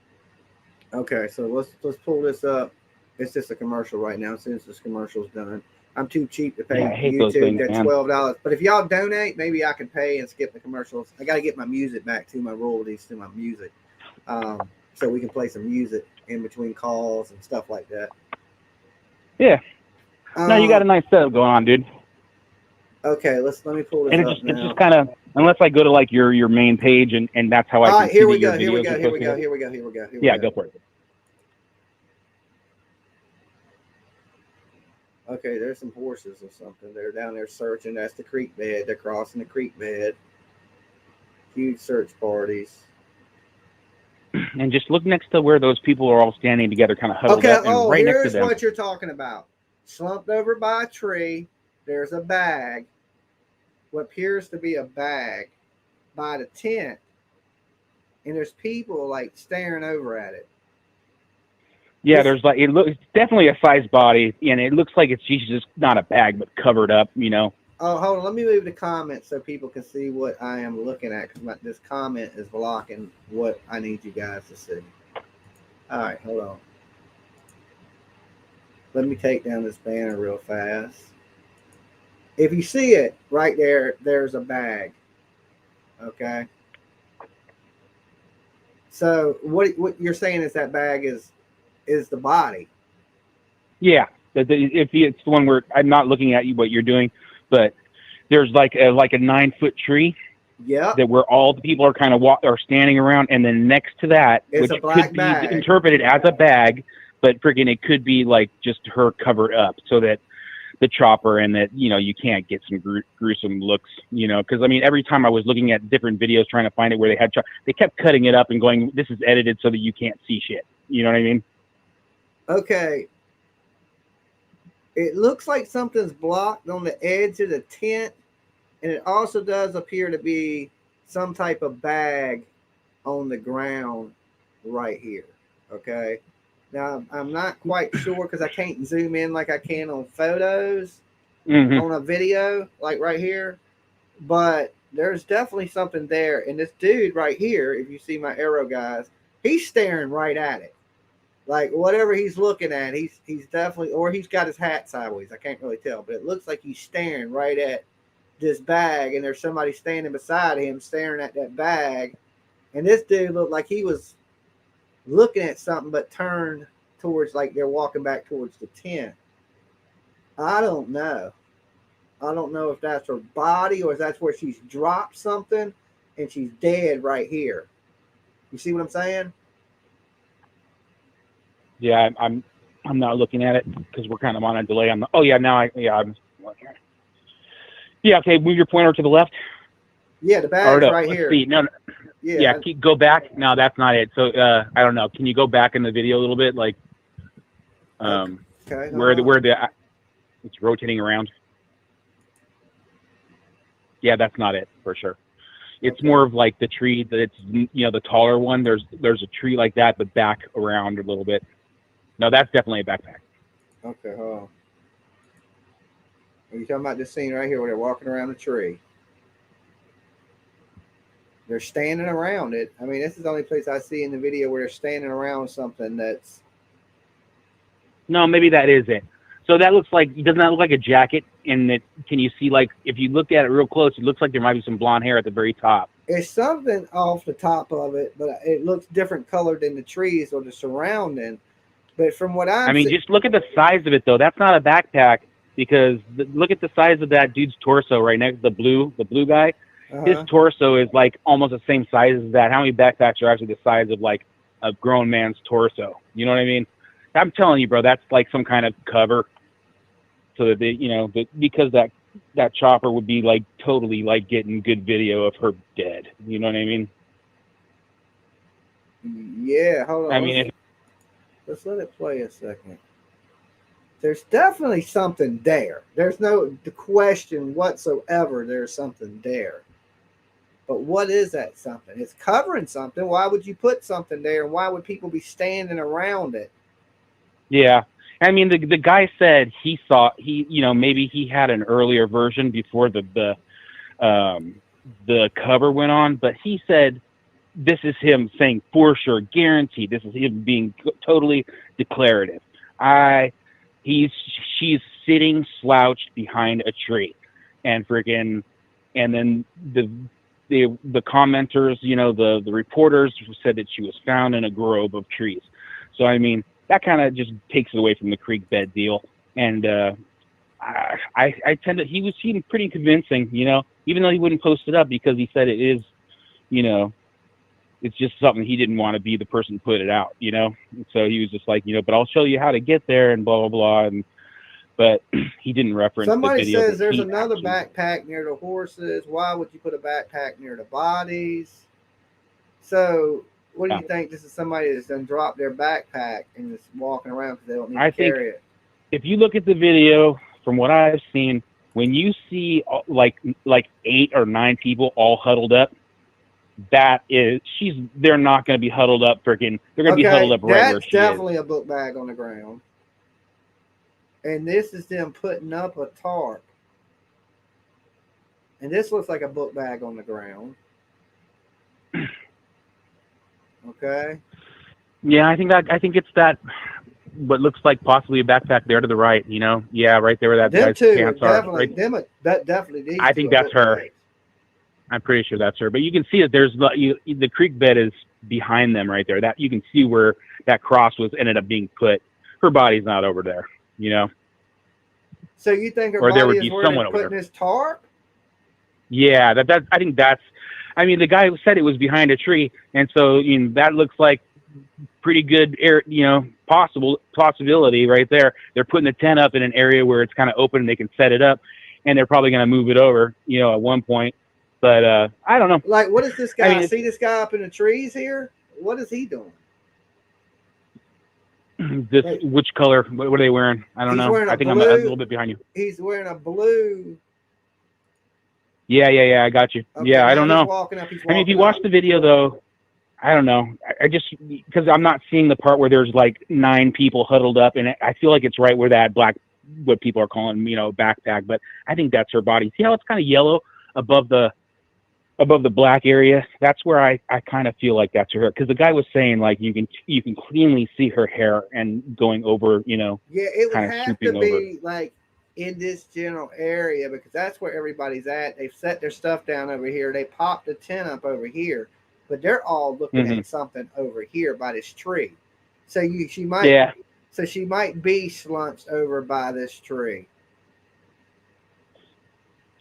Okay, so let's pull this up. It's just a commercial right now. As soon as this commercial's done, I'm too cheap to pay YouTube that $12. But if y'all donate, maybe I can pay and skip the commercials. I got to get my music back to my royalties to my music, so we can play some music in between calls and stuff like that. Yeah. No, you got a nice setup going on, dude. Okay, let me pull this and up it's now. just kind of, unless I go to like your main page and that's how I can see here we your go. Here we videos. go. Yeah, go for it. Okay, there's some horses or something. They're down there searching. That's the creek bed. They're crossing the creek bed. Huge search parties. And just look next to where those people are all standing together, kind of huddled up, and right next to here's them. what you're talking about. Slumped over by a tree, there's a bag, what appears to be a bag, by the tent, and there's people like staring over at it. Yeah, there's like, it's definitely a size body, and it looks like she's just not a bag, but covered up, you know. Oh, hold on. Let me move the comments so people can see what I am looking at, because this comment is blocking what I need you guys to see. All right, hold on. Let me take down this banner real fast. If you see it right there, there's a bag. Okay. So what you're saying is that bag is the body. Yeah, if it's the one where I'm not looking at you what you're doing, but there's like a 9-foot tree. Yeah. That where all the people are kind of are standing around, and then next to that, it's which a black could be bag. interpreted as a bag, but freaking it could be like just her covered up so that the chopper and that, you know, you can't get some gruesome looks, you know, because I mean every time I was looking at different videos trying to find it where they had they kept cutting it up and going, this is edited so that you can't see shit. You know what I mean? Okay. It looks like something's blocked on the edge of the tent, and it also does appear to be some type of bag on the ground right here. Okay. Now, I'm not quite sure because I can't zoom in like I can on photos Mhm. on a video, like right here. But there's definitely something there. And this dude right here, if you see my arrow, guys, he's staring right at it. Like whatever he's looking at, he's definitely, or he's got his hat sideways. I can't really tell, but it looks like he's staring right at this bag, and there's somebody standing beside him staring at that bag. And this dude looked like he was looking at something, but turned towards, like they're walking back towards the tent. I don't know. I don't know if that's her body or if that's where she's dropped something and she's dead right here. You see what I'm saying? Yeah, I'm not looking at it because we're kind of on a delay on the. Oh yeah, now I'm looking at it. Yeah, okay, move your pointer to the left. Yeah, the Or bag's no, right let's here. see. No, Yeah. go back. No, that's not it. So I don't know. Can you go back in the video a little bit, like Okay. where it's rotating around? Yeah, that's not it for sure. It's more of like the tree that it's, you know, the taller one. There's a tree like that, but back around a little bit. No, that's definitely a backpack. Okay, hold on. Are you talking about this scene right here where they're walking around the tree? They're standing around it. I mean, this is the only place I see in the video where they're standing around something that's. No, maybe that is it. So that looks like, doesn't that look like a jacket? And it, can you see, like, if you look at it real close, it looks like there might be some blonde hair at the very top. It's something off the top of it, but it looks different colored than the trees or the surrounding. But from what I mean, just look at the size of it, though. That's not a backpack because look at the size of that dude's torso right next to the blue guy. His torso is like almost the same size as that. How many backpacks are actually the size of like a grown man's torso? You know what I mean? I'm telling you, bro, that's like some kind of cover so that they, you know, because that chopper would be like totally like getting good video of her dead. You know what I mean? Yeah, hold on. I mean, let's let it play a second. There's definitely something there. There's no question whatsoever. There's something there. But what is that something? It's covering something. Why would you put something there? And why would people be standing around it? yeah. I mean, the guy said he saw, you know, maybe he had an earlier version before the cover went on, but he said this is him saying for sure, guaranteed. This is him being totally declarative. She's sitting slouched behind a tree, and then the commenters, you know, the reporters said that she was found in a grove of trees. So I mean, that kind of just takes it away from the creek bed deal. And I tend to, he seemed pretty convincing, you know, even though he wouldn't post it up because he said it is, you know, it's just something he didn't want to be the person to put it out, you know. And so he was just like, you know, but I'll show you how to get there and blah, blah, blah. And but he didn't reference Somebody the video. says there's another backpack near the horses. Why would you put a backpack near the bodies? So what do you think? This is somebody that's done dropped their backpack and is walking around because they don't need to carry it. If you look at the video, from what I've seen, when you see like 8 or 9 people all huddled up, they're not going to be huddled up freaking. They're going to be huddled up right where she is. That's definitely a book bag on the ground. And this is them putting up a tarp. And this looks like a book bag on the ground. Okay. Yeah, I think it's that what looks like possibly a backpack there to the right, you know? Yeah, right there where that guy's pants are. Right? That definitely I think that's her. Bags. I'm pretty sure that's her. But you can see that there's the creek bed is behind them right there. That you can see where that cross ended up being put. Her body's not over there, you know? So you think her body is where they're putting this tarp? Yeah, I think that's. I mean, the guy said it was behind a tree, and so that looks like pretty good, possibility right there. They're putting the tent up in an area where it's kind of open and they can set it up, and they're probably going to move it over, at one point. But I don't know. Like, what is this guy? See this guy up in the trees here? What is he doing? Which color? What are they wearing? I don't know. I think I'm a little bit behind you. He's wearing a blue. Yeah. I got you. Okay, yeah, I don't know. Walking up, I mean, if you watch the video, though, I don't know. I just, because I'm not seeing the part where there's like 9 people huddled up, and I feel like it's right where that black, what people are calling, backpack, but I think that's her body. See how it's kind of yellow above the black area? That's where I kind of feel like that's her, because the guy was saying like you can cleanly see her hair and going over, Yeah, it would kind of have to swooping over. be like in this general area, because that's where everybody's at. They've set their stuff down over here. They popped the tent up over here, but they're all looking at something over here by this tree. So she might be slunched over by this tree.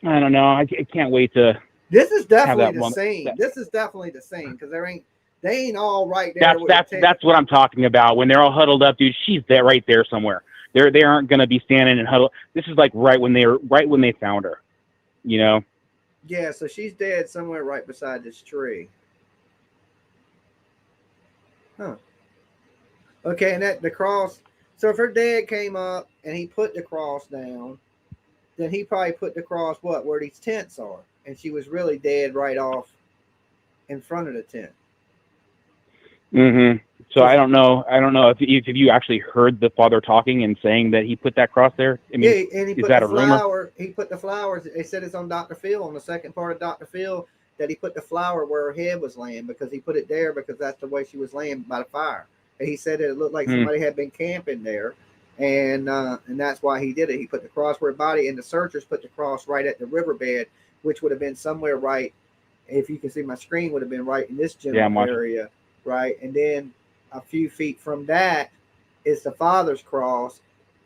I don't know. I can't wait to. This is definitely the one, scene. This is definitely the scene, because they ain't all right there. That's what I'm talking about. When they're all huddled up, dude, she's there, right there somewhere. They aren't gonna be standing and huddled. This is like right when they found her, Yeah, so she's dead somewhere right beside this tree. Huh. Okay, and the cross. So if her dad came up and he put the cross down, then he probably put the cross where these tents are, and she was really dead right off in front of the tent. Mm-hmm. So I don't know if you actually heard the father talking and saying that he put that cross there. I mean, yeah, and he is put that the a rumor? flower. He put the flowers. They said it's on Dr. Phil, on the second part of Dr. Phil, that he put the flower where her head was laying, because he put it there because that's the way she was laying by the fire. And he said it looked like somebody had been camping there, and that's why he did it. He put the cross where her body, and the searchers put the cross right at the riverbed, which would have been somewhere right, if you can see my screen, would have been right in this general area, right? And then a few feet from that is the father's cross,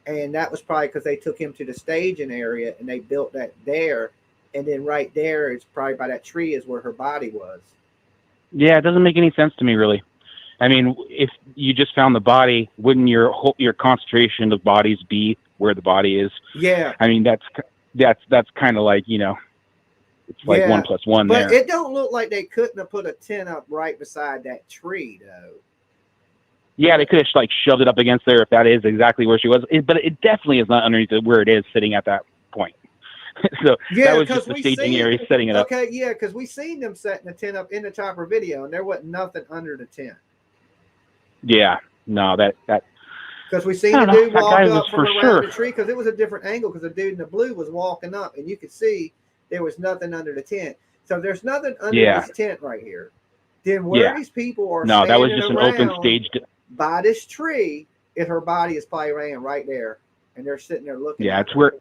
and that was probably because they took him to the staging area and they built that there, and then right there is probably by that tree is where her body was. Yeah, it doesn't make any sense to me, really. I mean, if you just found the body, wouldn't your concentration of bodies be where the body is? Yeah. I mean, that's kind of like, it's like 1 + 1 but there. It don't look like they couldn't have put a tent up right beside that tree, though. Yeah, they could have like shoved it up against there if that is exactly where she was. But it definitely is not underneath where it is sitting at that point. So that was just the staging area setting it up. Okay, yeah, because we seen them setting the tent up in the Chopper video, and there wasn't nothing under the tent. Yeah, no, that because we seen the dude walk up from around the tree, because it was a different angle, because the dude in the blue was walking up, and you could see there was nothing under the tent. So there's nothing under this tent right here. Then where these people are standing that was just an open stage by this tree, if her body is probably laying right there, and they're sitting there looking. Yeah, it's where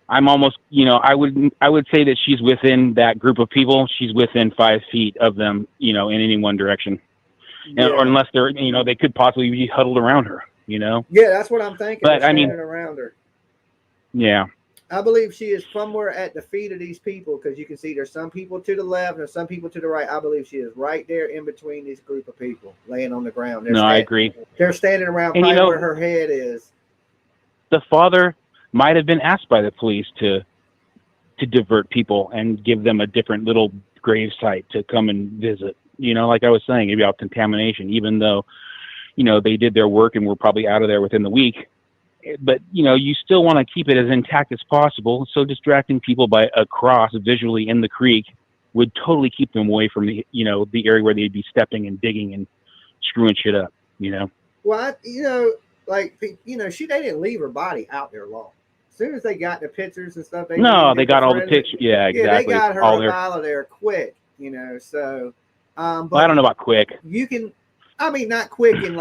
I'm almost, I would say that she's within that group of people. She's within 5 feet of them, in any one direction, or unless they're, they could possibly be huddled around her. Yeah, that's what I'm thinking. But I mean, around her. Yeah. I believe she is somewhere at the feet of these people, because you can see there's some people to the left and some people to the right. I believe she is right there in between this group of people laying on the ground. I agree. They're standing around probably where her head is. The father might have been asked by the police to divert people and give them a different little grave site to come and visit. Like I was saying about contamination, even though, they did their work and were probably out of there within the week. But, you still want to keep it as intact as possible. So distracting people by a cross visually in the creek would totally keep them away from the, the area where they'd be stepping and digging and screwing shit up, Well, they didn't leave her body out there long. As soon as they got the pictures and stuff, they got all the pictures. Yeah, exactly. They got her all out of there quick, so. But well, I don't know about quick. You can, not quick in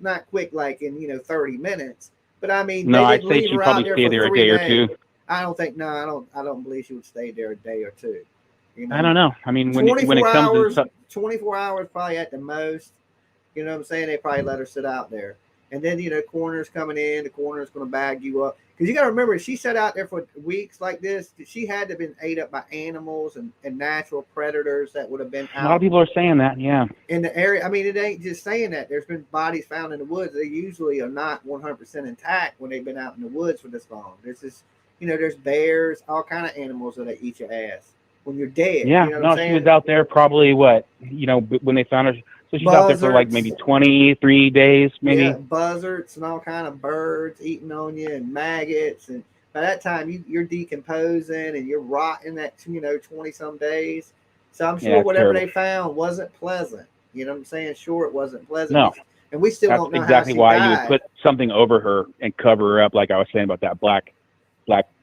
not quick like in 30 minutes. But I mean, no, I'd say she'd probably stay there a day or two. I don't believe she would stay there a day or two. I don't know. I mean, when it comes to 24 hours probably at the most. You know what I'm saying? They probably let her sit out there. And then, coroner's coming in, the coroner's going to bag you up. Because you got to remember, she sat out there for weeks like this. She had to have been ate up by animals and natural predators that would have been out. A lot of people are saying that, yeah. In the area. I mean, it ain't just saying that. There's been bodies found in the woods. They usually are not 100% intact when they've been out in the woods for this long. There's this, there's bears, all kind of animals that eat your ass when you're dead. Yeah, she was out there probably when they found her. So she's out there for like maybe 23 days, maybe. Yeah, buzzards and all kind of birds eating on you and maggots. And by that time, you're decomposing and you're rotting that, 20 some days. So I'm sure whatever they found wasn't pleasant, You know what I'm saying? Sure, it wasn't pleasant. No. And we still That's don't know exactly how she why died. you would put something over her and cover her up, like I was saying about that black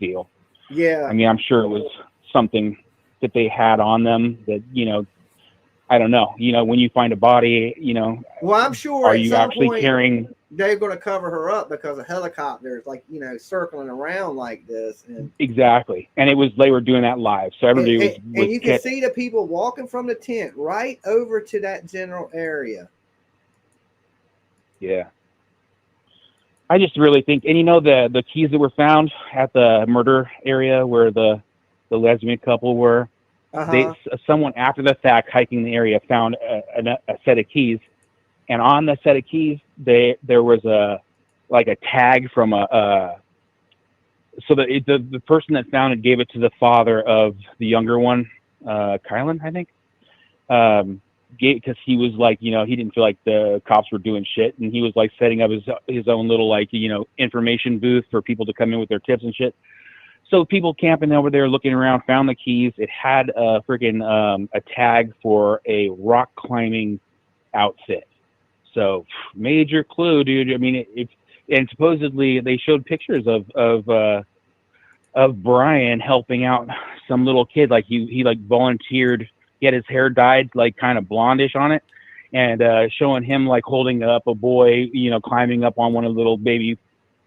deal. Yeah. I mean, I'm sure it was something that they had on them that, you know, I don't know. You know, when you find a body, you know, well, I'm sure are at you some actually point carrying? they're going to cover her up because of helicopters, like, you know, circling around like this. And Exactly. And they were doing that live. So everybody was and you can pissed. see the people walking from the tent right over to that general area. Yeah. I just really think, and you know, the keys that were found at the murder area where the lesbian couple were, someone after the fact hiking the area found a set of keys, and on the set of keys there was a tag from so the person that found it gave it to the father of the younger one, Kylan, I think, because he was like, you know, he didn't feel like the cops were doing shit, and he was like setting up his own little, like, you know, information booth for people to come in with their tips and shit. So people camping over there looking around found the keys. It had a freaking a tag for a rock climbing outfit. So major clue, dude. I mean, and supposedly they showed pictures of Brian helping out some little kid. Like he like volunteered. He had his hair dyed like kind of blondish on it, and showing him like holding up a boy, you know, climbing up on one of the little baby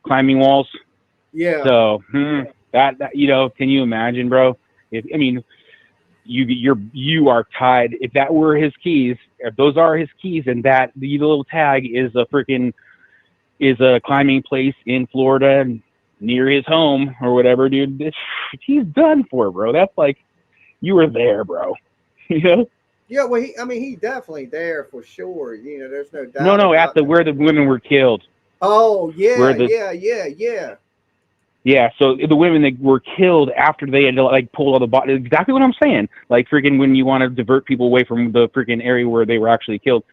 climbing walls. Yeah. So that you know, can you imagine, bro? I mean, you are tied. If that were his keys, if those are his keys, and that the little tag is a climbing place in Florida near his home or whatever, dude, he's done for, bro. That's like, you were there, bro. You know? Yeah, well, he's definitely there for sure. You know, there's no doubt. No, at where the women were killed. Oh yeah, yeah. Yeah, so the women that were killed after they had like pulled all the bodies, exactly what I'm saying. Like freaking when you want to divert people away from the freaking area where they were actually killed.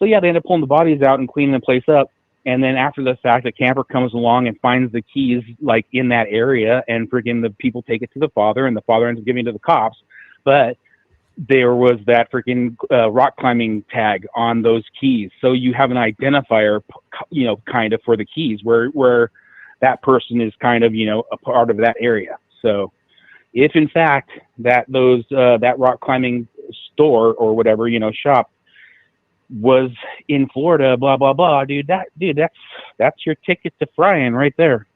So yeah, they end up pulling the bodies out and cleaning the place up. And then after the fact, the camper comes along and finds the keys like in that area, and freaking the people take it to the father, and the father ends up giving it to the cops. But there was that freaking rock climbing tag on those keys. So you have an identifier, you know, kind of for the keys where that person is kind of, you know, a part of that area. So if in fact that rock climbing store or whatever, you know, shop was in Florida, blah, blah, blah, that's your ticket to frying right there.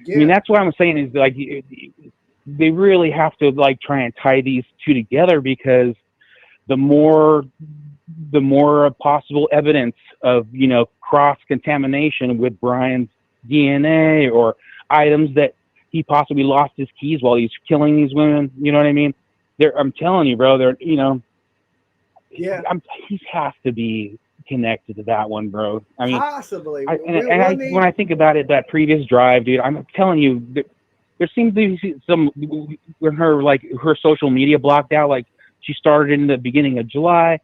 Yeah. I mean, that's what I'm saying is like, they really have to like try and tie these two together, because the more possible evidence of, you know, cross contamination with Brian's DNA or items that he possibly lost his keys while he's killing these women. You know what I mean? I'm telling you, bro, you know, yeah, he has to be connected to that one, bro. I mean, possibly. When I think about it, that previous drive, dude, I'm telling you, there seems to be some, when her social media blocked out, like she started in the beginning of July,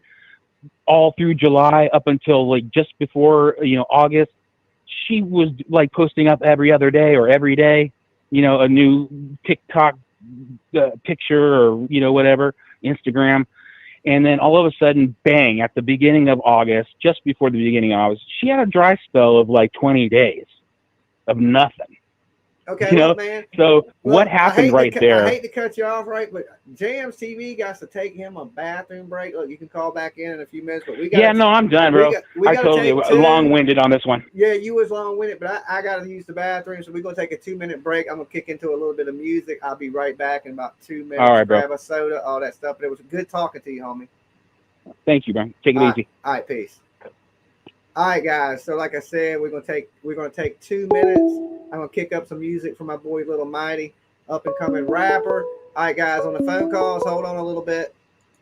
all through July up until like just before, you know, August. She was like posting up every other day or every day, you know, a new TikTok picture or, you know, whatever, Instagram. And then all of a sudden, bang, at the beginning of August, just before the beginning of August, she had a dry spell of like 20 days of nothing. Okay, you know? look, man. So what happened right there? I hate to cut you off, right? But Jamz TV got to take him a bathroom break. Look, you can call back in a few minutes, but we got. Yeah, no, I'm done, bro. I totally long-winded on this one. Yeah, you was long-winded, but I got to use the bathroom, so we're gonna take a 2-minute break. I'm gonna kick into a little bit of music. I'll be right back in about 2 minutes. All right, bro. Grab a soda, all that stuff. But it was good talking to you, homie. Thank you, bro. Take it easy. All right, peace. All right, guys. So like I said, we're gonna take 2 minutes. I'm gonna kick up some music for my boy Little Mighty, up and coming rapper. All right, guys, on the phone calls, hold on a little bit.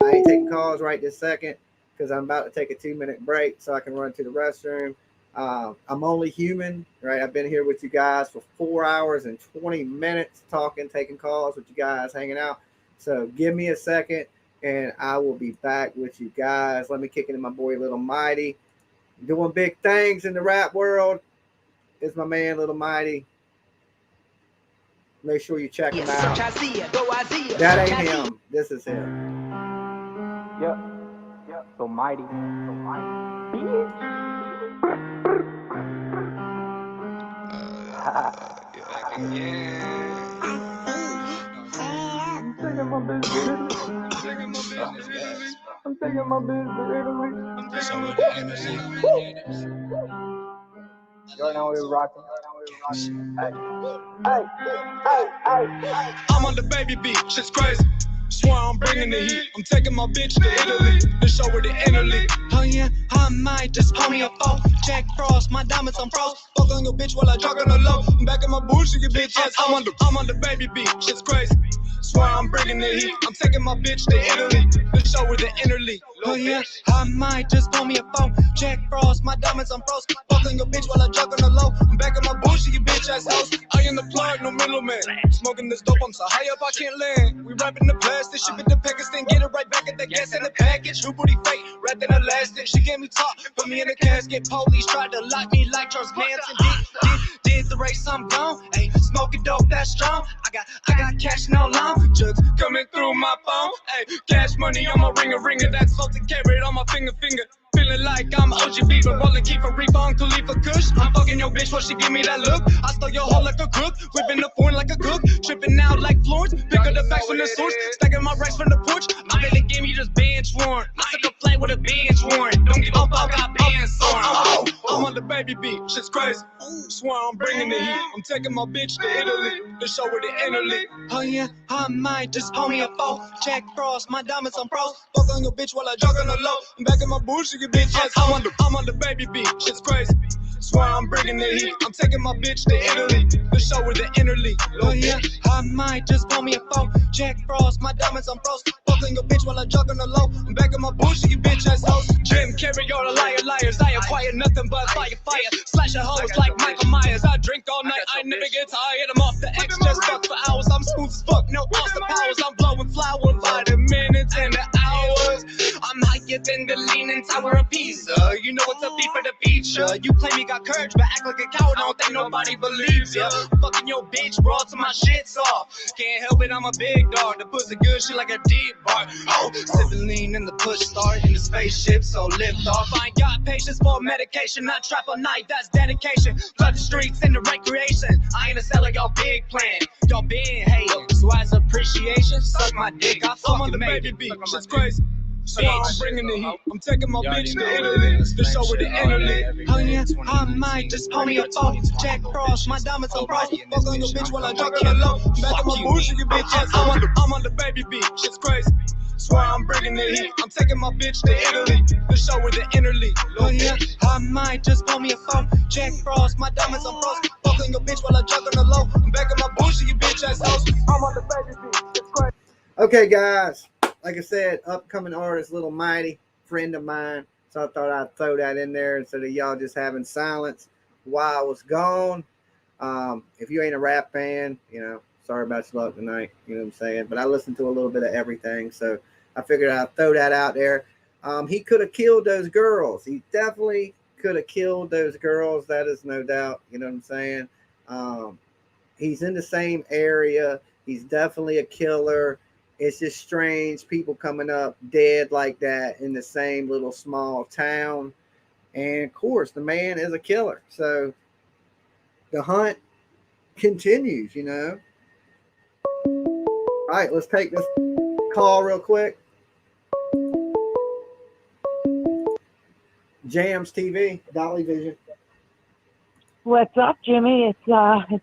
I ain't taking calls right this second because I'm about to take a 2-minute break so I can run to the restroom. I'm only human, right? I've been here with you guys for 4 hours and 20 minutes talking, taking calls with you guys, hanging out. So give me a second and I will be back with you guys. Let me kick into my boy Little Mighty. Doing big things in the rap world. It's my man Little Mighty. Make sure you check him out. That ain't him. This is him. Yeah. So mighty. I'm taking my bitch to Italy. I'm taking my bitch to Italy. You know we're rocking. I'm on the baby beat, shit's crazy. Swear I'm bringing the heat. I'm taking my bitch to Italy to show her the Italy. Oh yeah, I might just call me a foe. Jack Frost, my diamonds on frost. Fuck on your bitch while I jog on the low. I'm back in my bullshit, you bitch ass. I'm on the baby beat, shit's crazy. Swear I'm bringing the heat. I'm taking my bitch to Italy to show her the Italy. Oh yeah, I might just call me a phone. Jack Frost, my diamonds on frost. Fuck on your bitch while I jog on the low. I'm back in my bullshit, you bitch ass house. I am the plug, no middleman. Smoking this dope, I'm so high up I can't land. We rapping the plastic, ship it to Pakistan, get it right back at the gas in the package. True booty fake, wrapped in elastic. She gave me top, put me in a casket. Police tried to lock me like Charles Manson. Did the race, I'm gone. Ayy, smoking dope, that's strong. I got cash, no loan. Jugs coming through my phone. Ayy, cash money on my ringer. That's salted carrot on my finger. Feeling like I'm OGB, but rolling keep a reefer on Khalifa Kush. I'm fucking your bitch while she give me that look. I stole your hoe like a crook, whipping the phone like a cook, tripping out like Florence. Pick up the facts from the source, stacking my racks from the porch. My belly gave me just bench warrant. I took a flight with a bench warrant. Don't give a fuck, I been sworn. I'm on the baby beat, shit's crazy. Swear I'm bringing the heat. I'm taking my bitch to Italy to show her the Italy. Oh yeah, I might just call me a foe. Jack Frost, my diamonds on frost. Fuck on your bitch while I jog on the low. I'm back in my bullshit, you bitch ass. I'm on the baby beat, shit's crazy. Swear I'm bringing the heat. I'm taking my bitch to Italy to show her the Italy. Oh yeah, I might just call me a phone. Jack Frost, my diamonds on frost. Fuck on your bitch while I jog on the low. I'm back in my bullshit, you bitch ass hoes. Jim Carrey, all the liars. I acquire nothing but fire. Slash a hoes like Michael Myers. I drink all night, I never get tired. I'm off the X, just fuck for hours. I'm smooth as fuck, no Austin Powers. I'm blowing flower by the minutes and the hours. I'm higher than the Leaning Tower of Pisa. You know it's a beat for the feature. You claim you got courage, but act like a coward. I don't think nobody believes ya. Fucking your bitch, brought to my shit's off. Can't help it, I'm a big dog. The pussy good shit like a deep bar. Oh, sipping lean in the push start in the spaceship, so lift off. I ain't got patience for medication. I trap all night, that's dedication. Flood the streets and the recreation. I ain't a seller, y'all big plan. Y'all been hating, so as appreciation, suck my dick. I fucking the baby beat, shit's crazy. So I'm bringing the heat. I'm taking my bitch to Italy to show her the Italy. Oh yeah, I might just call me a phone. Jack Frost, my diamonds on frost. Fuck on your bitch while I jog on the low. I'm back in my bullshit, you bitch ass. I'm on the baby beat, shit's crazy. Swear I'm bringing the heat. I'm taking my bitch to Italy to show her the Italy. Oh yeah, I might just call me a phone. Jack Frost, my diamonds on frost. Fuck on your bitch while I jog on the low. I'm back in my bullshit, you bitch ass hoes. I'm on the baby beat, shit's crazy. Okay, guys. Like I said, upcoming artist, Little Mighty, friend of mine. So I thought I'd throw that in there instead of y'all just having silence while I was gone. If you ain't a rap fan, sorry about your luck tonight. You know what I'm saying? But I listened to a little bit of everything. So I figured I'd throw that out there. He could have killed those girls. He definitely could have killed those girls. That is no doubt. You know what I'm saying? He's in the same area. He's definitely a killer. It's just strange people coming up dead like that in the same little small town. And of course, the man is a killer. So the hunt continues, All right, let's take this call real quick. Jamz TV, Dolly Vision. What's up, Jimmy? It's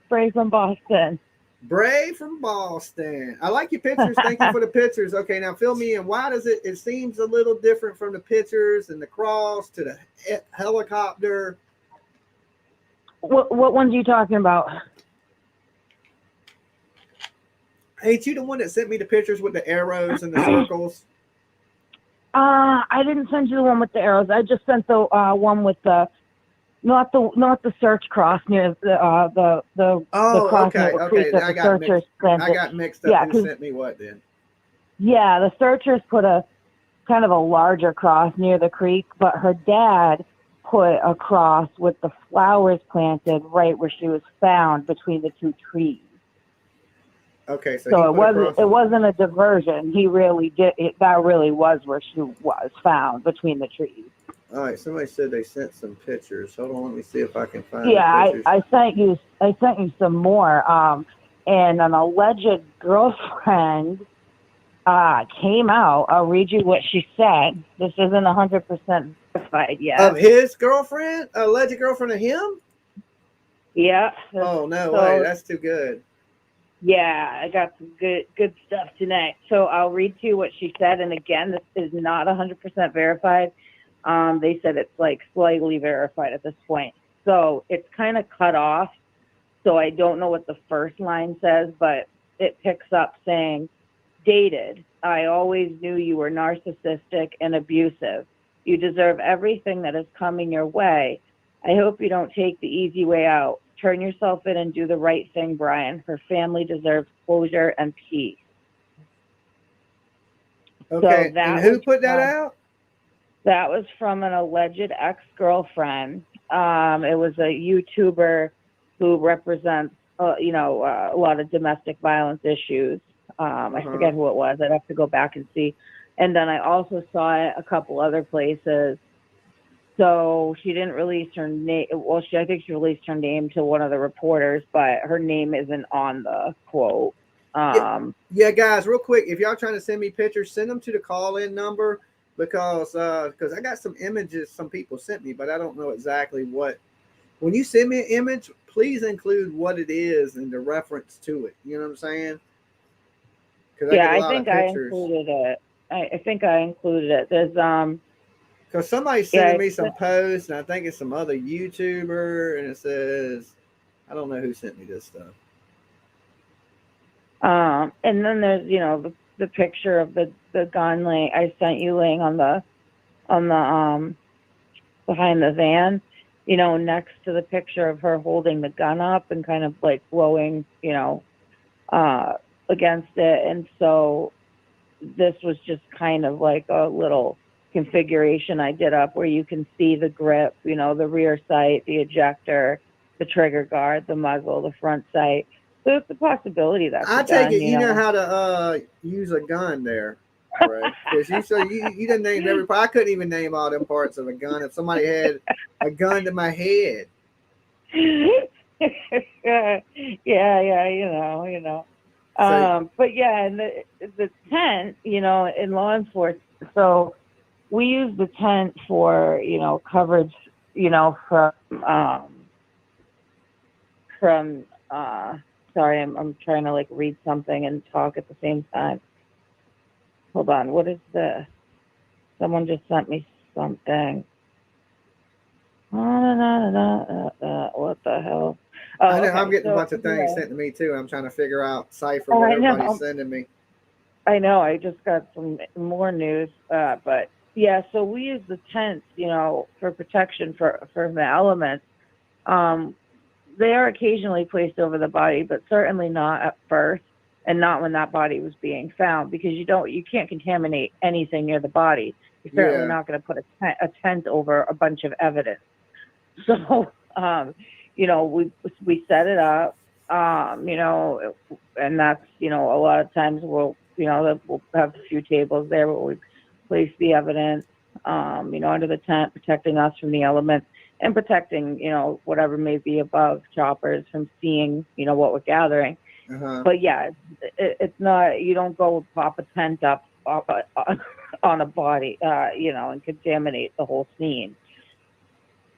Bray from Boston. Bray from Boston. I like your pictures. Thank you for the pictures. Okay, now fill me in. Why does it seems a little different from the pictures and the cross to the helicopter? What ones are you talking about? Ain't you the one that sent me the pictures with the arrows and the circles? I didn't send you the one with the arrows. I just sent the one with the not the search cross near the cross near the creek that the searchers sent. I got mixed up. Yeah, who sent me what then? Yeah, the searchers put a kind of a larger cross near the creek, but her dad put a cross with the flowers planted right where she was found between the two trees. Okay, so it wasn't a diversion. He really did it. That really was where she was found, between the trees. All right, somebody said they sent some pictures. Hold on, let me see if I can find Yeah, the pictures. I sent you some more. And an alleged girlfriend came out. I'll read you what she said. This isn't 100% verified yet. Of his girlfriend? Alleged girlfriend of him? Yeah. Oh, no way. That's too good. Yeah, I got some good stuff tonight. So I'll read to you what she said. And again, this is not 100% verified. They said it's like slightly verified at this point. So it's kind of cut off. So I don't know what the first line says, but it picks up saying, dated. I always knew you were narcissistic and abusive. You deserve everything that is coming your way. I hope you don't take the easy way out. Turn yourself in and do the right thing, Brian. Her family deserves closure and peace. Okay, so and who put that out? That was from an alleged ex-girlfriend. It was a YouTuber who represents, a lot of domestic violence issues. I forget who it was. I'd have to go back and see. And then I also saw it a couple other places. So she didn't release her name. Well, I think she released her name to one of the reporters, but her name isn't on the quote. Yeah, guys, real quick, if y'all trying to send me pictures, send them to the call-in number because I got some images some people sent me, but I don't know exactly what. When you send me an image, please include what it is and the reference to it. You know what I'm saying? Yeah, I think I included it. I think I included it. There's because somebody's sending me some posts, and I think it's some other YouTuber, and it says, I don't know who sent me this stuff. And then there's the picture of the gun I sent you laying on the behind the van, next to the picture of her holding the gun up and kind of like blowing, against it. And so this was just kind of like a little configuration I did up where you can see the grip, the rear sight, the ejector, the trigger guard, the muzzle, the front sight. So it's a possibility that I take it you know how to use a gun there, right? Because you didn't name every part. I couldn't even name all them parts of a gun if somebody had a gun to my head. yeah, but yeah, and the tent, in law enforcement, so we use the tent for, coverage, from sorry, I'm trying to like read something and talk at the same time. Hold on, what is this? Someone just sent me something. What the hell? Oh, I know, okay. I'm getting a bunch of things sent to me too. I'm trying to figure out, cipher Oh, what I know. everybody's sending me. I know. I just got some more news, but yeah. So we use the tents, for protection from the elements. They are occasionally placed over the body, but certainly not at first, and not when that body was being found, because you can't contaminate anything near the body. You're certainly not going to put a tent over a bunch of evidence. So, we set it up, and that's, a lot of times we'll have a few tables there where we place the evidence, under the tent, protecting us from the elements and protecting, whatever may be above choppers from seeing, what we're gathering. But yeah, it's not, you don't go pop a tent up on a body, and contaminate the whole scene.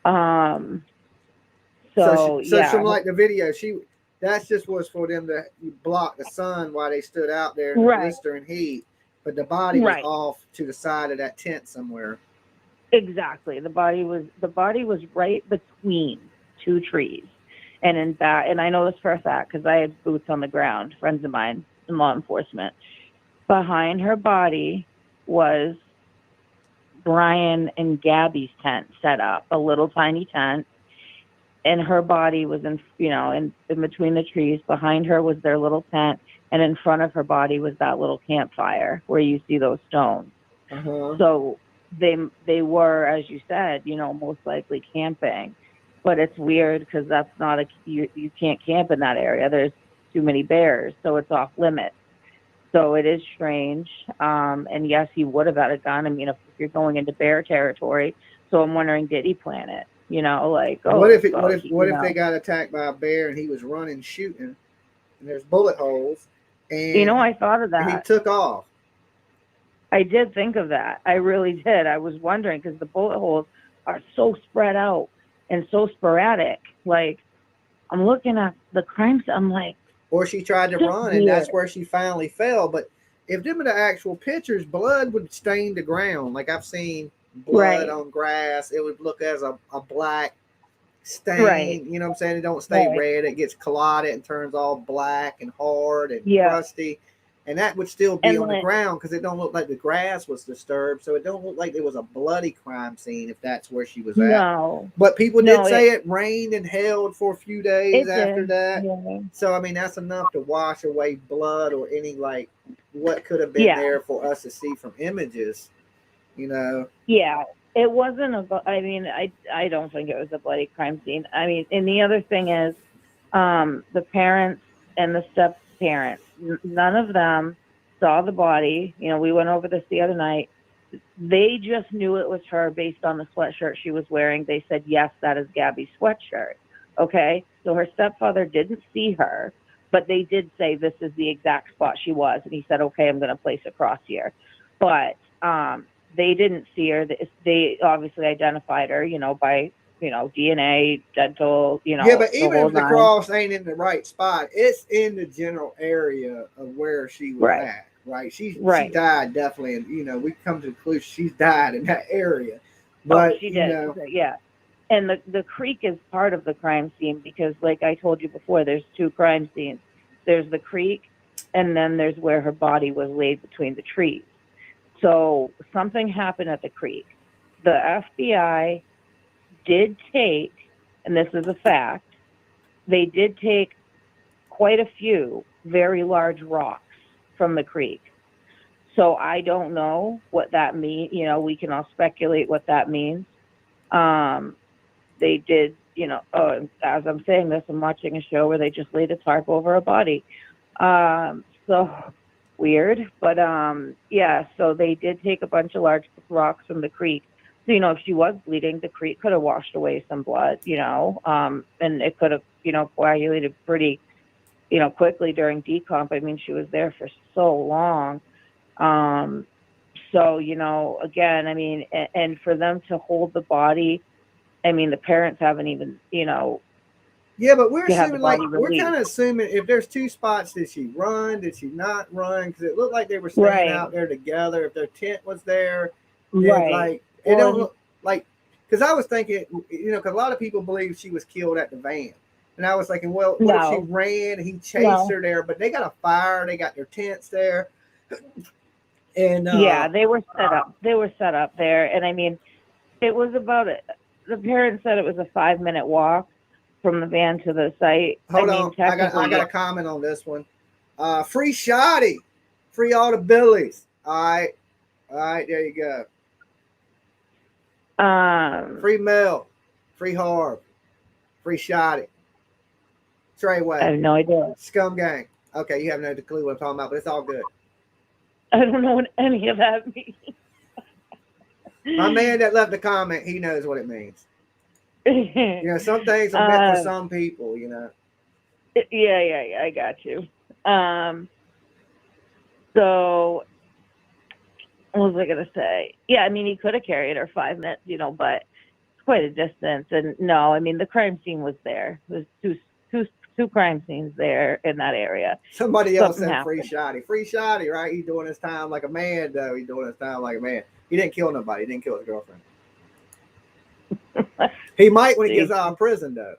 So yeah. From like the video, that's just was for them to block the sun while they stood out there in the blistering heat, but the body was off to the side of that tent somewhere. Exactly. The body was right between two trees, and and I know this for a fact because I had boots on the ground, friends of mine in law enforcement. Behind her body was Brian and Gabby's tent set up, a little tiny tent, and her body was in between the trees. Behind her was their little tent, and in front of her body was that little campfire where you see those stones. So they were, as you said, most likely camping, but it's weird because that's not you can't camp in that area. There's too many bears, so it's off limits. So it is strange. And yes, he would have had a gun. I mean, if you're going into bear territory, so I'm wondering, did he plan it? You know, like, oh, what if they got attacked by a bear and he was running, shooting, and there's bullet holes, and you know, I thought of that. He took off. I did think of that. I really did. I was wondering because the bullet holes are so spread out and so sporadic. Like, I'm looking at the crime scene, I'm like, or she tried to run, and that's where she finally fell. But if them are the actual pictures, blood would stain the ground. Like I've seen blood on grass, it would look as a black stain. You know what I'm saying? It don't stay red. It gets clotted and turns all black and hard and crusty. And that would still be on the ground because it don't look like the grass was disturbed. So it don't look like it was a bloody crime scene if that's where she was at. No. But people did say it rained and held for a few days after that. Yeah. So, I mean, that's enough to wash away blood or any, like, what could have been there for us to see from images, you know? Yeah. It wasn't I don't think it was a bloody crime scene. I mean, and the other thing is the parents and the step-parents, none of them saw the body. You know, we went over this the other night. They just knew it was her based on the sweatshirt she was wearing. They said, yes, that is Gabby's sweatshirt. Okay. So her stepfather didn't see her, but they did say this is the exact spot she was. And he said, okay, I'm going to place a cross here. But they didn't see her. They obviously identified her, you know, by, you know, DNA, dental, you know. Yeah, but even if the cross ain't in the right spot, it's in the general area of where she was at, right? She died definitely, and you know, we come to the conclusion she's died in that area. But she did, you know, yeah. And the creek is part of the crime scene because, like I told you before, there's two crime scenes. There's the creek, and then there's where her body was laid between the trees. So something happened at the creek. The FBI did take, and this is a fact, they did take quite a few very large rocks from the creek. So I don't know what that means. You know, we can all speculate what that means. They did, you know, as I'm saying this, I'm watching a show where they just laid a tarp over a body. So weird, but yeah, so they did take a bunch of large rocks from the creek. So, you know, if she was bleeding, the creek could have washed away some blood, you know, and it could have, you know, coagulated pretty, you know, quickly during decomp. I mean, she was there for so long. So, you know, again, I mean, and for them to hold the body, I mean, the parents haven't even, you know. Yeah, but we're assuming, like, we're kind of assuming if there's two spots, did she run? Did she not run? Because it looked like they were staying out there together. If their tent was there, like, it don't look like, because I was thinking, you know, because a lot of people believe she was killed at the van. And I was thinking, well, what if she ran and he chased her there? But they got a fire, they got their tents there. And yeah, they were set up. They were set up there. And I mean, it was about the parents said it was a 5-minute walk from the van to the site. Hold on, I got a comment on this one. Free Shoddy, free all the Billies. All right, there you go. Free Mel, free Harv, free Shoddy, Treyway. I have no idea. Scum Gang. Okay, you have no clue what I'm talking about, but it's all good. I don't know what any of that means. My man that left the comment, he knows what it means. You know, some things are meant for some people, you know. Yeah, I got you. So what was I gonna say? Yeah, I mean, he could have carried her 5 minutes, you know, but it's quite a distance. And no, I mean, the crime scene was there. There's two crime scenes there in that area. Somebody else said free Shoddy, right? He's doing his time like a man, though. He's doing his time like a man. He didn't kill nobody. He didn't kill his girlfriend. He might when he gets out of prison, though.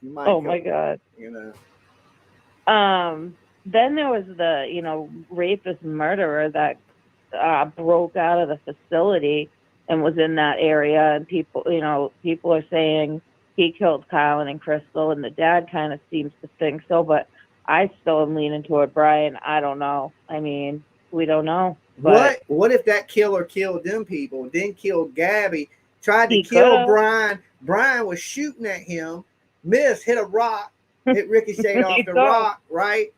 He might. Oh my God. You know. Then there was the, you know, rapist murderer that broke out of the facility and was in that area, and people are saying he killed Kylan and Crystal, and the dad kind of seems to think so, but I still am leaning toward Brian. I don't know. I mean, we don't know. But what if that killer killed them people, then killed Gabby, tried to kill Brian? Brian was shooting at him, missed, hit a rock, It ricocheted off the rock, right?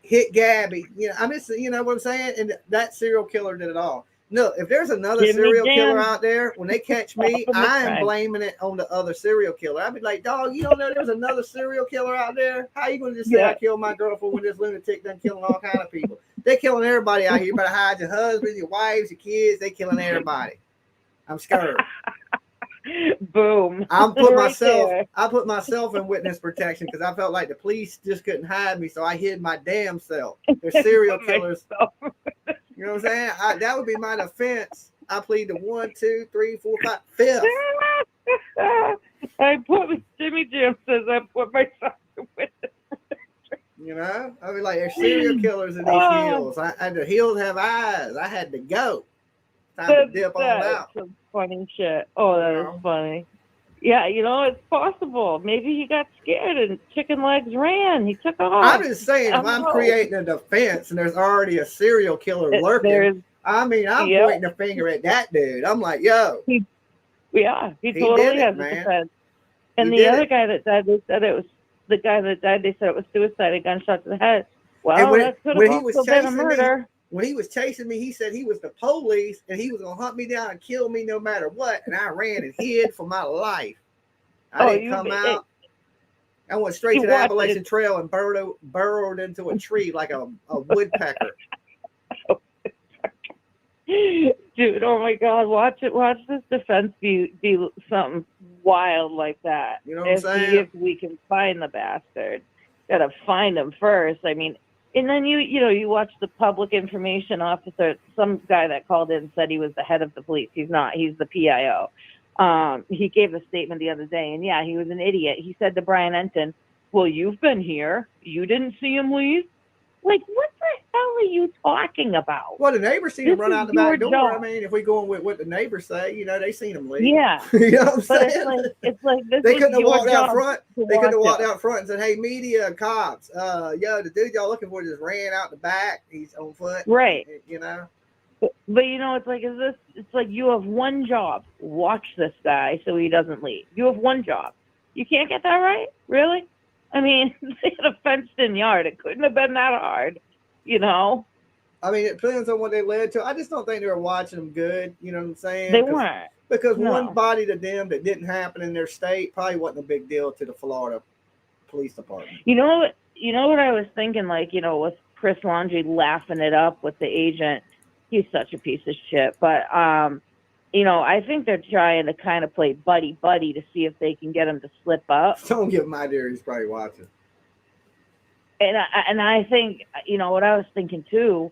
Hit Gabby. You know, you know what I'm saying? And that serial killer did it all. No, if there's another serial killer out there, when they catch me, I am blaming it on the other serial killer. I'd be like, dog, you don't know there's another serial killer out there? How you going to just say I killed my girlfriend when this lunatic done killing all kind of people? They're killing everybody out here. You better hide your husbands, your wives, your kids. They killing everybody. I'm scared. Boom. I put myself in witness protection because I felt like the police just couldn't hide me, so I hid my damn self. They're serial killers. You know what I'm saying? That would be my defense. I plead the 1, 2, 3, 4, 5, 5th. Jimmy Jam says I put myself in witness. You know, I mean, like there's serial killers in these hills. The hills have eyes. I had to go. Time to dip on out. Some funny shit. Oh, that is funny. Yeah, you know, it's possible. Maybe he got scared and chicken legs ran. He took off. I'm just saying, if I'm creating a defense and there's already a serial killer lurking, I'm pointing the finger at that dude. I'm like, yo. He totally has a defense. And the other guy that died, they said it was the guy that died. They said it was suicide, a gunshot to the head. Well, that could have also been a murder. When he was chasing me, he said he was the police and he was going to hunt me down and kill me no matter what. And I ran and hid for my life. I didn't come out. I went straight to the Appalachian Trail and burrowed into a tree like a woodpecker. Dude, oh my God, watch this defense be something wild like that. You know what I'm saying? If we can find the bastard. Gotta find him first. I mean, and then you watch the public information officer, some guy that called in said he was the head of the police. He's not. He's the PIO. He gave a statement the other day, and he was an idiot. He said to Brian Enton, well, you've been here. You didn't see him leave? Like, what the hell are you talking about? Well, the neighbors seen him run out the back door. Job. I mean, if we go with what the neighbors say, they seen him leave. Yeah. You know what I'm saying? It's like this. They couldn't have walked out front. They couldn't have walked out front and said, hey, media, cops, the dude y'all looking for just ran out the back. He's on foot. Right. You know? But it's like, it's like you have one job. Watch this guy so he doesn't leave. You have one job. You can't get that right? Really? I mean, they had a fenced-in yard. It couldn't have been that hard, I mean, it depends on what they led to. I just don't think they were watching them good. You know what I'm saying? They weren't. Because one body to them that didn't happen in their state probably wasn't a big deal to the Florida Police Department. You know what I was thinking, with Chris Laundrie laughing it up with the agent. He's such a piece of shit. But, I think they're trying to kind of play buddy-buddy to see if they can get him to slip up. Don't give him idea he's probably watching. And I think, what I was thinking too,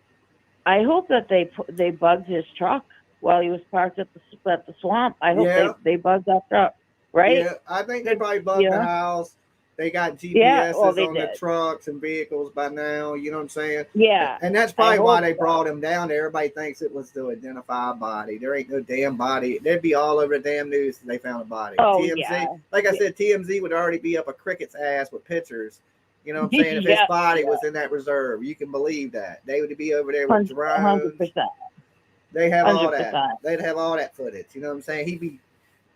I hope that they bugged his truck while he was parked at the swamp. I hope they bugged that truck, right? Yeah, I think they probably bugged the house. They got GPSs on the trucks and vehicles by now. You know what I'm saying? Yeah. And that's probably why they brought him down there. Everybody thinks it was to identify a body. There ain't no damn body. They'd be all over the damn news if they found a body. Oh, TMZ, like I said, TMZ would already be up a cricket's ass with pictures. You know what I'm saying? If his body was in that reserve, you can believe that. They would be over there with drones. 100%. They have 100%. All that. 100%. They'd have all that footage. You know what I'm saying?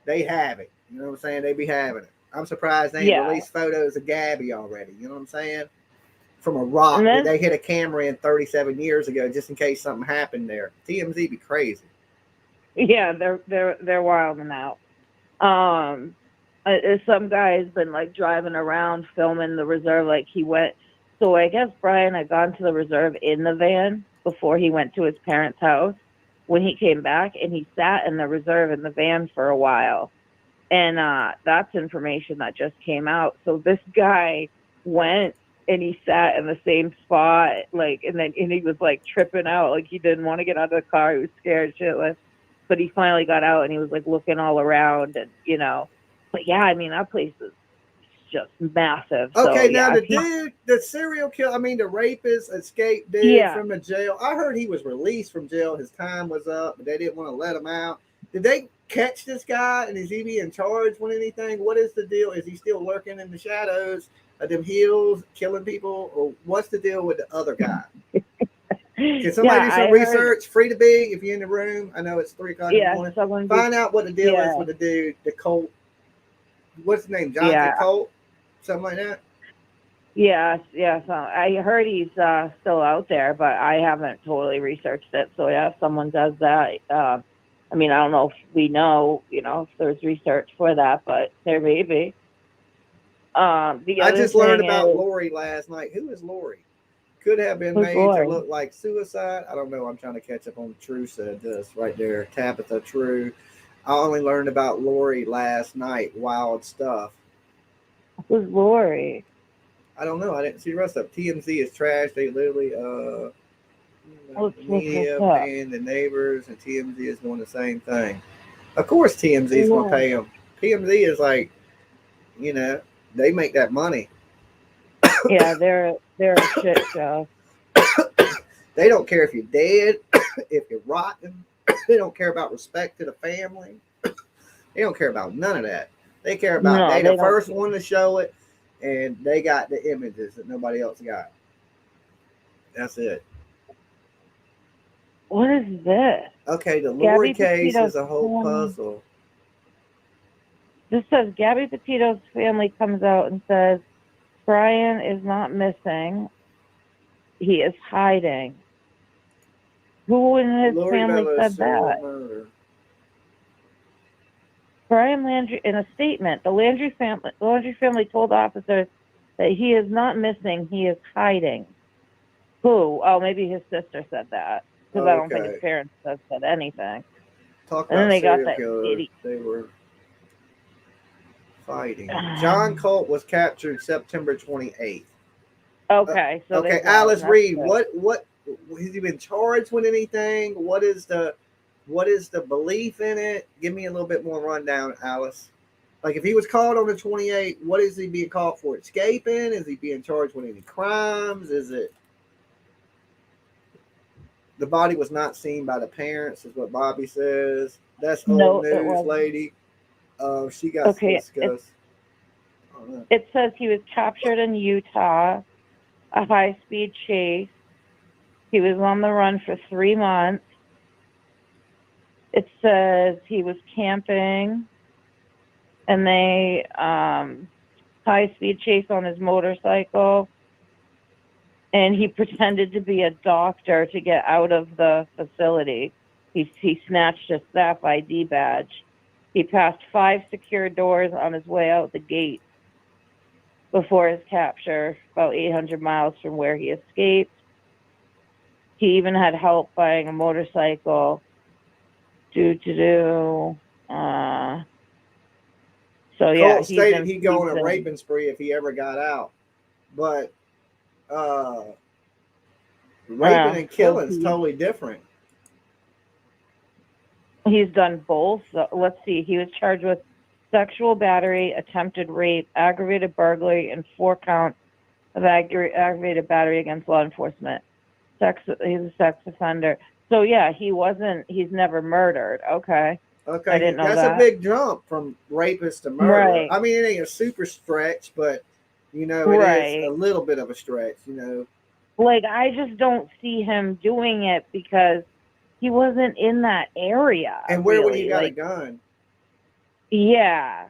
They have it. You know what I'm saying? They be having it. I'm surprised they ain't released photos of Gabby already. You know what I'm saying? From a rock that they hit a camera in 37 years ago, just in case something happened there. TMZ be crazy. Yeah, they're wilding out. Some guy's been driving around filming the reserve. He went. So I guess Brian had gone to the reserve in the van before he went to his parents' house. When he came back, and he sat in the reserve in the van for a while. And that's information that just came out. So this guy went and he sat in the same spot, and he was tripping out, he didn't want to get out of the car. He was scared shitless. But he finally got out and he was looking all around, and But yeah, I mean that place is just massive. Okay, so, now the serial killer, the rapist escaped from the jail. I heard he was released from jail. His time was up, but they didn't want to let him out. Did they catch this guy, and is he being charged with anything? What is the deal? Is he still lurking in the shadows of them hills, killing people, or what's the deal with the other guy? Can somebody do some research? Free to be if you're in the room. I know it's 3 o'clock in the morning. Find out what the deal is with the dude, the Colt. What's his name? Jonathan Colt. something like that. Yes. I heard he's still out there, but I haven't totally researched it. So yeah, if someone does that, I mean, I don't know if we know, if there's research for that, but there may be. I just learned about Lori last night. Who is Lori? Could have been made to look like suicide. I don't know. I'm trying to catch up on True said this right there. Tabitha True. I only learned about Lori last night. Wild stuff. Who's Lori? I don't know. I didn't see the rest of it. TMZ is trash. They literally media paying the neighbors, and TMZ is doing the same thing. Of course, TMZ is going to pay them. TMZ is like, they make that money. Yeah, they're a shit show. They don't care if you're dead, if you're rotten. They don't care about respect to the family. They don't care about none of that. They care about they the first one to show it, and they got the images that nobody else got. That's it. What is this? Okay, the Lori case is a whole puzzle. This says Gabby Petito's family comes out and says Brian is not missing. He is hiding. Who in his family said that? Murder. Brian Landry, in a statement, the Landry family told officers that he is not missing. He is hiding. Who? Oh, maybe his sister said that, because I don't think his parents have said anything. Talk and then about they got serial that killers. idiot. They were fighting. John Colt was captured September 28th. Okay, so okay, Alice Reed, what has he been charged with anything? What is the belief in it? Give me a little bit more rundown, Alice. Like, if he was caught on the 28th, what is he being caught for? Escaping? Is he being charged with any crimes? Is it the body was not seen by the parents, is what Bobby says. That's old news, lady. She got to discuss. It says he was captured in Utah, a high-speed chase. He was on the run for 3 months. It says he was camping, and they high-speed chase on his motorcycle, and he pretended to be a doctor to get out of the facility. He snatched a staff ID badge. He passed 5 secure doors on his way out the gate before his capture, about 800 miles from where he escaped. He even had help buying a motorcycle. So yeah, Colt stated he'd go on a raping spree if he ever got out, but raping and killing is totally different. He's done both. So, let's see. He was charged with sexual battery, attempted rape, aggravated burglary, and 4 counts of aggravated battery against law enforcement. He's a sex offender. So yeah, he's never murdered. Okay. Okay, I didn't know that's that. a big jump from rapist to murder. Right. I mean, it ain't a super stretch, but it is a little bit of a stretch, Like, I just don't see him doing it because he wasn't in that area. And where would really. he got a gun? Yeah,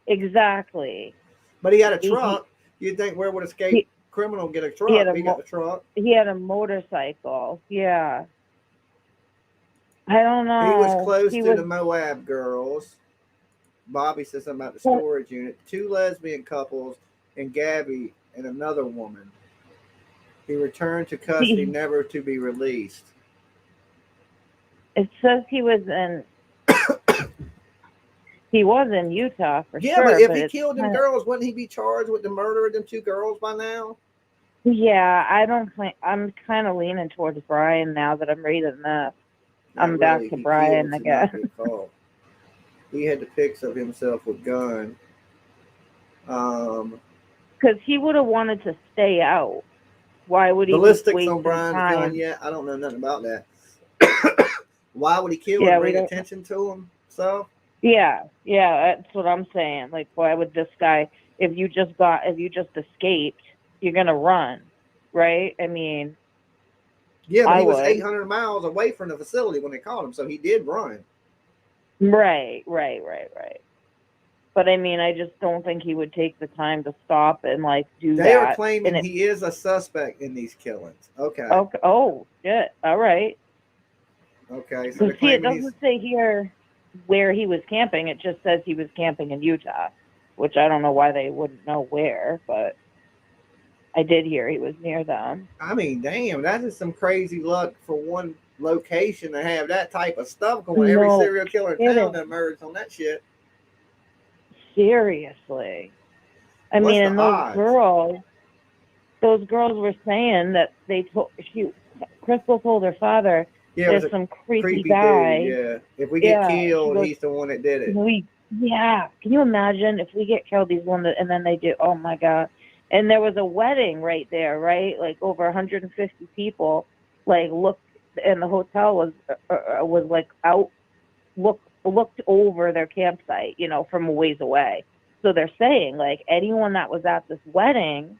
exactly. But he had a truck. You'd think, where would a escaped criminal get a truck? He got a truck. He had a motorcycle. Yeah. I don't know. He was close to the Moab girls. Bobby said something about the storage unit. 2 lesbian couples and Gabby and another woman. He returned to custody, never to be released. It says he was in Utah for sure. Yeah, but if he killed them girls, wouldn't he be charged with the murder of them 2 girls by now? Yeah, I'm kind of leaning towards Brian now that I'm reading this. I'm back to Brian again. He had the pics of himself with gun. Because he would have wanted to stay out. Why would he? Ballistics on Brian's gun? Yeah, I don't know nothing about that. Why would he kill and bring attention to himself? Yeah, that's what I'm saying. Like, why would this guy? If you just escaped, you're gonna run, right? I mean. Yeah, but he was 800 miles away from the facility when they caught him, so he did run. Right. But I mean, I just don't think he would take the time to stop and like do that. They are claiming And he is a suspect in these killings. Okay. Okay. Oh shit. All right. Okay. So Because they're it claiming he's. doesn't say here where he was camping. It just says he was camping in Utah, which I don't know why they wouldn't know where, but I did hear he was near them. I mean, damn, that is some crazy luck for one location to have that type of stuff going. Every No serial killer in kidding. town that murders on that shit. Seriously. I What's mean, the and odds? those girls were saying that Crystal told her father, Yeah, it was there's a some creepy creepy guy. dude. Yeah, if we get She killed, goes, he's the one that did it. Can you imagine if we get killed, he's one that, and then they do, oh my God. And there was a wedding right there, right? Like over 150 people, like looked, and the hotel was like looked over their campsite, you know, from a ways away. So they're saying like anyone that was at this wedding,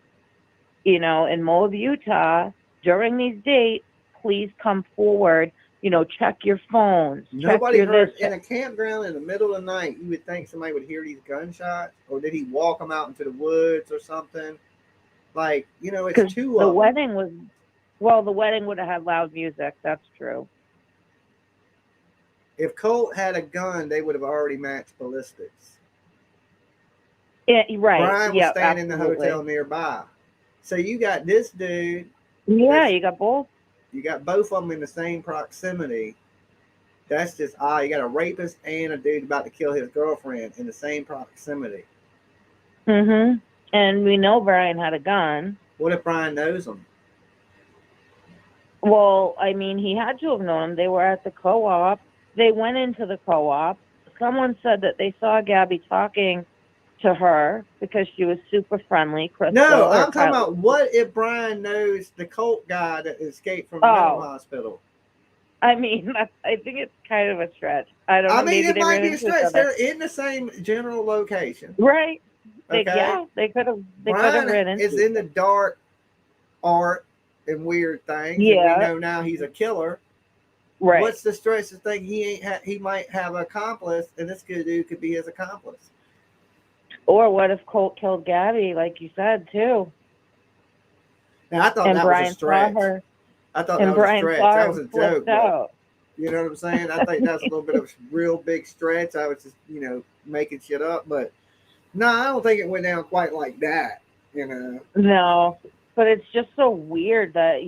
you know, in Moab, Utah, during these dates, please come forward. You know, check your phones. Nobody check your heard this, in a campground in the middle of the night. You would think somebody would hear these gunshots, or did he walk them out into the woods or something? Like, you know, it's two the of them. wedding was, well, the wedding would have had loud music. That's true. If Colt had a gun, they would have already matched ballistics. Yeah, right. Brian was staying in the absolutely. hotel nearby. So you got this dude. Yeah, you got both. You got both of them in the same proximity. That's just odd. You got a rapist and a dude about to kill his girlfriend in the same proximity. Mm-hmm. And we know Brian had a gun. What if Brian knows him? Well, I mean, he had to have known him. They were at the co-op. They went into the co-op. Someone said that they saw Gabby talking to her because she was super friendly. Crystal, No, I'm talking about what if Brian knows the Colt guy that escaped from the mental hospital? I mean, I think it's kind of a stretch. I don't know. I mean, maybe it they might ran be a into each stretch. other. They're in the same general location. Right. Okay. Yeah, they could have. They could Brian have ran into. is in the dark art and weird things. Yeah. And we know now he's a killer. Right. What's the stretch to think he might have an accomplice, and this good dude could be his accomplice? Or what if Colt killed Gabby, like you said too? Now I thought and that Brian was a stretch. Saw her, I thought and that was Brian a stretch. saw That her was a and flipped joke. But, out. you know what I'm saying? I think that's a little bit of a real big stretch. I was just, making shit up. But no, I don't think it went down quite like that. No, but it's just so weird that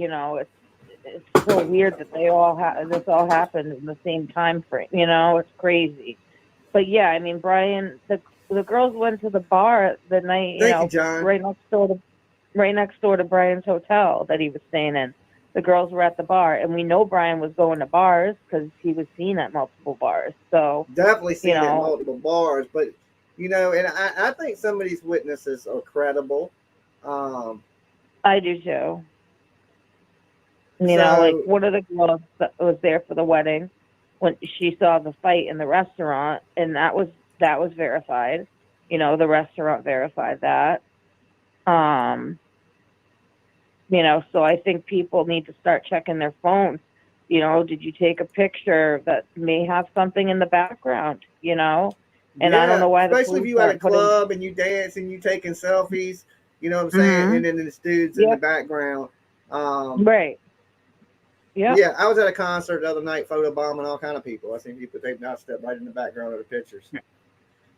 it's so weird that this all happened in the same time frame. It's crazy. But yeah, I mean, Brian, the girls went to the bar the night, Thank you, John. right next door to Brian's hotel that he was staying in. The girls were at the bar, and we know Brian was going to bars because he was seen at multiple bars. So definitely seen at multiple bars, but and I think some of these witnesses are credible. I do too. Like one of the girls that was there for the wedding when she saw the fight in the restaurant, and that was verified. The restaurant verified that. So I think people need to start checking their phones. Did you take a picture that may have something in the background? And I don't know why. Especially if you at a club and you dance and you taking selfies. You know what I'm saying? Mm-hmm. And then this dude's in the background. Right. Yeah. Yeah, I was at a concert the other night, photobombing all kind of people. I seen people taking out step right in the background of the pictures.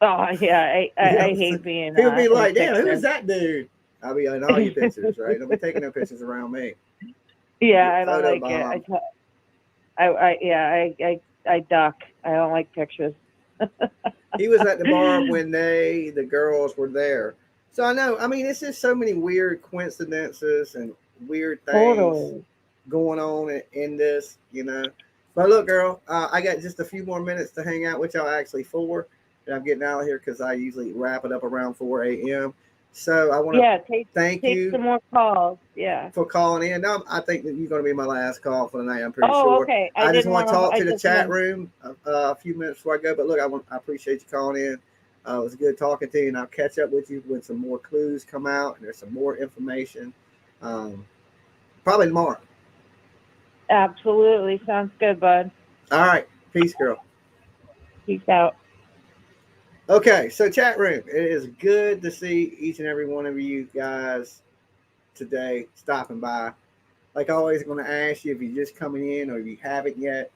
Oh yeah, I hate being. He'll be like, "Damn, who is that dude?" I'll be in all your pictures, right? Don't be taking no pictures around me. Yeah, I don't like it. I duck. I don't like pictures. He was at the bar when the girls were there. So I know. I mean, it's just so many weird coincidences and weird things going on in this, But look, girl, I got just a few more minutes to hang out with y'all. Actually, 4, and I'm getting out of here because I usually wrap it up around 4 a.m. So I want to thank you some more calls. Yeah, for calling in. No, I think that you're going to be my last call for the night. I'm pretty sure. Oh, okay. I just want to talk to the chat room a few minutes before I go. But look, I appreciate you calling in. It was good talking to you, and I'll catch up with you when some more clues come out and there's some more information. Probably tomorrow. Absolutely. Sounds good, bud. All right. Peace, girl. Peace out. Okay, so chat room. It is good to see each and every one of you guys today stopping by. Like always, I'm going to ask you if you're just coming in or if you haven't yet,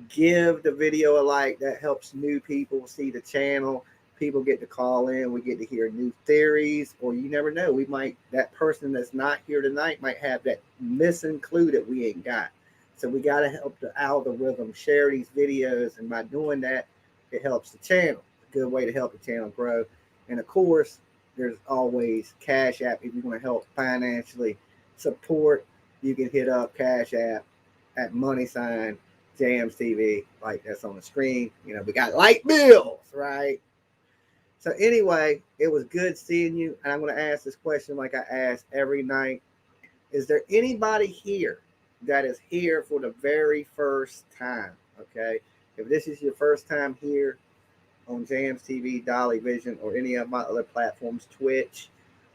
give the video a like. That helps new people see the channel. People get to call in. We get to hear new theories, or you never know. We might, that person that's not here tonight might have that missing clue that we ain't got. So we got to help the algorithm share these videos. And by doing that, it helps the channel. A good way to help the channel grow. And of course, there's always Cash App. If you want to help financially support, you can hit up Cash App at # Jamz TV, like that's on the screen. You know, we got light bills, right? So anyway, it was good seeing you. And I'm going to ask this question like I ask every night. Is there anybody here that is here for the very first time? Okay. If this is your first time here on Jamz TV, Dolly Vision, or any of my other platforms, Twitch,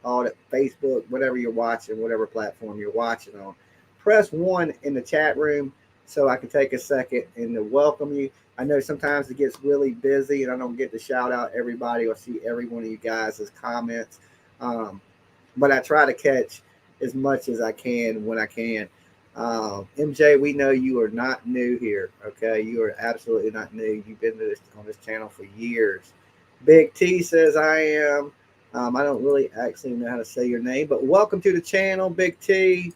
all that, Facebook, whatever you're watching, whatever platform you're watching on, press 1 in the chat room so I can take a second and to welcome you. I know sometimes it gets really busy and I don't get to shout out everybody or see every one of you guys' comments. But I try to catch as much as I can when I can. MJ, we know you are not new here. Okay, you are absolutely not new. You've been on this channel for years. Big T says I am. I don't really actually know how to say your name, but welcome to the channel, Big T.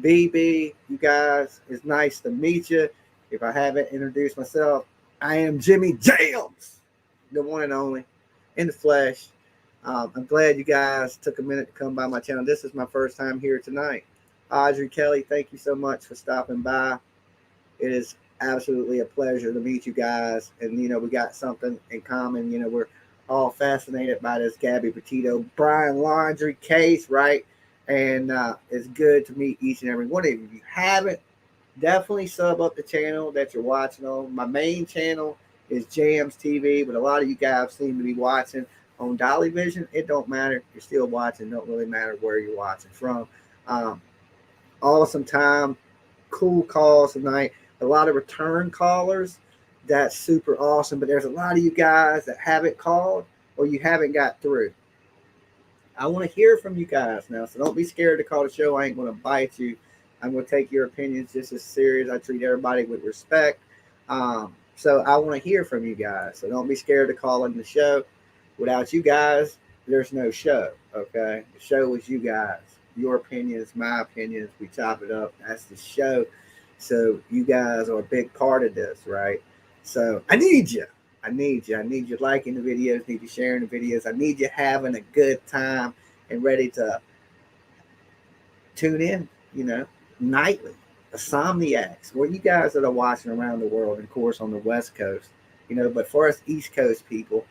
BB, you guys, it's nice to meet you. If I haven't introduced myself, I am Jimmy Jamz, the one and only, in the flesh. I'm glad you guys took a minute to come by my channel. This is my first time here tonight. Audrey Kelly, thank you so much for stopping by. It is absolutely a pleasure to meet you guys. And, you know, we got something in common. You know, we're all fascinated by this Gabby PETITO Brian Laundrie case, right? And it's good to meet each and every one of you. If you haven't, definitely sub up the channel that you're watching on. My main channel is Jamz TV, but a lot of you guys seem to be watching on Dolly Vision. It don't matter. You're still watching. Don't really matter where you're watching from. Awesome time. Cool calls tonight. A lot of return callers. That's super awesome. But there's a lot of you guys that haven't called or you haven't got through. I want to hear from you guys now, so don't be scared to call the show. I ain't going to bite you. I'm going to take your opinions just as serious. I treat everybody with respect. So I want to hear from you guys. So don't be scared to call in the show. Without you guys, there's no show, okay? The show is you guys. Your opinions, my opinions. We chop it up. That's the show. So you guys are a big part of this, right? So I need you. I need you. I need you liking the videos, need you sharing the videos. I need you having a good time and ready to tune in, you know, nightly. Insomniacs, where you guys that are watching around the world, and of course on the West Coast, you know, but for us East Coast people,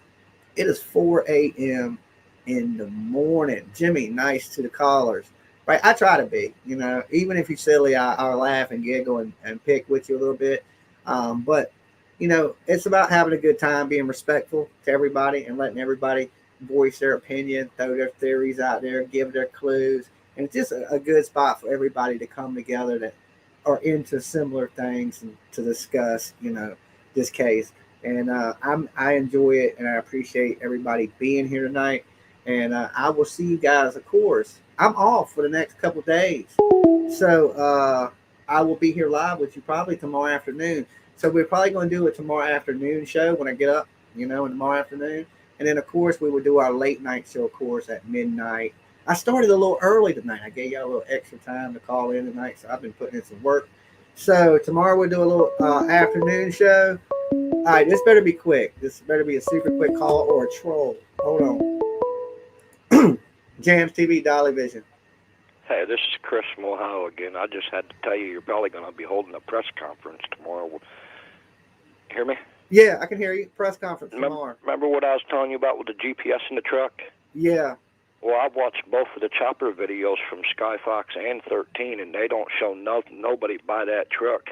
it is 4 a.m. in the morning. Jimmy, nice to the callers, right? I try to be, you know, even if you're silly, I'll laugh and giggle and pick with you a little bit. But you know, it's about having a good time, being respectful to everybody and letting everybody voice their opinion, throw their theories out there, give their clues. And it's just a good spot for everybody to come together that are into similar things and to discuss, you know, this case. And I enjoy it and I appreciate everybody being here tonight. And I will see you guys, of course. I'm off for the next couple days. So I will be here live with you probably tomorrow afternoon. So we're probably going to do a tomorrow afternoon show when I get up, you know, tomorrow afternoon. And then, of course, we will do our late night show, of course, at midnight. I started a little early tonight. I gave y'all a little extra time to call in tonight, so I've been putting in some work. So tomorrow we'll do a little afternoon show. All right, this better be quick. This better be a super quick call or a troll. Hold on. Jamz TV, Dolly Vision. Hey, this is Chris from Ohio again. I just had to tell you, you're probably going to be holding a press conference tomorrow. Hear me? Yeah, I can hear you. Press conference tomorrow. Remember what I was telling you about with the GPS in the truck? Yeah. Well, I've watched both of the chopper videos from Skyfox and 13, and they don't show nobody by that truck.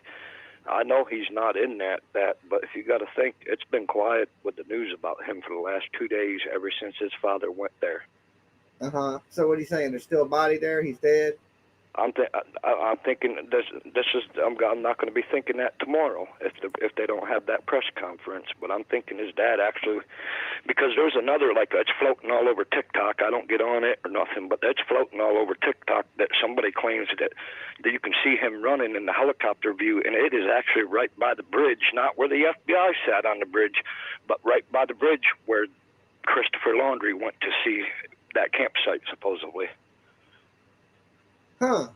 I know he's not in that, but if you got to think, it's been quiet with the news about him for the last 2 days ever since his father went there. So what are you saying? There's still a body there? He's dead? I'm thinking I'm not going to be thinking that tomorrow if they don't have that press conference. But I'm thinking his dad actually, because there's another, like, it's floating all over TikTok. I don't get on it or nothing, but it's floating all over TikTok that somebody claims that you can see him running in the helicopter view, and it is actually right by the bridge, not where the FBI sat on the bridge, but right by the bridge where Christopher Laundrie went to see that campsite supposedly. Huh.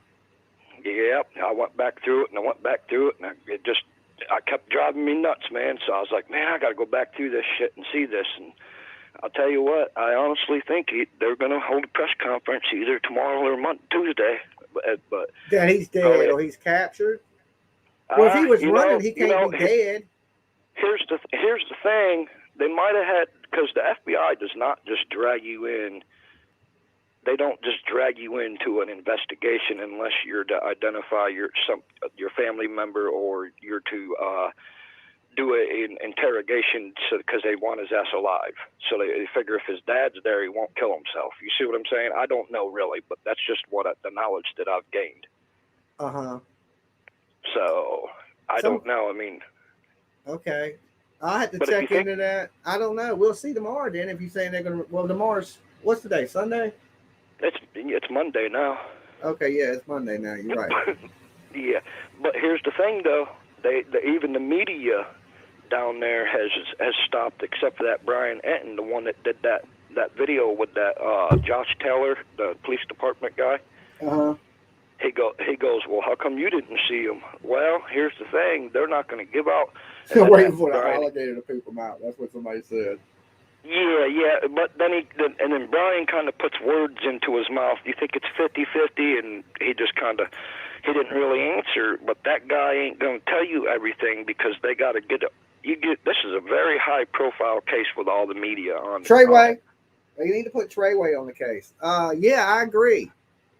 Yep, I went back through it, and I kept driving me nuts, man. So I was like, man, I got to go back through this shit and see this. And I'll tell you what, I honestly think they're going to hold a press conference either tomorrow or Tuesday. But that he's dead or he's captured. Well, if he was running, he can't be dead. Here's the thing: they might have had, because the FBI does not just drag you in. They don't just drag you into an investigation unless you're to identify your family member, or you're to do an interrogation because they want his ass alive. So they figure if his dad's there, he won't kill himself. You see what I'm saying? I don't know really, but that's just the knowledge that I've gained. So I don't know. I mean, okay, I'll have to check into that. I don't know. We'll see tomorrow then. If you're saying they're gonna, well, tomorrow's what's the day? Sunday. It's Monday now. Okay, yeah, it's Monday now. You're right. Yeah, but here's the thing, though. Even the media down there has stopped, except for that Brian Enton, the one that did that video with that Josh Taylor, the police department guy. He goes, well, how come you didn't see him? Well, here's the thing. They're not going to give out. Waiting for the alligator to poop him out. That's what somebody said. Yeah, but then Brian kind of puts words into his mouth. You think it's 50-50, and he just he didn't really answer. But that guy ain't going to tell you everything because they got to get this is a very high-profile case with all the media on. Treyway, you need to put Treyway on the case. Yeah, I agree.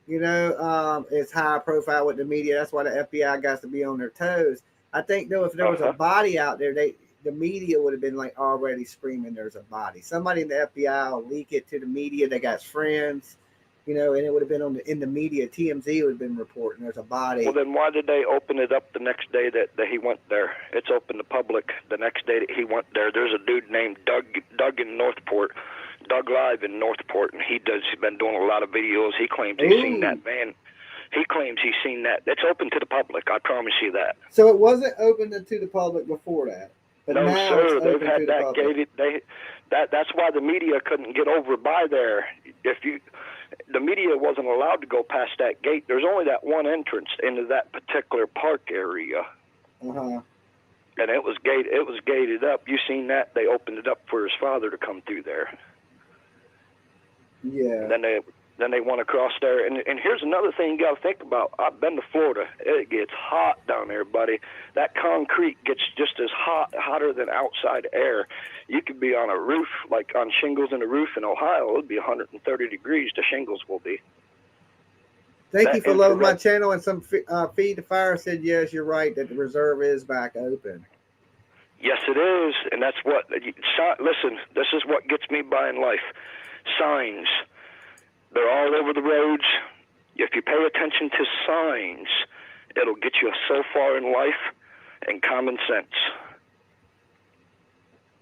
You know, it's high profile with the media. That's why the FBI got to be on their toes. I think though, if there was a body out there, the media would have been like already screaming there's a body. Somebody in the FBI will leak it to the media. They got friends, you know, and it would have been in the media. TMZ would have been reporting there's a body. Well, then why did they open it up the next day that he went there? It's open to public the next day that he went there. There's a dude named Doug in Northport, Doug Live in Northport, and he's been doing a lot of videos. He claims he's seen that van. He claims he's seen that. It's open to the public. I promise you that. So it wasn't open to the public before that. But no, now sir. It's They've open had to the that public. gated. That's why the media couldn't get over by there. The media wasn't allowed to go past that gate. There's only that one entrance into that particular park area. And it was gated. It was gated up. You seen that? They opened it up for his father to come through there. Yeah. Then they went across there, and here's another thing you got to think about. I've been to Florida. It gets hot down there, buddy. That concrete gets just as hotter than outside air. You could be on a roof, like on shingles in a roof in Ohio. It'll be 130 degrees. The shingles will be. Thank you for loving my channel. And some Feed the Fire said, yes, you're right, that the reserve is back open. Yes, it is, and that's what. Listen, this is what gets me by in life. Signs. They're all over the roads. If you pay attention to signs, it'll get you so far in life and common sense.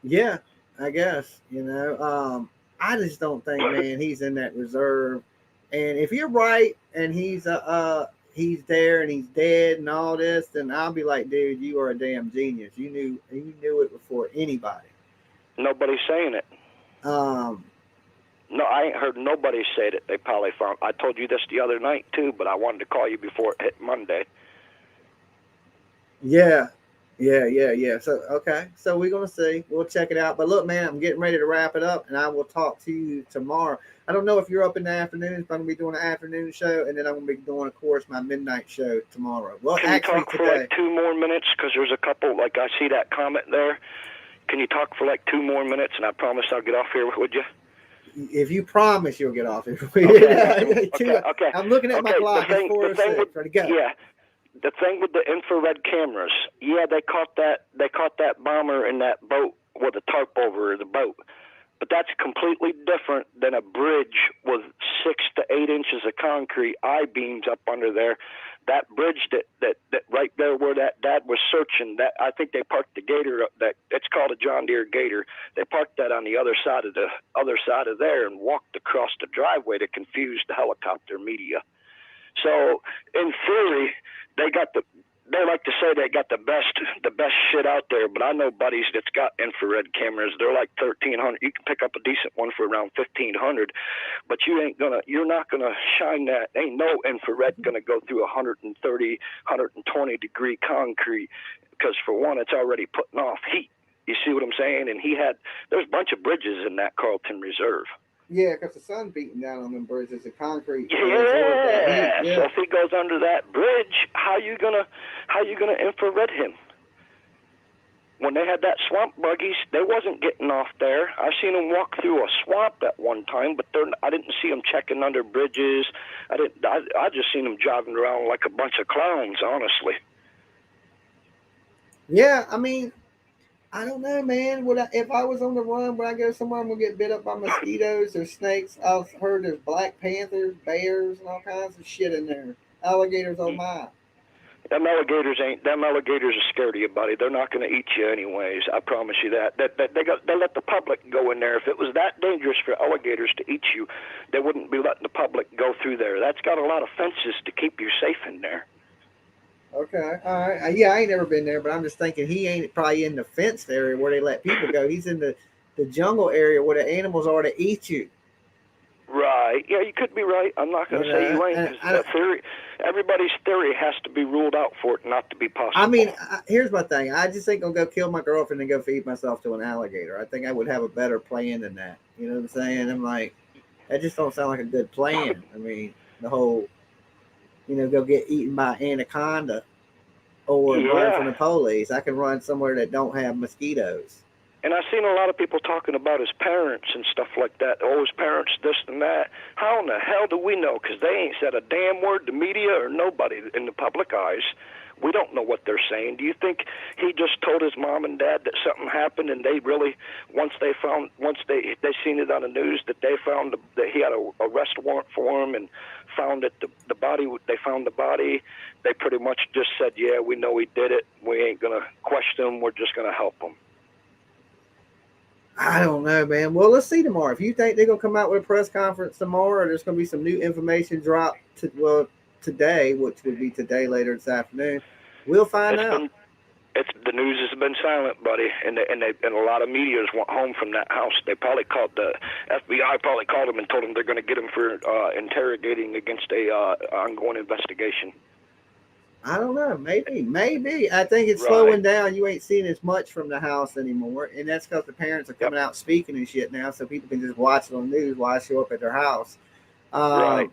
Yeah, I guess, you know. I just don't think, man, he's in that reserve. And if you're right and he's there and he's dead and all this, then I'll be like, dude, you are a damn genius. You knew it before anybody. Nobody's saying it. No, I ain't heard nobody say that they probably found. I told you this the other night too, but I wanted to call you before it hit Monday. Yeah. So okay, so we're gonna see. We'll check it out. But look, man, I'm getting ready to wrap it up, and I will talk to you tomorrow. I don't know if you're up in the afternoons, but I'm gonna be doing an afternoon show, and then I'm gonna be doing, of course, my midnight show tomorrow. Well, Can actually, you talk for like 2 more minutes? Because there's a couple. Like I see that comment there. Can you talk for like 2 more minutes, and I promise I'll get off here. Would you? If you promise you'll get off it. Okay. I'm looking at my clock. It's 4:06. Ready to go. Yeah. The thing with the infrared cameras, yeah, they caught that bomber in that boat with a tarp over the boat. But that's completely different than a bridge with 6 to 8 inches of concrete I-beams up under there. That bridge that right there where that dad was searching, that I think they parked the gator up, that it's called a John Deere Gator. They parked that on the other side of there and walked across the driveway to confuse the helicopter media. So in theory, they like to say they got the best shit out there, but I know buddies that's got infrared cameras. They're like $1,300. You can pick up a decent one for around $1,500, but you're not gonna shine that. Ain't no infrared gonna go through 130, 120 degree concrete, because for one, it's already putting off heat. You see what I'm saying? And there's a bunch of bridges in that Carlton Reserve. Yeah, because the sun's beating down on them bridges. The concrete. Yeah. So if he goes under that bridge, how you gonna infrared him? When they had that swamp buggies, they wasn't getting off there. I seen them walk through a swamp at one time, but I didn't see them checking under bridges. I just seen them driving around like a bunch of clowns, honestly. Yeah, I mean, I don't know, man. If I was on the run, when I go somewhere, I'm gonna get bit up by mosquitoes or snakes. I've heard there's black panthers, bears, and all kinds of shit in there. Alligators, oh my. Them alligators are scared of you, buddy. They're not going to eat you anyways. I promise you that. They let the public go in there. If it was that dangerous for alligators to eat you, they wouldn't be letting the public go through there. That's got a lot of fences to keep you safe in there. Okay, all right. Yeah, I ain't never been there, but I'm just thinking he ain't probably in the fenced area where they let people go. He's in the jungle area where the animals are to eat you. Right. Yeah, you could be right. I'm not going to say you ain't. Everybody's theory has to be ruled out for it not to be possible. I mean, here's my thing. I just ain't going to go kill my girlfriend and go feed myself to an alligator. I think I would have a better plan than that. You know what I'm saying? I'm like, that just don't sound like a good plan. I mean, the whole, go get eaten by anaconda or run from the police. I can run somewhere that don't have mosquitoes. And I've seen a lot of people talking about his parents and stuff like that. Oh, his parents, this and that. How in the hell do we know? Because they ain't said a damn word to media or nobody in the public eyes. We don't know what they're saying. Do you think he just told his mom and dad that something happened, and they really, once they seen it on the news, that they found that he had a arrest warrant for him and found that the body, they found the body, they pretty much just said, yeah, we know he did it. We ain't going to question him. We're just going to help him. I don't know, man. Well, let's see tomorrow. If you think they're going to come out with a press conference tomorrow, or there's going to be some new information dropped today, which would be today later this afternoon, we'll find out. The news has been silent, buddy, and a lot of media's went home from that house. They probably called the FBI. Probably called him and told him they're going to get him for interrogating against a ongoing investigation. I don't know. Maybe. I think it's slowing down. You ain't seeing as much from the house anymore, and that's because the parents are coming out speaking and shit now, so people can just watch it on the news while I show up at their house. Right.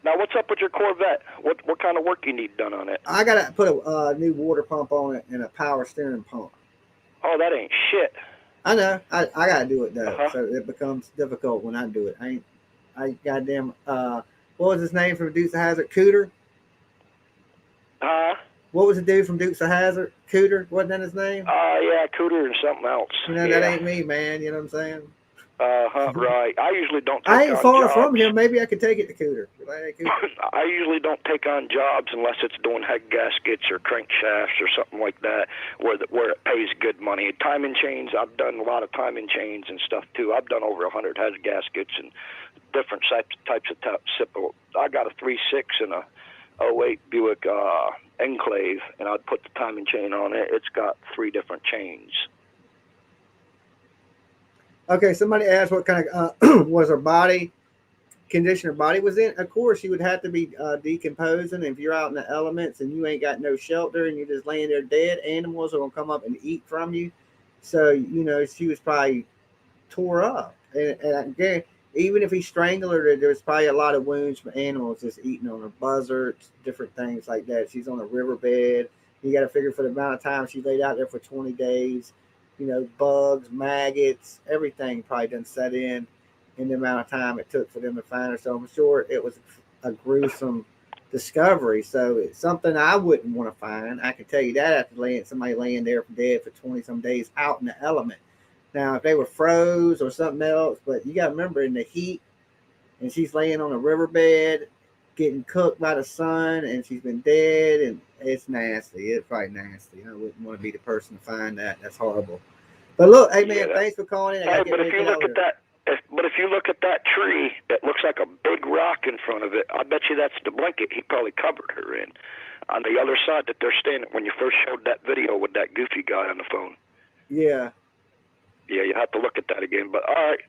Now, what's up with your Corvette? What kind of work you need done on it? I got to put a new water pump on it and a power steering pump. Oh, that ain't shit. I know. I got to do it, though, so it becomes difficult when I do it. I goddamn, what was his name from Dukes of Hazzard? Cooter? What was the dude from Dukes of Hazzard? Cooter? Wasn't that his name? Yeah, Cooter and something else. That ain't me, man. You know what I'm saying? Right. I usually don't take on jobs. I ain't far from him. Maybe I could take it to Cooter. I usually don't take on jobs unless it's doing head gaskets or crankshafts or something like that where it pays good money. Timing chains, I've done a lot of timing chains and stuff too. I've done over 100 head gaskets and different types of I got a 3.6 and a 08 Buick Enclave, and I'd put the timing chain on it. It's got 3 different chains. Okay, somebody asked what kind of was her body condition her body was in. Of course, she would have to be decomposing. If you're out in the elements and you ain't got no shelter and you're just laying there dead, animals are going to come up and eat from you. So, she was probably tore up. And again, even if he strangled her, there's probably a lot of wounds from animals just eating on her, buzzards, different things like that. She's on a riverbed. You got to figure for the amount of time she laid out there for 20 days. Bugs, maggots, everything probably done set in the amount of time it took for them to find her. So I'm sure it was a gruesome discovery. So it's something I wouldn't want to find. I can tell you that after somebody laying there for dead for 20 some days out in the element. Now, if they were froze or something else, but you got to remember in the heat, and she's laying on a riverbed, getting cooked by the sun, and she's been dead, and it's nasty. It's probably nasty. I wouldn't want to be the person to find that. That's horrible. But look, hey man, thanks for calling in. Hey, but if you look at that, if you look at that tree, it looks like a big rock in front of it. I bet you that's the blanket he probably covered her in. On the other side that they're standing, when you first showed that video with that goofy guy on the phone. Yeah. Yeah, you have to look at that again. But all right,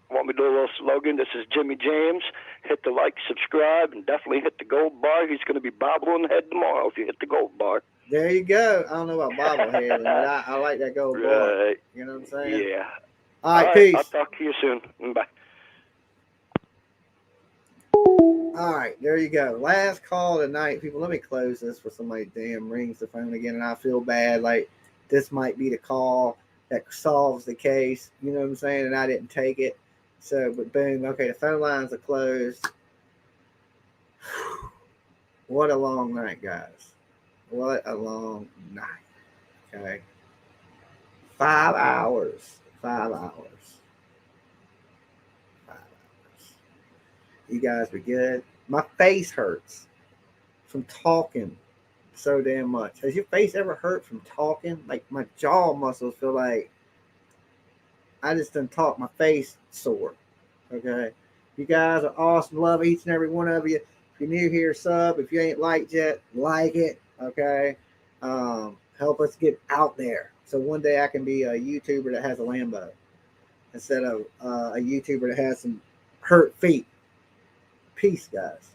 want me to do a little slogan? This is Jimmy Jamz. Hit the like, subscribe, and definitely hit the gold bar. He's going to be bobbling the head tomorrow if you hit the gold bar. There you go. I don't know about bobblehead, but I like that gold bar. You know what I'm saying? Yeah. All right, peace. I'll talk to you soon. Bye. All right, there you go. Last call tonight, people. Let me close this for somebody damn rings the phone again, and I feel bad. Like this might be the call that solves the case. You know what I'm saying? And I didn't take it. So, but boom. Okay, the phone lines are closed. What a long night, guys. What a long night. Okay. 5 hours. 5 hours. 5 hours. You guys were good. My face hurts from talking so damn much. Has your face ever hurt from talking? Like my jaw muscles feel like I just didn't talk. My face sore. Okay. You guys are awesome. Love each and every one of you. If you're new here, sub. If you ain't liked yet, like it. Okay. Help us get out there. So one day I can be a YouTuber that has a Lambo instead of a YouTuber that has some hurt feet. Peace, guys.